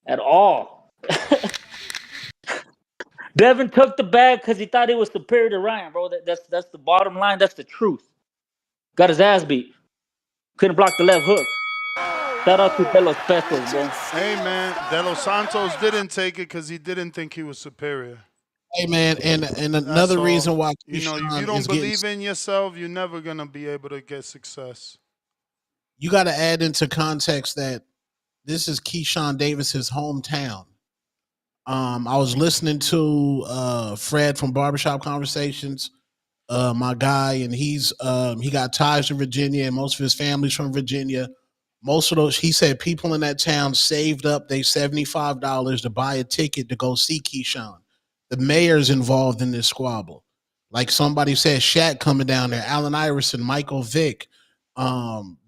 At all. Devin took the bag because he thought he was superior to Ryan, bro. That's the bottom line. That's the truth. Got his ass beat. Couldn't block the left hook. Shout out to De Los Santos, bro. Hey, man. De Los Santos didn't take it because he didn't think he was superior. Hey, man, and another reason why if you don't believe in yourself, you're never going to be able to get success. You got to add into context that this is Keyshawn Davis's hometown. I was listening to Fred from Barbershop Conversations, my guy, and he got ties to Virginia, and most of his family's from Virginia. Most of those, he said, people in that town saved up they $75 to buy a ticket to go see Keyshawn. The mayor's involved in this squabble. Like somebody said, Shaq coming down there, Allen Iverson, Michael Vick.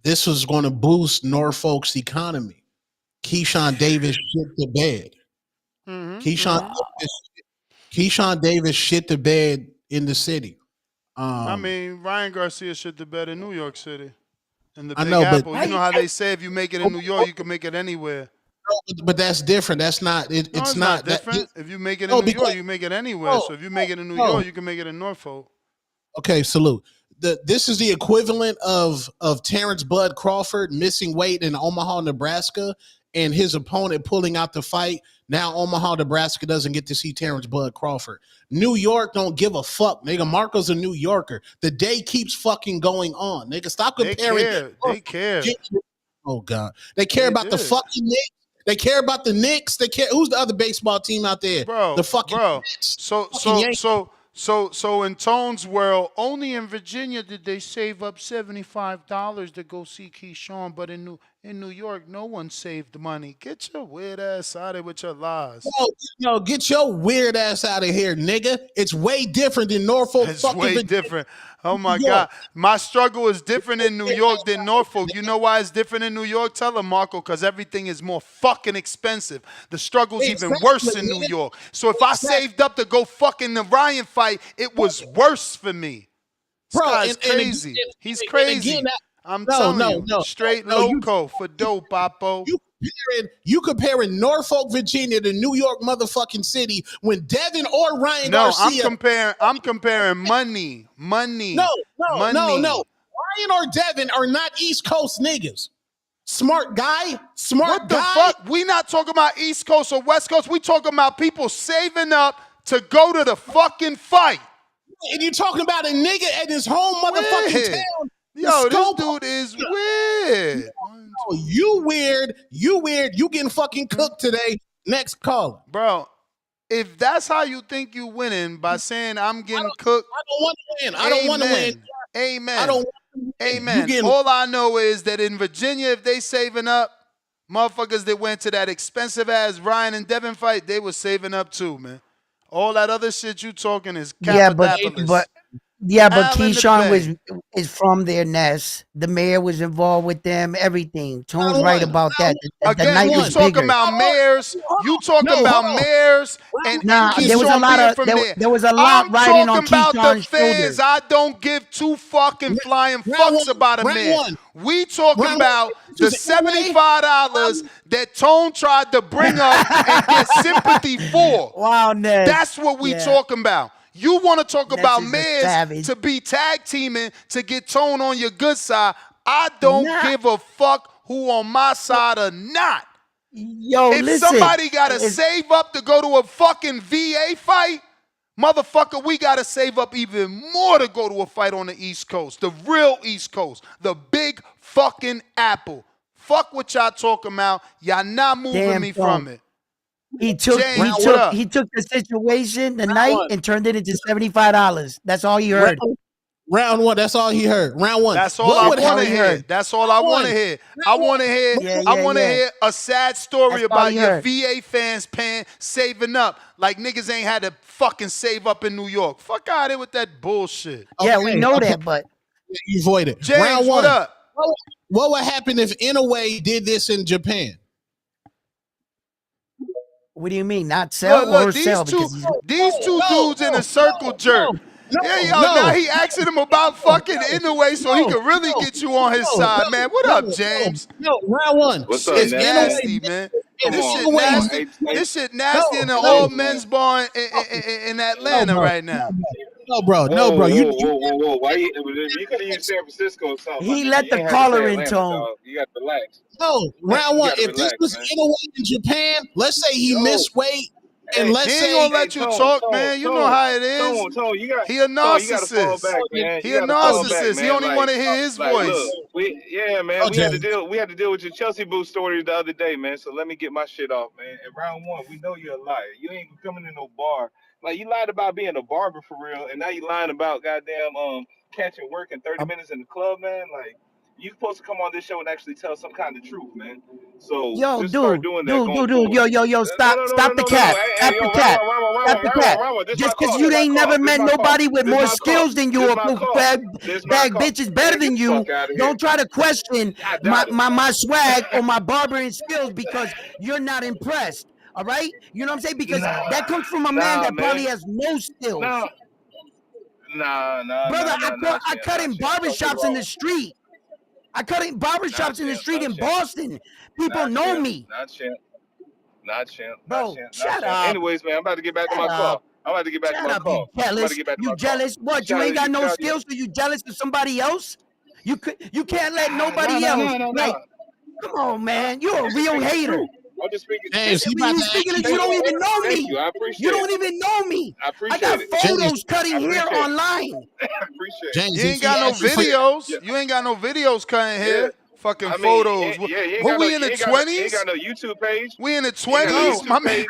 This was going to boost Norfolk's economy. Keyshawn Davis shit the bed. Keyshawn Davis shit the bed in the city. I mean, Ryan Garcia shit the bed in New York City. In the Big Apple. You know how they say if you make it in New York, you can make it anywhere. But that's different. That's not. It's not different. If you make it in New York, you make it anywhere. So if you make it in New York, you can make it in Norfolk. Okay, salute. This is the equivalent of Terrence Bud Crawford missing weight in Omaha, Nebraska, and his opponent pulling out the fight. Now Omaha, Nebraska doesn't get to see Terrence Bud Crawford. New York don't give a fuck, nigga. Marco's a New Yorker. The day keeps fucking going on, nigga. Stop comparing. They care. Oh God, they care about the fucking Knicks. They care about the Knicks. They care. Who's the other baseball team out there? Bro, the fucking Knicks. So in Tone's world, only in Virginia did they save up $75 to go see Keyshawn, but in New York, no one saved money. Get your weird ass out of here with your lies. No, get your weird ass out of here, nigga. It's way different than Norfolk. It's way different. Oh my God. My struggle is different in New York than Norfolk. You know why it's different in New York? Tell him, Marco, because everything is more fucking expensive. The struggle's even worse in New York. So if I saved up to go fucking the Ryan fight, it was worse for me. This guy's crazy. He's crazy. I'm telling you, straight loco for dope, Papo. You comparing Norfolk, Virginia to New York motherfucking city when Devin or Ryan Garcia. I'm comparing money. No. Ryan or Devin are not East Coast niggas. Smart guy. What the fuck? We not talking about East Coast or West Coast. We talking about people saving up to go to the fucking fight. And you talking about a nigga at his home motherfucking town. Yo, this dude is weird. Oh, you weird. You getting fucking cooked today. Next caller. Bro, if that's how you think you winning by saying I'm getting cooked. I don't want to win. I don't want to win. Amen. Amen. All I know is that in Virginia, if they saving up, Motherfuckers that went to that expensive ass Ryan and Devin fight, they was saving up too, man. All that other shit you talking is Yeah, but capitalist. Allen the Keyshawn Bay. is from their nest. The mayor was involved with them. Everything. Tone's right about that. The Again, night you was talking bigger. about mayors. You talking about mayors and There was a Keyshawn lot being of from there. there was a lot I'm riding on talking about the Keyshawn's fans. shoulders. I don't give two fucking flying fucks about a mayor. We talking about the $75 that Tone tried to bring up and get sympathy for. Wow, Ness. That's what we talking about. You want to talk about is a mayors savage. to be tag teaming to get Tone on your good side. I don't give a fuck who on my side or not. Yo, if listen. somebody got to save up to go to a fucking VA fight, motherfucker, we got to save up even more to go to a fight on the East Coast, the real East Coast, the big fucking apple. Fuck what y'all talking about. Y'all not moving me from it. He took James, he took the situation the night and turned it into $75. That's all he heard. Round one. That's all he heard. Round one. That's all I want to hear. That's all I want to hear. I want to hear. I want to hear a sad story about your VA fans saving up like niggas ain't had to fucking save up in New York. Fuck out of here with that bullshit. Yeah, we know that, but you avoid it. James, Round one. what up? What would happen if Inoue did this in Japan? What do you mean? Not sell or sell? These two dudes in a circle jerk. Now he asking him about fucking Inoue so he can really get you on his side, man. What up, James? Round one. What's up, It's man? nasty, man. This shit nasty in the all men's bar in Atlanta right now. No, bro. Whoa. Why you could have used San Francisco or something? He let the caller in, Tone. Dog. You got to relax. No, round one. If relax, this was Inoue in Japan, let's say he missed weight, and let's he say ain't gonna let you talk, man. You know how it is. He a narcissist. He a narcissist. He only want to hear his voice. We had to deal with your Chelsea boo story the other day, man. So let me get my shit off, man. At round one, we know you're a liar. You ain't coming in no bar. Like, you lied about being a barber for real, and now you lying about goddamn catching work in 30 minutes in the club, man. Like, you supposed to come on this show and actually tell some kind of truth, man. So yo, start doing that. Stop the cap. Stop the cap. Stop the cap. Just because you ain't never met nobody with more skills than you or who bag bitches better than you, don't try to question my swag or my barbering skills because you're not impressed. All right? You know what I'm saying? Because that comes from a man that probably has no skills. Brother, I cut in barbershops in the street. I cut in barbershops in the street in Boston. People know me. Not champ. Bro, shut up. Anyways, man, I'm about to get back to my call. Jealous? You jealous? What? You ain't got no skills, so you jealous of somebody else? You can't let nobody else. Like, come on, man. You're a real hater. I'm just speaking. You don't even know me. You. I appreciate you don't even know me. I appreciate got it. photos cutting here online. I appreciate it. You ain't got no videos. You ain't got no videos cutting here. Fucking photos. We in the 20s? You ain't got no YouTube page. We in the 20s? My man,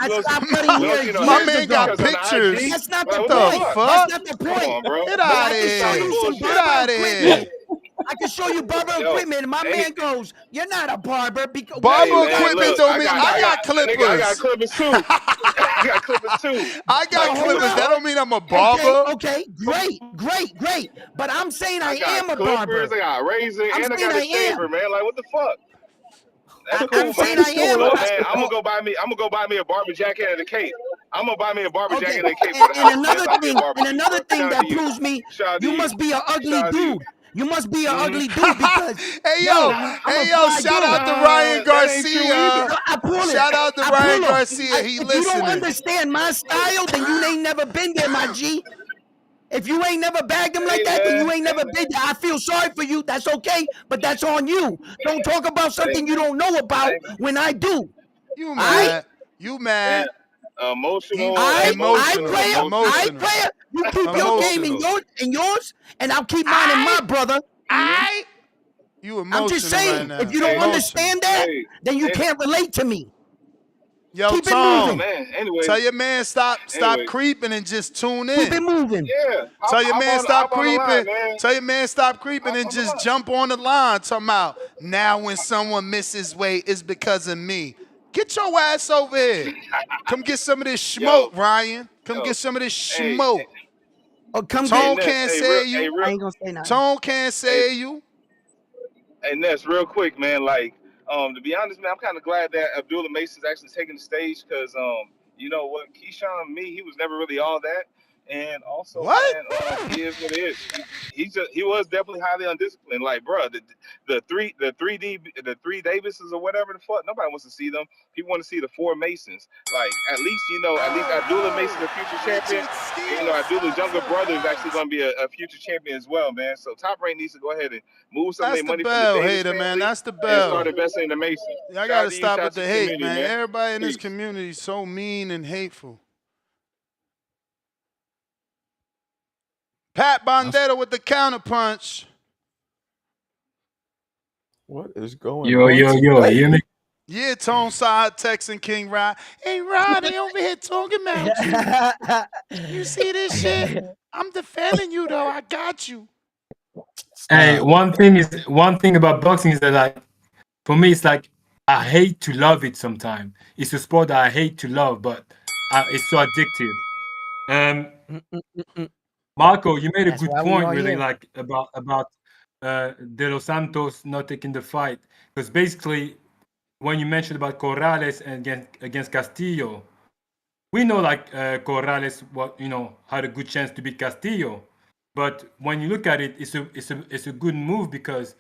my man got pictures. That's not the what point. the fuck? That's not the point. Come on, bro. Get out of here. Get out of here. I can show you barber equipment. My man goes, "You're not a barber." Because barber equipment don't mean I got clippers. I got clippers too. I got clippers. That don't mean I'm a barber. Okay, great. But I'm saying I am a clippers, barber. I got razor, and I got a shaver, man. Like, what the fuck? That's cool, I'm saying I am. Man, I'm gonna go buy me a barber jacket and a cape. I'm gonna buy me a barber jacket and a cape. And another thing that proves me, you must be an ugly dude. You must be an ugly dude because hey yo, shout out to Ryan Garcia. Shout out to Ryan Garcia. He listening. If you don't understand my style, then you ain't never been there, my G. If you ain't never bagged them like that, then you ain't never been there. I feel sorry for you. That's okay, but that's on you. Don't talk about something you don't know about when I do. You mad? You mad? Emotional. I player. You keep your game in yours, and I'll keep mine in my brother. You emotional. I'm just saying, right now. if you don't understand that, then you can't relate to me. Yo, Keep it Tone. moving. Man, anyway. Tell your man stop creeping and just tune in. Keep it moving. Yeah. Tell your man stop hop on the line, creeping. man. Tell your man stop creeping and On the just line. jump on the line. Talking about now when someone misses weight, it's because of me. Get your ass over here. Come get some of this smoke, Ryan. Come get some of this smoke. Oh, come Tone get. can't say you. I ain't gonna say nothing. Tone can't say you. Hey, Ness, real quick, man. Like, to be honest, man, I'm kind of glad that Abdullah Mason's actually taking the stage because, you know what, Keyshawn, he was never really all that. And also, what? Man, he is what it is. He was definitely highly undisciplined. Like, bro, the three Davises or whatever the fuck, nobody wants to see them. People want to see the four Masons. Like, at least Abdullah Mason's a future champion. And, Abdullah's younger brother is actually going to be a future champion as well, man. So Top Rank needs to go ahead and move some of their money from the Davis family, man. That's the and bell. start investing in the Masons. Y'all gotta stop with the hate, man. Everybody in this community is so mean and hateful. Pat Bondetta with the counterpunch. What is going Yo, on? yo, you hear me? Yeah, Tone Side texting King Rod. Hey, Rod, they over here talking about you. You see this shit? I'm defending you, though. I got you. Hey, one thing about boxing is that, like, for me, it's like I hate to love it sometimes. It's a sport that I hate to love, but it's so addictive. Marco, you made a good point, really, like about De Los Santos not taking the fight, because basically, when you mentioned about Corrales and against Castillo, we know like Corrales had a good chance to beat Castillo, but when you look at it, it's a good move because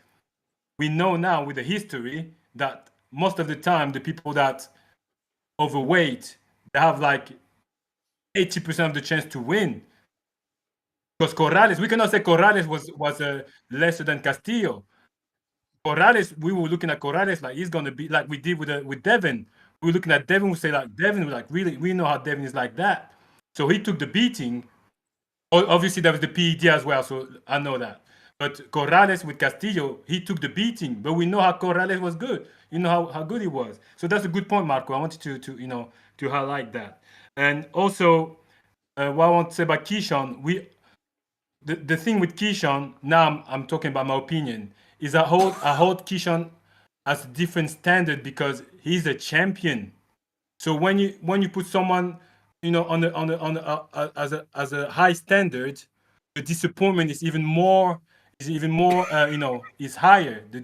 we know now with the history that most of the time the people that overweight, they have like 80% of the chance to win. Because Corrales, we cannot say Corrales was lesser than Castillo. Corrales, we were looking at Corrales like he's gonna be like we did with Devin. We were looking at Devin, we say like Devin, like really, we know how Devin is like that. So he took the beating. Obviously, there was the PED as well, so I know that. But Corrales with Castillo, he took the beating, but we know how Corrales was good. You know how good he was. So that's a good point, Marco. I wanted to highlight that. And also, what I want to say about Keyshawn, the thing with Keyshawn, now I'm talking about my opinion, is I hold Keyshawn as a different standard because he's a champion. So when you put someone as a high standard, the disappointment is even more is higher. The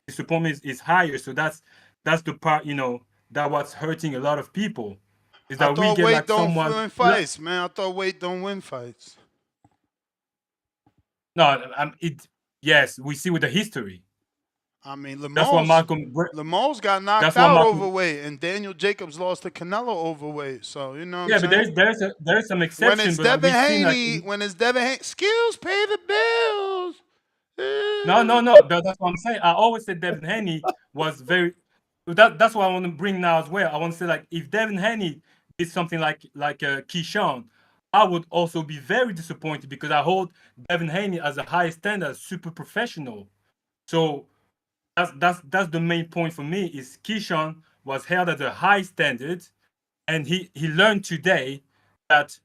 disappointment is higher. So that's the part that what's hurting a lot of people is that we get like someone win fights, man. I thought weight don't win fights. No, yes, we see with the history. I mean, Lamont got knocked out overweight, and Daniel Jacobs lost to Canelo overweight. So you know. What I'm saying? But there's some exceptions. When it's Devin Haney, skills pay the bills. No. That's what I'm saying. I always said Devin Haney was very. That's what I want to bring now as well. I want to say like if Devin Haney did something like Keyshawn, I would also be very disappointed because I hold Devin Haney as a high standard, super professional. So that's the main point for me is Keyshawn was held at a high standard, and he learned today that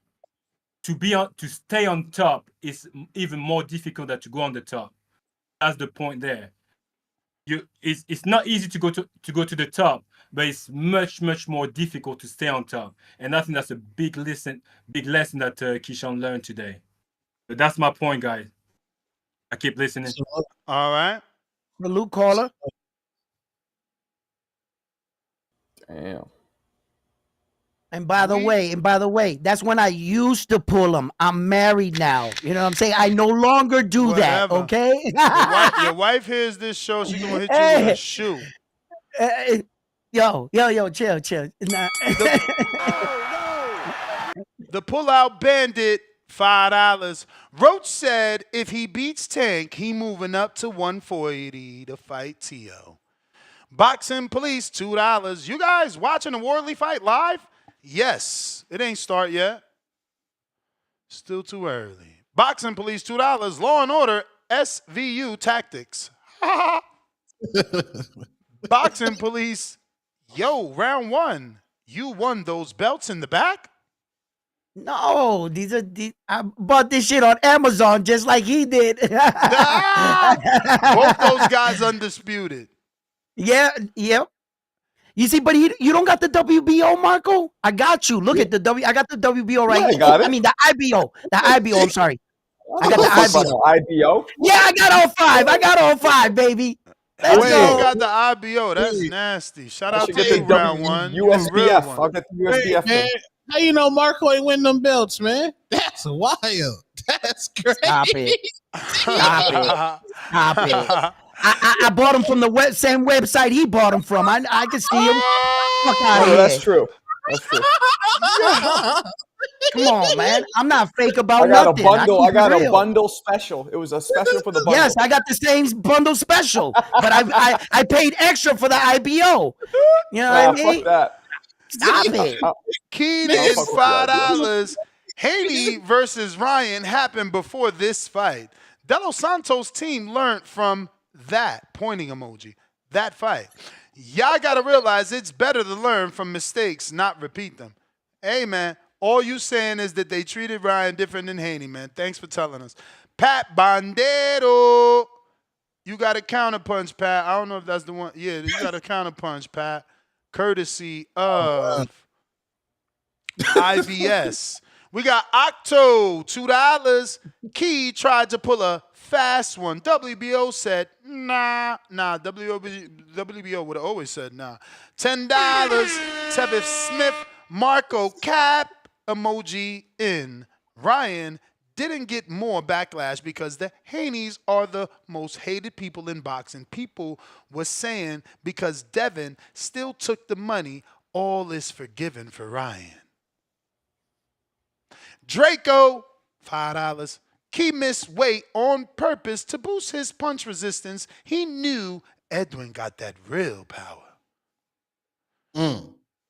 to stay on top is even more difficult than to go on the top. That's the point there. It's not easy to go to the top, but it's much more difficult to stay on top. And I think that's a big lesson that Keyshawn learned today. But that's my point, guys. I keep listening. All right. The Luke caller. Damn. And by the way, that's when I used to pull them. I'm married now. You know what I'm saying? I no longer do that, okay? Your wife hears this show, she's going to hit you with a shoe. Yo, chill. Nah. The pullout bandit, $5. Roach said if he beats Tank, he moving up to 140 to fight Tio. Boxing Police, $2. You guys watching the Wardley fight live? Yes. It ain't start yet. Still too early. Boxing Police, $2. Law and Order, SVU Tactics. Boxing Police, Yo, round 1. You won those belts in the back? No, I bought this shit on Amazon just like he did. Both those guys undisputed. Yeah, yep. You see, but you don't got the WBO, Marco? I got you. Look at the I got the WBO right here. I got it. I mean the IBO. The IBO, I'm sorry. I got the IBO. IBO. Yeah, I got all 5. I got all 5, baby. Let's Wait, go. you got the IBO. That's nasty. Shout out to get you, the round 1. USBF. I'll get the USBF. Man, how you know Marco ain't win them belts, man? That's wild. That's crazy. Stop it. Stop it. Stop it. I bought him from the same website he bought him from. I can see him. Fuck out of here. That's true. That's true. Come on, man. I'm not fake about nothing. I got real. a bundle special. It was a special for the bundle. Yes, I got the same bundle special, but I paid extra for the IBO. You know what I mean? Fuck that. Stop it. Keenan is $5. Haney versus Ryan happened before this fight. De Los Santos' team learned from that pointing emoji, that fight. Y'all got to realize it's better to learn from mistakes, not repeat them. Hey, man, all you saying is that they treated Ryan different than Haney, man. Thanks for telling us. Pat Bandero. You got a counterpunch, Pat. I don't know if that's the one. Yeah, you got a counterpunch, Pat. Courtesy of IBS. We got Octo, $2. Key tried to pull a fast one. WBO said, nah. WBO would have always said nah. $10. Tevin Smith, Marco Cap, emoji in. Ryan didn't get more backlash because the Haneys are the most hated people in boxing. People were saying because Devin still took the money, all is forgiven for Ryan. Draco, $5. He missed weight on purpose to boost his punch resistance. He knew Edwin got that real power.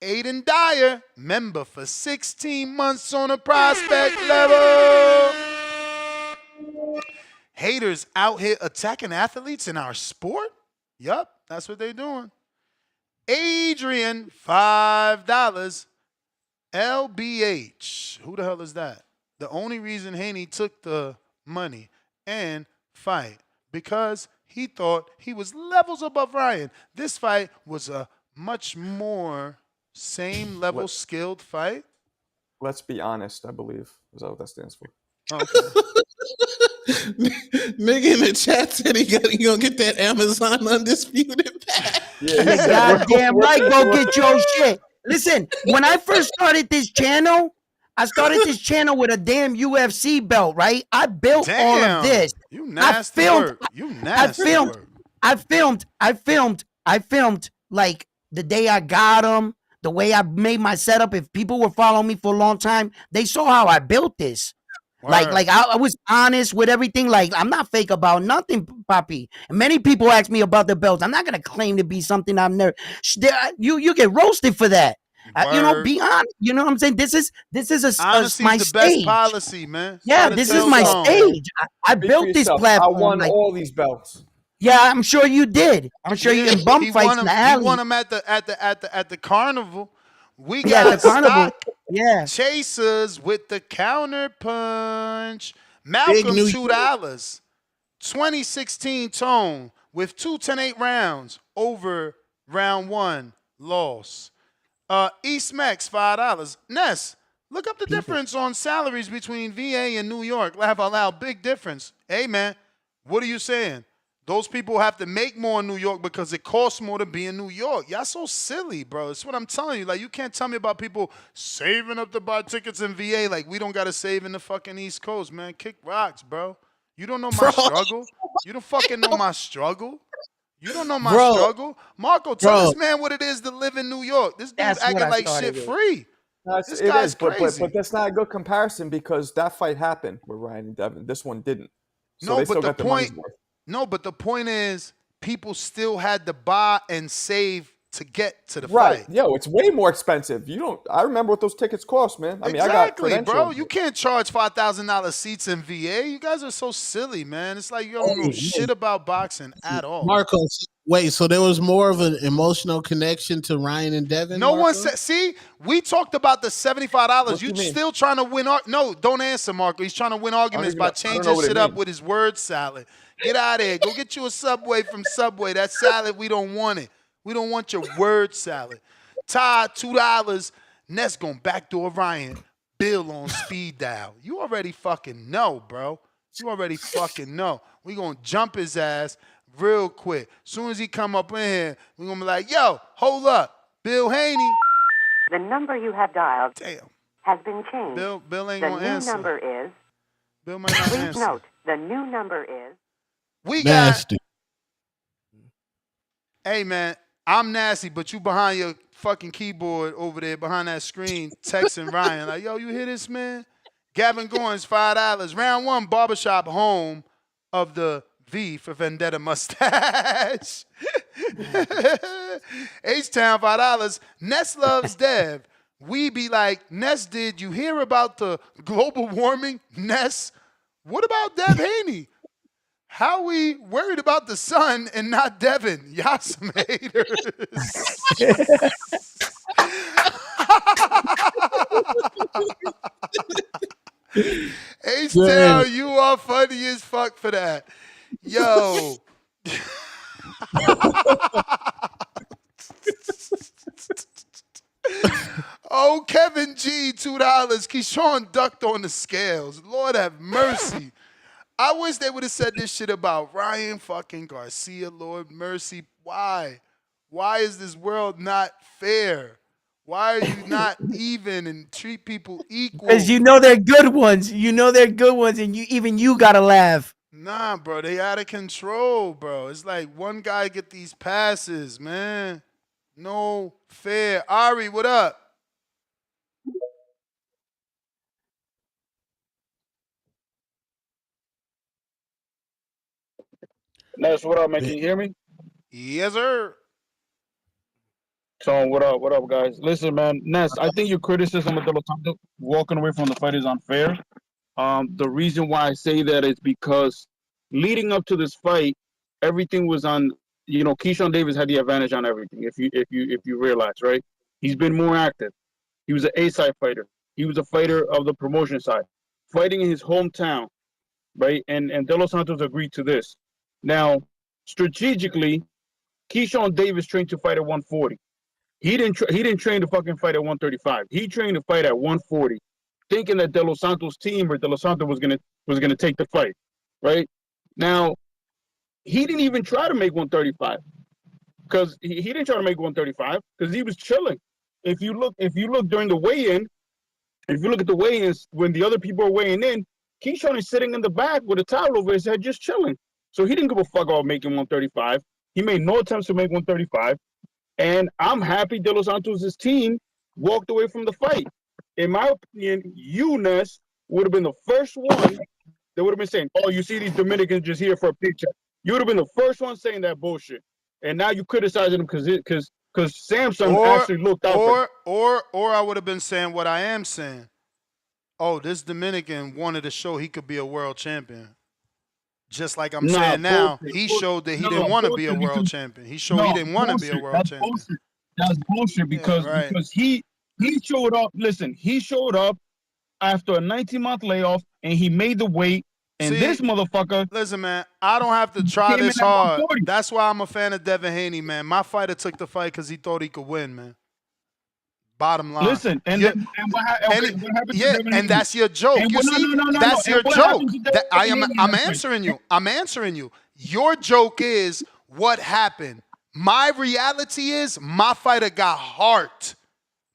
Aiden Dyer, member for 16 months on a prospect level. Haters out here attacking athletes in our sport? Yup, that's what they're doing. Adrian, $5. LBH. Who the hell is that? The only reason Haney took the money and fight because he thought he was levels above Ryan. This fight was a much more same level skilled fight. Let's be honest, I believe. Is that what that stands for? Okay. Nigga in the chat said he gonna get that Amazon undisputed pack. Yeah, goddamn right, go get your shit. Listen, when I first started this channel, I started this channel with a damn UFC belt, right? I built all of this. You nasty work. You nasty work. I filmed like the day I got them, the way I made my setup. If people were following me for a long time, they saw how I built this. Like I was honest with everything. Like I'm not fake about nothing, Papi. And many people ask me about the belts. I'm not gonna claim to be something I've never. You get roasted for that. You know, be honest. You know what I'm saying? This is my the stage. best policy, man. Yeah, this is my stage. I built this platform. I won all these belts. Yeah, I'm sure you did. I'm sure you in bum fights in the alley. He won them at the carnival. We got got the carnival. Yeah, chasers with the counter punch. Malcolm, $2. 2016 tone with 2 10-8 rounds over round 1 loss. East Max, $5. Ness, look up the difference on salaries between VA and New York. Laugh out loud, big difference. Hey man, what are you saying? Those people have to make more in New York because it costs more to be in New York. Y'all so silly, bro. That's what I'm telling you. Like, you can't tell me about people saving up to buy tickets in VA like we don't got to save in the fucking East Coast, man. Kick rocks, bro. You don't know my struggle. You don't fucking know my struggle. You don't know my struggle. Marco, tell this man what it is to live in New York. This dude acting like shit free. No, this guy's crazy. But that's not a good comparison because that fight happened with Ryan and Devin. This one didn't. So but the point is, people still had to buy and save to get to the fight. Right. Yo, it's way more expensive. I remember what those tickets cost, man. I mean, exactly, I got bro. You can't charge $5,000 seats in VA. You guys are so silly, man. It's like you don't know shit about boxing at all. Marco, Wait, so there was more of an emotional connection to Ryan and Devin? No Marco? one said. See, we talked about the $75. What You you mean? still trying to win? No, don't answer, Marco. He's trying to win arguments by changing shit up with his word salad. Get out of here. Go get you a Subway from Subway. That salad, we don't want it. We don't want your word salad. Todd, $2. Ness gonna backdoor Ryan. Bill on speed dial. You already fucking know, bro. You already fucking know. We gonna jump his ass real quick. Soon as he come up in here, we gonna be like, yo, hold up. Bill Haney. The number you have dialed has been changed. Bill ain't the gonna new answer. number is. Bill might not Please answer. note, the new number is. We Nasty. Hey, man, I'm nasty, but you behind your fucking keyboard over there, behind that screen, texting Ryan. Like, yo, you hear this, man? Gavin Goins, $5. Round 1, barbershop home of the V for Vendetta mustache. H-Town, $5. Ness loves Dev. We be like, Ness, did you hear about the global warming? Ness, what about Dev Haney? How we worried about the sun and not Devin? Y'all some haters. H-Town, you are funny as fuck for that. Yo. Oh, Kevin G, $2. Keyshawn ducked on the scales. Lord have mercy. I wish they would have said this shit about Ryan fucking Garcia. Lord mercy. Why? Why is this world not fair? Why are you not even and treat people equal? Because you know they're good ones. You know they're good ones, and you gotta laugh. Nah, bro, they out of control, bro. It's like one guy get these passes, man. No fair. Ari, what up? Ness, what up, man? Can you hear me? Yes, sir. So what up, guys? Listen, man, Ness, I think your criticism of De Los Santos walking away from the fight is unfair. The reason why I say that is because leading up to this fight, everything was on. You know, Keyshawn Davis had the advantage on everything. If you realize, right? He's been more active. He was an A-side fighter. He was a fighter of the promotion side, fighting in his hometown, right? And De Los Santos agreed to this. Now, strategically, Keyshawn Davis trained to fight at 140. He didn't train to fucking fight at 135. He trained to fight at 140, thinking that De Los Santos team or De Los Santos was gonna take the fight, right? Now, he didn't even try to make 135 because he didn't try to make 135 because he was chilling. If you look during the weigh-in, if you look at the weigh-ins when the other people are weighing in, Keyshawn is sitting in the back with a towel over his head just chilling. So he didn't give a fuck about making 135. He made no attempts to make 135. And I'm happy De Los Santos' team walked away from the fight. In my opinion, Ness would have been the first one that would have been saying, oh, you see these Dominicans just here for a picture. You would have been the first one saying that bullshit. And now you criticizing him because Samson actually looked out or I would have been saying what I am saying. Oh, this Dominican wanted to show he could be a world champion. Just like I'm saying now, he showed that he didn't want to be a world champion. He showed he didn't want to be a world champion. Bullshit. That's bullshit because he showed up. Listen, he showed up after a 19-month layoff and he made the weight. And this motherfucker. Listen, man, I don't have to try this hard. That's why I'm a fan of Devin Haney, man. My fighter took the fight because he thought he could win, man. Bottom line. Listen, what happened to Devin Haney? And that's your joke. You see, that's your joke. I'm answering you. I'm answering you. Your joke is what happened. My reality is my fighter got heart.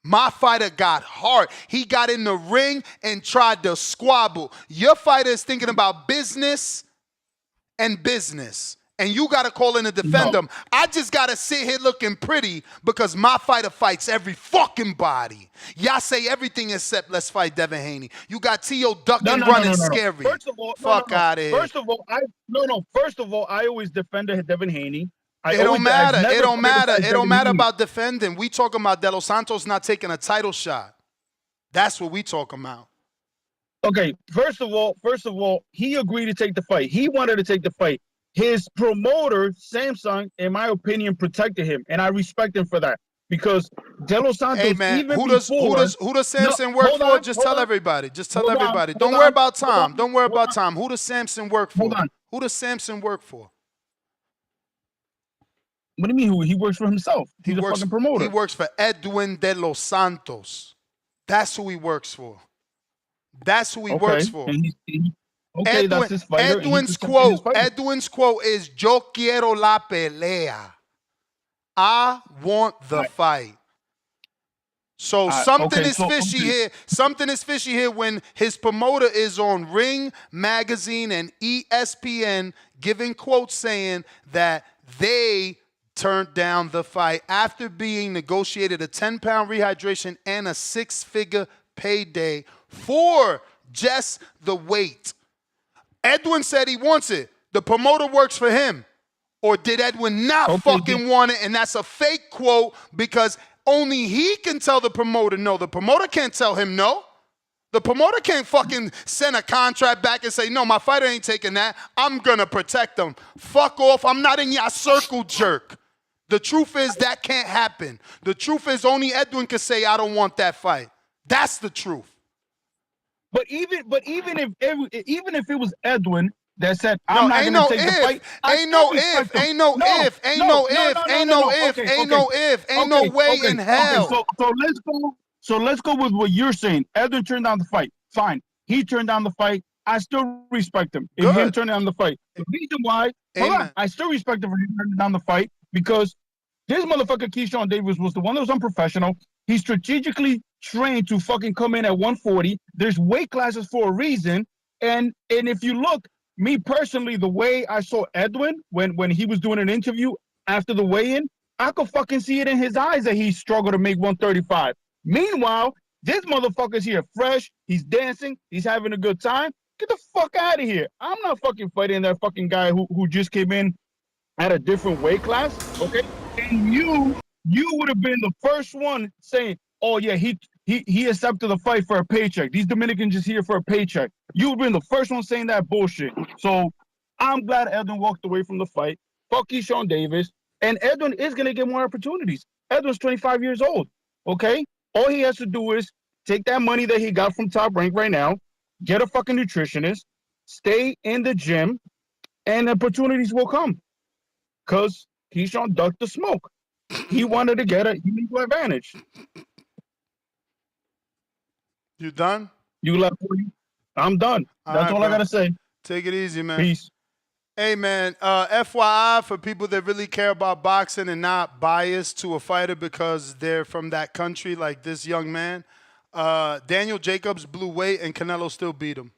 My fighter got heart. He got in the ring and tried to squabble. Your fighter is thinking about business and business. And you got to call in to defend him. I just got to sit here looking pretty because my fighter fights every fucking body. Y'all say everything except let's fight Devin Haney. You got T.O. ducking, running scary. First of all, fuck out of here. First of all, I always defended Devin Haney. It don't matter. It don't matter. It don't matter about defending. We talking about De Los Santos not taking a title shot. That's what we talking about. Okay, first of all, he agreed to take the fight. He wanted to take the fight. his promoter, Samsung, in my opinion, protected him, and I respect him for that. Because De Los Santos, Hey man, even who does before, Samson work for? Just tell everybody. Just tell everybody. Don't worry about Tom. Don't worry about Tom. Who does Samson work for? Hold on. Who does Samson work for? What do you mean? Who he works for himself? He's a fucking promoter. He works for Edwin De Los Santos. That's who he works for. That's who he works for. Okay, that's his fighter. Edwin's quote is "Yo quiero la pelea." I want the fight. So something is fishy here. Something is fishy here when his promoter is on Ring Magazine and ESPN giving quotes saying that they turned down the fight after being negotiated a 10-pound rehydration and a 6-figure payday for just the weight. Edwin said he wants it. The promoter works for him. Or did Edwin not fucking want it? And that's a fake quote because only he can tell the promoter no. The promoter can't tell him no. The promoter can't fucking send a contract back and say, no, my fighter ain't taking that. I'm going to protect him. Fuck off. I'm not in your circle, jerk. The truth is that can't happen. The truth is only Edwin can say, I don't want that fight. That's the truth. But even if it was Edwin that said, I'm not going to take the fight. Ain't no way in hell. So let's go with what you're saying. Edwin turned down the fight. Fine. He turned down the fight. I still respect him. In him turning down the fight. The reason why, I still respect him for him turning down the fight because this motherfucker Keyshawn Davis was the one that was unprofessional. He strategically trained to fucking come in at 140. There's weight classes for a reason. And if you look, me personally, the way I saw Edwin when he was doing an interview after the weigh-in, I could fucking see it in his eyes that he struggled to make 135. Meanwhile, this motherfucker's here fresh. He's dancing. He's having a good time. Get the fuck out of here. I'm not fucking fighting that fucking guy who just came in at a different weight class, okay? And you would have been the first one saying, oh, yeah, he accepted the fight for a paycheck. These Dominicans just here for a paycheck. You would have been the first one saying that bullshit. So I'm glad Edwin walked away from the fight. Fuck Keyshawn Davis. And Edwin is going to get more opportunities. Edwin's 25 years old, okay? All he has to do is take that money that he got from Top Rank right now, get a fucking nutritionist, stay in the gym, and opportunities will come. Because Keyshawn ducked the smoke. He wanted to get a illegal advantage. You done? You left for you? I'm done. That's all I got to say. Take it easy, man. Peace. Hey, man, FYI for people that really care about boxing and not biased to a fighter because they're from that country, like this young man, Daniel Jacobs blew weight and Canelo still beat him.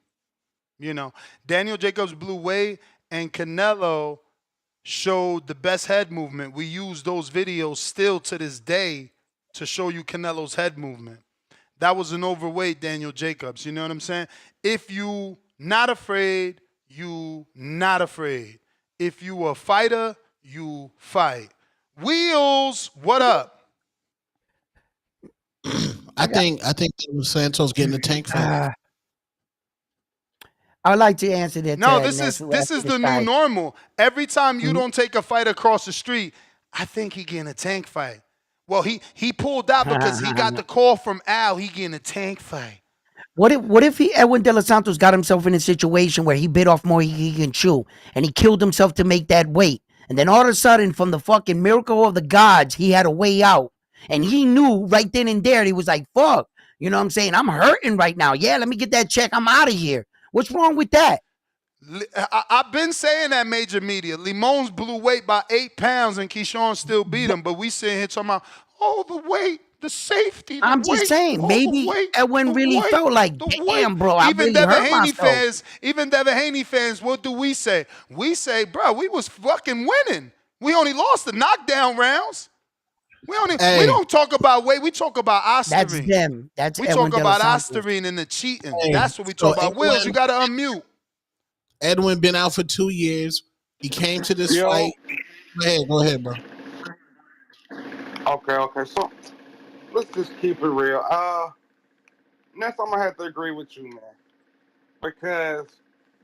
You know, Daniel Jacobs blew weight and Canelo showed the best head movement. We use those videos still to this day to show you Canelo's head movement. That was an overweight Daniel Jacobs. You know what I'm saying? If you not afraid, you not afraid. If you a fighter, you fight. Wheels, what up? I think Santos getting the tank fight. I'd like to answer that. No, this is the new normal. Every time you don't take a fight across the street, I think he getting a tank fight. Well, he pulled out because he got the call from Al. He getting a tank fight. What if Edwin De Los Santos got himself in a situation where he bit off more he can chew and he killed himself to make that weight? And then all of a sudden, from the fucking miracle of the gods, he had a way out. And he knew right then and there, he was like, fuck, you know what I'm saying? I'm hurting right now. Yeah, let me get that check. I'm out of here. What's wrong with that? I've been saying that, major media. Limon's blew weight by 8 pounds and Keyshawn still beat him. But we sitting here talking about, oh, the weight, the safety, the I'm weight, just saying, maybe Edwin really felt like, damn, bro, I really hurt myself. Even Devin Haney fans, what do we say? We say, bro, we was fucking winning. We only lost the knockdown rounds. We don't talk about weight. We talk about Osterine. That's them. We talk about Osterine and the cheating. That's what we talk about. Wills, you got to unmute. Edwin been out for 2 years. He came to this fight. Go ahead, bro. Okay. So let's just keep it real. Next, I'm gonna have to agree with you, man, because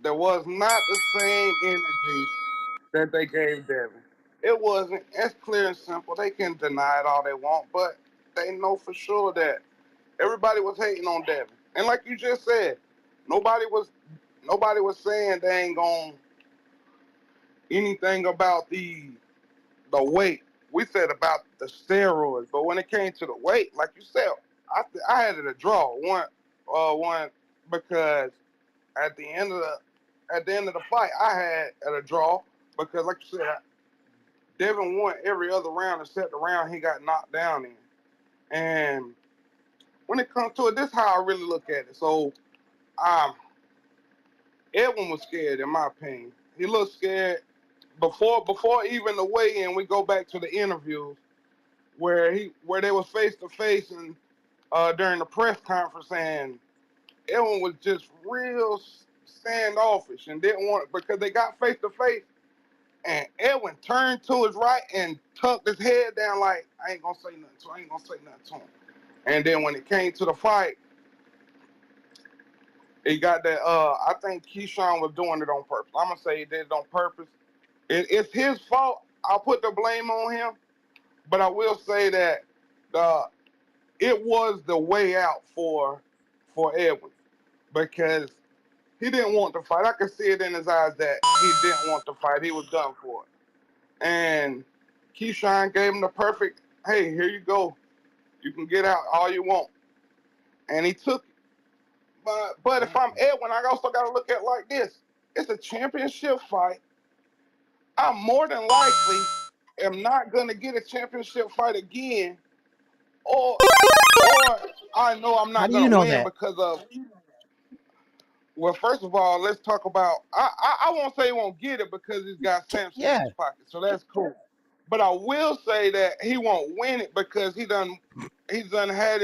there was not the same energy that they gave Devin. It wasn't. It's clear and simple. They can deny it all they want, but they know for sure that everybody was hating on Devin. And like you just said, nobody was saying they ain't gonna anything about the weight. We said about the steroids, but when it came to the weight, like you said, I had it a draw one because at the end of the fight, I had at a draw because, like you said, Devin won every other round except the round he got knocked down in. And when it comes to it, this is how I really look at it. So, Edwin was scared, in my opinion. He looked scared before even the weigh-in. We go back to the interviews where they was face to face and during the press conference, and Edwin was just real standoffish and didn't want because they got face to face, and Edwin turned to his right and tucked his head down like I ain't gonna say nothing to him. And then when it came to the fight, he got that. I think Keyshawn was doing it on purpose. I'm gonna say he did it on purpose. It's his fault. I'll put the blame on him, but I will say that it was the way out for Edwin because he didn't want to fight. I could see it in his eyes that he didn't want to fight. He was done for it. And Keyshawn gave him the perfect, hey, here you go. You can get out all you want. And he took it. But if I'm Edwin, I also got to look at it like this. It's a championship fight. I more than likely am not going to get a championship fight again, or I know I'm not going to win because of. Well, first of all, let's talk about. I won't say he won't get it because he's got Samson in his pocket, so that's cool. But I will say that he won't win it because he's done had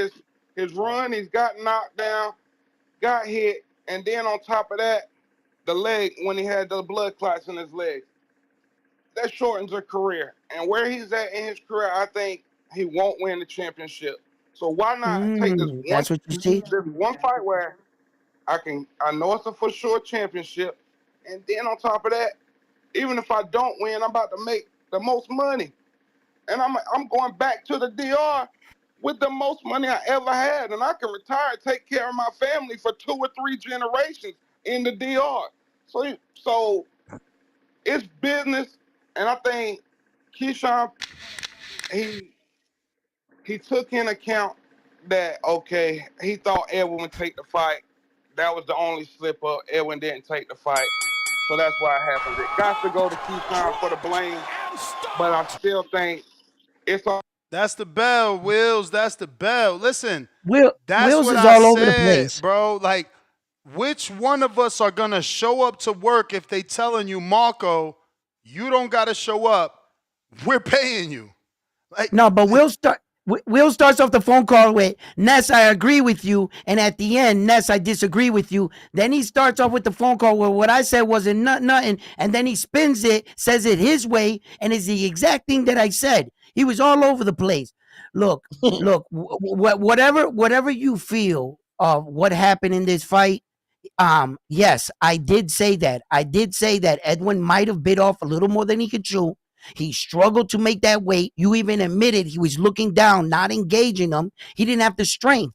his run. He's got knocked down, got hit, and then on top of that, the leg when he had the blood clots in his legs. That shortens a career. And where he's at in his career, I think he won't win the championship. So why not take this one fight where I know it's a for sure championship, and then on top of that, even if I don't win, I'm about to make the most money, and I'm going back to the DR with the most money I ever had, and I can retire, take care of my family for 2 or 3 generations in the DR. So it's business. And I think Keyshawn, he took in account that, okay, he thought Edwin would take the fight. That was the only slip up. Edwin didn't take the fight. So that's why it happened. It got to go to Keyshawn for the blame, but I still think it's all. That's the bell, Wills. That's the bell. Listen, that's Wills what is I all over the said, place, bro. Like, which one of us are going to show up to work if they telling you, Marco, you don't got to show up, we're paying you? Like, no, but Will starts off the phone call with, Ness, I agree with you. And at the end, Ness, I disagree with you. Then he starts off with the phone call where what I said wasn't nothing. And then he spins it, says it his way, and is the exact thing that I said. He was all over the place. Look, whatever you feel of what happened in this fight, yes, I did say that. I did say that Edwin might have bit off a little more than he could chew. He struggled to make that weight. You even admitted he was looking down, not engaging them. He didn't have the strength.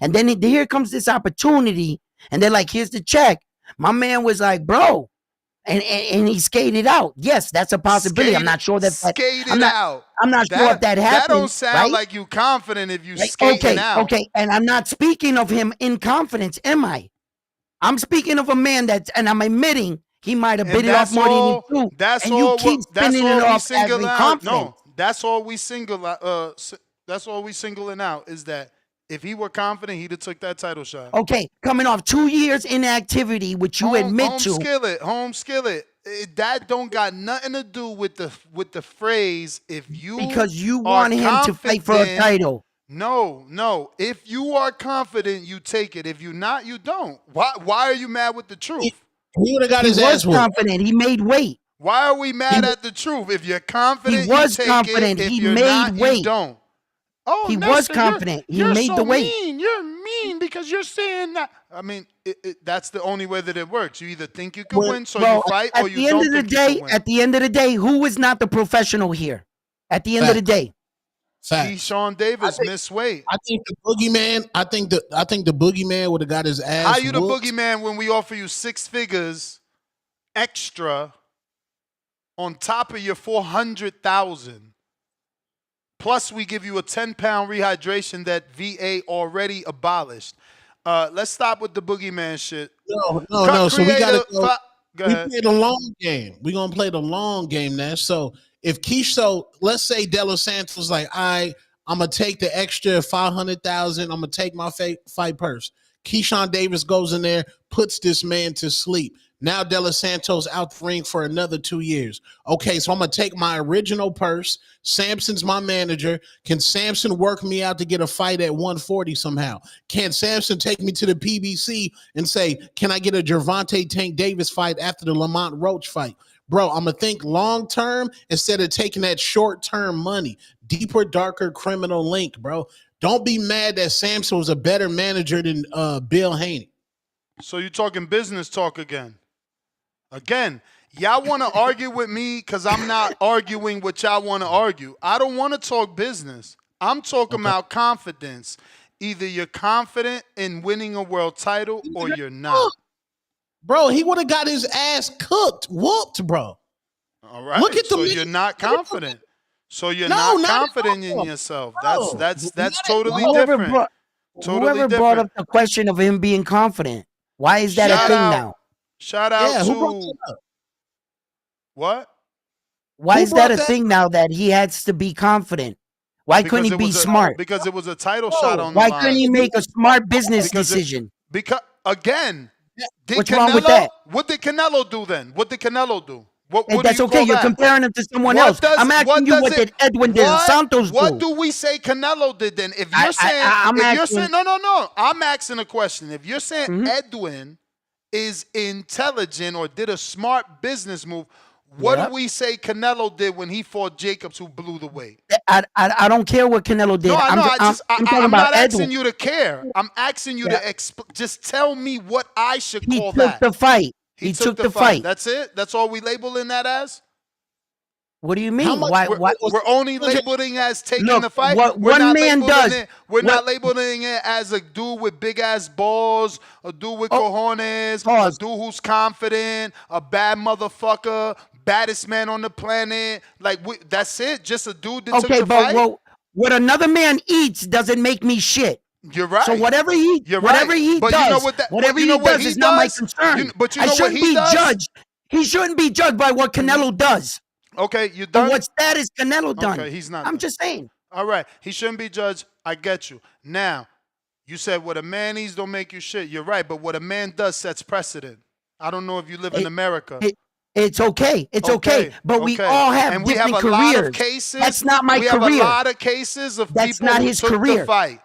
And then here comes this opportunity, and they're like, here's the check. My man was like, bro, and he skated out. Yes, that's a possibility. I'm not sure that I'm not sure if that happened. That don't sound right? like you confident if you skating out. Okay, and I'm not speaking of him in confidence, am I? I'm speaking of a man and I'm admitting he might have bit it off more than he threw. That's and all. You keep spinning it off as confidence. No, that's all we single. That's all we singling out is that if he were confident, he'd have took that title shot. Okay, coming off 2 years inactivity, which you admit to. Home skillet. That don't got nothing to do with the phrase. If you because you want him to fight for a title. No. If you are confident, you take it. If you're not, you don't. Why are you mad with the truth? He would have got his ass whooped. He was confident. He made weight. Why are we mad at the truth? If you're confident, he was you take confident. it. If he you're made not, weight. You don't. Oh, He was Nessa, confident. He you're made so the weight. mean. You're mean because you're saying that. I mean, that's the only way that it works. You either think you can win, so you fight, or you don't think you can win. At the end of the day, who is not the professional here? At the end of the day, Keyshawn Davis missed weight. I think the boogeyman. I think the boogeyman would have got his ass. How you the whooped. boogeyman when we offer you 6 figures extra on top of your 400,000? Plus, we give you a 10-pound rehydration that VA already abolished. Let's stop with the boogeyman shit. No. So we gotta go. Go We ahead. play the long game. We're gonna play the long game, Nash. So if let's say De Los Santos was like, I'm gonna take the extra 500,000. I'm gonna take my fight purse. Keyshawn Davis goes in there, puts this man to sleep. Now De Los Santos out the ring for another 2 years. Okay, so I'm gonna take my original purse. Samson's my manager. Can Samson work me out to get a fight at 140 somehow? Can Samson take me to the PBC and say, can I get a Gervonta Tank Davis fight after the Lamont Roach fight? Bro, I'm gonna think long term instead of taking that short term money. Deeper, darker criminal link, bro. Don't be mad that Samson was a better manager than Bill Haney. So you talking business talk again? Again, y'all want to argue with me because I'm not arguing what y'all want to argue. I don't want to talk business. I'm talking about confidence. Either you're confident in winning a world title or you're not. Bro, he would have got his ass whooped, bro. All right. Look at so you're not confident. So you're not confident in yourself. That's totally different. Whoever brought up the question of him being confident, why is that a thing now? Shout out who to brought that up? What? Why Who is that brought a that- thing now that he has to be confident? Why couldn't he be smart? Because it was a title shot on the Why line. couldn't he make a smart business decision? Because again, What's wrong with that? What did Canelo do then? What did Canelo do? What Hey, do that's you okay. call You're that? comparing him to someone What else. does- I'm asking you what did Edwin De Los Santos do? What do we say Canelo did then? If you're saying, no, I'm asking a question. If you're saying Edwin is intelligent or did a smart business move, what do we say Canelo did when he fought Jacobs, who blew the weight? I don't care what Canelo did. No, I know. I'm talking about not Edwin. asking you to care. I'm asking you to just tell me what I should call He took that. the fight. He took the fight. That's it? That's all we labeling that as? What do you mean? Why? We're only labeling as taking Look, the fight. what We're one not man labeling does- it. We're not labeling it as a dude with big ass balls, a dude with cojones, a dude who's confident, a bad motherfucker, baddest man on the planet. Like that's it. Just a dude that took the fight. Well, what another man eats doesn't make me shit. You're right. So whatever he You're whatever right. he But does, you know what that- whatever but you he know what does he is not my does? concern. But you I know what shouldn't he be does? judged. He shouldn't be judged by what Canelo does. Okay, you But done? what status Canelo done? Okay, he's not I'm done. just saying. All right, he shouldn't be judged. I get you. Now, you said what a man eats don't make you shit. You're right, but what a man does sets precedent. I don't know if you live in America. It's okay. It's okay. But we all have and we different have a careers. lot of cases. That's not my we career. have a lot of cases of That's people not who his took career. the fight.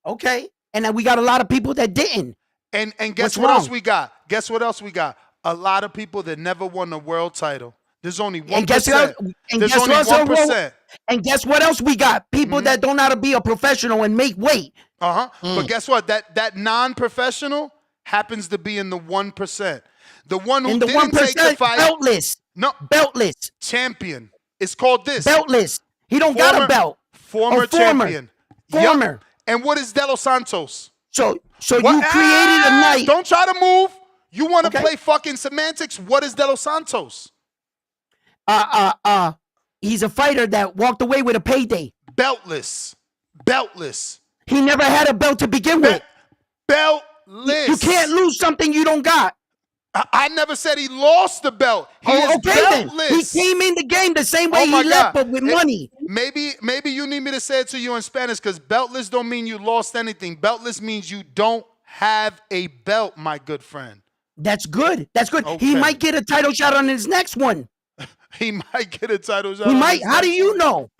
Okay. And then we got a lot of people that didn't. And guess What's what else wrong? we got? Guess what else we got? A lot of people that never won a world title. There's only 1%. And guess what else? And There's guess only what else? 1%. And guess what else we got? People that don't know how to be a professional and make weight. But guess what? That non-professional happens to be in the 1%. The one who In the didn't take the 1%, fight. beltless. No. Beltless. Champion. It's called this. Beltless. He don't got a belt. Former champion. Former. Yup. And what is De Los Santos? So What- you created a night. Don't try to move. You want to play fucking semantics? What is De Los Santos? He's a fighter that walked away with a payday. Beltless. Beltless. He never had a belt to begin with. Beltless. You can't lose something you don't got. I never said he lost the belt. He is Okay then. beltless. He came in the game the same way my he left, God. but with money. Maybe you need me to say it to you in Spanish because beltless don't mean you lost anything. Beltless means you don't have a belt, my good friend. That's good. That's good. Okay. He might get a title shot on his next one. He might get a title shot. He on might. his How do next you one. know?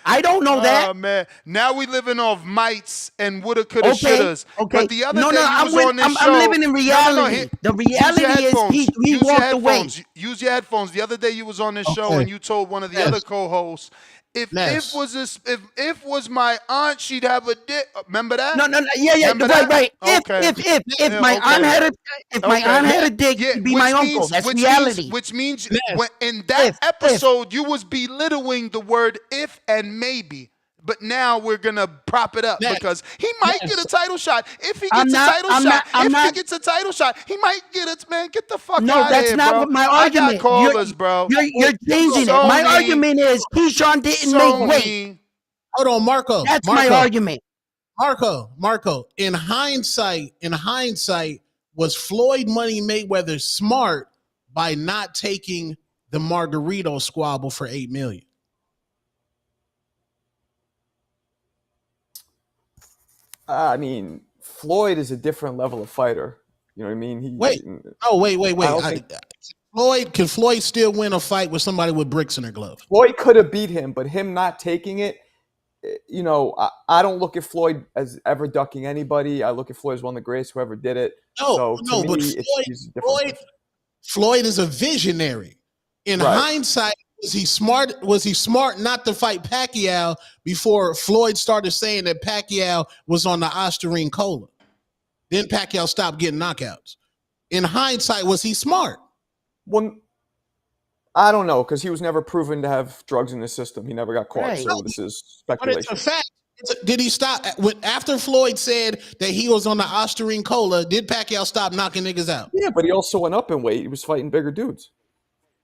I don't know that. Oh man, now we living off mites and woulda, coulda, Okay, shouldas. okay. But the other No, day no, you I'm was with- on this I'm show. living in reality. The use your reality is headphones. he Use your walked away. headphones. Use your headphones. The other day you was on this show Okay. and you told one of the other co-hosts, If was my aunt, she'd have a dick. Remember that? No, yeah, Remember right, that? right. Okay. If my aunt had a dick, she'd be my uncle. That's reality. Which means when, in that episode, you was belittling the word if and maybe. But now we're gonna prop it up because he might get a title shot. If he gets he gets a title shot, he might get it. Man, get the fuck out of here, bro. No, that's not what my argument. I got callers, bro. You're changing it. My argument is Keyshawn didn't make weight. Hold on, Marco. That's my argument. Marco. In hindsight, was Floyd Money Mayweather smart by not taking the Margarito squabble for $8 million? I mean, Floyd is a different level of fighter. You know what I mean? Wait. Can Floyd still win a fight with somebody with bricks in their glove? Floyd could have beat him, but him not taking it, you know, I don't look at Floyd as ever ducking anybody. I look at Floyd as one of the greatest who ever did it. Floyd is a visionary. In hindsight, was he smart? Was he smart not to fight Pacquiao before Floyd started saying that Pacquiao was on the Ostarine Cola? Then Pacquiao stopped getting knockouts. In hindsight, was he smart? Well, I don't know, because he was never proven to have drugs in his system. He never got caught, Right. so this is speculation. But it's a fact. Did he stop after Floyd said that he was on the Ostarine Cola? Did Pacquiao stop knocking niggas out? Yeah, but he also went up in weight. He was fighting bigger dudes.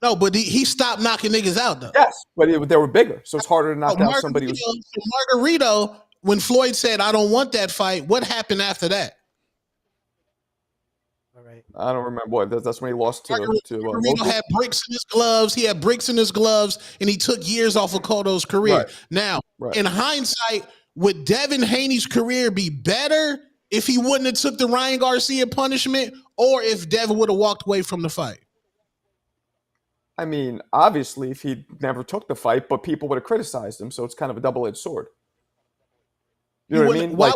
No, but he stopped knocking niggas out though. Yes, but they were bigger, so it's harder to knock out somebody who's. Margarito, when Floyd said, "I don't want that fight," what happened after that? I don't remember what. That's when he lost to. Margarito had bricks in his gloves. He had bricks in his gloves, and he took years off of Cotto's career. Right. Now, in hindsight, would Devin Haney's career be better if he wouldn't have took the Ryan Garcia punishment, or if Devin would have walked away from the fight? I mean, obviously, if he never took the fight, but people would have criticized him, so it's kind of a double-edged sword. You know what I mean? Wait,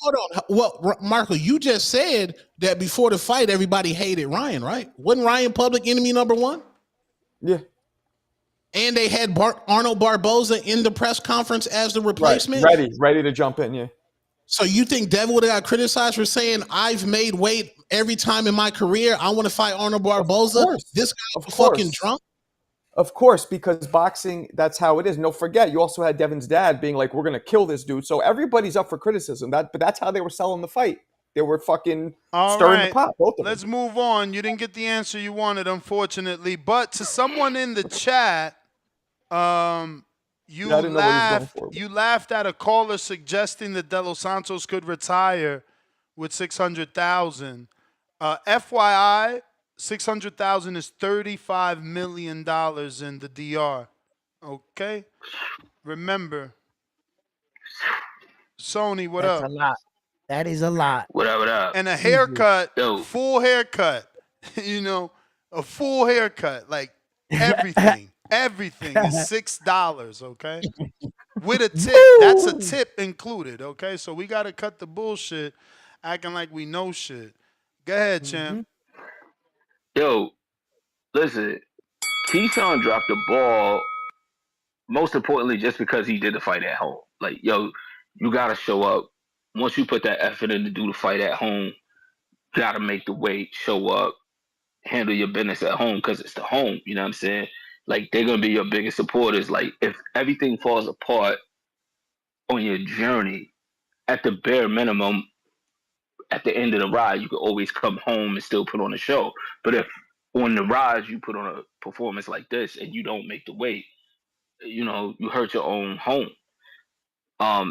hold on. Well, Marco, you just said that before the fight, everybody hated Ryan, right? Wasn't Ryan public enemy number one? Yeah. And they had Arnold Barboza in the press conference as the replacement? Ready to jump in, yeah. So you think Devin would have got criticized for saying, I've made weight every time in my career, I want to fight Arnold Barboza? This guy's fucking drunk? Of course, because boxing, that's how it is. No, forget, you also had Devin's dad being like, we're going to kill this dude. So everybody's up for criticism. But that's how they were selling the fight. They were fucking stirring the pot, both of them. Let's move on. You didn't get the answer you wanted, unfortunately. But to someone in the chat, you laughed at a caller suggesting that De Los Santos could retire with $600,000. FYI, $600,000 is $35 million in the DR. Okay? Remember. Sony, what up? That's a lot. That is a lot. What up? And a haircut, full haircut. You know, a full haircut. Like everything. Everything is $6, okay? With a tip. That's a tip included, okay? So we got to cut the bullshit acting like we know shit. Go ahead, champ. Yo, listen, Keyshawn dropped the ball, most importantly, just because he did the fight at home. Like, yo, you got to show up. Once you put that effort in to do the fight at home, you got to make the weight, show up, handle your business at home because it's the home, you know what I'm saying? Like, they're going to be your biggest supporters. Like, if everything falls apart on your journey, at the bare minimum, at the end of the ride, you can always come home and still put on a show. But if on the rise you put on a performance like this and you don't make the weight, you know, you hurt your own home.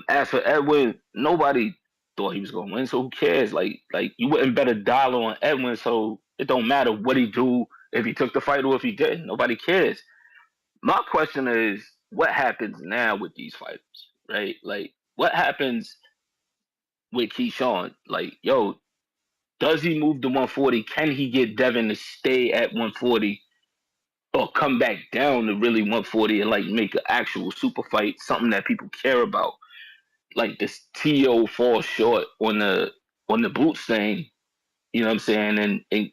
As for Edwin, nobody thought he was going to win, so who cares? Like you wouldn't bet $1 on Edwin, so it don't matter what he do, if he took the fight or if he didn't. Nobody cares. My question is, what happens now with these fighters, right? Like, what happens with Keyshawn? Like, yo, does he move to 140? Can he get Devin to stay at 140 or come back down to really 140 and like make an actual super fight, something that people care about? Like this TO falls short on the boots thing, you know what I'm saying, and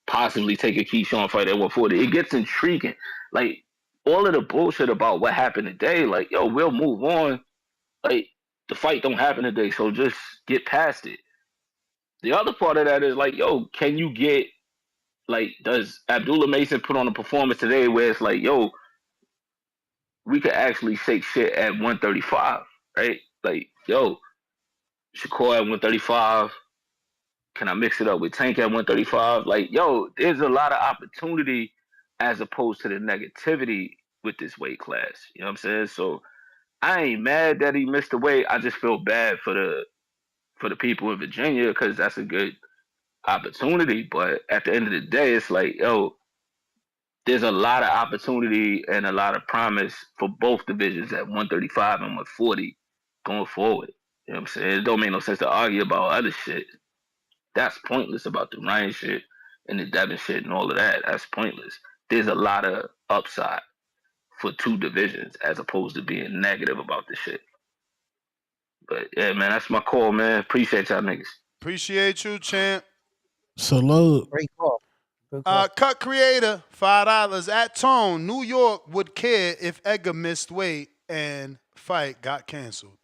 possibly take a Keyshawn fight at 140. It gets intriguing. Like, all of the bullshit about what happened today, like, yo, we'll move on. Like, the fight don't happen today, so just get past it. The other part of that is like, yo, can you get, like, does Abdullah Mason put on a performance today where it's like, yo, we could actually shake shit at 135, right? Like, yo, Shakur at 135. Can I mix it up with Tank at 135? Like, yo, there's a lot of opportunity as opposed to the negativity with this weight class. You know what I'm saying? So I ain't mad that he missed the weight. I just feel bad for the people in Virginia because that's a good opportunity. But at the end of the day, it's like, yo, there's a lot of opportunity and a lot of promise for both divisions at 135 and 140 going forward. You know what I'm saying? It don't make no sense to argue about other shit. That's pointless about the Ryan shit and the Devin shit and all of that. That's pointless. There's a lot of upside for two divisions as opposed to being negative about the shit. But yeah, man, that's my call, man. Appreciate y'all niggas. Appreciate you, champ. Salute. Great call. Good call. Cut creator, $5 at Tone. New York would care if Edgar missed weight and fight got canceled.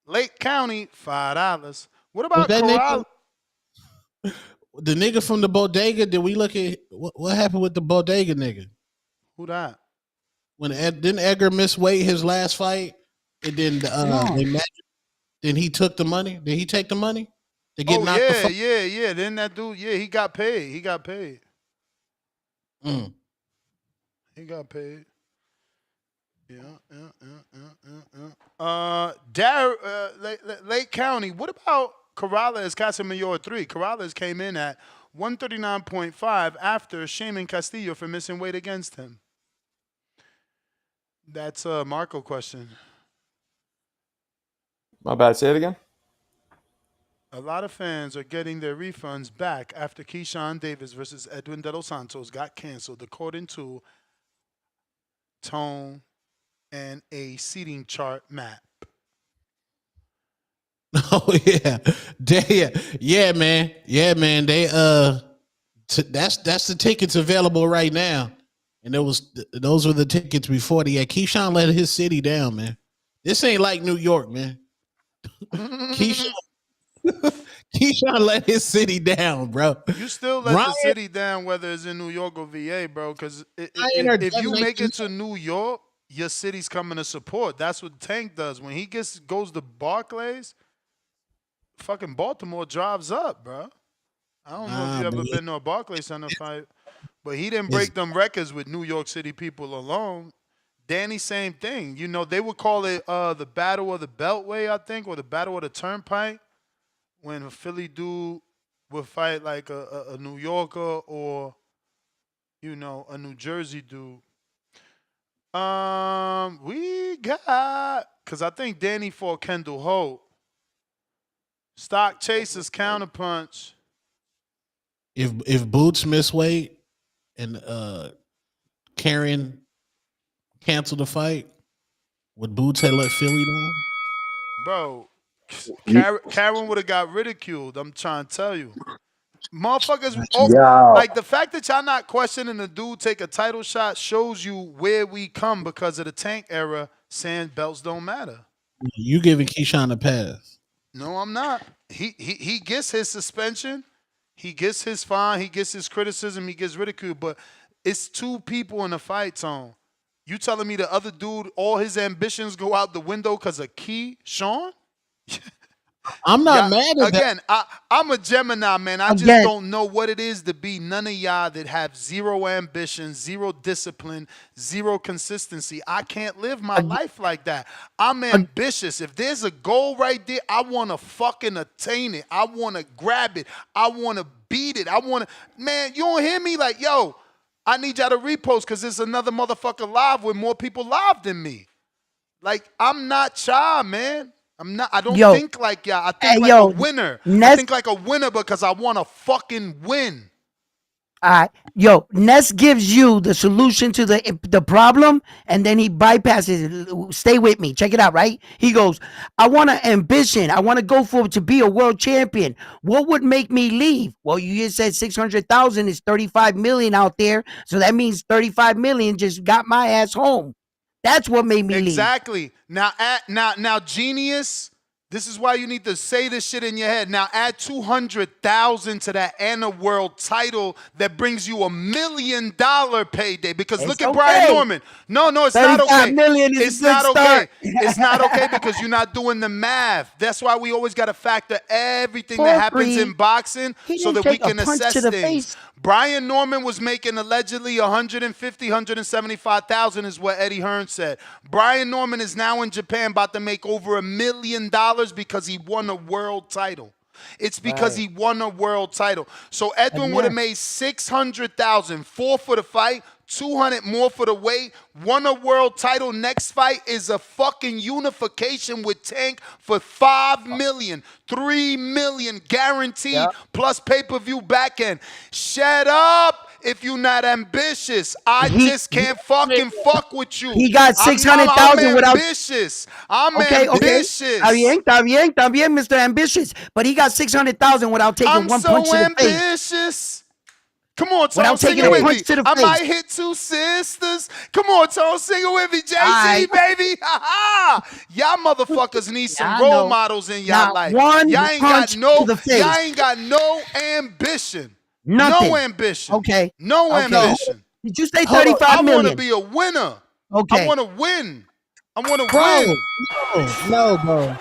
Lake County, $5. What about that Corral? The nigga from the bodega, did we look at what happened with the bodega nigga? Who that? When didn't Edgar miss weight his last fight? And then then he took the money. Did he take the money? To get knocked the fuck? Yeah. Then that dude, he got paid. He got paid. He got paid. Lake County. What about Corrales Casamayor 3? Corrales came in at 139.5 after shaming Castillo for missing weight against him. That's a Marco question. My bad. Say it again. A lot of fans are getting their refunds back after Keyshawn Davis versus Edwin De Los Santos got canceled, according to Tone and a seating chart map. Oh yeah, yeah, man. They that's the tickets available right now, and those were the tickets before the Keyshawn let his city down, man. This ain't like New York, man. Keyshawn let his city down, bro. You still let the city down, whether it's in New York or VA, bro. Because if you make it to New York, your city's coming to support. That's what Tank does. When he goes to Barclays, fucking Baltimore drives up, bro. I don't know if you ever been to a Barclays Center fight, but he didn't break them records with New York City people alone. Danny, same thing. You know, they would call it the Battle of the Beltway, I think, or the Battle of the Turnpike, when a Philly dude would fight like a New Yorker or, you know, a New Jersey dude. We got, because I think Danny fought Kendall Holt. Stock Chasers counterpunch. If Boots miss weight and Karen canceled the fight, would Boots have let Philly down? Bro, Karen would have got ridiculed. I'm trying to tell you. Motherfuckers, like the fact that y'all not questioning the dude take a title shot shows you where we come because of the Tank era saying belts don't matter. You giving Keyshawn a pass. No, I'm not. He gets his suspension. He gets his fine. He gets his criticism. He gets ridiculed. But it's two people in the fight zone. You telling me the other dude, all his ambitions go out the window because of Keyshawn? I'm not mad at again, that. I'm a Gemini, man. I just don't know what it is to be none of y'all that have zero ambition, zero discipline, zero consistency. I can't live my life like that. I'm ambitious. If there's a goal right there, I want to fucking attain it. I want to grab it. I want to beat it. I want to, man, you don't hear me? Like, yo, I need y'all to repost because there's another motherfucker live with more people live than me. Like, I'm not shy, man. I don't think like y'all. I think like a winner. I think like a winner because I want to fucking win. Yo, Ness gives you the solution to the problem, and then he bypasses it. Stay with me. Check it out, right? He goes, I want an ambition. I want to go for to be a world champion. What would make me leave? Well, you just said 600,000 is 35 million out there. So that means 35 million just got my ass home. That's what made me leave. Exactly. Now, genius. This is why you need to say this shit in your head. Now add 200,000 to that Anna World title that brings you $1 million payday. Because It's look at okay. Brian Norman. No, it's not okay. 35 million is It's a good not start. okay. It's not okay because you're not doing the math. That's why we always got to factor everything For that happens free. in boxing He so didn't that we take a can punch assess to the things. face. Brian Norman was making allegedly 150, 175,000 is what Eddie Hearn said. Brian Norman is now in Japan about to make over $1 million because he won a world title. It's because he won a world title. So Edwin would have made 600,000, 4 for the fight, 200 more for the weight, won a world title. Next fight is a fucking unification with Tank for $5 million, $3 million guaranteed plus pay-per-view back end. Shut up if you're not ambitious. I just can't fucking fuck with you. He got 600,000 without. Ambitious. I'm Okay. ambitious. Está bien, Mr. Ambitious. But he got 600,000 without taking one punch to the face. Ambitious. Come on, Tone, Without sing taking it a with punch me. to the I face. might hit 2 sisters. Come on, Tone, sing it with me. JC, Aight. baby. Y'all motherfuckers need some I role know. models in y'all Not life. one Y'all ain't punch got no, to the face. y'all ain't got no ambition. Nothing. No ambition. Okay. No ambition. Did you say I 35 want to million? be a winner. Okay. I want to win. I want to Bro, win. no, bro.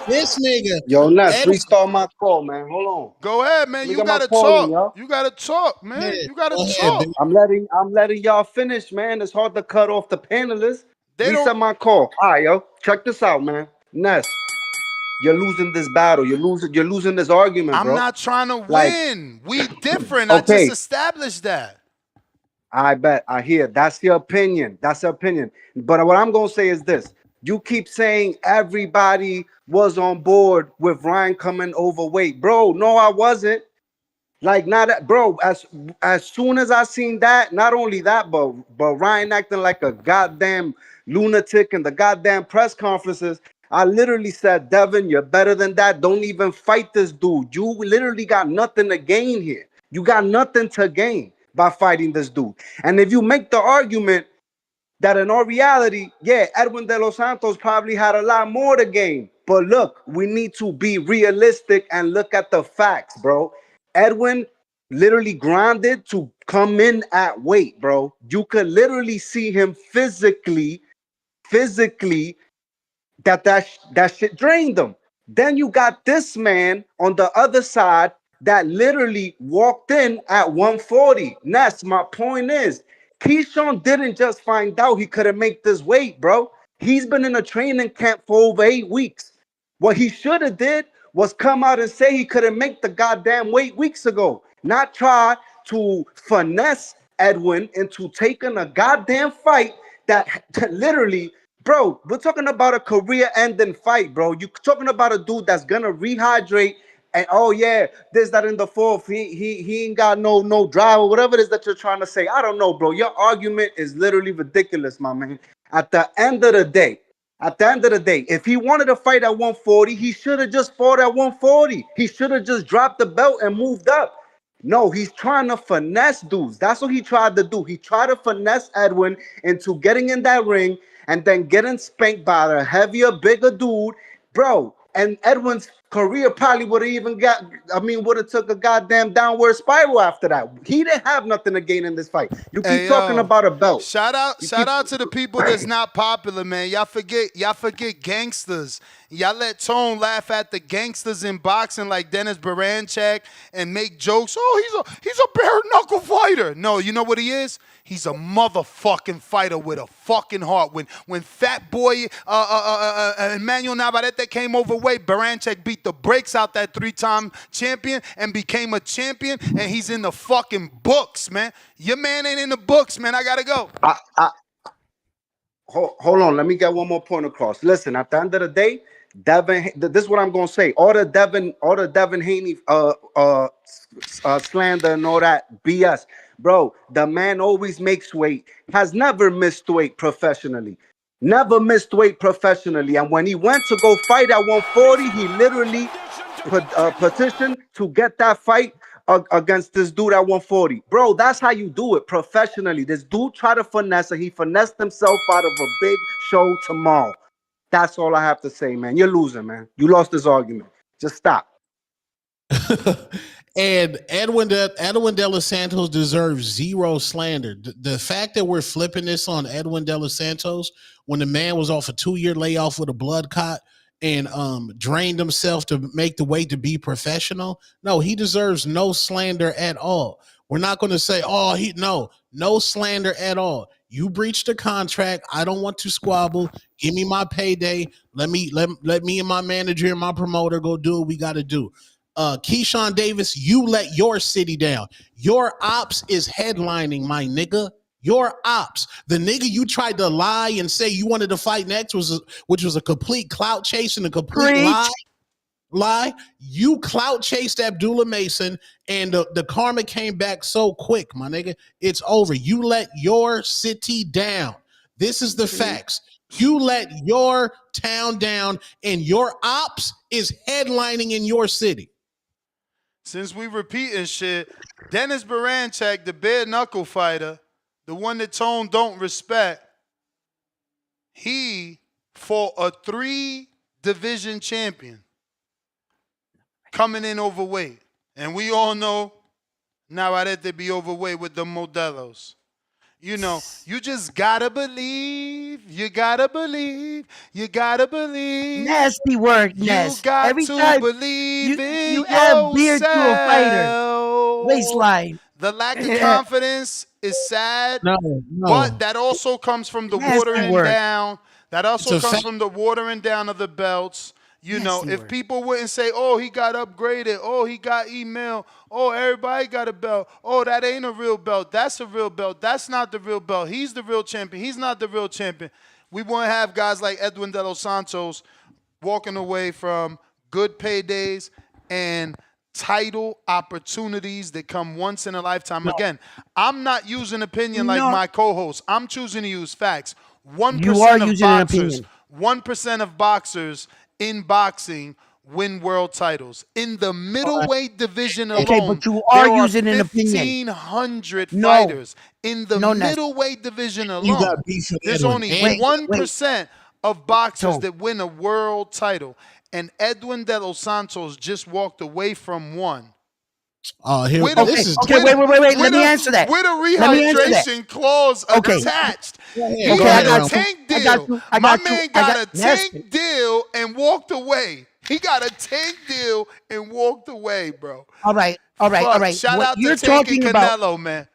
This nigga. Yo, Ness, restart my call, man. Hold on. Go ahead, man. Let me You get my gotta call in, talk. y'all. You gotta talk, man. You gotta Go ahead, talk. baby. I'm letting y'all finish, man. It's hard to cut off the panelists. They Reset don't. my call. All right, yo. Check this out, man. Ness, you're losing this battle. You're losing this argument, bro. I'm not trying to Like, win. We different. I just okay, established that. I bet. I hear. That's your opinion. That's your opinion. But what I'm going to say is this. You keep saying everybody was on board with Ryan coming overweight. Bro, no, I wasn't. Like, not, bro, as soon as I seen that, not only that, but Ryan acting like a goddamn lunatic in the goddamn press conferences, I literally said, Devin, you're better than that. Don't even fight this dude. You literally got nothing to gain here. You got nothing to gain by fighting this dude. And if you make the argument that in all reality, yeah, Edwin De Los Santos probably had a lot more to gain. But look, we need to be realistic and look at the facts, bro. Edwin literally grinded to come in at weight, bro. You could literally see him physically, that shit drained him. Then you got this man on the other side that literally walked in at 140. Ness, my point is, Keyshawn didn't just find out he couldn't make this weight, bro. He's been in a training camp for over 8 weeks. What he should have did was come out and say he couldn't make the goddamn weight weeks ago. Not try to finesse Edwin into taking a goddamn fight that literally, bro, we're talking about a career-ending fight, bro. You're talking about a dude that's gonna rehydrate and oh yeah, this, that, in the fourth. He ain't got no drive or whatever it is that you're trying to say. I don't know, bro. Your argument is literally ridiculous, my man. At the end of the day, if he wanted to fight at 140, he should have just fought at 140. He should have just dropped the belt and moved up. No, he's trying to finesse dudes. That's what he tried to do. He tried to finesse Edwin into getting in that ring and then getting spanked by a heavier, bigger dude. Bro, and Edwin's career probably would have took a goddamn downward spiral after that. He didn't have nothing to gain in this fight. You keep talking about a belt. Shout out to the people that's not popular, man. Y'all forget gangsters. Y'all let Tone laugh at the gangsters in boxing like Dennis Baranchak and make jokes. Oh, he's a bare knuckle fighter. No, you know what he is? He's a motherfucking fighter with a fucking heart. When Fat Boy Emmanuel Navarrete came overweight, Baranchak beat the brakes out that 3-time champion and became a champion, and he's in the fucking books, man. Your man ain't in the books, man. I gotta go. hold on. Let me get one more point across. Listen, at the end of the day, this is what I'm gonna say. All the Devin Haney slander and all that BS, bro. The man always makes weight. Has never missed weight professionally. Never missed weight professionally. And when he went to go fight at 140, he literally petitioned to get that fight against this dude at 140. Bro, that's how you do it professionally. This dude tried to finesse it. He finessed himself out of a big show tomorrow. That's all I have to say, man. You're losing, man. You lost this argument. Just stop. And Edwin De Los Santos deserves zero slander. The fact that we're flipping this on Edwin De Los Santos when the man was off a 2-year layoff with a blood clot and drained himself to make the weight to be professional. No, he deserves no slander at all. We're not going to say, oh, no slander at all. You breached a contract. I don't want to squabble. Give me my payday. Let me and my manager and my promoter go do what we got to do. Keyshawn Davis, you let your city down. Your ops is headlining, my nigga. Your ops. The nigga you tried to lie and say you wanted to fight next which was a complete clout chase and a complete lie. You clout chased Abdullah Mason and the karma came back so quick, my nigga. It's over. You let your city down. This is the facts. You let your town down and your ops is headlining in your city. Since we repeating shit, Dennis Baranchak, the bare knuckle fighter, the one that Tone don't respect, he fought a 3-division champion coming in overweight. And we all know Navarrete be overweight with the Modelos. You know, you just gotta believe. You gotta believe. You gotta believe. Nasty work, Ness. You got Every to time believe in you add beard to a fighter. yourself. Waistline. The lack of confidence is sad, but that also comes from the watering down. That also comes from the watering down of the belts. You know, if people wouldn't say, oh, he got upgraded, oh, he got email, oh, everybody got a belt, oh, that ain't a real belt, that's a real belt, that's not the real belt, he's the real champion, he's not the real champion. We won't have guys like Edwin De Los Santos walking away from good paydays and title opportunities that come once in a lifetime. Again, I'm not using opinion like my co-host. I'm choosing to use facts. 1% of boxers, 1% of boxers in boxing win world titles. In the middleweight division alone, but you are there are using an opinion. 1,500 fighters. In the middleweight division alone, there's only 1% of boxers that win a world title. And Edwin De Los Santos just walked away from one. Wait. Let me answer that. With a rehydration clause attached. He got a tank deal. My man got a tank deal and walked away. He got a tank deal and walked away, bro. All right. Shout out to Tank and Canelo, man.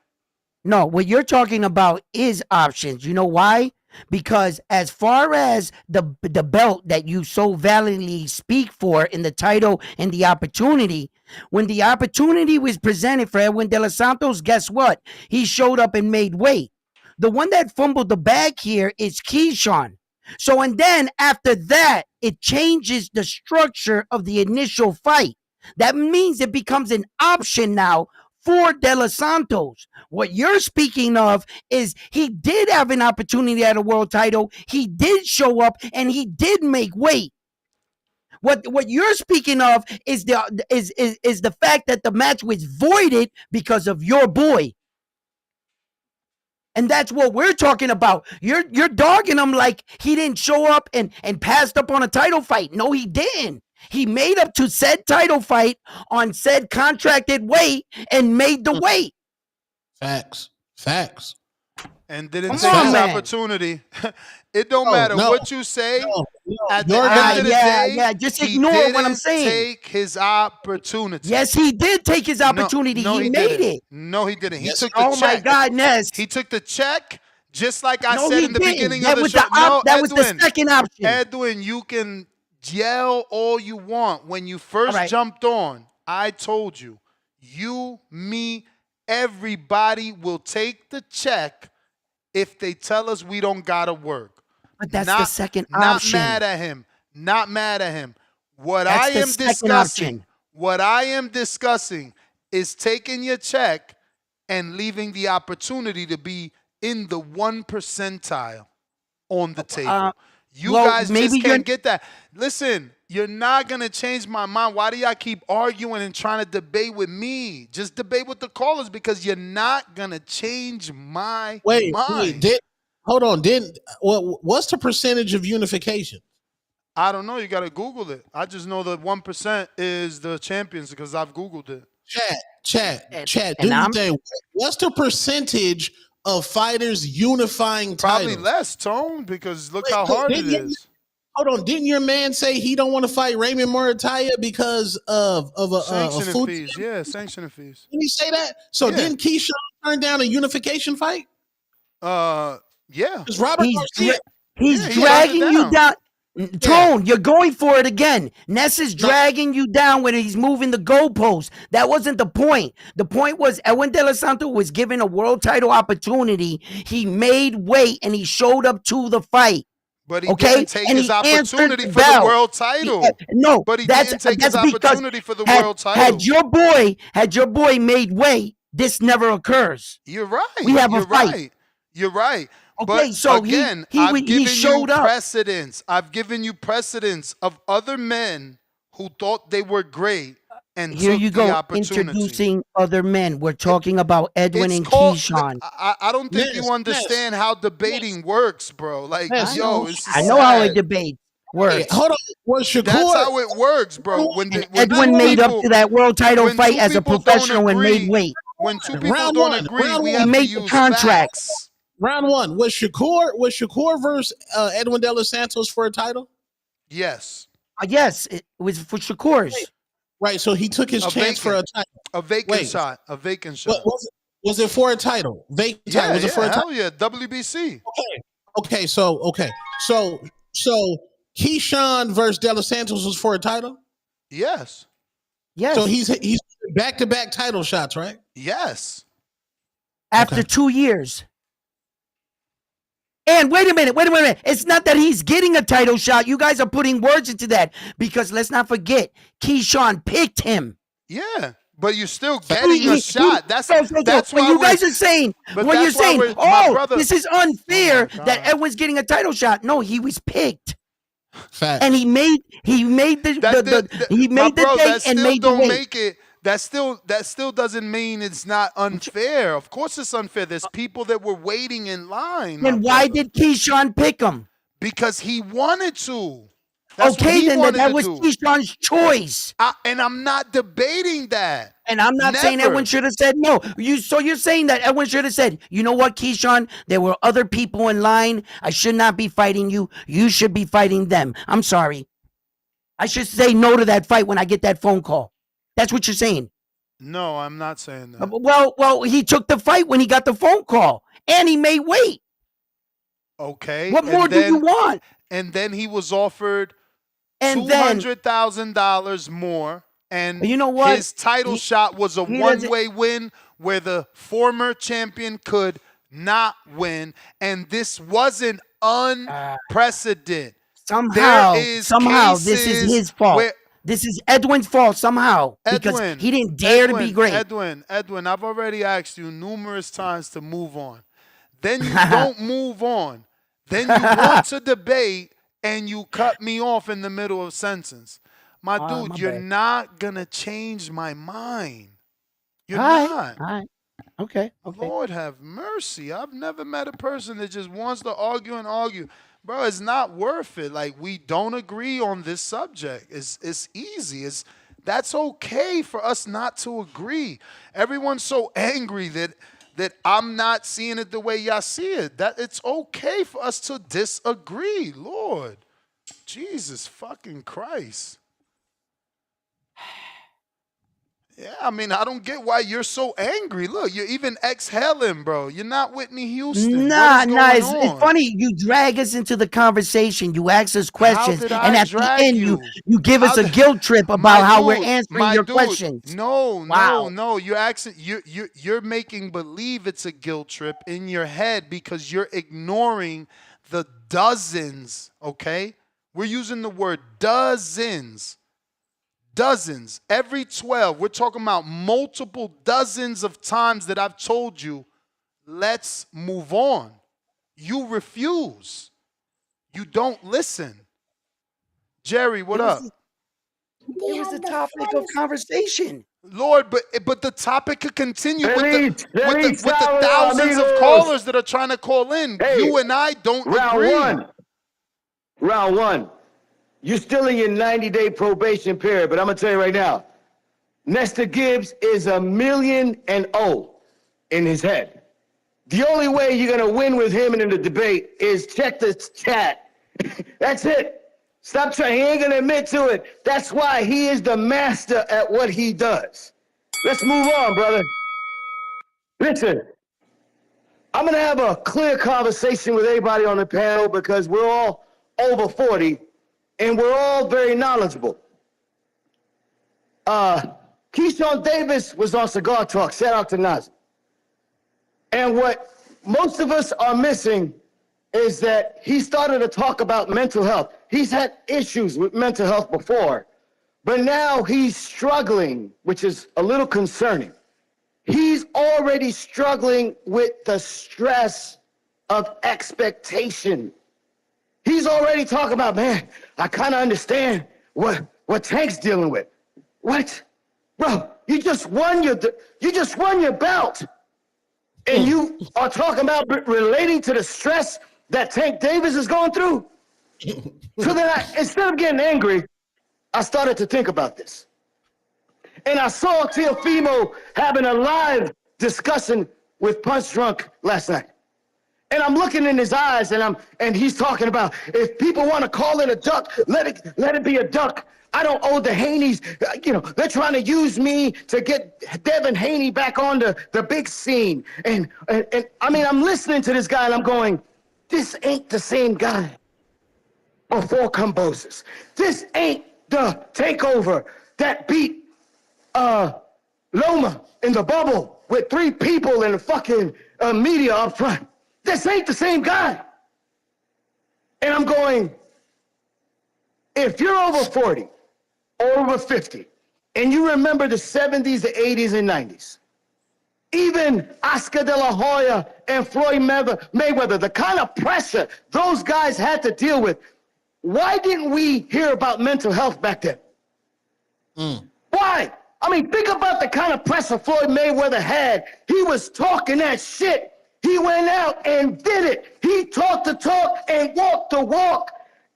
No, what you're talking about is options. You know why? Because as far as the belt that you so valiantly speak for in the title and the opportunity, when the opportunity was presented for Edwin De Los Santos, guess what? He showed up and made weight. The one that fumbled the bag here is Keyshawn. So, and then after that, it changes the structure of the initial fight. That means it becomes an option now for De Los Santos. What you're speaking of is he did have an opportunity at a world title. He did show up and he did make weight. What you're speaking of is the fact that the match was voided because of your boy. And that's what we're talking about. You're dogging him like he didn't show up and passed up on a title fight. No, he didn't. He made up to said title fight on said contracted weight and made the weight. Facts. And didn't take his opportunity. It don't matter what you say. At the end of the day, just ignore what I'm saying. Take his opportunity. Yes, he did take his opportunity. No, he made didn't. it. No, he didn't. He took the check. Oh my God, Ness. He took the check, just like I said in the beginning that of the was show. that was the second option. Edwin, you can yell all you want. When you first jumped on, I told you, me, everybody will take the check if they tell us we don't gotta work. But that's the second Not option. mad at him. Not mad at him. What That's I the am second discussing, option. what I am discussing is taking your check and leaving the opportunity to be in the 1 percentile on the table. You well, guys maybe just can't get that. Listen, you're not going to change my mind. Why do y'all keep arguing and trying to debate with me? Just debate with the callers because you're not going to change my mind. Hold on. What's the percentage of unification? I don't know. You got to Google it. I just know that 1% is the champions because I've Googled it. Chat. Do you think what's the percentage of fighters unifying Probably titles? less, Tone, because look how hard it is. Hold on. Didn't your man say he don't want to fight Raymond Murataya because of a sanctioning food fees? Yeah, sanctioning fees. Didn't he say that? So didn't Keyshawn turn down a unification fight? Yeah. Because Robert Garcia, He's dragging you down. Tone, you're going for it again. Ness is dragging you down when he's moving the goalposts. That wasn't the point. The point was Edwin De Los Santos was given a world title opportunity. He made weight and he showed up to the fight. But he didn't take his opportunity for the world title. No, but he didn't take his opportunity for the world title. Had your boy made weight, this never occurs. You're right. We have a fight. Right. You're right. Okay, but so again, I've given you precedence. I've given you precedence of other men who thought they were great and here took you the go opportunity. introducing other men. We're talking about Edwin and Keyshawn. I don't think you understand how debating works, bro. Like, yo, it's I know how a debate works. Hey, hold on. That's how it works, bro. When Edwin made up to that world title fight as a professional and made weight. When two people don't agree, we have to use contract. facts. Round one. Was Shakur versus Edwin De Los Santos for a title? Yes. Yes, it was for Shakur's. Right, so he took his chance for a title. A vacant shot. A vacant shot. Was it for a title? Vacant title. Was it for a title? Hell yeah, WBC. Okay. So Keyshawn versus De Los Santos was for a title? Yes. Yes. So he's back-to-back title shots, right? Yes. After 2 years. And wait a minute. It's not that he's getting a title shot. You guys are putting words into that because let's not forget, Keyshawn picked him. Yeah, but you're still getting a shot. That's why you guys are saying. When you're saying, this is unfair that Edwin's getting a title shot. No, he was picked. Fact. And he made the date and made the weight. That still doesn't mean it's not unfair. Of course it's unfair. There's people that were waiting in line. Then why did Keyshawn pick him? Because he wanted to. Okay, then that was Keyshawn's choice. And I'm not debating that. And I'm not saying Edwin should have said no. So you're saying that Edwin should have said, you know what, Keyshawn? There were other people in line. I should not be fighting you. You should be fighting them. I'm sorry. I should say no to that fight when I get that phone call. That's what you're saying. No, I'm not saying that. Well, he took the fight when he got the phone call, and he made weight. Okay. What more do you want? And then he was offered $200,000 more, and you know what? His title shot was a one-way win where the former champion could not win, and this wasn't unprecedented. Somehow, this is his fault. This is Edwin's fault somehow because he didn't dare to be great. Edwin, I've already asked you numerous times to move on. Then you don't move on. Then you want to debate and you cut me off in the middle of a sentence. My dude, you're not going to change my mind. You're not. All right. Okay. Lord have mercy. I've never met a person that just wants to argue and argue. Bro, it's not worth it. Like, we don't agree on this subject. It's easy. That's okay for us not to agree. Everyone's so angry that I'm not seeing it the way y'all see it. That it's okay for us to disagree. Lord, Jesus fucking Christ. Yeah, I mean, I don't get why you're so angry. Look, you're even exhaling, bro. You're not Whitney Houston. Nah. It's funny. You drag us into the conversation. You ask us questions, and at the end, you give us a guilt trip about how we're answering your questions. No. You're making believe it's a guilt trip in your head because you're ignoring the dozens, okay? We're using the word dozens. Dozens. Every 12. We're talking about multiple dozens of times that I've told you, let's move on. You refuse. You don't listen. Jerry, what up? It was the topic of conversation. Lord, but the topic could continue with the thousands of callers that are trying to call in. Hey, you and I don't agree. Round one. You're still in your 90-day probation period, but I'm going to tell you right now, Nestor Gibbs is 1,000,000 in his head. The only way you're going to win with him in the debate is check the chat. That's it. Stop trying. He ain't going to admit to it. That's why he is the master at what he does. Let's move on, brother. Listen, I'm going to have a clear conversation with everybody on the panel because we're all over 40 and we're all very knowledgeable. Keyshawn Davis was on Cigar Talk. Shout out to Nas. And what most of us are missing is that he started to talk about mental health. He's had issues with mental health before, but now he's struggling, which is a little concerning. He's already struggling with the stress of expectation. He's already talking about, man, I kind of understand what Tank's dealing with. What? Bro, you just won your belt. And you are talking about relating to the stress that Tank Davis is going through? So then instead of getting angry, I started to think about this. And I saw Teofimo having a live discussion with Punch Drunk last night. And I'm looking in his eyes and he's talking about if people want to call it a duck, let it be a duck. I don't owe the Haneys, they're trying to use me to get Devin Haney back on the big scene. And I mean, I'm listening to this guy and I'm going, this ain't the same guy before Cambosis. This ain't the takeover that beat Loma in the bubble with 3 people in the fucking media up front. This ain't the same guy. And I'm going, if you're over 40 or over 50, and you remember the 70s, the 80s, and 90s, even Oscar De La Hoya and Floyd Mayweather, the kind of pressure those guys had to deal with, why didn't we hear about mental health back then? Why? I mean, think about the kind of pressure Floyd Mayweather had. He was talking that shit. He went out and did it. He talked the talk and walked the walk.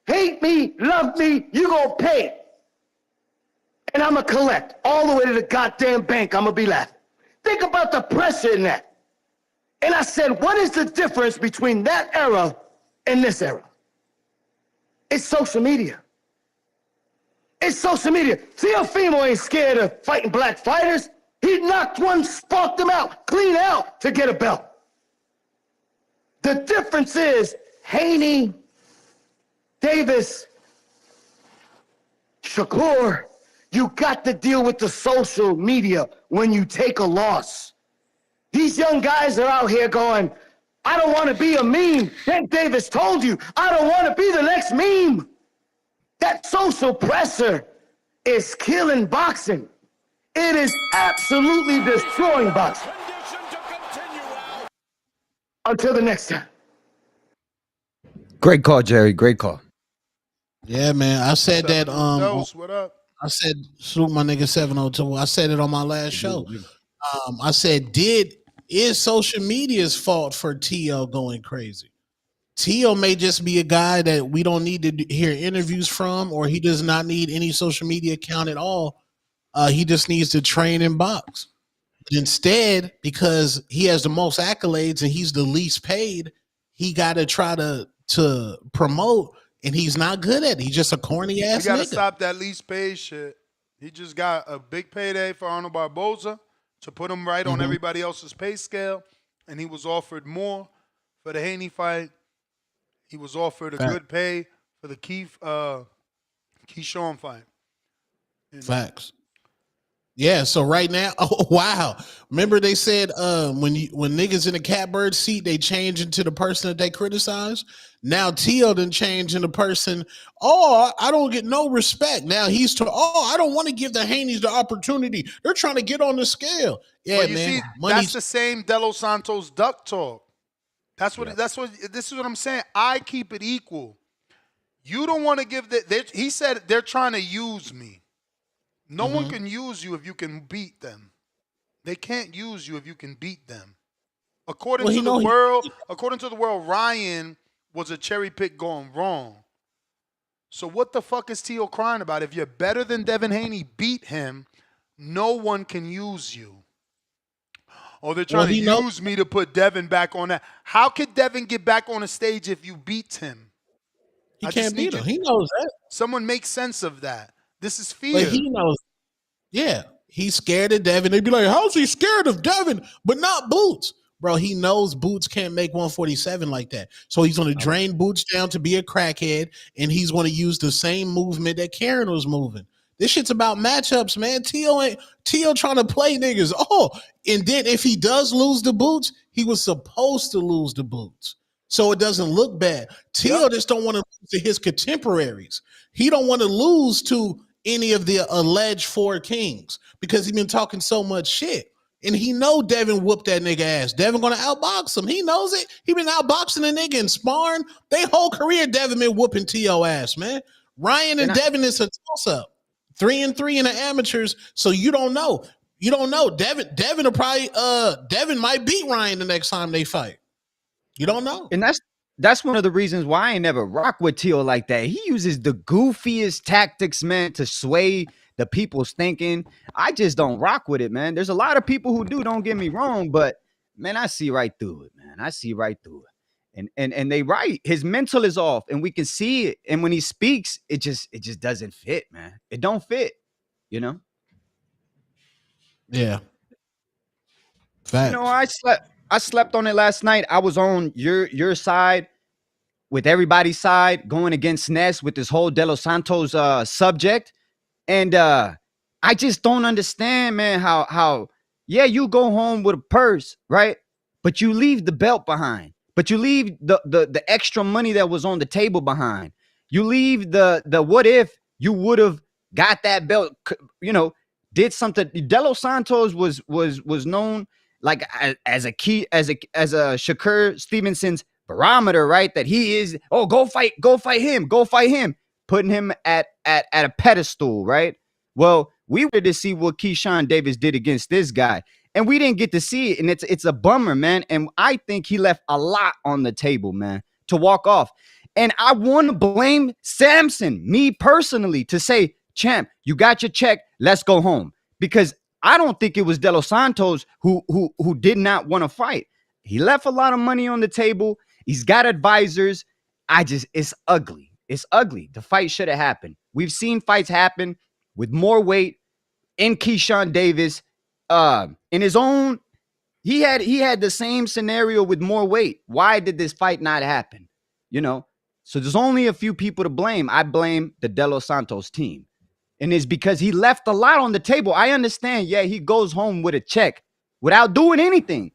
Hate me, love me, you gonna pay. And I'm gonna collect all the way to the goddamn bank. I'm gonna be laughing. Think about the pressure in that. And I said, what is the difference between that era and this era? It's social media. It's social media. Teofimo ain't scared of fighting black fighters. He knocked one, sparked them out, clean out to get a belt. The difference is Haney, Davis, Shakur, you got to deal with the social media when you take a loss. These young guys are out here going, I don't want to be a meme. Tank Davis told you, I don't want to be the next meme. That social pressure is killing boxing. It is absolutely destroying boxing. Until the next time. Great call, Jerry. Great call. Yeah, man. I said that. What up? I said, salute my nigga 702. I said it on my last show. I said, is social media's fault for T.O. going crazy? T.O. may just be a guy that we don't need to hear interviews from, or he does not need any social media account at all. He just needs to train and box. But instead, because he has the most accolades and he's the least paid, he got to try to promote, and he's not good at it. He's just a corny ass nigga. You got to stop that least paid shit. He just got a big payday for Arnold Barboza to put him right on everybody else's pay scale, and he was offered more for the Haney fight. He was offered a good pay for the Keyshawn fight. Facts. Yeah, so right now, oh wow. Remember they said when niggas in the catbird seat, they change into the person that they criticize. Now Tio done change into the person, I don't get no respect. Now he's I don't want to give the Haneys the opportunity. They're trying to get on the scale. Yeah, But you man. see, that's the same De Los Santos duck talk. This is what I'm saying. I keep it equal. You don't want to give he said they're trying to use me. No one can use you if you can beat them. They can't use you if you can beat them. According to the world, Ryan was a cherry pick going wrong. So what the fuck is Tio crying about? If you're better than Devin Haney, beat him. No one can use you. Oh, they're trying to use me to put Devin back on that. How could Devin get back on a stage if you beat him? He can't beat him. He knows that. Someone make sense of that. This is fear. But he knows. Yeah, he's scared of Devin. They'd be like, how's he scared of Devin, but not Boots? Bro, he knows Boots can't make 147 like that. So he's going to drain Boots down to be a crackhead, and he's going to use the same movement that Karen was moving. This shit's about matchups, man. Tio trying to play niggas. And then if he does lose the Boots, he was supposed to lose the Boots. So it doesn't look bad. Tio just don't want to lose to his contemporaries. He don't want to lose to any of the alleged four kings because he been talking so much shit. And he know Devin whooped that nigga ass. Devin gonna outbox him. He knows it. He been outboxing the nigga and sparring. They whole career Devin been whooping T.O. ass, man. Ryan and Devin is a toss-up. 3-3 in the amateurs, so you don't know. You don't know. Devin will probably Devin might beat Ryan the next time they fight. You don't know. And that's one of the reasons why I ain't never rock with Tio like that. He uses the goofiest tactics, man, to sway the people's thinking. I just don't rock with it, man. There's a lot of people who do, don't get me wrong, but man, I see right through it, man. I see right through it. And they right. His mental is off, and we can see it. And when he speaks, it just doesn't fit, man. It don't fit, you know? Yeah. Facts. You know, I slept on it last night. I was on your side with everybody's side going against Ness with this whole De Los Santos subject. And I just don't understand, man, how you go home with a purse, right? But you leave the belt behind. But you leave the extra money that was on the table behind. You leave the what if you would have got that belt, you know, did something. De Los Santos was known like as a Shakur Stevenson's barometer, right? That he is, go fight him, putting him at a pedestal, right? Well, we wanted to see what Keyshawn Davis did against this guy, and we didn't get to see it, and it's a bummer, man. And I think he left a lot on the table, man, to walk off. And I want to blame Samson, me personally, to say, champ, you got your check, let's go home. Because I don't think it was De Los Santos who did not want to fight. He left a lot of money on the table. He's got advisors. It's ugly. It's ugly. The fight should have happened. We've seen fights happen with more weight in Keyshawn Davis. In his own, he had the same scenario with more weight. Why did this fight not happen? You know? So there's only a few people to blame. I blame the De Los Santos team. And it's because he left a lot on the table. I understand, he goes home with a check without doing anything.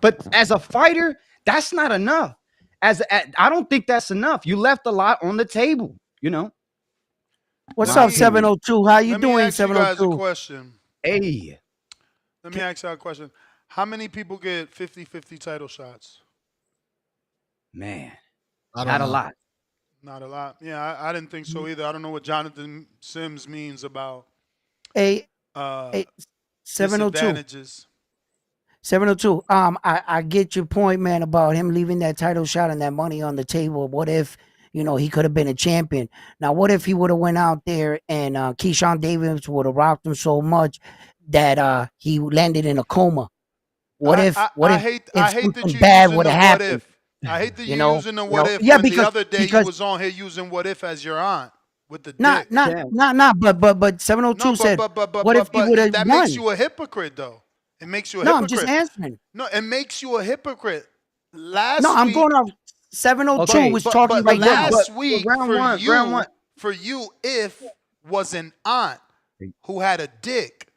But as a fighter, that's not enough. I don't think that's enough. You left a lot on the table, you know? What's up, 702? How you doing, 702? Let me ask you guys a question. Hey. Let me ask you a question. How many people get 50-50 title shots? Man, not a lot. Not a lot. Yeah, I didn't think so either. I don't know what Jonathan Sims means about 702. disadvantages. 702. I get your point, man, about him leaving that title shot and that money on the table. What if, he could have been a champion? Now, what if he would have went out there and Keyshawn Davis would have rocked him so much that he landed in a coma? What if something bad would have happened? I hate that you're using the what if. Yeah, because the other day you was on here using what if as your aunt with the dick. But 702 said, what if he would have won? That makes you a hypocrite, though. It makes you a hypocrite. No, I'm just answering. No, it makes you a hypocrite. I'm going off 702 was talking right now. Last week for you, if was an aunt who had a dick.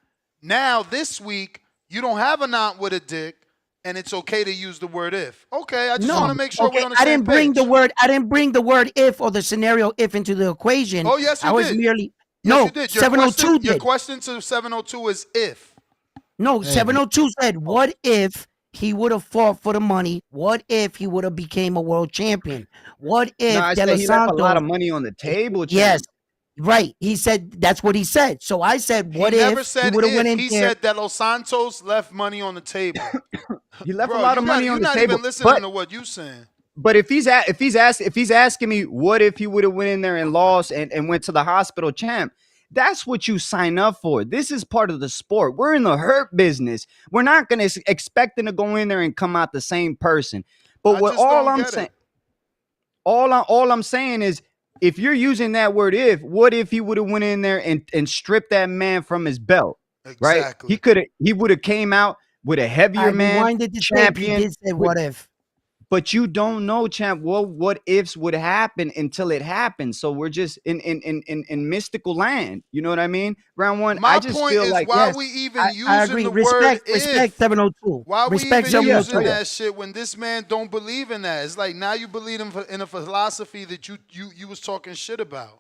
Now this week you don't have an aunt with a dick, and it's okay to use the word if. Okay, I just want to make sure we're on the I same didn't bring page. the word. I didn't bring the word if or the scenario if into the equation. Oh yes, you I was did. merely Yes, you did. 702 Your did. question to 702 is if. No, 702 said, what if he would have fought for the money? What if he would have became a world champion? What if No, I De said Los he left a lot Santos? of money on the table, Yes, champ. right. He said that's what he said. So I said, what He if never said he would have went in He there? said that Los Santos left money on the table. He left Bro, a lot of money you're on the not table. even listening to what you saying. But if he's asking me what if he would have went in there and lost and went to the hospital, champ, that's what you sign up for. This is part of the sport. We're in the hurt business. We're not going to expect him to go in there and come out the same person. But all I'm saying is, if you're using that word if, what if he would have went in there and stripped that man from his belt? Exactly. Right? He would have came out with a heavier man Rewinded the tape. champion. He did say, what if? But you don't know, champ. Well, what ifs would happen until it happens? So we're just in mystical land. You know what I mean? Round one. My I just point feel is, like why we even using the word if? Respect 702. Why we Respect even 702. using that shit when this man don't believe in that? It's like now you believe in a philosophy that you was talking shit about.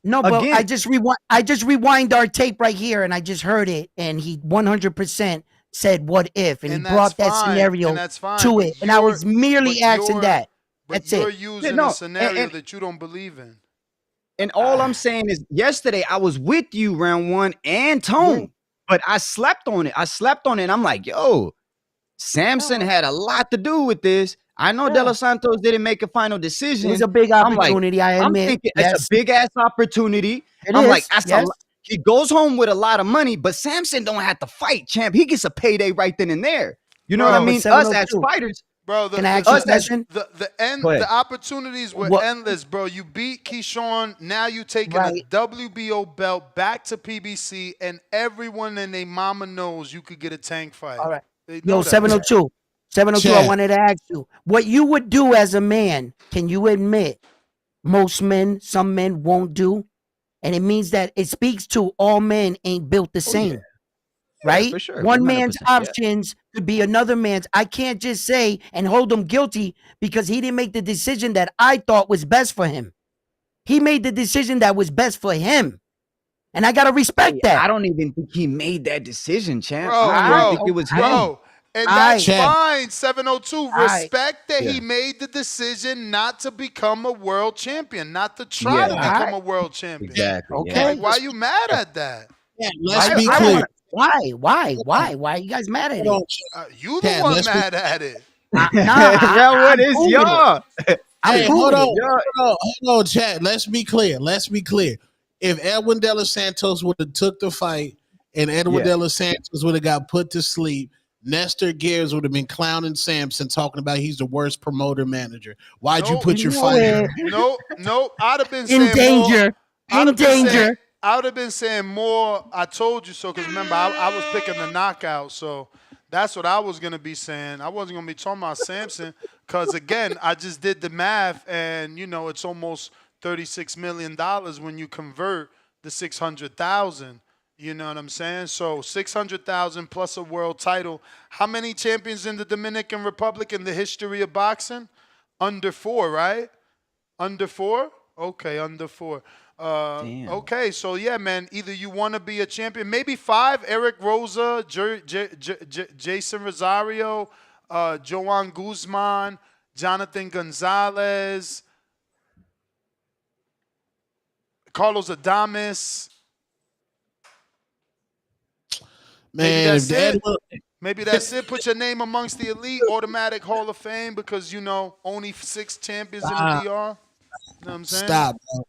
No, but I just rewind our tape right here, and I just heard it, and he 100% said what if, and he brought that scenario to it, and I was merely asking that. That's you're it. using a scenario that you don't believe in. And all I'm saying is, yesterday I was with you round one and Tone, but I slept on it. And I'm like, yo, Samson had a lot to do with this. I know De Los Santos didn't make a final decision. It was a big opportunity, I admit. I'm thinking yes. it's a big ass opportunity. He goes home with a lot of money, but Samson don't have to fight, champ. He gets a payday right then and there. You know what I mean? Us as fighters. Bro, the opportunities were endless, bro. You beat Keyshawn. Now you taking a WBO belt back to PBC, and everyone and their mama knows you could get a tank fight. All right. Yo, 702. 702, I wanted to ask you, what you would do as a man, can you admit most men, some men won't do? And it means that it speaks to all men ain't built the same. Right? For sure. One man's options could be another man's. I can't just say and hold him guilty because he didn't make the decision that I thought was best for him. He made the decision that was best for him. And I got to respect that. I don't even think he made that decision, champ. Bro, I don't think it was him. And that's fine, 702. Respect that he made the decision not to become a world champion, not to try to become a world champion. Exactly. Okay. Like, why are you mad at that? Yeah, let's be clear. Why are you guys mad at it? You the one mad at it. What is y'all? Hey, hold on, chat. Let's be clear. If Edwin De Los Santos would have took the fight and Edwin De Los Santos would have got put to sleep, Nestor Gears would have been clowning Samson, talking about he's the worst promoter manager. Why'd you put your fight in? No. I'd have been in danger. In danger. I would have been saying more, I told you so, because remember, I was picking the knockout, so that's what I was going to be saying. I wasn't going to be talking about Samson, because, again, I just did the math, and, you know, it's almost $36 million when you convert the 600,000. You know what I'm saying? So 600,000 plus a world title. How many champions in the Dominican Republic in the history of boxing? Under 4, right? Under 4? Okay, under 4. Okay, so yeah, man, either you want to be a champion, maybe 5, Eric Rosa, Jason Rosario, Joan Guzman, Jonathan Gonzalez, Carlos Adames. Man, maybe that's it. Put your name amongst the elite, automatic Hall of Fame, because, you know, only 6 champions in the DR. You know what I'm saying? Stop, bro.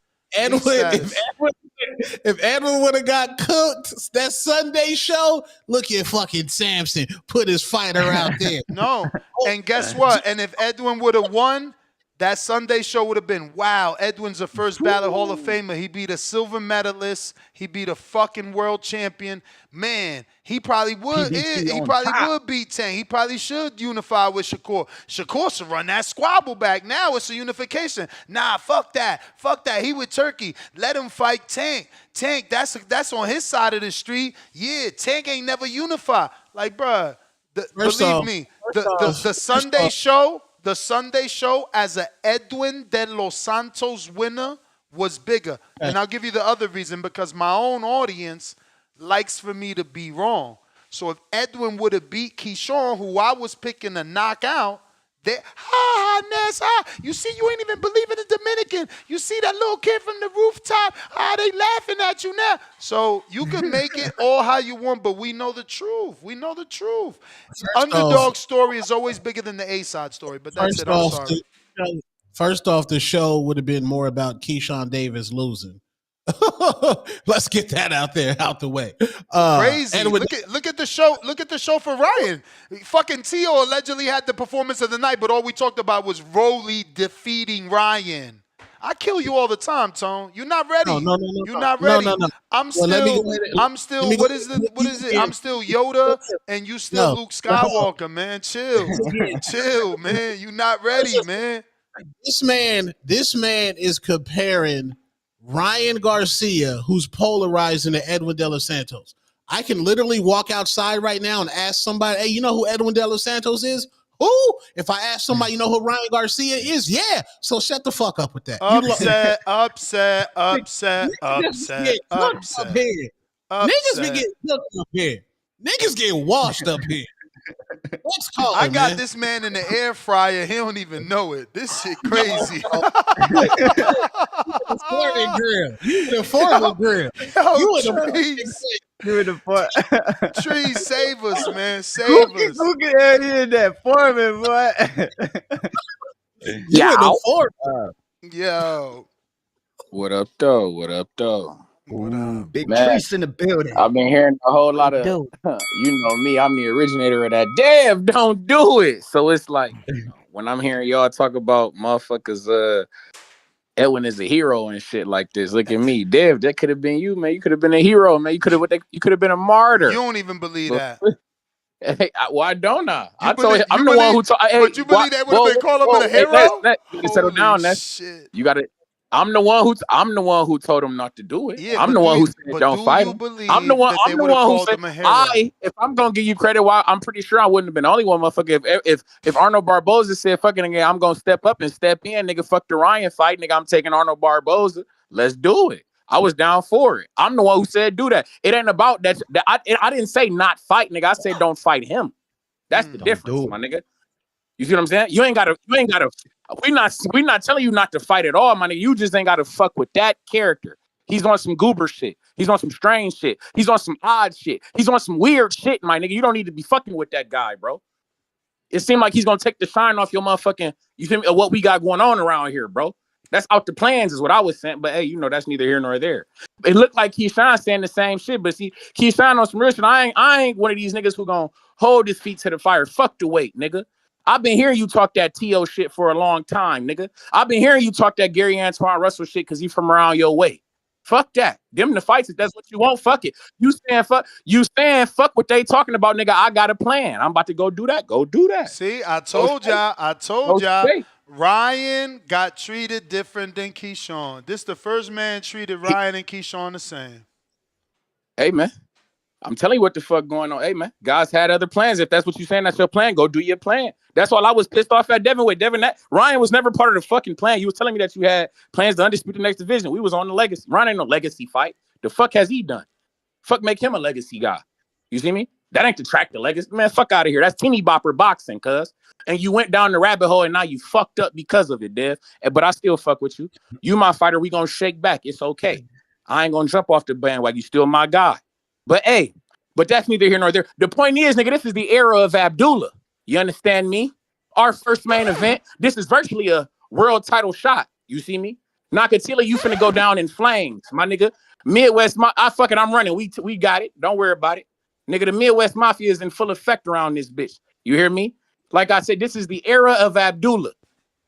If Edwin would have got cooked that Sunday show, look at fucking Samson put his fighter out there. No, and guess what? And if Edwin would have won, That Sunday show would have been wow. Edwin's the first ballot Hall of Famer. He beat a silver medalist. He beat a fucking world champion. Man, he probably would. He probably would beat Tank. He probably should unify with Shakur. Shakur should run that squabble back. Now it's a unification. Nah, fuck that. Fuck that. He with Turkey. Let him fight Tank. Tank, that's on his side of the street. Yeah, Tank ain't never unified. Like, bruh, believe me, the Sunday show. The Sunday show as a Edwin De Los Santos winner was bigger. And I'll give you the other reason, because my own audience likes for me to be wrong. So if Edwin would have beat Keyshawn, who I was picking to knock out, Ness, you see, you ain't even believing the Dominican. You see that little kid from the rooftop? They laughing at you now. So you can make it all how you want, but we know the truth. We know the truth. Underdog story is always bigger than the A-side story, but that's it. I'm sorry. First off, the show would have been more about Keyshawn Davis losing. Let's get that out the way. Crazy. Look at the show. Look at the show for Ryan. Fucking Tio allegedly had the performance of the night, but all we talked about was Rolly defeating Ryan. I kill you all the time, Tone. You're not ready. No. You're not ready. No. I'm still. What is it? I'm still Yoda, and you still Luke Skywalker, man. Chill, chill, man. You're not ready, man. This man is comparing Ryan Garcia, who's polarizing, to Edwin De Los Santos. I can literally walk outside right now and ask somebody, hey, you know who Edwin De Los Santos is? Who? If I ask somebody, you know who Ryan Garcia is? Yeah. So shut the fuck up with that. Upset. Niggas be getting cooked up here. Niggas get washed up here. What's called, I got this man in the air fryer. He don't even know it. This shit crazy. Foreman grill. You in the Foreman grill. You in the Trees, save us, man. Save us. Who can add in that Foreman, boy? You in the Foreman. Yo. What up, though? What up, though? Big Trees in the building. I've been hearing a whole lot of, you know me, I'm the originator of that. Dev, don't do it. So it's like, when I'm hearing y'all talk about motherfuckers, Edwin is a hero and shit like this. Look at me, Dev. That could have been you, man. You could have been a hero, man. You could have been a martyr. You don't even believe that. Hey, why don't I? I'm the one who told. Hey, but you believe they would have been called up as a hero? You gotta settle down. You got to. I'm the one who told him not to do it. Yeah, I'm the one who said don't fight him. I'm the one who said if I'm gonna give you credit, why I'm pretty sure I wouldn't have been the only one, motherfucker. If Arnold Barboza said fucking again, I'm gonna step up and step in, nigga. Fuck the Ryan fight, nigga. I'm taking Arnold Barboza. Let's do it. I was down for it. I'm the one who said do that. It ain't about that. I didn't say not fight, nigga. I said don't fight him. That's the difference, my nigga. You see what I'm saying? You ain't gotta. We're not telling you not to fight at all, my nigga. You just ain't gotta fuck with that character. He's on some goober shit. He's on some strange shit. He's on some odd shit. He's on some weird shit, my nigga. You don't need to be fucking with that guy, bro. It seemed like he's gonna take the shine off your motherfucking, you feel me, of what we got going on around here, bro. That's out the plans is what I was saying. But hey, you know, that's neither here nor there. It looked like Keyshawn saying the same shit, but see, Keyshawn on some real shit. I ain't one of these niggas who gonna hold his feet to the fire. Fuck the weight, nigga. I've been hearing you talk that T.O. shit for a long time, nigga. I've been hearing you talk that Gary Antoine Russell shit because he's from around your way. Fuck that. Them the fights, if that's what you want, fuck it. You saying fuck what they talking about, nigga. I got a plan. I'm about to go do that. Go do that. See, I told y'all. Ryan got treated different than Keyshawn. This the first man treated Ryan and Keyshawn the same. Hey, man. I'm telling you what the fuck going on. Hey, man, guys had other plans. If that's what you're saying, that's your plan. Go do your plan. That's all I was pissed off at Devin with. Devin, Ryan was never part of the fucking plan. You was telling me that you had plans to undisputed the next division. We was on the legacy. Ryan ain't no legacy fight. The fuck has he done? Fuck make him a legacy guy. You see me? That ain't to track the legacy. Man, fuck out of here. That's teeny bopper boxing, cuz. And you went down the rabbit hole and now you fucked up because of it, Dev. But I still fuck with you. You my fighter. We gonna shake back. It's okay. I ain't gonna jump off the bandwagon. You still my guy. But hey, that's neither here nor there. The point is, nigga, this is the era of Abdullah. You understand me? Our first main event. This is virtually a world title shot. You see me? Nakathila, you finna go down in flames, my nigga. Midwest, I'm running. We got it. Don't worry about it. Nigga, the Midwest Mafia is in full effect around this bitch. You hear me? Like I said, this is the era of Abdullah.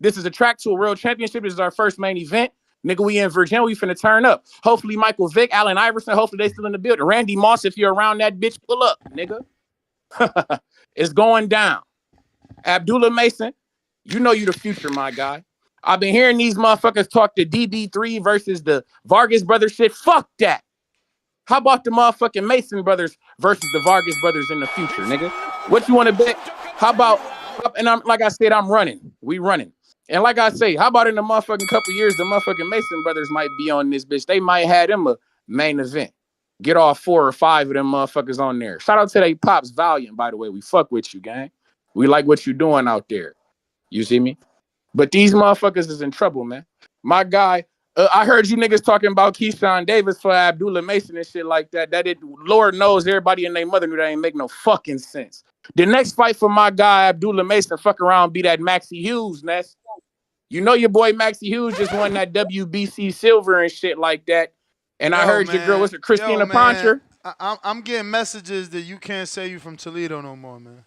This is a track to a world championship. This is our first main event. Nigga, we in Virginia. We finna turn up. Hopefully Michael Vick, Allen Iverson, hopefully they still in the building. Randy Moss, if you're around that bitch, pull up, nigga. It's going down. Abdullah Mason, you know you the future, my guy. I've been hearing these motherfuckers talk to DB3 versus the Vargas brothers shit. Fuck that. How about the motherfucking Mason brothers versus the Vargas brothers in the future, nigga? What you want to bet? How about, and I'm like I said, I'm running. We running. And like I say, how about in the motherfucking couple years, the motherfucking Mason brothers might be on this bitch. They might have them a main event. Get all 4 or 5 of them motherfuckers on there. Shout out to they pops Valiant, by the way. We fuck with you, gang. We like what you doing out there. You see me? But these motherfuckers is in trouble, man. My guy, I heard you niggas talking about Keyshawn Davis for Abdullah Mason and shit like that. Lord knows everybody and their mother knew that ain't make no fucking sense. The next fight for my guy, Abdullah Mason, fuck around, be that Maxie Hughes, Ness. You know your boy Maxie Hughes just won that WBC silver and shit like that. And I heard your girl, what's it, Christina Poncher? I'm getting messages that you can't say you from Toledo no more, man.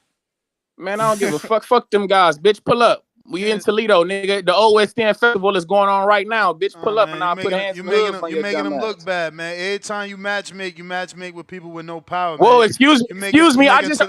Man, I don't give a fuck. Fuck them guys, bitch. Pull up. We in Toledo, nigga. The Old West End Festival is going on right now. Bitch, pull up, and I'll put hands on your You're making them look bad, man. Every time you match make with people with no power. Whoa, man. Excuse me. I just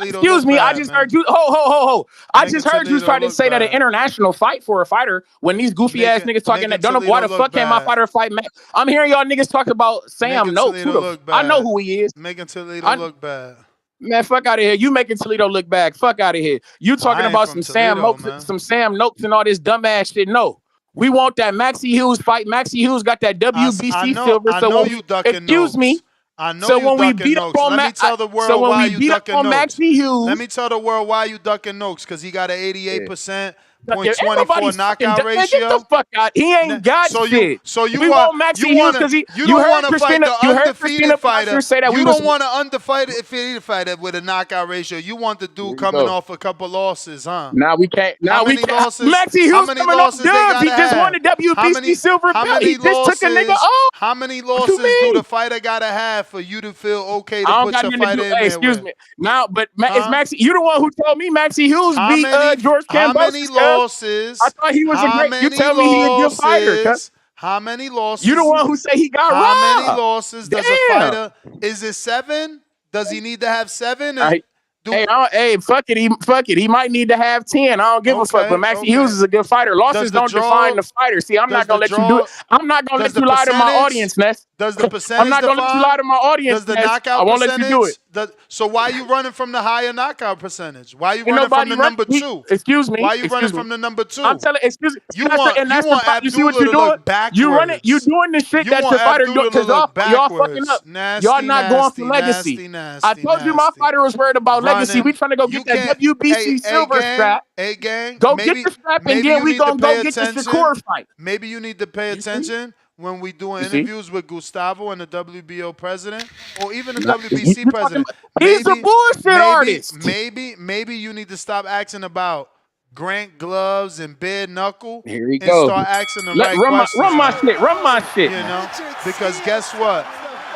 heard you. Ho. I just heard you try to say that an international fight for a fighter when these goofy ass niggas talking that don't know why the fuck can't my fighter fight. I'm hearing y'all niggas talk about Sam Noakes. I know who he is. Making Toledo look bad. Man, fuck out of here. You making Toledo look bad. Fuck out of here. You talking about some Sam Noakes and all this dumbass shit. No. We want that Maxie Hughes fight. Maxie Hughes got that WBC silver. I know you ducking excuse me. I know so when we beat up on Let me tell the world why you ducking Maxie Hughes. Let me tell the world why you ducking Noakes, because he got an 88%. 0.24 knockout ratio. Get the fuck out. He ain't got shit. So you want Maxie Hughes because you don't want to fight the undefeated fighter. You don't want an undefeated fighter with a knockout ratio. You want the dude coming off a couple losses, huh? Now we can't. Maxie Hughes coming off dubs. He just won the WBC silver belt. He just took a nigga off. How many losses do the fighter gotta have for you to feel okay to put your fighter in there? Excuse me. Now, but it's Maxie. You the one who told me Maxie Hughes beat George Kambosos. Losses. I thought he was a great. You tell me he's a good fighter. How many losses? You the one who say he got robbed. How many losses does a fighter? Is it 7? Does he need to have 7? Hey, fuck it. He might need to have 10. I don't give a fuck. But Maxie Hughes is a good fighter. Losses don't define the fighter. See, I'm not gonna let you do it. I'm not gonna let you lie to my audience, Ness. Does the percentage? I'm not gonna let you lie to my audience. Does the knockout I won't let you do it. So why are you running from the higher knockout percentage? Why are you running from the number 2? Excuse me. Why are you running from the number 2? I'm telling. Excuse me. You want Abdullah to look backwards. You running. You doing the shit that your fighter doing because y'all fucking up. Y'all not going for legacy. I told you my fighter was worried about legacy. We trying to go get that WBC silver strap. Hey, gang. Go get the strap and then we gonna go get the Shakur fight. Maybe you need to pay attention when we do interviews with Gustavo and the WBO president, or even the WBC president. He's a bullshit artist. Maybe you need to stop asking about Grant gloves and bare knuckle. Here we and go. Start asking the right questions. Run my shit. You know, because guess what?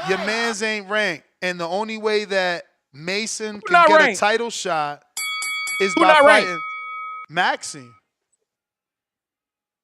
Your man's ain't ranked, and the only way that Mason can get a title shot is by fighting Maxie.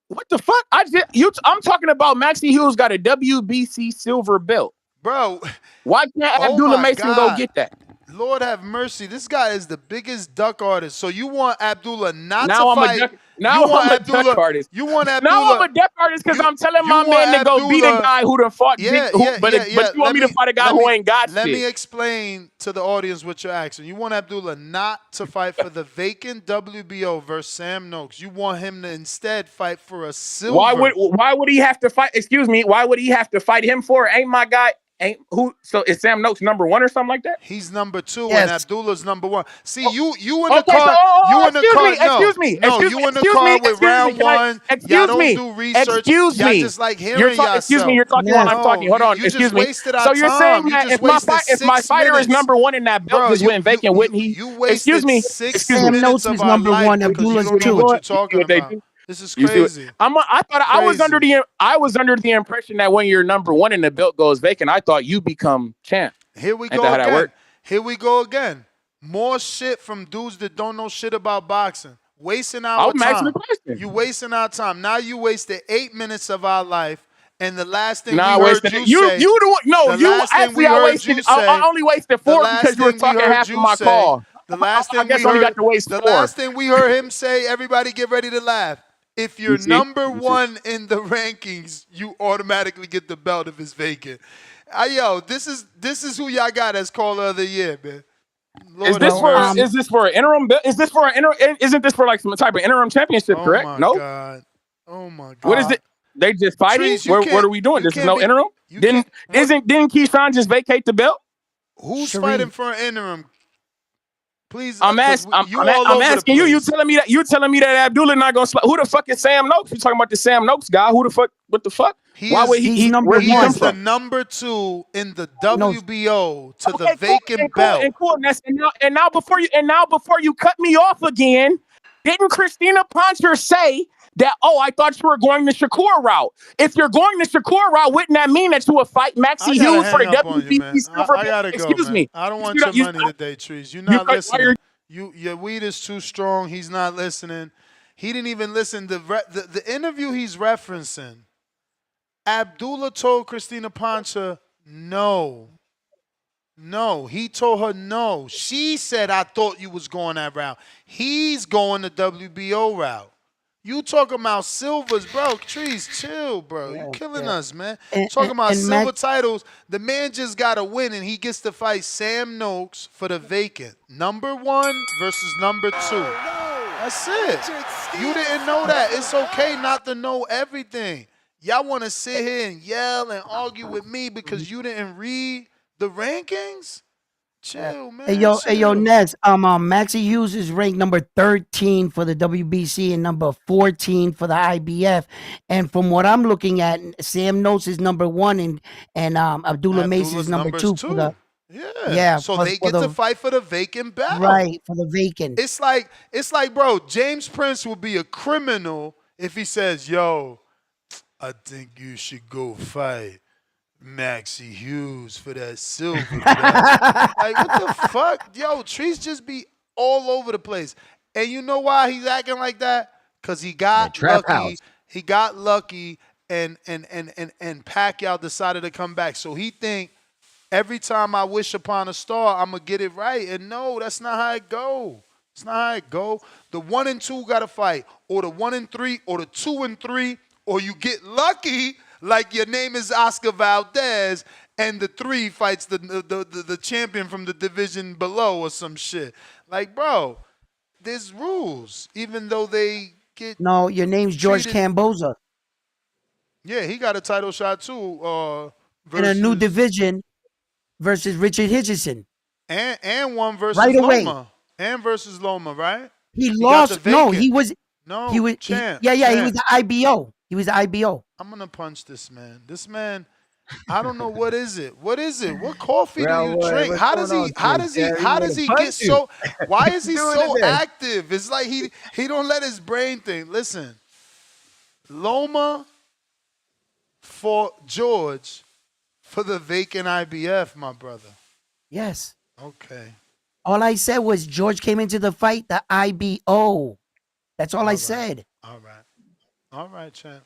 What the fuck? I'm talking about Maxie Hughes got a WBC silver belt. Bro. Why can't Abdullah Mason go get that? Lord have mercy. This guy is the biggest duck artist. So you want Abdullah not to fight. Now I'm a duck artist. You want Abdullah. Now I'm a duck artist because I'm telling my man to go beat a guy who done fought. But you want me to fight a guy who ain't got shit. Let me explain to the audience what you're asking. You want Abdullah not to fight for the vacant WBO versus Sam Noakes. You want him to instead fight for a silver. Why would he have to fight? Excuse me. Why would he have to fight him for? Ain't my guy. Ain't who? So is Sam Noakes number 1 or something like that? He's number 2 and Abdullah's number 1. See, you in the car. Excuse me. You in the car with round 1. Y'all don't do research. Excuse me. Y'all just like hearing yourself. Excuse me. You're talking while I'm talking. Hold on. Excuse me. So you're saying that if my fighter is number 1 in that belt, just went vacant, wouldn't he? Excuse me. Sam Noakes is number 1. Abdullah's 2. What you're talking about? This is crazy. I was under the impression that when you're number 1 and the belt goes vacant, I thought you become champ. Here we go again. More shit from dudes that don't know shit about boxing. wasting our I'm asking the time. question. You wasting our time. Now you wasted 8 minutes of our life. And the last thing Nah, we heard wasted you it. You say. the one. No, the you last thing actually we I heard wasted. you say. I only wasted The 4 last because you were thing we talking heard half of you my say. call. The last I thing guess we I only heard. got to waste The 4. last thing we heard him say. Everybody get ready to laugh. If you're You see? number one in the rankings, you automatically get the belt if it's vacant. Yo, this is who y'all got as caller of the year, man. Is this for an interim? Is this for an interim? Isn't this for like some type of interim championship? Oh correct? my No. God. Oh my God. What is it? They just fighting? Trees, What are we doing? This is no interim. Didn't Keyshawn just vacate the belt? Who's fighting for an interim? Please, I'm asking you. You telling me that Abdullah not gonna? Who the fuck is Sam Noakes? You talking about the Sam Noakes guy? Who the fuck? What the fuck? Why would he? Where he come from? The number 2 in the WBO to the vacant cool, belt. And cool. And now before you cut me off again, didn't Christina Poncher say that? Oh, I thought you were going the Shakur route. If you're going the Shakur route, wouldn't that mean that you would fight Maxie Hughes for the WBC silver? I gotta go, Excuse man. me. I don't want your money today, Trees. You're not listening. Your weed is too strong. He's not listening. He didn't even listen. The interview he's referencing, Abdullah told Christina Poncher no. No, he told her no. She said, I thought you was going that route. He's going the WBO route. You talking about silvers, bro. Trees, chill, bro. You killing us, man. Talking about silver titles. The man just got to win, and he gets to fight Sam Noakes for the vacant. Number 1 versus number 2. That's it. You didn't know that. It's okay not to know everything. Y'all want to sit here and yell and argue with me because you didn't read the rankings? Chill, man. Hey, yo, Ness. Maxie Hughes is ranked number 13 for the WBC and number 14 for the IBF. And from what I'm looking at, Sam Noakes is number 1 and Abdullah Mason is number 2 for the. Yeah. So they get to fight for the vacant belt. Right, for the vacant. It's like, bro, James Prince will be a criminal if he says, yo, I think you should go fight Maxie Hughes for that silver belt. Like, what the fuck? Yo, Trees just be all over the place. And you know why he's acting like that? Because he got lucky. House. He got lucky and Pacquiao decided to come back. So he think every time I wish upon a star, I'm going to get it right. And no, that's not how it go. It's not how it go. The 1 and 2 got to fight. Or the 1 and 3, or the 2 and 3, or you get lucky, like your name is Oscar Valdez, and the 3 fights the champion from the division below or some shit. Like, bro, there's rules, even though they get. No, your name's George Camboza. Yeah, he got a title shot too. In a new division versus Richard Hitchison. And one versus right away. Loma. And versus Loma, right? He lost. No, he was. No, he was. champ. He was the IBO. He was the IBO. I'm gonna punch this man. This man, I don't know what is it. What is it? What coffee do you drink? How does he get so? Why is he so active? It's like he don't let his brain think. Listen, Loma fought George for the vacant IBF, my brother. Yes. Okay. All I said was George came into the fight, the IBO. That's all I said. All right, champ.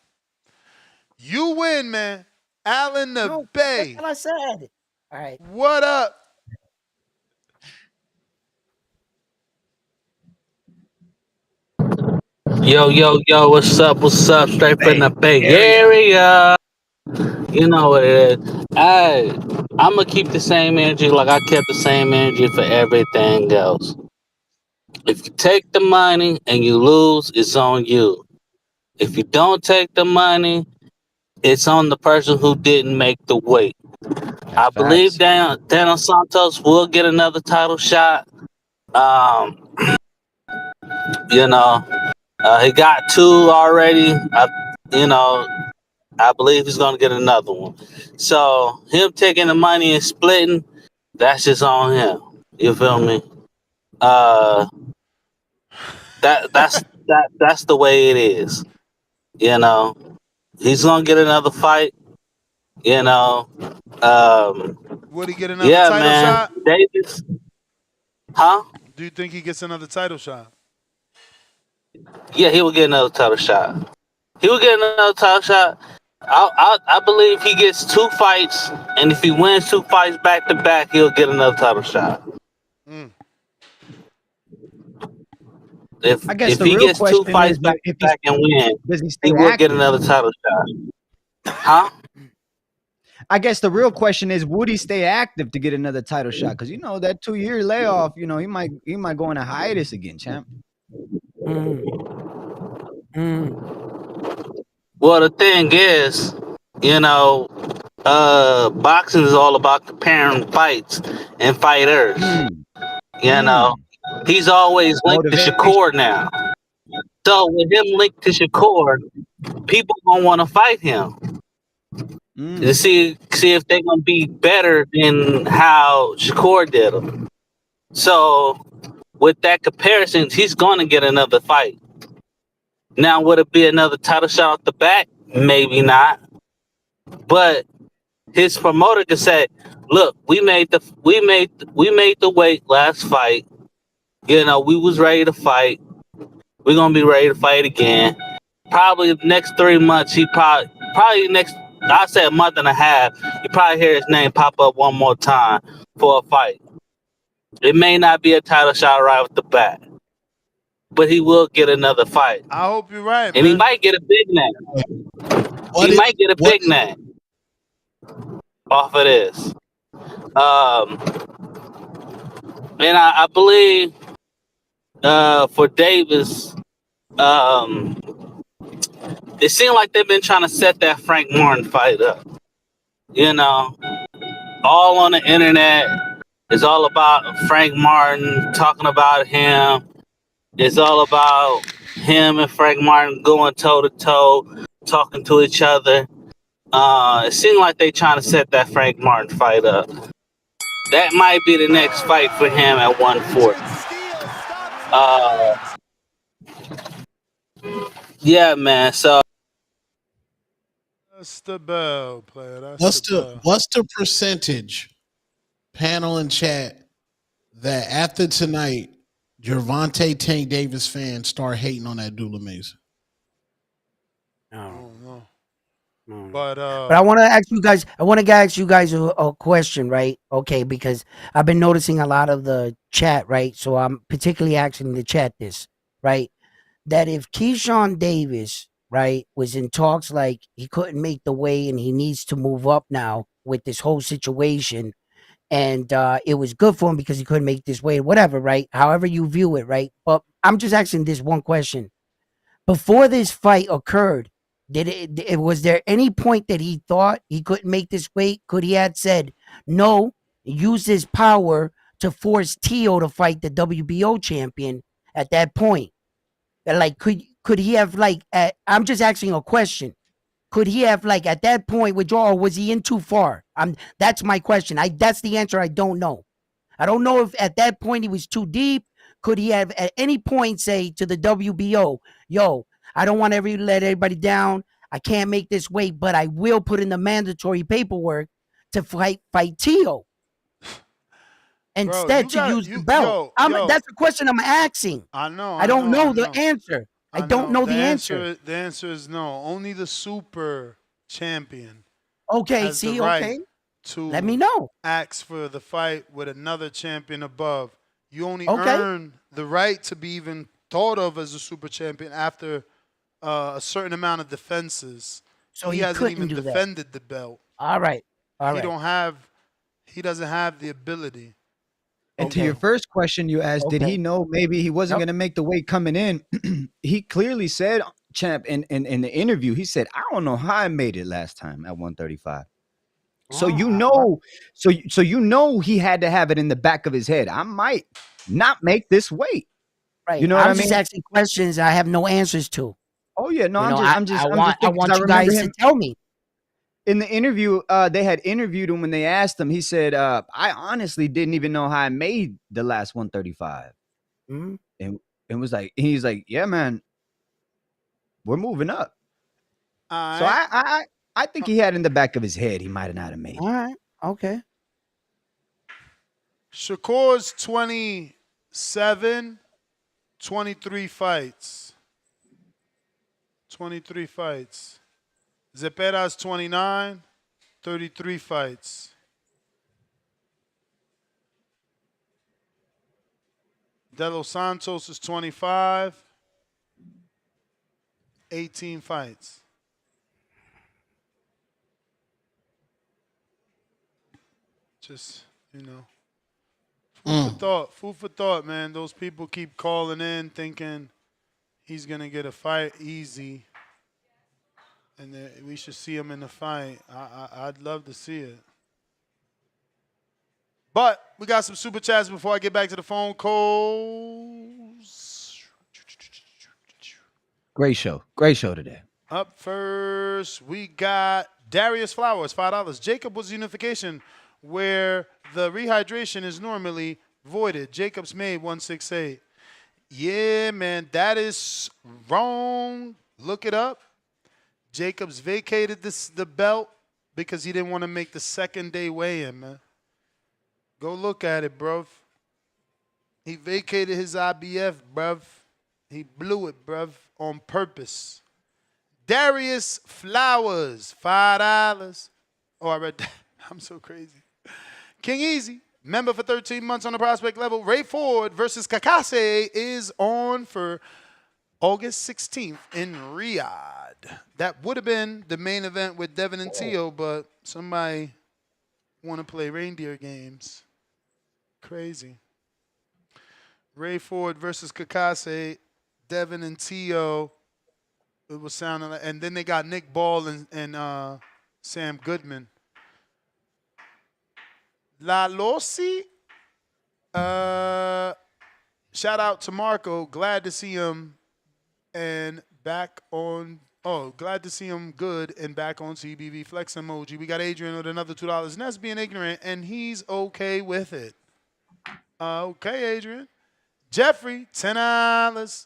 You win, man. Allen the Bay. That's what I said. All right. What up? Yo, what's up? Straight from the Bay Area. You know what it is. I'm going to keep the same energy like I kept the same energy for everything else. If you take the money and you lose, it's on you. If you don't take the money, it's on the person who didn't make the weight. I believe De Los Santos will get another title shot. He got 2 already. I believe he's going to get another one. So him taking the money and splitting, that's just on him. You feel me? That's the way it is. He's going to get another fight. Would he get another title shot? Davis. Huh? Do you think he gets another title shot? Yeah, he will get another title shot. He will get another title shot. I believe he gets 2 fights, and if he wins 2 fights back to back, he'll get another title shot. I guess If the he real gets 2 question fights is back to if back and win, does he he stay will get active? another title shot. Huh? I guess the real question is, would he stay active to get another title shot? Because that 2-year layoff, he might go into hiatus again, champ. Well, the thing is, boxing is all about comparing fights and fighters. He's always linked to Motivation. Shakur now. So with him linked to Shakur, people gonna want to fight him to see if they're gonna be better than how Shakur did him. So with that comparison, he's gonna get another fight. Now, would it be another title shot off the bat? Maybe not. But his promoter could say, "Look, we made the weight last fight. We was ready to fight. We're gonna be ready to fight again. Probably the next 3 months. He probably next. I'd say a month and a half. You probably hear his name pop up one more time for a fight. It may not be a title shot right off the bat, but he will get another fight. I hope you're right, and man. he might get a big name. He might get a big name off of this. And I believe for Davis, it seemed like they've been trying to set that Frank Martin fight up. All on the internet. It's all about Frank Martin, talking about him. It's all about him and Frank Martin going toe to toe, talking to each other. It seemed like they trying to set that Frank Martin fight up. That might be the next fight for him at 140. Yeah, man. So That's the bell, player. What's the percentage, panel and chat, that after tonight, Gervonta Tank Davis fans start hating on Abdullah Mason? No. But I want to ask you guys. I want to ask you guys a question, right? Okay, because I've been noticing a lot of the chat, right? So I'm particularly asking the chat this, right? That if Keyshawn Davis, right, was in talks like he couldn't make the weight and he needs to move up now with this whole situation, and it was good for him because he couldn't make this weight, whatever, right? However you view it, right? But I'm just asking this one question: before this fight occurred, was there any point that he thought he couldn't make this weight? Could he have said no, use his power to force Tio to fight the WBO champion at that point? Like, could he have I'm just asking a question. Could he have at that point withdraw, or was he in too far? That's my question. That's the answer. I don't know. I don't know if at that point he was too deep. Could he have at any point say to the WBO, yo, I don't want to let everybody down. I can't make this weight, but I will put in the mandatory paperwork to fight Tio. Instead, to use the belt. That's the question I'm asking. I know. I don't know the answer. I don't know the answer. The answer is no. Only the super champion. Okay, has the right to let me know. Ask for the fight with another champion above. You only earn the right to be even thought of as a super champion after a certain amount of defenses. So he hasn't even defended the belt. All right. He doesn't have the ability. And to your first question you asked, did he know maybe he wasn't going to make the weight coming in? He clearly said, champ, in the interview, he said, I don't know how I made it last time at 135. So he had to have it in the back of his head. I might not make this weight. Right. You know what I mean? I'm just asking questions I have no answers to. Oh yeah, no, I want you guys to tell me. In the interview, they had interviewed him when they asked him. He said, I honestly didn't even know how I made the last 135. Mm-hmm. And was like, he's like, yeah, man, we're moving up. So I think he had in the back of his head, he might have not have made it. All right. Okay. Shakur's 27, 23 fights. 23 fights. Zepera's 29, 33 fights. De Los Santos is 25, 18 fights. Just, food for thought, man. Those people keep calling in thinking he's going to get a fight easy, and we should see him in the fight. I'd love to see it. But we got some super chats before I get back to the phone calls. Great show. Great show today. Up first, we got Darius Flowers, $5. Jacob was Unification, where the rehydration is normally voided. Jacob's made 168. Yeah, man, that is wrong. Look it up. Jacobs vacated the belt because he didn't want to make the second day weigh-in, man. Go look at it, bruv. He vacated his IBF, bruv. He blew it, bruv, on purpose. Darius Flowers, $5. Oh, I read that. I'm so crazy. King Easy, member for 13 months on the prospect level. Ray Ford versus Kakase is on for August 16th in Riyadh. That would have been the main event with Devin and Tio, but somebody want to play reindeer games. Crazy. Ray Ford versus Kakase, Devin and Tio. It was sounding like, and then they got Nick Ball and Sam Goodman. La Losi. Shout out to Marco. Glad to see him and back on. Oh, glad to see him good and back on CBV Flex emoji. We got Adrian with another $2. Ness being ignorant, and he's okay with it. Okay, Adrian. Jeffrey, $10.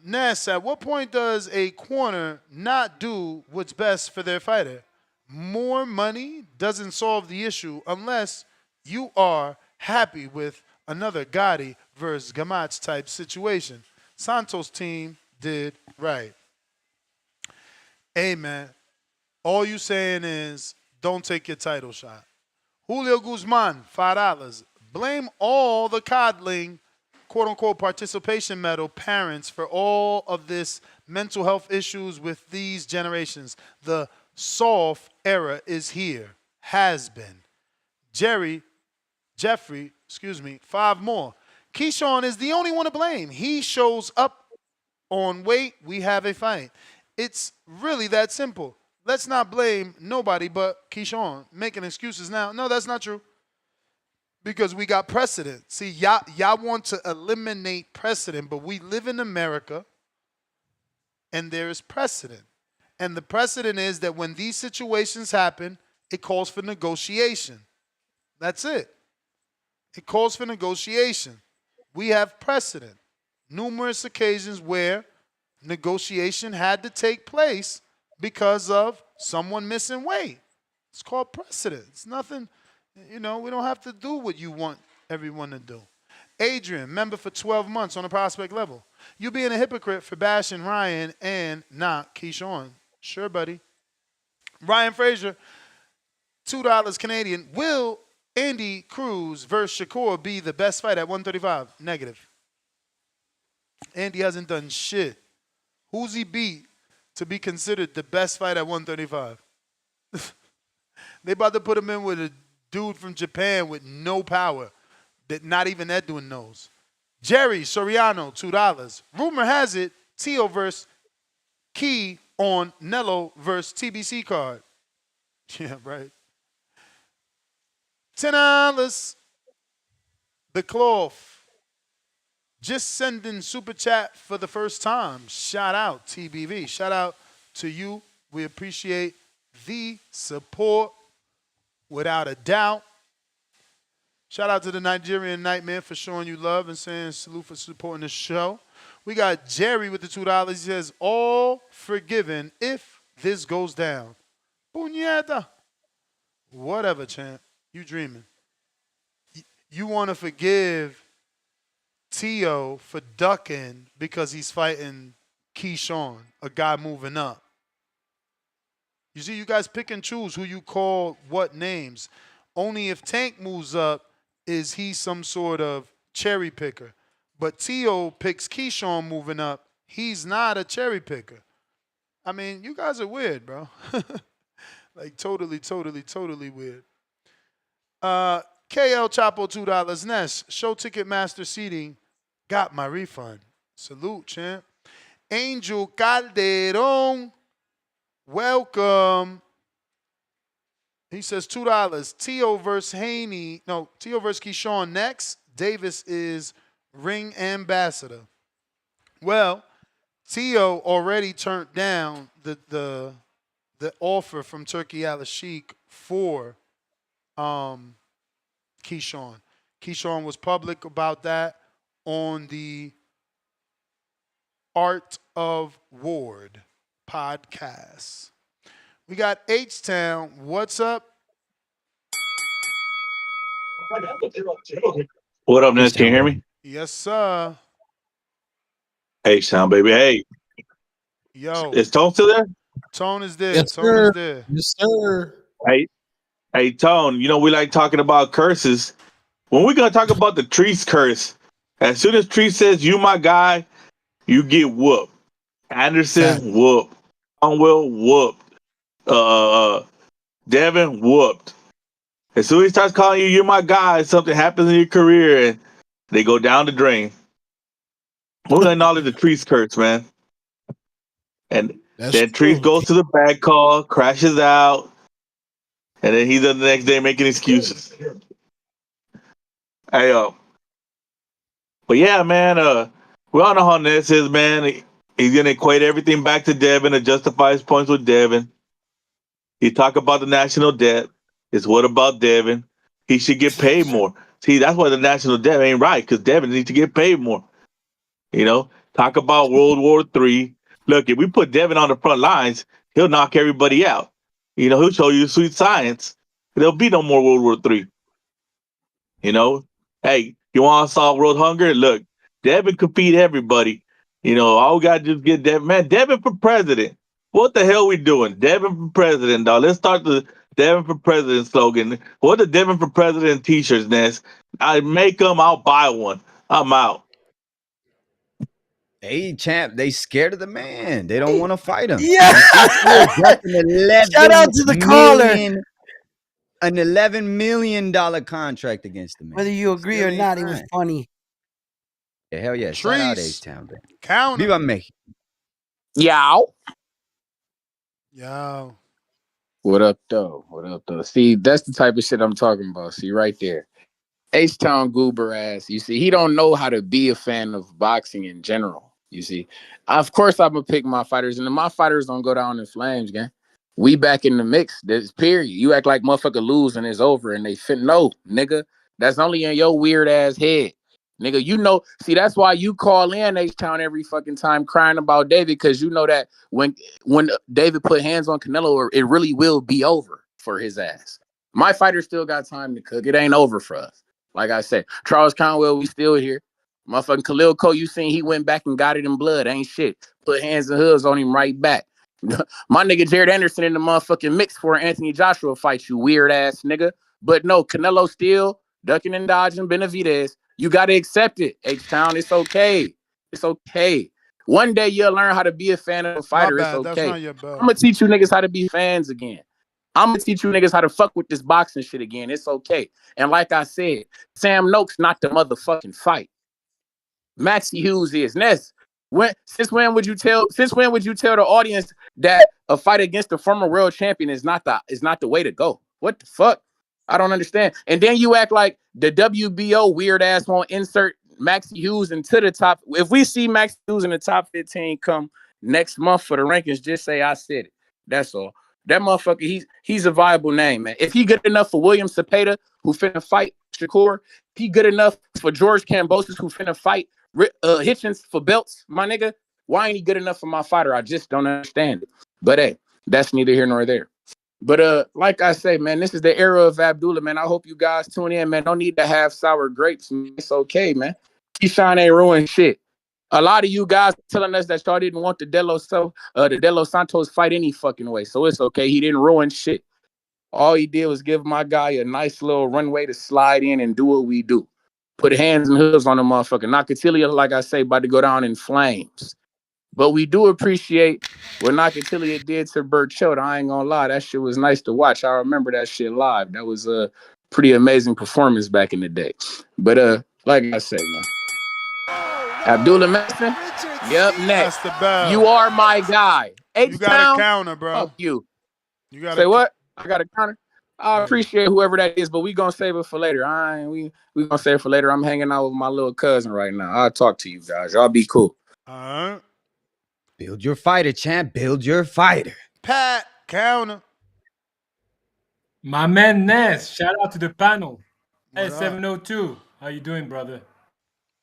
Ness, at what point does a corner not do what's best for their fighter? More money doesn't solve the issue unless you are happy with another Gotti versus Gamach type situation. Santos' team did right. Hey, man, all you saying is don't take your title shot. Julio Guzman, $5. Blame all the coddling, quote-unquote, participation medal parents for all of this mental health issues with these generations. The soft era is here, has been. Jeffrey, 5 more. Keyshawn is the only one to blame. He shows up on weight, we have a fight. It's really that simple. Let's not blame nobody but Keyshawn. Making excuses now. No, that's not true. Because we got precedent. See, y'all want to eliminate precedent, but we live in America, and there is precedent. And the precedent is that when these situations happen, it calls for negotiation. That's it. It calls for negotiation. We have precedent. Numerous occasions where negotiation had to take place because of someone missing weight. It's called precedent. It's nothing, we don't have to do what you want everyone to do. Adrian, member for 12 months on the prospect level. You being a hypocrite for bashing Ryan and not Keyshawn. Sure, buddy. Ryan Frazier, $2 Canadian. Will Andy Cruz versus Shakur be the best fight at 135? Negative. Andy hasn't done shit. Who's he beat to be considered the best fight at 135? They about to put him in with a dude from Japan with no power that not even Edwin knows. Jerry Soriano, $2. Rumor has it, Tio versus Key on Nello versus TBC card. Yeah, right. $10. The Cloth. Just sending super chat for the first time. Shout out, TBV. Shout out to you. We appreciate the support without a doubt. Shout out to the Nigerian Nightmare for showing you love and saying salute for supporting the show. We got Jerry with the $2. He says, all forgiven if this goes down. Puñeta. Whatever, champ. You dreaming. You want to forgive Tio for ducking because he's fighting Keyshawn, a guy moving up. You see, you guys pick and choose who you call what names. Only if Tank moves up is he some sort of cherry picker. But Tio picks Keyshawn moving up. He's not a cherry picker. I mean, you guys are weird, bro. Like totally weird. KL Chapo $2. Ness, show Ticketmaster seating. Got my refund. Salute, champ. Angel Calderon. Welcome. He says $2. Tio versus Haney. No, Tio versus Keyshawn next. Davis is ring ambassador. Well, Tio already turned down the offer from Turkey Al-Sheikh for Keyshawn. Keyshawn was public about that on the Art of Ward podcast. We got H-Town. What's up? What up, Ness? Can you hear me? Yes, sir. H-Town, baby. Hey. Yo. Is Tone still there? Tone is there. Yes, Tone sir. is there. Yes, sir. Hey, Tone, you know we like talking about curses. When we gonna talk about the Treese curse, as soon as Treese says you my guy, you get whooped. Anderson whooped. Conwell whooped. Devin whooped. As soon as he starts calling you're my guy, something happens in your career and they go down the drain. We're gonna acknowledge the Treese curse, man. And then Treese goes to the bag call, crashes out, and then he's the next day making excuses. Hey, but yeah, man, we all know how Ness is, man. He's gonna equate everything back to Devin and justify his points with Devin. He talk about the national debt. It's what about Devin? He should get paid more. See, that's why the national debt ain't right, because Devin needs to get paid more. You know, talk about World War III. Look, if we put Devin on the front lines, he'll knock everybody out. You know, he'll show you sweet science. There'll be no more World War III. You know, hey, you want to solve world hunger? Look, Devin could feed everybody. You know, all we got to just get Devin. Man, Devin for president. What the hell we doing? Devin for president, dog. Let's start the Devin for president slogan. What the Devin for president t-shirts, Ness? I make them, I'll buy one. I'm out. Hey, champ, they scared of the man. They don't want to fight him. Yeah. Shout out to the caller. An $11 million contract against the man. Whether you agree or not, it was funny. Yeah, hell yeah. Shout out H-Town, baby. Counter. Viva México. Yow. Yo. What up, though? What up, though? See, that's the type of shit I'm talking about. See, right there. H-Town goober ass. You see, he don't know how to be a fan of boxing in general. You see, of course, I'm going to pick my fighters, and my fighters don't go down in flames, gang. We back in the mix. This period. You act like motherfucker lose and it's over, and they fit. No, nigga. That's only in your weird ass head. Nigga, you know, see, that's why you call in H-Town every fucking time crying about David, because you know that when David put hands on Canelo, it really will be over for his ass. My fighter still got time to cook. It ain't over for us. Like I said, Charles Conwell, we still here. Motherfucking Khalil Cole, you seen he went back and got it in blood. Ain't shit. Put hands and hooves on him right back. My nigga Jared Anderson in the motherfucking mix for Anthony Joshua fight, you weird ass nigga. But no, Canelo still ducking and dodging Benavidez. You got to accept it, H-Town. It's okay. It's okay. One day you'll learn how to be a fan of a fighter. It's okay. I'm going to teach you niggas how to be fans again. I'm going to teach you niggas how to fuck with this boxing shit again. It's okay. And like I said, Sam Noakes not the motherfucking fight. Maxie Hughes is. Ness, since when would you tell the audience that a fight against the former world champion is not the way to go? What the fuck? I don't understand. And then you act like the WBO weird ass won't insert Maxie Hughes into the top. If we see Maxie Hughes in the top 15 come next month for the rankings, just say I said it. That's all. That motherfucker, he's a viable name, man. If he good enough for William Cepeda, who finna fight Shakur, if he good enough for George Kambosos, who finna fight Hitchens for belts, my nigga, why ain't he good enough for my fighter? I just don't understand it. But hey, that's neither here nor there. But like I say, man, this is the era of Abdullah, man. I hope you guys tune in, man. Don't need to have sour grapes, man. It's okay, man. Keyshawn ain't ruined shit. A lot of you guys telling us that y'all didn't want the De Los Santos fight any fucking way. So it's okay. He didn't ruin shit. All he did was give my guy a nice little runway to slide in and do what we do. Put hands and hooves on the motherfucker. Nakathila, like I say, about to go down in flames. But we do appreciate what Nakathila did to Berchelt. I ain't gonna lie, that shit was nice to watch. I remember that shit live. That was a pretty amazing performance back in the day. But like I say, man. Abdullah Mason, yep, next. That's the bell. You are my guy. You got a counter, bro. Fuck you. You got say what? I got a counter. I appreciate whoever that is, but we gonna save it for later. We gonna save it for later. I'm hanging out with my little cousin right now. I'll talk to you guys. Y'all be cool. All right. Build your fighter, champ. Build your fighter. Pat, counter. My man Ness, shout out to the panel. What Hey, 702. How you doing, brother?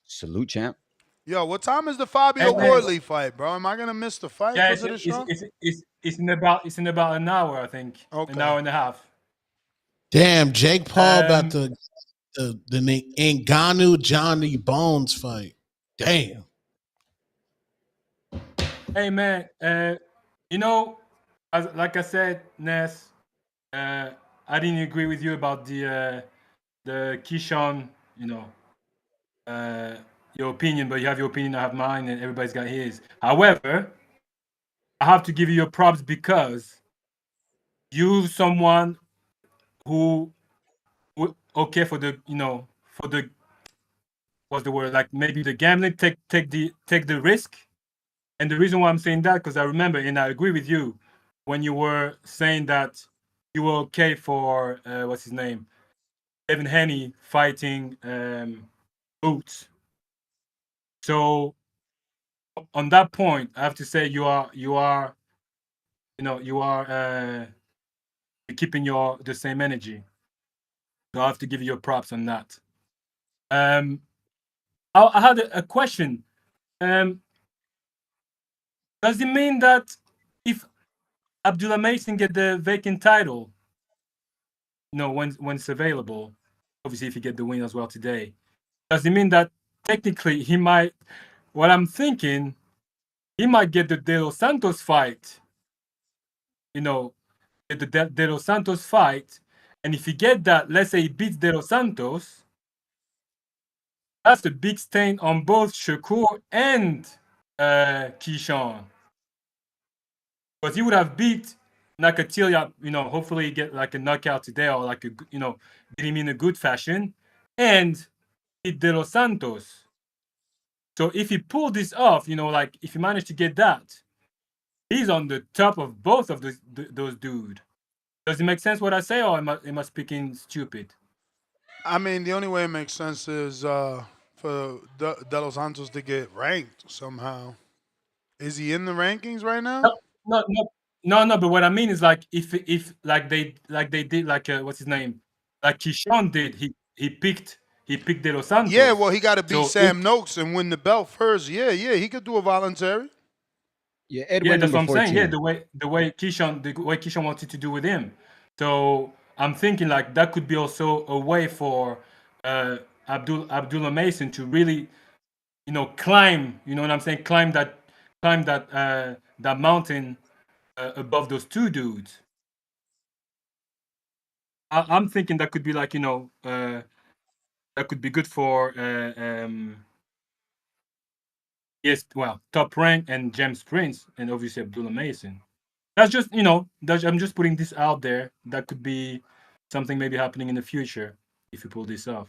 Salute, champ. Yo, what time is the Fabio Wardley fight, bro? Am I gonna miss the fight because of the show? It's in about an hour, I think. Okay. An hour and a half. Damn, Jake Paul about the Ngannou Johnny Bones fight. Damn. Hey man, you know, like I said, Ness, I didn't agree with you about the Keyshawn, you know, your opinion, but you have your opinion, I have mine, and everybody's got his. However, I have to give you your props because you someone who okay for the, you know, for the, what's the word, like maybe the gambling, take the risk. And the reason why I'm saying that, because I remember, and I agree with you, when you were saying that you were okay for what's his name, Devin Haney fighting Boots. So on that point, I have to say you are keeping the same energy. So I have to give you your props on that. I had a question. Does it mean that if Abdullah Mason get the vacant title, you know, when it's available, obviously if he get the win as well today, does it mean that technically he might, what I'm thinking, he might get the De Los Santos fight, you know, the De Los Santos fight, and if he get that, let's say he beats De Los Santos, that's a big stain on both Shakur and Keyshawn. Because he would have beat Nakathila, you know, hopefully get like a knockout today or like a, you know, beat him in a good fashion, and beat De Los Santos. So if he pulled this off, you know, like if he managed to get that, he's on the top of both of those dudes. Does it make sense what I say, or am I speaking stupid? I mean, the only way it makes sense is for De Los Santos to get ranked somehow. Is he in the rankings right now? No. But what I mean is like if like they did like what's his name, like Keyshawn did, he picked De Los Santos. Yeah, well, he got to beat Sam Noakes and win the belt first. Yeah, he could do a voluntary. Yeah, Edwin. Yeah, that's what I'm saying. Yeah, the way Keyshawn wanted to do with him. So I'm thinking like that could be also a way for Abdullah Mason to really, you know, climb. You know what I'm saying? Climb that mountain above those two dudes. I'm thinking that could be like, you know, that could be good for yes, well, Top Rank and James Prince and obviously Abdullah Mason. That's just, you know, I'm just putting this out there. That could be something maybe happening in the future if you pull this off.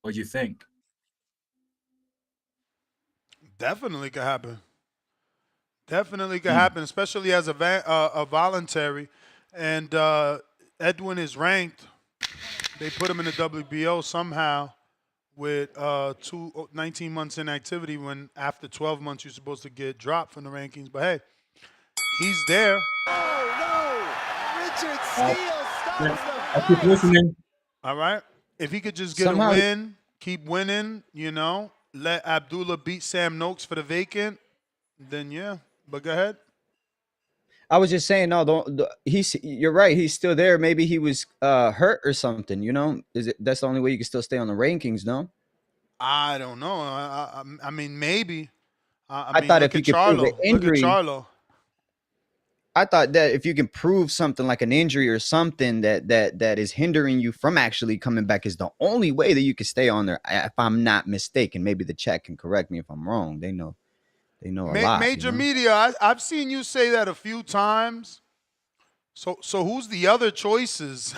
What do you think? Definitely could happen. Definitely could happen, especially as a voluntary. And Edwin is ranked. They put him in the WBO somehow with 19 months inactivity when after 12 months you're supposed to get dropped from the rankings. But hey, he's there. Oh, no. Richard Steele stops I keep listening. All right. If he could just get a win, keep winning, you know, let Abdullah beat Sam Noakes for the vacant, then yeah. But go ahead. I was just saying, no, you're right. He's still there. Maybe he was hurt or something, you know? That's the only way you can still stay on the rankings, no? I don't know. I mean, maybe. I thought if you could prove an Look at injury, Charlo. I thought that if you can prove something like an injury or something that is hindering you from actually coming back is the only way that you can stay on there. If I'm not mistaken, maybe the chat can correct me if I'm wrong. They know a lot. Major media. I've seen you say that a few times. So who's the other choices?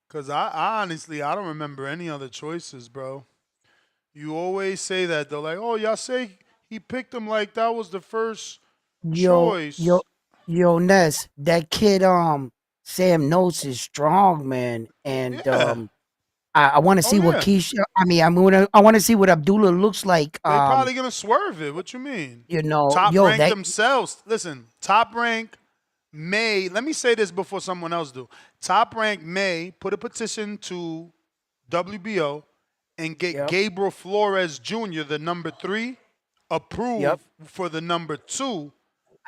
Because I honestly I don't remember any other choices, bro. You always say that though, like, oh, y'all say he picked him like that was the first choice. Yo, Ness, that kid, Sam Notes is strong, man, and I want to see what Keisha. I want to see what Abdullah looks like. They're probably gonna swerve it. What you mean? You know, top rank themselves. Listen, Top Rank may. Let me say this before someone else do. Top Rank may put a petition to WBO and get Gabriel Flores Jr., the number 3, approved for the number 2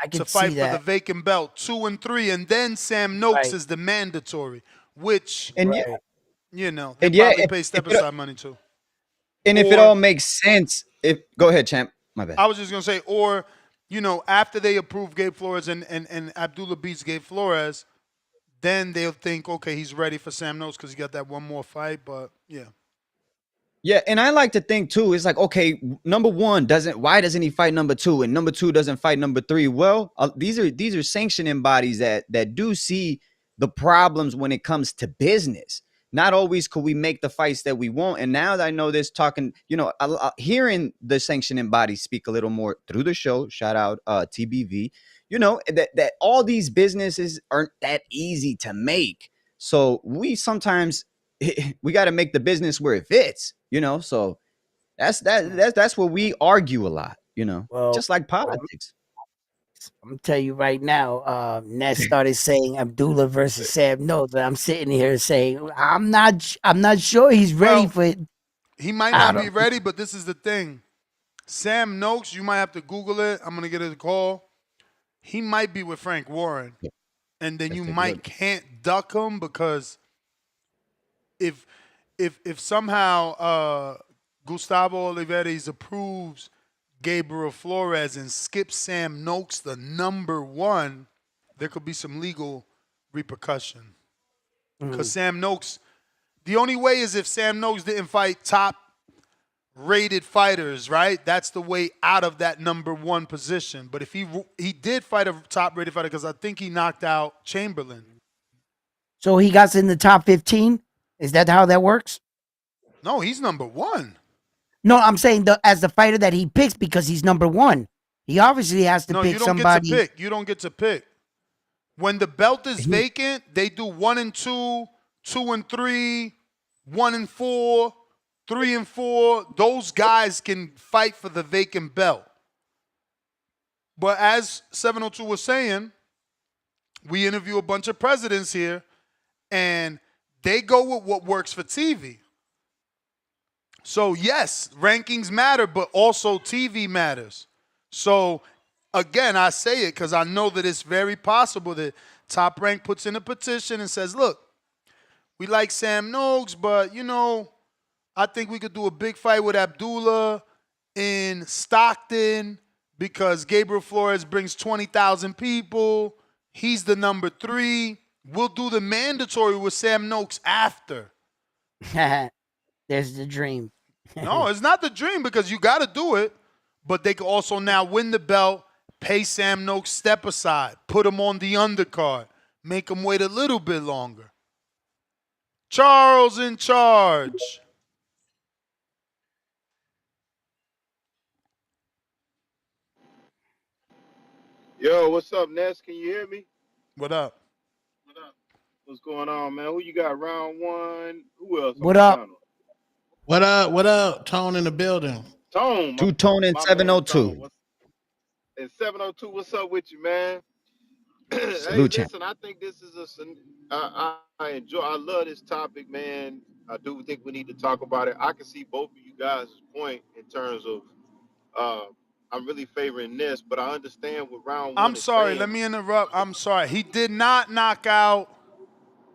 to fight for the vacant belt 2 and 3, and then Sam Noakes is the mandatory, which you know they probably pay step aside money too. And if it all makes sense, go ahead, champ. My bad. I was just gonna say, or you know, after they approve Gabe Flores and Abdullah beats Gabe Flores, then they'll think, okay, he's ready for Sam Noakes because he got that one more fight. But yeah. Yeah, and I like to think too, it's like, okay, number 1 why doesn't he fight number 2, and number 2 doesn't fight number 3? Well, these are sanctioning bodies that do see the problems when it comes to business. Not always could we make the fights that we want. And now that I know this, talking, you know, hearing the sanctioning bodies speak a little more through the show, shout out TBV, you know, that all these businesses aren't that easy to make. So we sometimes we got to make the business where it fits, you know. So that's where we argue a lot, you know, just like politics. I'm gonna tell you right now, Ness started saying Abdullah versus Sam Noakes, and I'm sitting here saying I'm not sure he's ready for it. He might not be ready, but this is the thing. Sam Noakes, you might have to Google it. I'm gonna get a call. He might be with Frank Warren, and then you can't duck him because if somehow Gustavo Olivares approves Gabriel Flores and skips Sam Noakes, the number 1, there could be some legal repercussion. Because Sam Noakes, the only way is if Sam Noakes didn't fight top rated fighters, right? That's the way out of that number 1 position. But if he did fight a top rated fighter, because I think he knocked out Chamberlain. So he got in the top 15? Is that how that works? No, he's number 1. No, I'm saying as the fighter that he picks because he's number 1. He obviously has to pick somebody. You don't get to pick. When the belt is vacant, they do 1 and 2, 2 and 3, 1 and 4, 3 and 4. Those guys can fight for the vacant belt. But as 702 was saying, we interview a bunch of presidents here, and they go with what works for TV. So yes, rankings matter, but also TV matters. So again, I say it because I know that it's very possible that Top Rank puts in a petition and says, look, we like Sam Noakes, but, you know, I think we could do a big fight with Abdullah in Stockton because Gabriel Flores brings 20,000 people. He's the number 3. We'll do the mandatory with Sam Noakes after. There's the dream. No, it's not the dream because you got to do it. But they can also now win the belt, pay Sam Noakes step aside, put him on the undercard, make him wait a little bit longer. Charles in charge. Yo, what's up, Ness? Can you hear me? What up? What's going on, man? Who you got? Round 1. Who else? What up? What up? What up? Tone in the building. Tone. Two-Tone and 702. And 702, what's up with you, man? Salute, hey, listen, I think this is I love this topic, man. I do think we need to talk about it. I can see both of you guys' point in terms of I'm really favoring this, but I understand what round 1 I'm sorry, saying. let me interrupt. I'm sorry. He did not knock out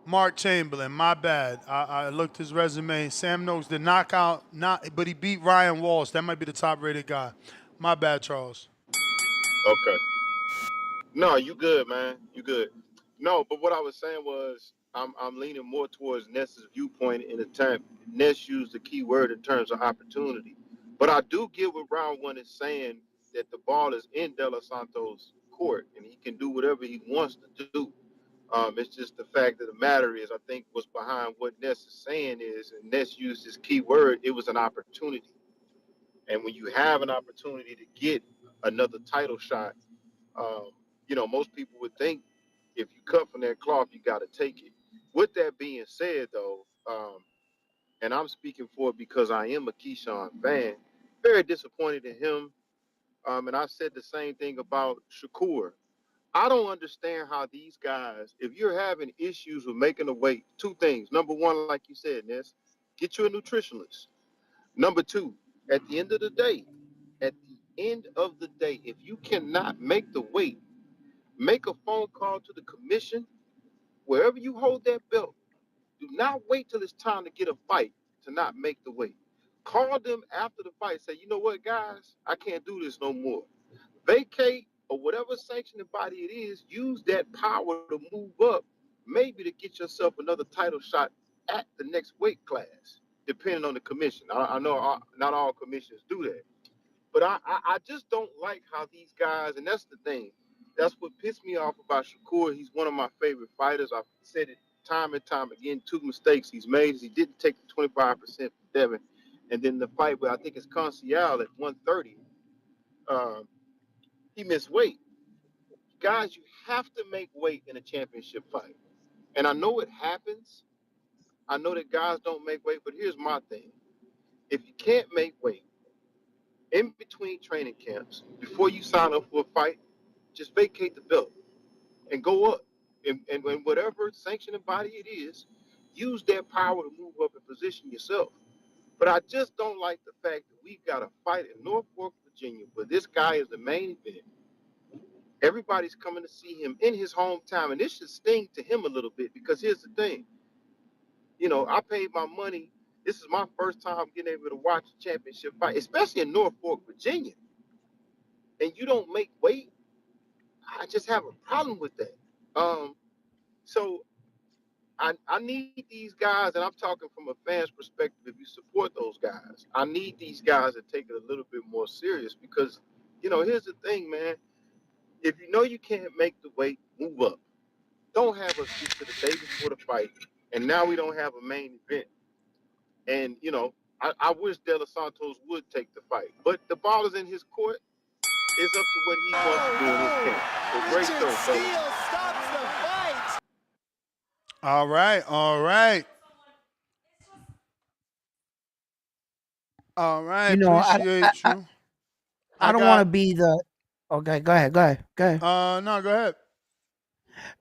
Mark Chamberlain, my bad. I looked his resume. Sam Noakes did knockout, but he beat Ryan Walsh. That might be the top-rated guy. My bad, Charles. Okay. No, you good, man. You good. No, but what I was saying was I'm leaning more towards Ness's viewpoint in the term. Ness used the key word in terms of opportunity. But I do get what round one is saying, that the ball is in De Los Santos' court and he can do whatever he wants to do. It's just the fact of the matter is, I think what's behind what Ness is saying is, and Ness used his key word, it was an opportunity. And when you have an opportunity to get another title shot, um, most people would think if you cut from that cloth, you got to take it. With that being said, though, and I'm speaking for it because I am a Keyshawn fan, very disappointed in him. And I've said the same thing about Shakur. I don't understand how these guys, if you're having issues with making the weight, two things. Number one, like you said, Ness, get you a nutritionist. Number two, at the end of the day, if you cannot make the weight, make a phone call to the commission, wherever you hold that belt. Do not wait till it's time to get a fight to not make the weight. Call them after the fight. Say, you know what, guys, I can't do this no more. Vacate, or whatever sanctioning body it is, use that power to move up, maybe to get yourself another title shot at the next weight class, depending on the commission. I know not all commissions do that. But I just don't like how these guys, and that's the thing. That's what pissed me off about Shakur. He's one of my favorite fighters. I've said it time and time again. Two mistakes he's made is he didn't take the 25% from Devin. And then the fight where I think it's Conceial at 130, he missed weight. Guys, you have to make weight in a championship fight. And I know it happens. I know that guys don't make weight, but here's my thing. If you can't make weight in between training camps, before you sign up for a fight, just vacate the belt and go up. And when whatever sanctioning body it is, use that power to move up and position yourself. But I just don't like the fact that we've got a fight in Norfolk, Virginia, where this guy is the main event. Everybody's coming to see him in his hometown, and this should sting to him a little bit, because here's the thing. I paid my money. This is my first time getting able to watch a championship fight, especially in Norfolk, Virginia. And you don't make weight. I just have a problem with that. So I need these guys, and I'm talking from a fan's perspective. If you support those guys, I need these guys to take it a little bit more serious, because, here's the thing, man. If you know you can't make the weight, move up. Don't have us get to the day before the fight, and now we don't have a main event. And, I wish De Los Santos would take the fight, but the ball is in his court. It's up to what he wants to do in his camp. So great show, fellas. Stops the fight. All right. All right. Appreciate you. I don't want to be the. Okay, go ahead. No, go ahead.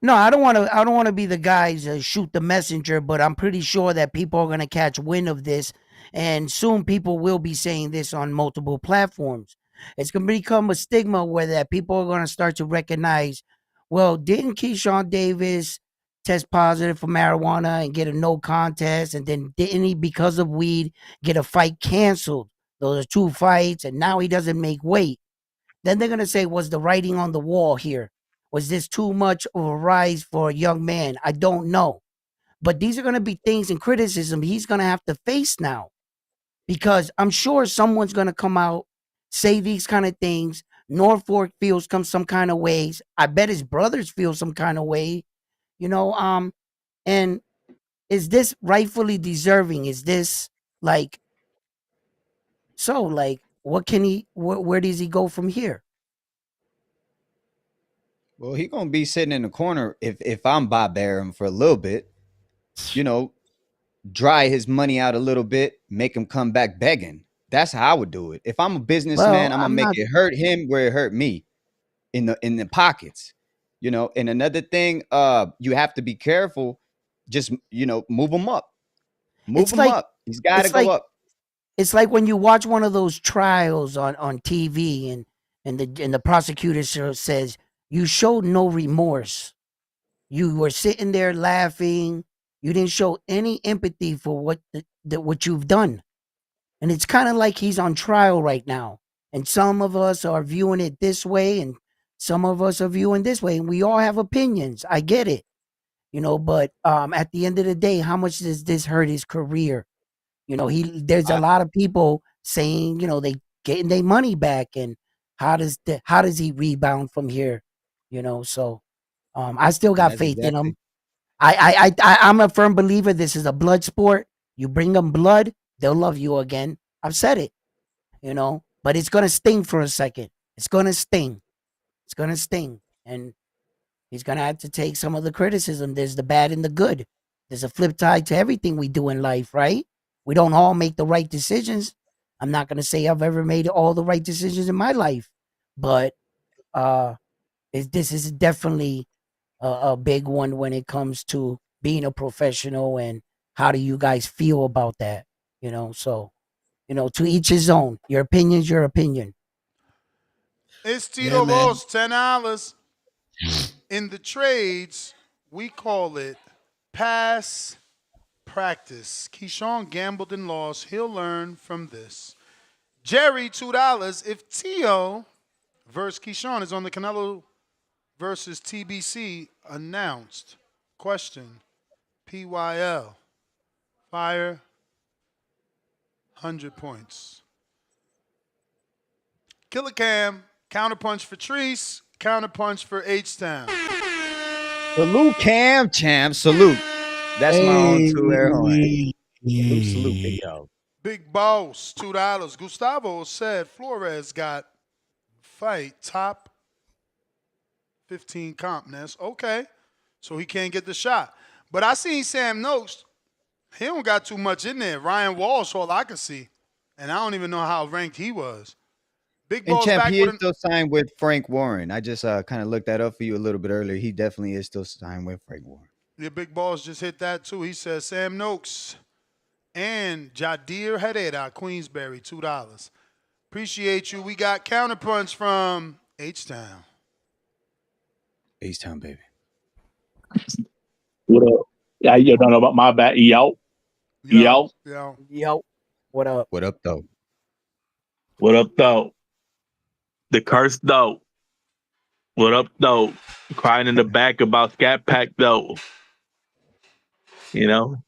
No, I don't want to be the guys that shoot the messenger, but I'm pretty sure that people are going to catch wind of this, and soon people will be saying this on multiple platforms. It's going to become a stigma where that people are going to start to recognize, well, didn't Keyshawn Davis test positive for marijuana and get a no contest, and then didn't he, because of weed, get a fight canceled? Those are two fights, and now he doesn't make weight. Then they're going to say, was the writing on the wall here? Was this too much of a rise for a young man? I don't know. But these are going to be things in criticism he's going to have to face now, because I'm sure someone's going to come out, say these kind of things. Norfolk feels some kind of ways. I bet his brothers feel some kind of way, and is this rightfully deserving? Is this like what can he, where does he go from here? Well, he gonna be sitting in the corner if I'm Bob Arum for a little bit, dry his money out a little bit, make him come back begging. That's how I would do it. If I'm a businessman, I'm gonna make it hurt him where it hurt me, in the pockets. And another thing, you have to be careful. Just move him up. Move him up. He's got to go up. It's like when you watch one of those trials on TV, and the prosecutor says you showed no remorse. You were sitting there laughing. You didn't show any empathy for what you've done. And it's kind of like he's on trial right now. And some of us are viewing it this way, and some of us are viewing this way, and we all have opinions. I get it, but at the end of the day, how much does this hurt his career? There's a lot of people saying, they getting their money back, and how does he rebound from here? So I still got faith in him. I'm a firm believer this is a blood sport. You bring them blood, they'll love you again. I've said it, but it's gonna sting for a second. It's gonna sting. And he's gonna have to take some of the criticism. There's the bad and the good. There's a flip side to everything we do in life, right? We don't all make the right decisions. I'm not gonna say I've ever made all the right decisions in my life, but this is definitely a big one when it comes to being a professional, and how do you guys feel about that? So to each his own. Your opinion's your opinion. It's Tito Boss, $10. In the trades, we call it pass practice. Keyshawn gambled and lost. He'll learn from this. Jerry, $2. If Tio versus Keyshawn is on the Canelo versus TBC announced. Question. PYL. Fire. 100 points. Killer Cam. Counterpunch for Treese. Counterpunch for H-Town. Salute, Cam Champ. Salute. That's my own two-air horn. Salute, big dog. Big Boss, $2. Gustavo said Flores got fight top 15 comp. Ness. Okay. So he can't get the shot. But I seen Sam Noakes. He don't got too much in there. Ryan Walsh, all I can see. And I don't even know how ranked he was. Big And Boss Champ, back he with is still signed with Frank Warren. I just kind of looked that up for you a little bit earlier. He definitely is still signed with Frank Warren. Yeah, Big Boss just hit that too. He says Sam Noakes and Jadir Herrera, Queensberry, $2. Appreciate you. We got counterpunch from H-Town. H-Town, baby. What up? Yeah, you don't know about my bad. Yo. What up? What up, though? What up, though? The curse, though. What up, though? Crying in the back about Scat Pack, though. Your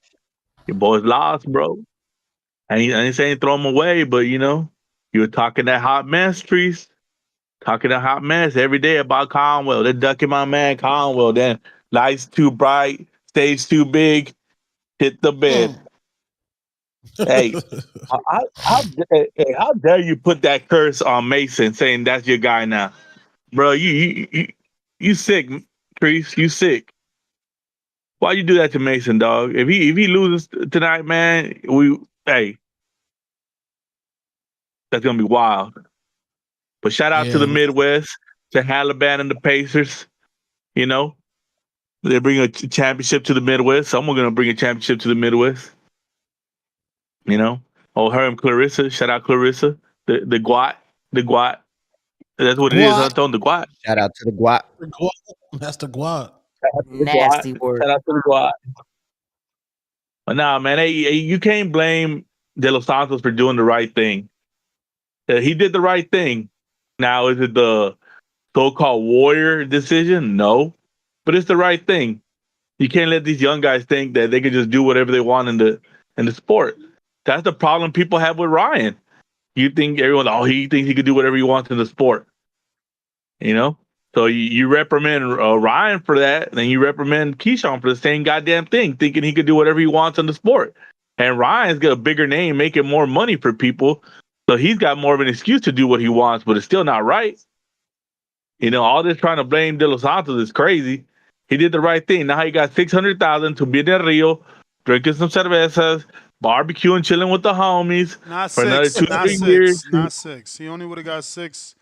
boys lost, bro. I ain't saying throw them away, but you were talking that hot mess, Trees. Talking that hot mess every day about Conwell. They're ducking my man Conwell. Then lights too bright, stage too big, hit the bed. Hey, how dare you put that curse on Mason, saying that's your guy now, bro? You sick, Trees. You sick. Why you do that to Mason, dog? If he loses tonight, man, that's gonna be wild. But shout out to the Midwest, to Halliburton and the Pacers. They bring a championship to the Midwest. Someone's gonna bring a championship to the Midwest. Her and Clarissa. Shout out Clarissa. The Guat. That's what it is. I told the Guat. Shout out to the Guat. That's the Guat. Nasty word. Shout out to the Guat. But nah, man, you can't blame De Los Santos for doing the right thing. He did the right thing. Now, is it the so-called warrior decision? No. But it's the right thing. You can't let these young guys think that they can just do whatever they want in the sport. That's the problem people have with Ryan. You think he thinks he can do whatever he wants in the sport. So you reprimand Ryan for that, and then you reprimand Keyshawn for the same goddamn thing, thinking he could do whatever he wants in the sport. And Ryan's got a bigger name, making more money for people, so he's got more of an excuse to do what he wants, but it's still not right. All this trying to blame De Los Santos is crazy. He did the right thing. Now he got $600,000 to be in Rio, drinking some cervezas, barbecuing, chilling with the homies Not for six. another 2 Not 3 years. six. Not six. He only would have got 6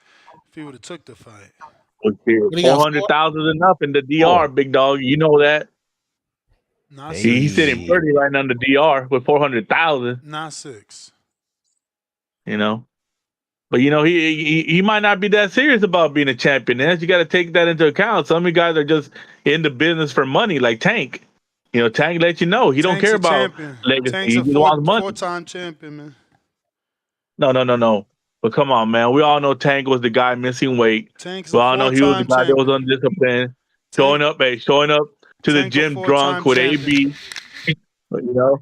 if he would have took the fight. 400,000 enough in the DR, big dog. You know that. Not He's sitting pretty right now in the DR with 400,000. Not 6. But he might not be that serious about being a champion. You got to take that into account. Some of you guys are just in the business for money, like Tank. Tank let you know he don't Tank's care a about champion. legacy. Tank's He a just wants money. four-time champion, man. No. But come on, man. We all know Tank was the guy missing weight. Tank's We a all know he was the four-time guy that was champion. undisciplined, showing up to the Tank a gym drunk four-time with champion. AB.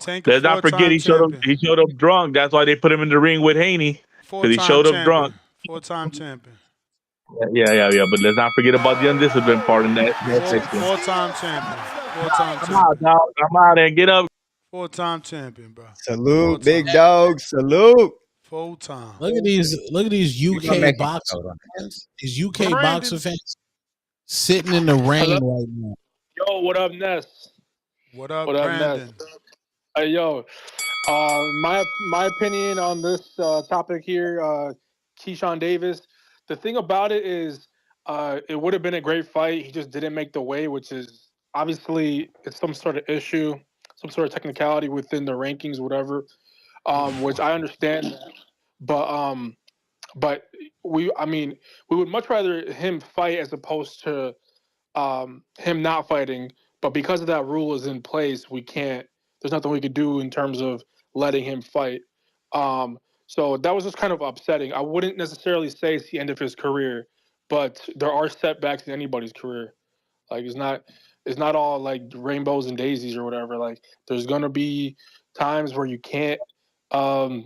Tank a Let's not forget four-time he showed champion. up drunk. That's why they put him in the ring with Haney because he Four-time showed up drunk. champion. Four-time champion. Yeah. But let's not forget about the undisciplined part in that section. Four-time champion. Four-time Come champion. on, dog. Come out and get up. Four-time champion, bro. Salute, big dog. Salute. Full-time. Look at these UK boxer fans. These UK boxer fans sitting in the rain right now. Yo, what up, Ness? What up, What up, Brandon? Ness? Hey, yo, my opinion on this topic here, Keyshawn Davis. The thing about it is, it would have been a great fight. He just didn't make the weight, which is obviously it's some sort of issue, some sort of technicality within the rankings, whatever. Which I understand, but we would much rather him fight as opposed to him not fighting. But because of that rule is in place, we can't. There's nothing we could do in terms of letting him fight. So that was just kind of upsetting. I wouldn't necessarily say it's the end of his career, but there are setbacks in anybody's career. Like it's not all like rainbows and daisies or whatever. Like there's gonna be times where you can't fight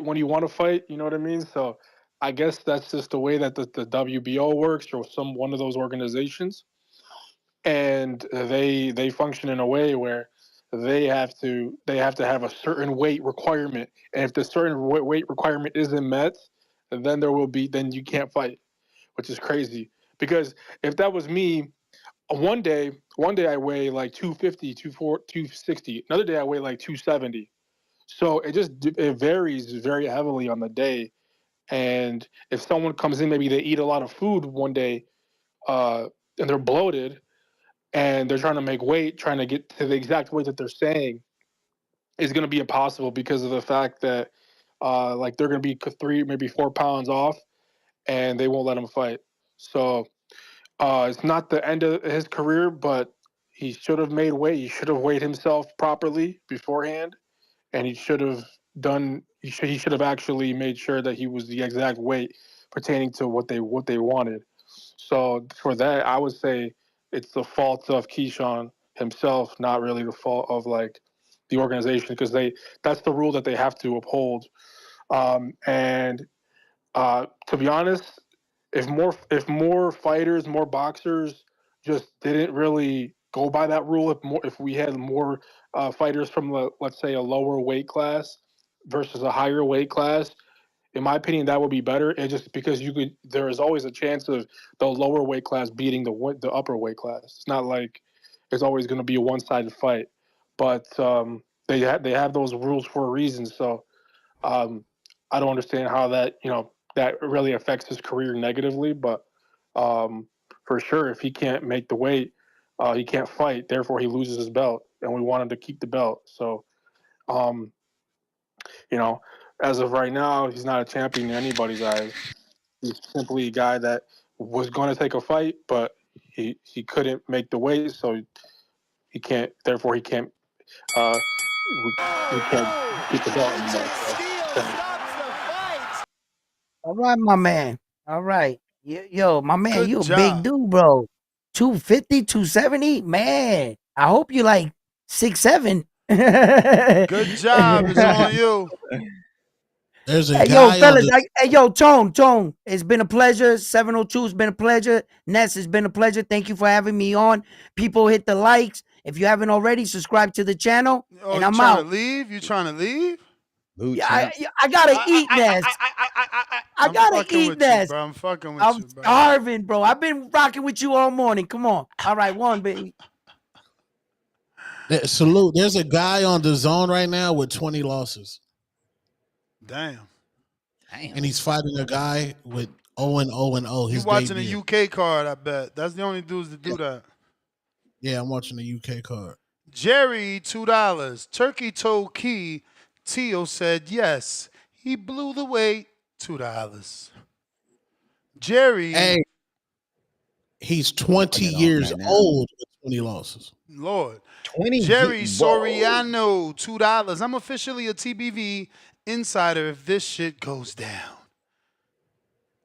when you want to fight. You know what I mean? So I guess that's just the way that the WBO works, or one of those organizations, and they function in a way where they have to have a certain weight requirement, and if the certain weight requirement isn't met, then you can't fight, which is crazy. Because if that was me, one day I weigh like 250, 260. Another day I weigh like 270. So it varies very heavily on the day. And if someone comes in, maybe they eat a lot of food one day, and they're bloated, and they're trying to make weight, trying to get to the exact weight that they're saying, is going to be impossible because of the fact that like they're going to be 3, maybe 4 pounds off, and they won't let him fight. So it's not the end of his career, but he should have made weight. He should have weighed himself properly beforehand, and he should have actually made sure that he was the exact weight pertaining to what they wanted. So for that, I would say it's the fault of Keyshawn himself, not really the fault of like the organization, because that's the rule that they have to uphold. And to be honest, if more fighters, more boxers just didn't really go by that rule, if we had more fighters from let's say a lower weight class versus a higher weight class, in my opinion, that would be better. And just because there is always a chance of the lower weight class beating the upper weight class. It's not like it's always going to be a one-sided fight, but they have those rules for a reason. So I don't understand how that really affects his career negatively. But for sure, if he can't make the weight, he can't fight. Therefore, he loses his belt, and we want him to keep the belt. So. As of right now, he's not a champion in anybody's eyes. He's simply a guy that was going to take a fight, but he couldn't make the weight, so he can't. Therefore, he can't. We can't get the belt anymore. All right, my man. All right. Yo, my man, Good you a job. big dude, bro. 250, 270? Man, I hope you like 6'7". Good job. It's on you. There's a Hey, guy yo, on fellas. the Hey, yo, Tone. It's been a pleasure. 702, it's been a pleasure. Ness, it's been a pleasure. Thank you for having me on. People, hit the likes. If you haven't already, subscribe to the channel. Oh, and you I'm trying out. to leave? You trying to leave? Yeah, I gotta eat, Ness. I I'm gotta fucking eat, with you, Ness. bro. I'm fucking with I'm you, bro. starving, bro. I've been rocking with you all morning. Come on. All right, one, baby. salute. There's a guy on the zone right now with 20 losses. Damn. And he's fighting a guy with 0-0-0. You His watching debut. a UK card, I bet. That's the only dudes that do that. Yeah, I'm watching the UK card. Jerry, $2. Turkey Toe Key. Tio said yes. He blew the weight. $2. Jerry. Hey, He's 20 years old with 20 losses. Lord. 20. Jerry Whoa. Soriano, $2. I'm officially a TBV insider if this shit goes down.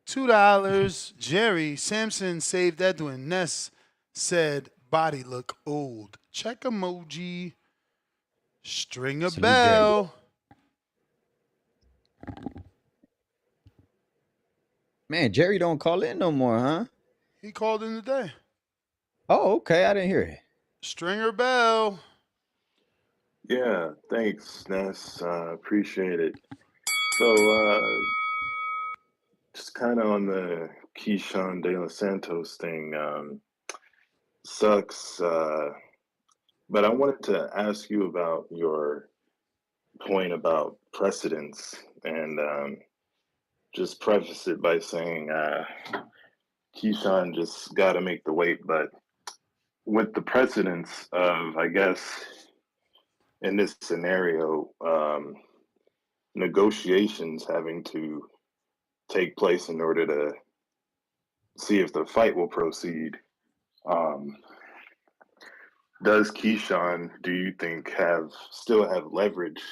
$2. Jerry Samson saved Edwin. Ness said body look old. Check emoji. String a Salute Jerry. bell. Man, Jerry don't call in no more, huh? He called in today. Oh, okay. I didn't hear it. Stringer bell. Yeah, thanks, Ness. Appreciate it. So, just kind of on the Keyshawn De Los Santos thing, sucks. But I wanted to ask you about your point about precedence and just preface it by saying Keyshawn just got to make the weight, but with the precedence of, I guess, in this scenario, negotiations having to take place in order to see if the fight will proceed. Does Keyshawn, do you think, still have leverage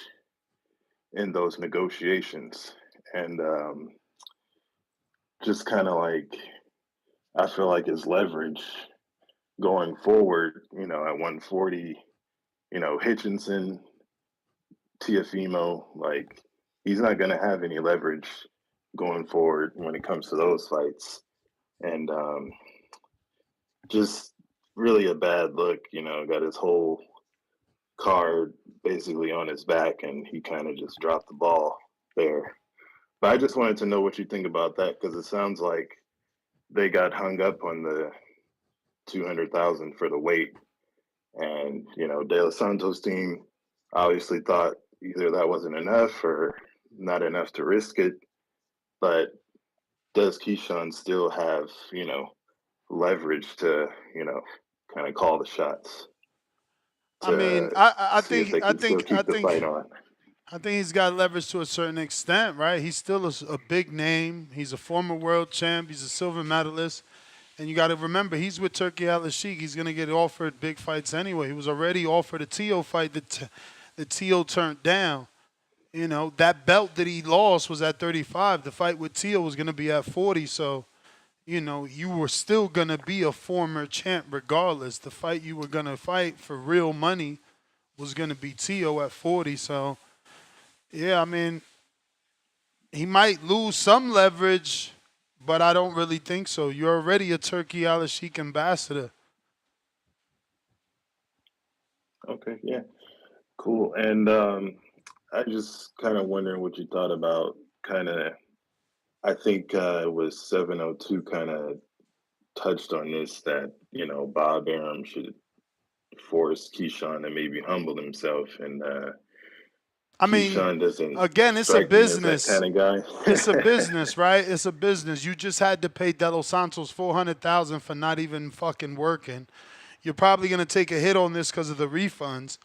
in those negotiations? And just kind of like, I feel like his leverage going forward, at 140, Hitchinson, Tiafimo, like, he's not going to have any leverage going forward when it comes to those fights. And just really a bad look, got his whole card basically on his back, and he kind of just dropped the ball there. But I just wanted to know what you think about that, because it sounds like they got hung up on the 200,000 for the weight. And, De Los Santos team obviously thought either that wasn't enough or not enough to risk it. But does Keyshawn still have, leverage to, kind of call the shots? I mean, I think I think he's got leverage to a certain extent, right? He's still a big name. He's a former world champ. He's a silver medalist. And you got to remember, he's with Turki Al-Sheikh. He's going to get offered big fights anyway. He was already offered a Tio fight that Tio turned down. That belt that he lost was at 35. The fight with Tio was going to be at 40. So, you were still going to be a former champ regardless. The fight you were going to fight for real money was going to be Tio at 40. So, yeah, I mean, he might lose some leverage, but I don't really think so. You're already a Turki Al-Sheikh ambassador. Okay, yeah, cool. And I just kind of wondering what you thought about I think it was 702 kind of touched on this, that, Bob Arum should force Keyshawn to maybe humble himself. And I mean, Keyshawn doesn't again, it's a business. That kind of guy. It's a business, right? It's a business. You just had to pay De Los Santos $400,000 for not even fucking working. You're probably going to take a hit on this because of the refunds.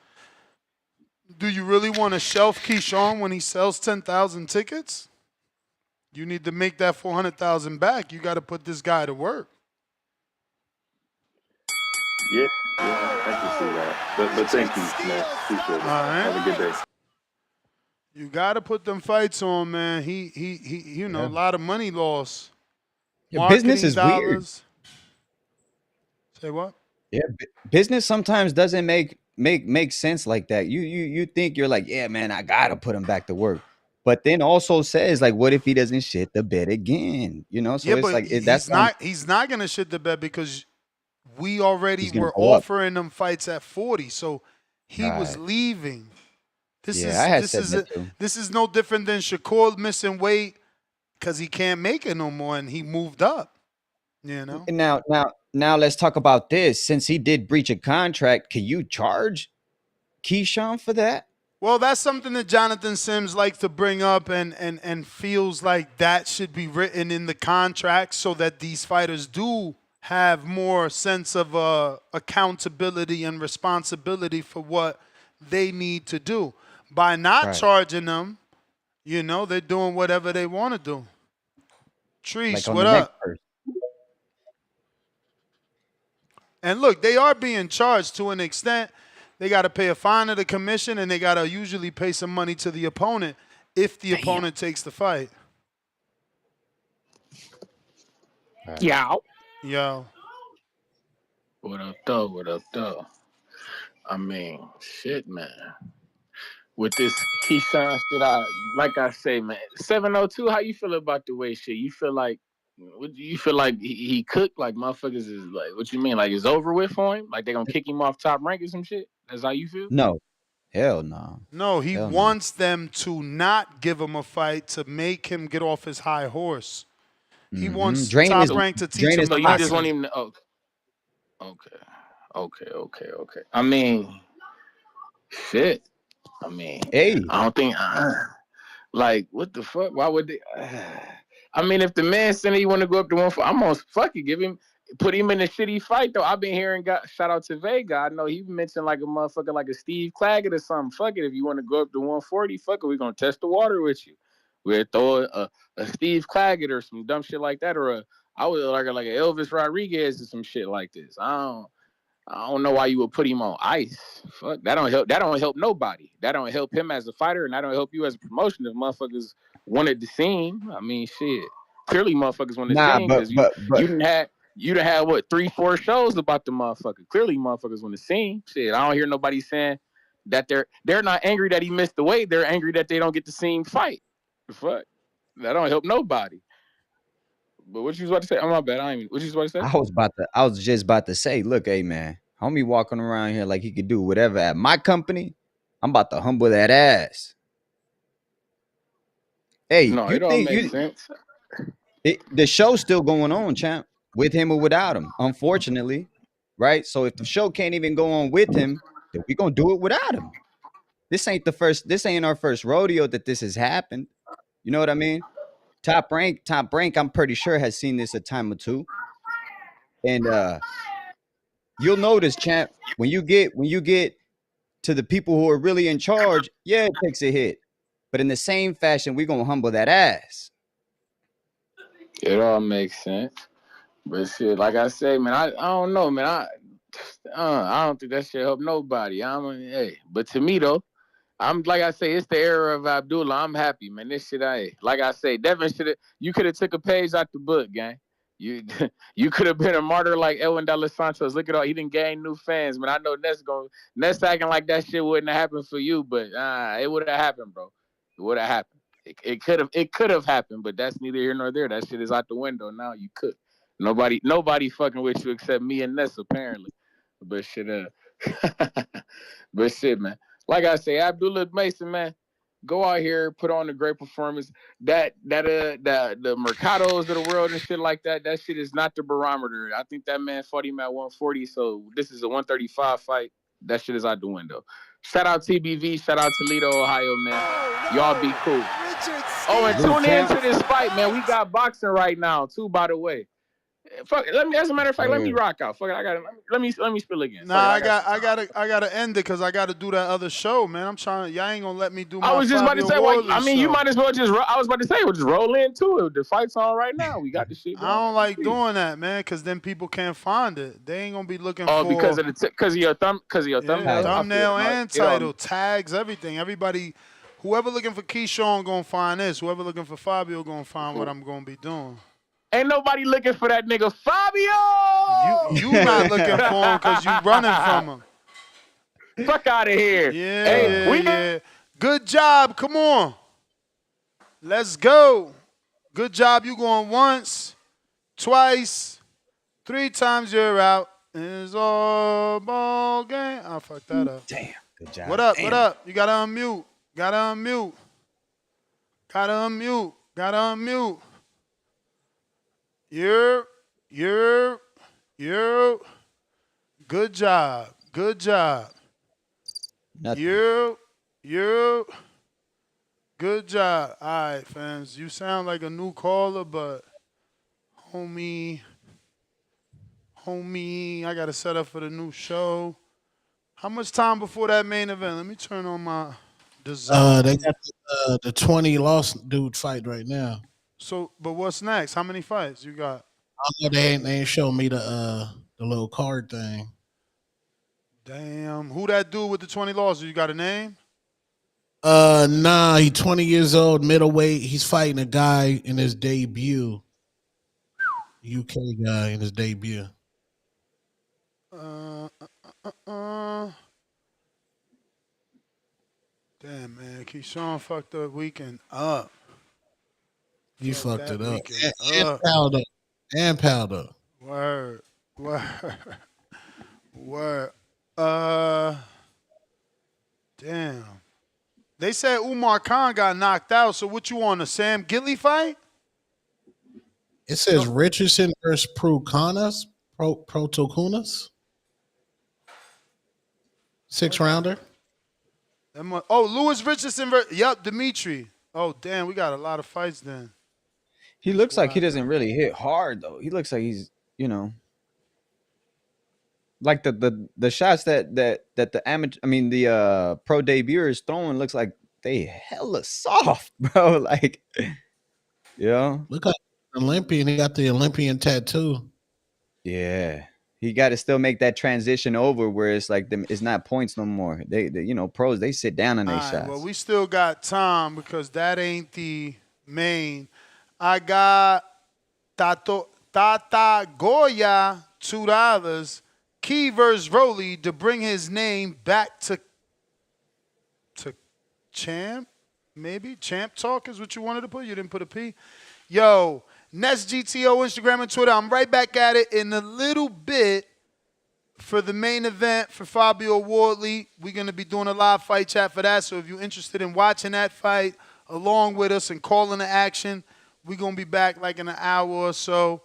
Do you really want to shelf Keyshawn when he sells 10,000 tickets? You need to make that $400,000 back. You got to put this guy to work. Yeah, I can see that. But thank you, man. Appreciate it. All right. Have a good day. You got to put them fights on, man. He a lot of money lost. Your business is weird. Say what? Yeah, business sometimes doesn't make sense like that. You think you're like, yeah, man, I gotta put him back to work, but then also says like, what if he doesn't shit the bed again? So yeah, it's but like he's not gonna shit the bed because we already were offering him fights at 40, so he was leaving. This is no different than Shakur missing weight because he can't make it no more, and he moved up. And now let's talk about this. Since he did breach a contract, can you charge Keyshawn for that? Well, that's something that Jonathan Sims likes to bring up and feels like that should be written in the contract so that these fighters do have more sense of accountability and responsibility for what they need to do. By not charging them, they're doing whatever they want to do. Treese, what up? And look, they are being charged to an extent. They got to pay a fine to the commission, and they got to usually pay some money to the opponent if the opponent takes the fight. Yo. Yo. What up, though? What up, though? I mean, shit, man. With this Keyshawn shit, like I say, man, 702. How you feel about the weight shit? You feel like, he cooked? Like motherfuckers is like, what you mean? Like it's over with for him? Like they gonna kick him off Top Rank or some shit? That's how you feel? No, hell no. No, he wants them to not give him a fight to make him get off his high horse. He wants Top Rank to teach him. So you just want him to. Okay. I mean, shit. I mean, hey, I don't think. Like, what the fuck? Why would they? I mean, if the man said he want to go up to 140, I'm gonna fucking put him in a shitty fight though. I've been hearing, shout out to Vega. I know he mentioned like a motherfucker like a Steve Claggett or something. Fuck it, if you want to go up to 140, fuck it, we're gonna test the water with you. We'll throw a Steve Claggett or some dumb shit like that, or I would like an Elvis Rodriguez or some shit like this. I don't know why you would put him on ice. Fuck, that don't help. That don't help nobody. That don't help him as a fighter, and that don't help you as a promotion. If motherfuckers wanted to see him, I mean, shit. Clearly, motherfuckers wanted to see him because you done had what 3-4 shows about the motherfucker. Clearly, motherfuckers want to see him. Shit, I don't hear nobody saying that they're not angry that he missed the weight. They're angry that they don't get to see him fight. The fuck, that don't help nobody. But what you was about to say? Oh, my bad. What you was about to say? I was just about to say, look, hey man, homie walking around here like he could do whatever at my company. I'm about to humble that ass. Hey, no, it all makes sense. The show's still going on, champ, with him or without him, unfortunately, right? So if the show can't even go on with him, then we're gonna do it without him. This ain't our first rodeo that this has happened. You know what I mean? Top Rank, I'm pretty sure has seen this a time or two. And you'll notice, champ, when you get to the people who are really in charge, yeah, it takes a hit. But in the same fashion, we're gonna humble that ass. It all makes sense. But shit, like I say, man, I don't know, man. I don't think that shit help nobody. But to me though, I'm like I say, it's the era of Abdullah. I'm happy, man. This shit, like I say, Devin you could have took a page out the book, gang. You could have been a martyr like Edwin De Los Santos. Look at all he didn't gain new fans, man. I know Ness acting like that shit wouldn't have happened for you, but it would have happened, bro. It would have happened. It could have happened, but that's neither here nor there. That shit is out the window now. You could. Nobody fucking with you except me and Ness apparently. But shit, man. Like I say, Abdullah Mason, man, go out here, put on a great performance. The Mercados of the world and shit like that, that shit is not the barometer. I think that man fought him at 140, so this is a 135 fight. That shit is out the window. Shout out TBV, shout out Toledo, Ohio, man. Y'all be cool. And tune in to this fight, man. We got boxing right now, too, by the way. Fuck. As a matter of fact, let me rock out. Fuck. Let me spill again. Nah, I gotta end it because I gotta do that other show, man. I'm trying. Y'all ain't gonna let me do my. I was just about to say. You show. might as well just. I was about to say, we'll just roll into it. The fight's on right now. We got the shit going. I don't like doing that, man, because then people can't find it. They ain't gonna be looking for. Oh, because of your thumbnail. Thumbnail and title, tags, everything. Everybody, whoever looking for Keyshawn gonna find this. Whoever looking for Fabio gonna find what I'm gonna be doing. Ain't nobody looking for that nigga Fabio. You not looking for him because you running from him. Fuck out of here. Yeah. Good job. Come on. Let's go. Good job. You going once, twice, 3 times you're out. It's all ball game. I fucked that up. Damn. Good job. What up? Damn. What up? You gotta unmute. Gotta unmute. You're. Good job. Nothing. You. Good job. All right, fans. You sound like a new caller, but homie, I got to set up for the new show. How much time before that main event? Let me turn on my design. They got the 20 lost dude fight right now. So, but what's next? How many fights you got? They ain't showing me the the little card thing. Damn. Who that dude with the 20 losses? You got a name? Nah, he's 20 years old, middleweight. He's fighting a guy in his debut. UK guy in his debut. Damn, man. Keyshawn fucked the weekend up. You fucked it up. And powder. And powder. Word. Damn. They said Umar Khan got knocked out. So what you on, a Sam Gilly fight? It says Richardson versus Protokunas. 6-rounder. Lewis Richardson. Yep, Dimitri. Oh, damn. We got a lot of fights then. He looks like he doesn't really hit hard, though. He looks like he's, like the shots that the amateur, the pro debut is throwing looks like they hella soft, bro. Like, Look at Olympian. He got the Olympian tattoo. Yeah. He got to still make that transition over where it's like it's not points no more. They pros, they sit down on their shots. Well, we still got time because that ain't the main. I got Tata Goya, $2. Key versus Rolly to bring his name back to champ. Maybe champ talk is what you wanted to put. You didn't put a P. Yo, Nest GTO, Instagram and Twitter. I'm right back at it in a little bit for the main event for Fabio Wardley. We're going to be doing a live fight chat for that. So if you're interested in watching that fight along with us and calling the action, we're going to be back like in an hour or so.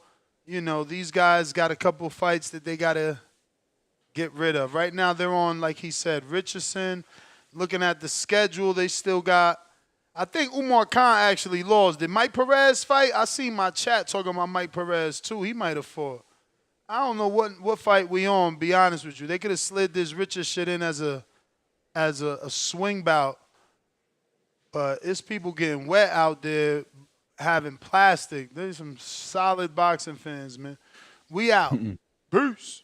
These guys got a couple of fights that they got to get rid of. Right now they're on, like he said, Richardson. Looking at the schedule, they still got, I think Umar Khan actually lost. Did Mike Perez fight? I seen my chat talking about Mike Perez too. He might have fought. I don't know what fight we on, be honest with you. They could have slid this Richard shit in as a swing bout. But it's people getting wet out there having plastic. There's some solid boxing fans, man. We out. Peace.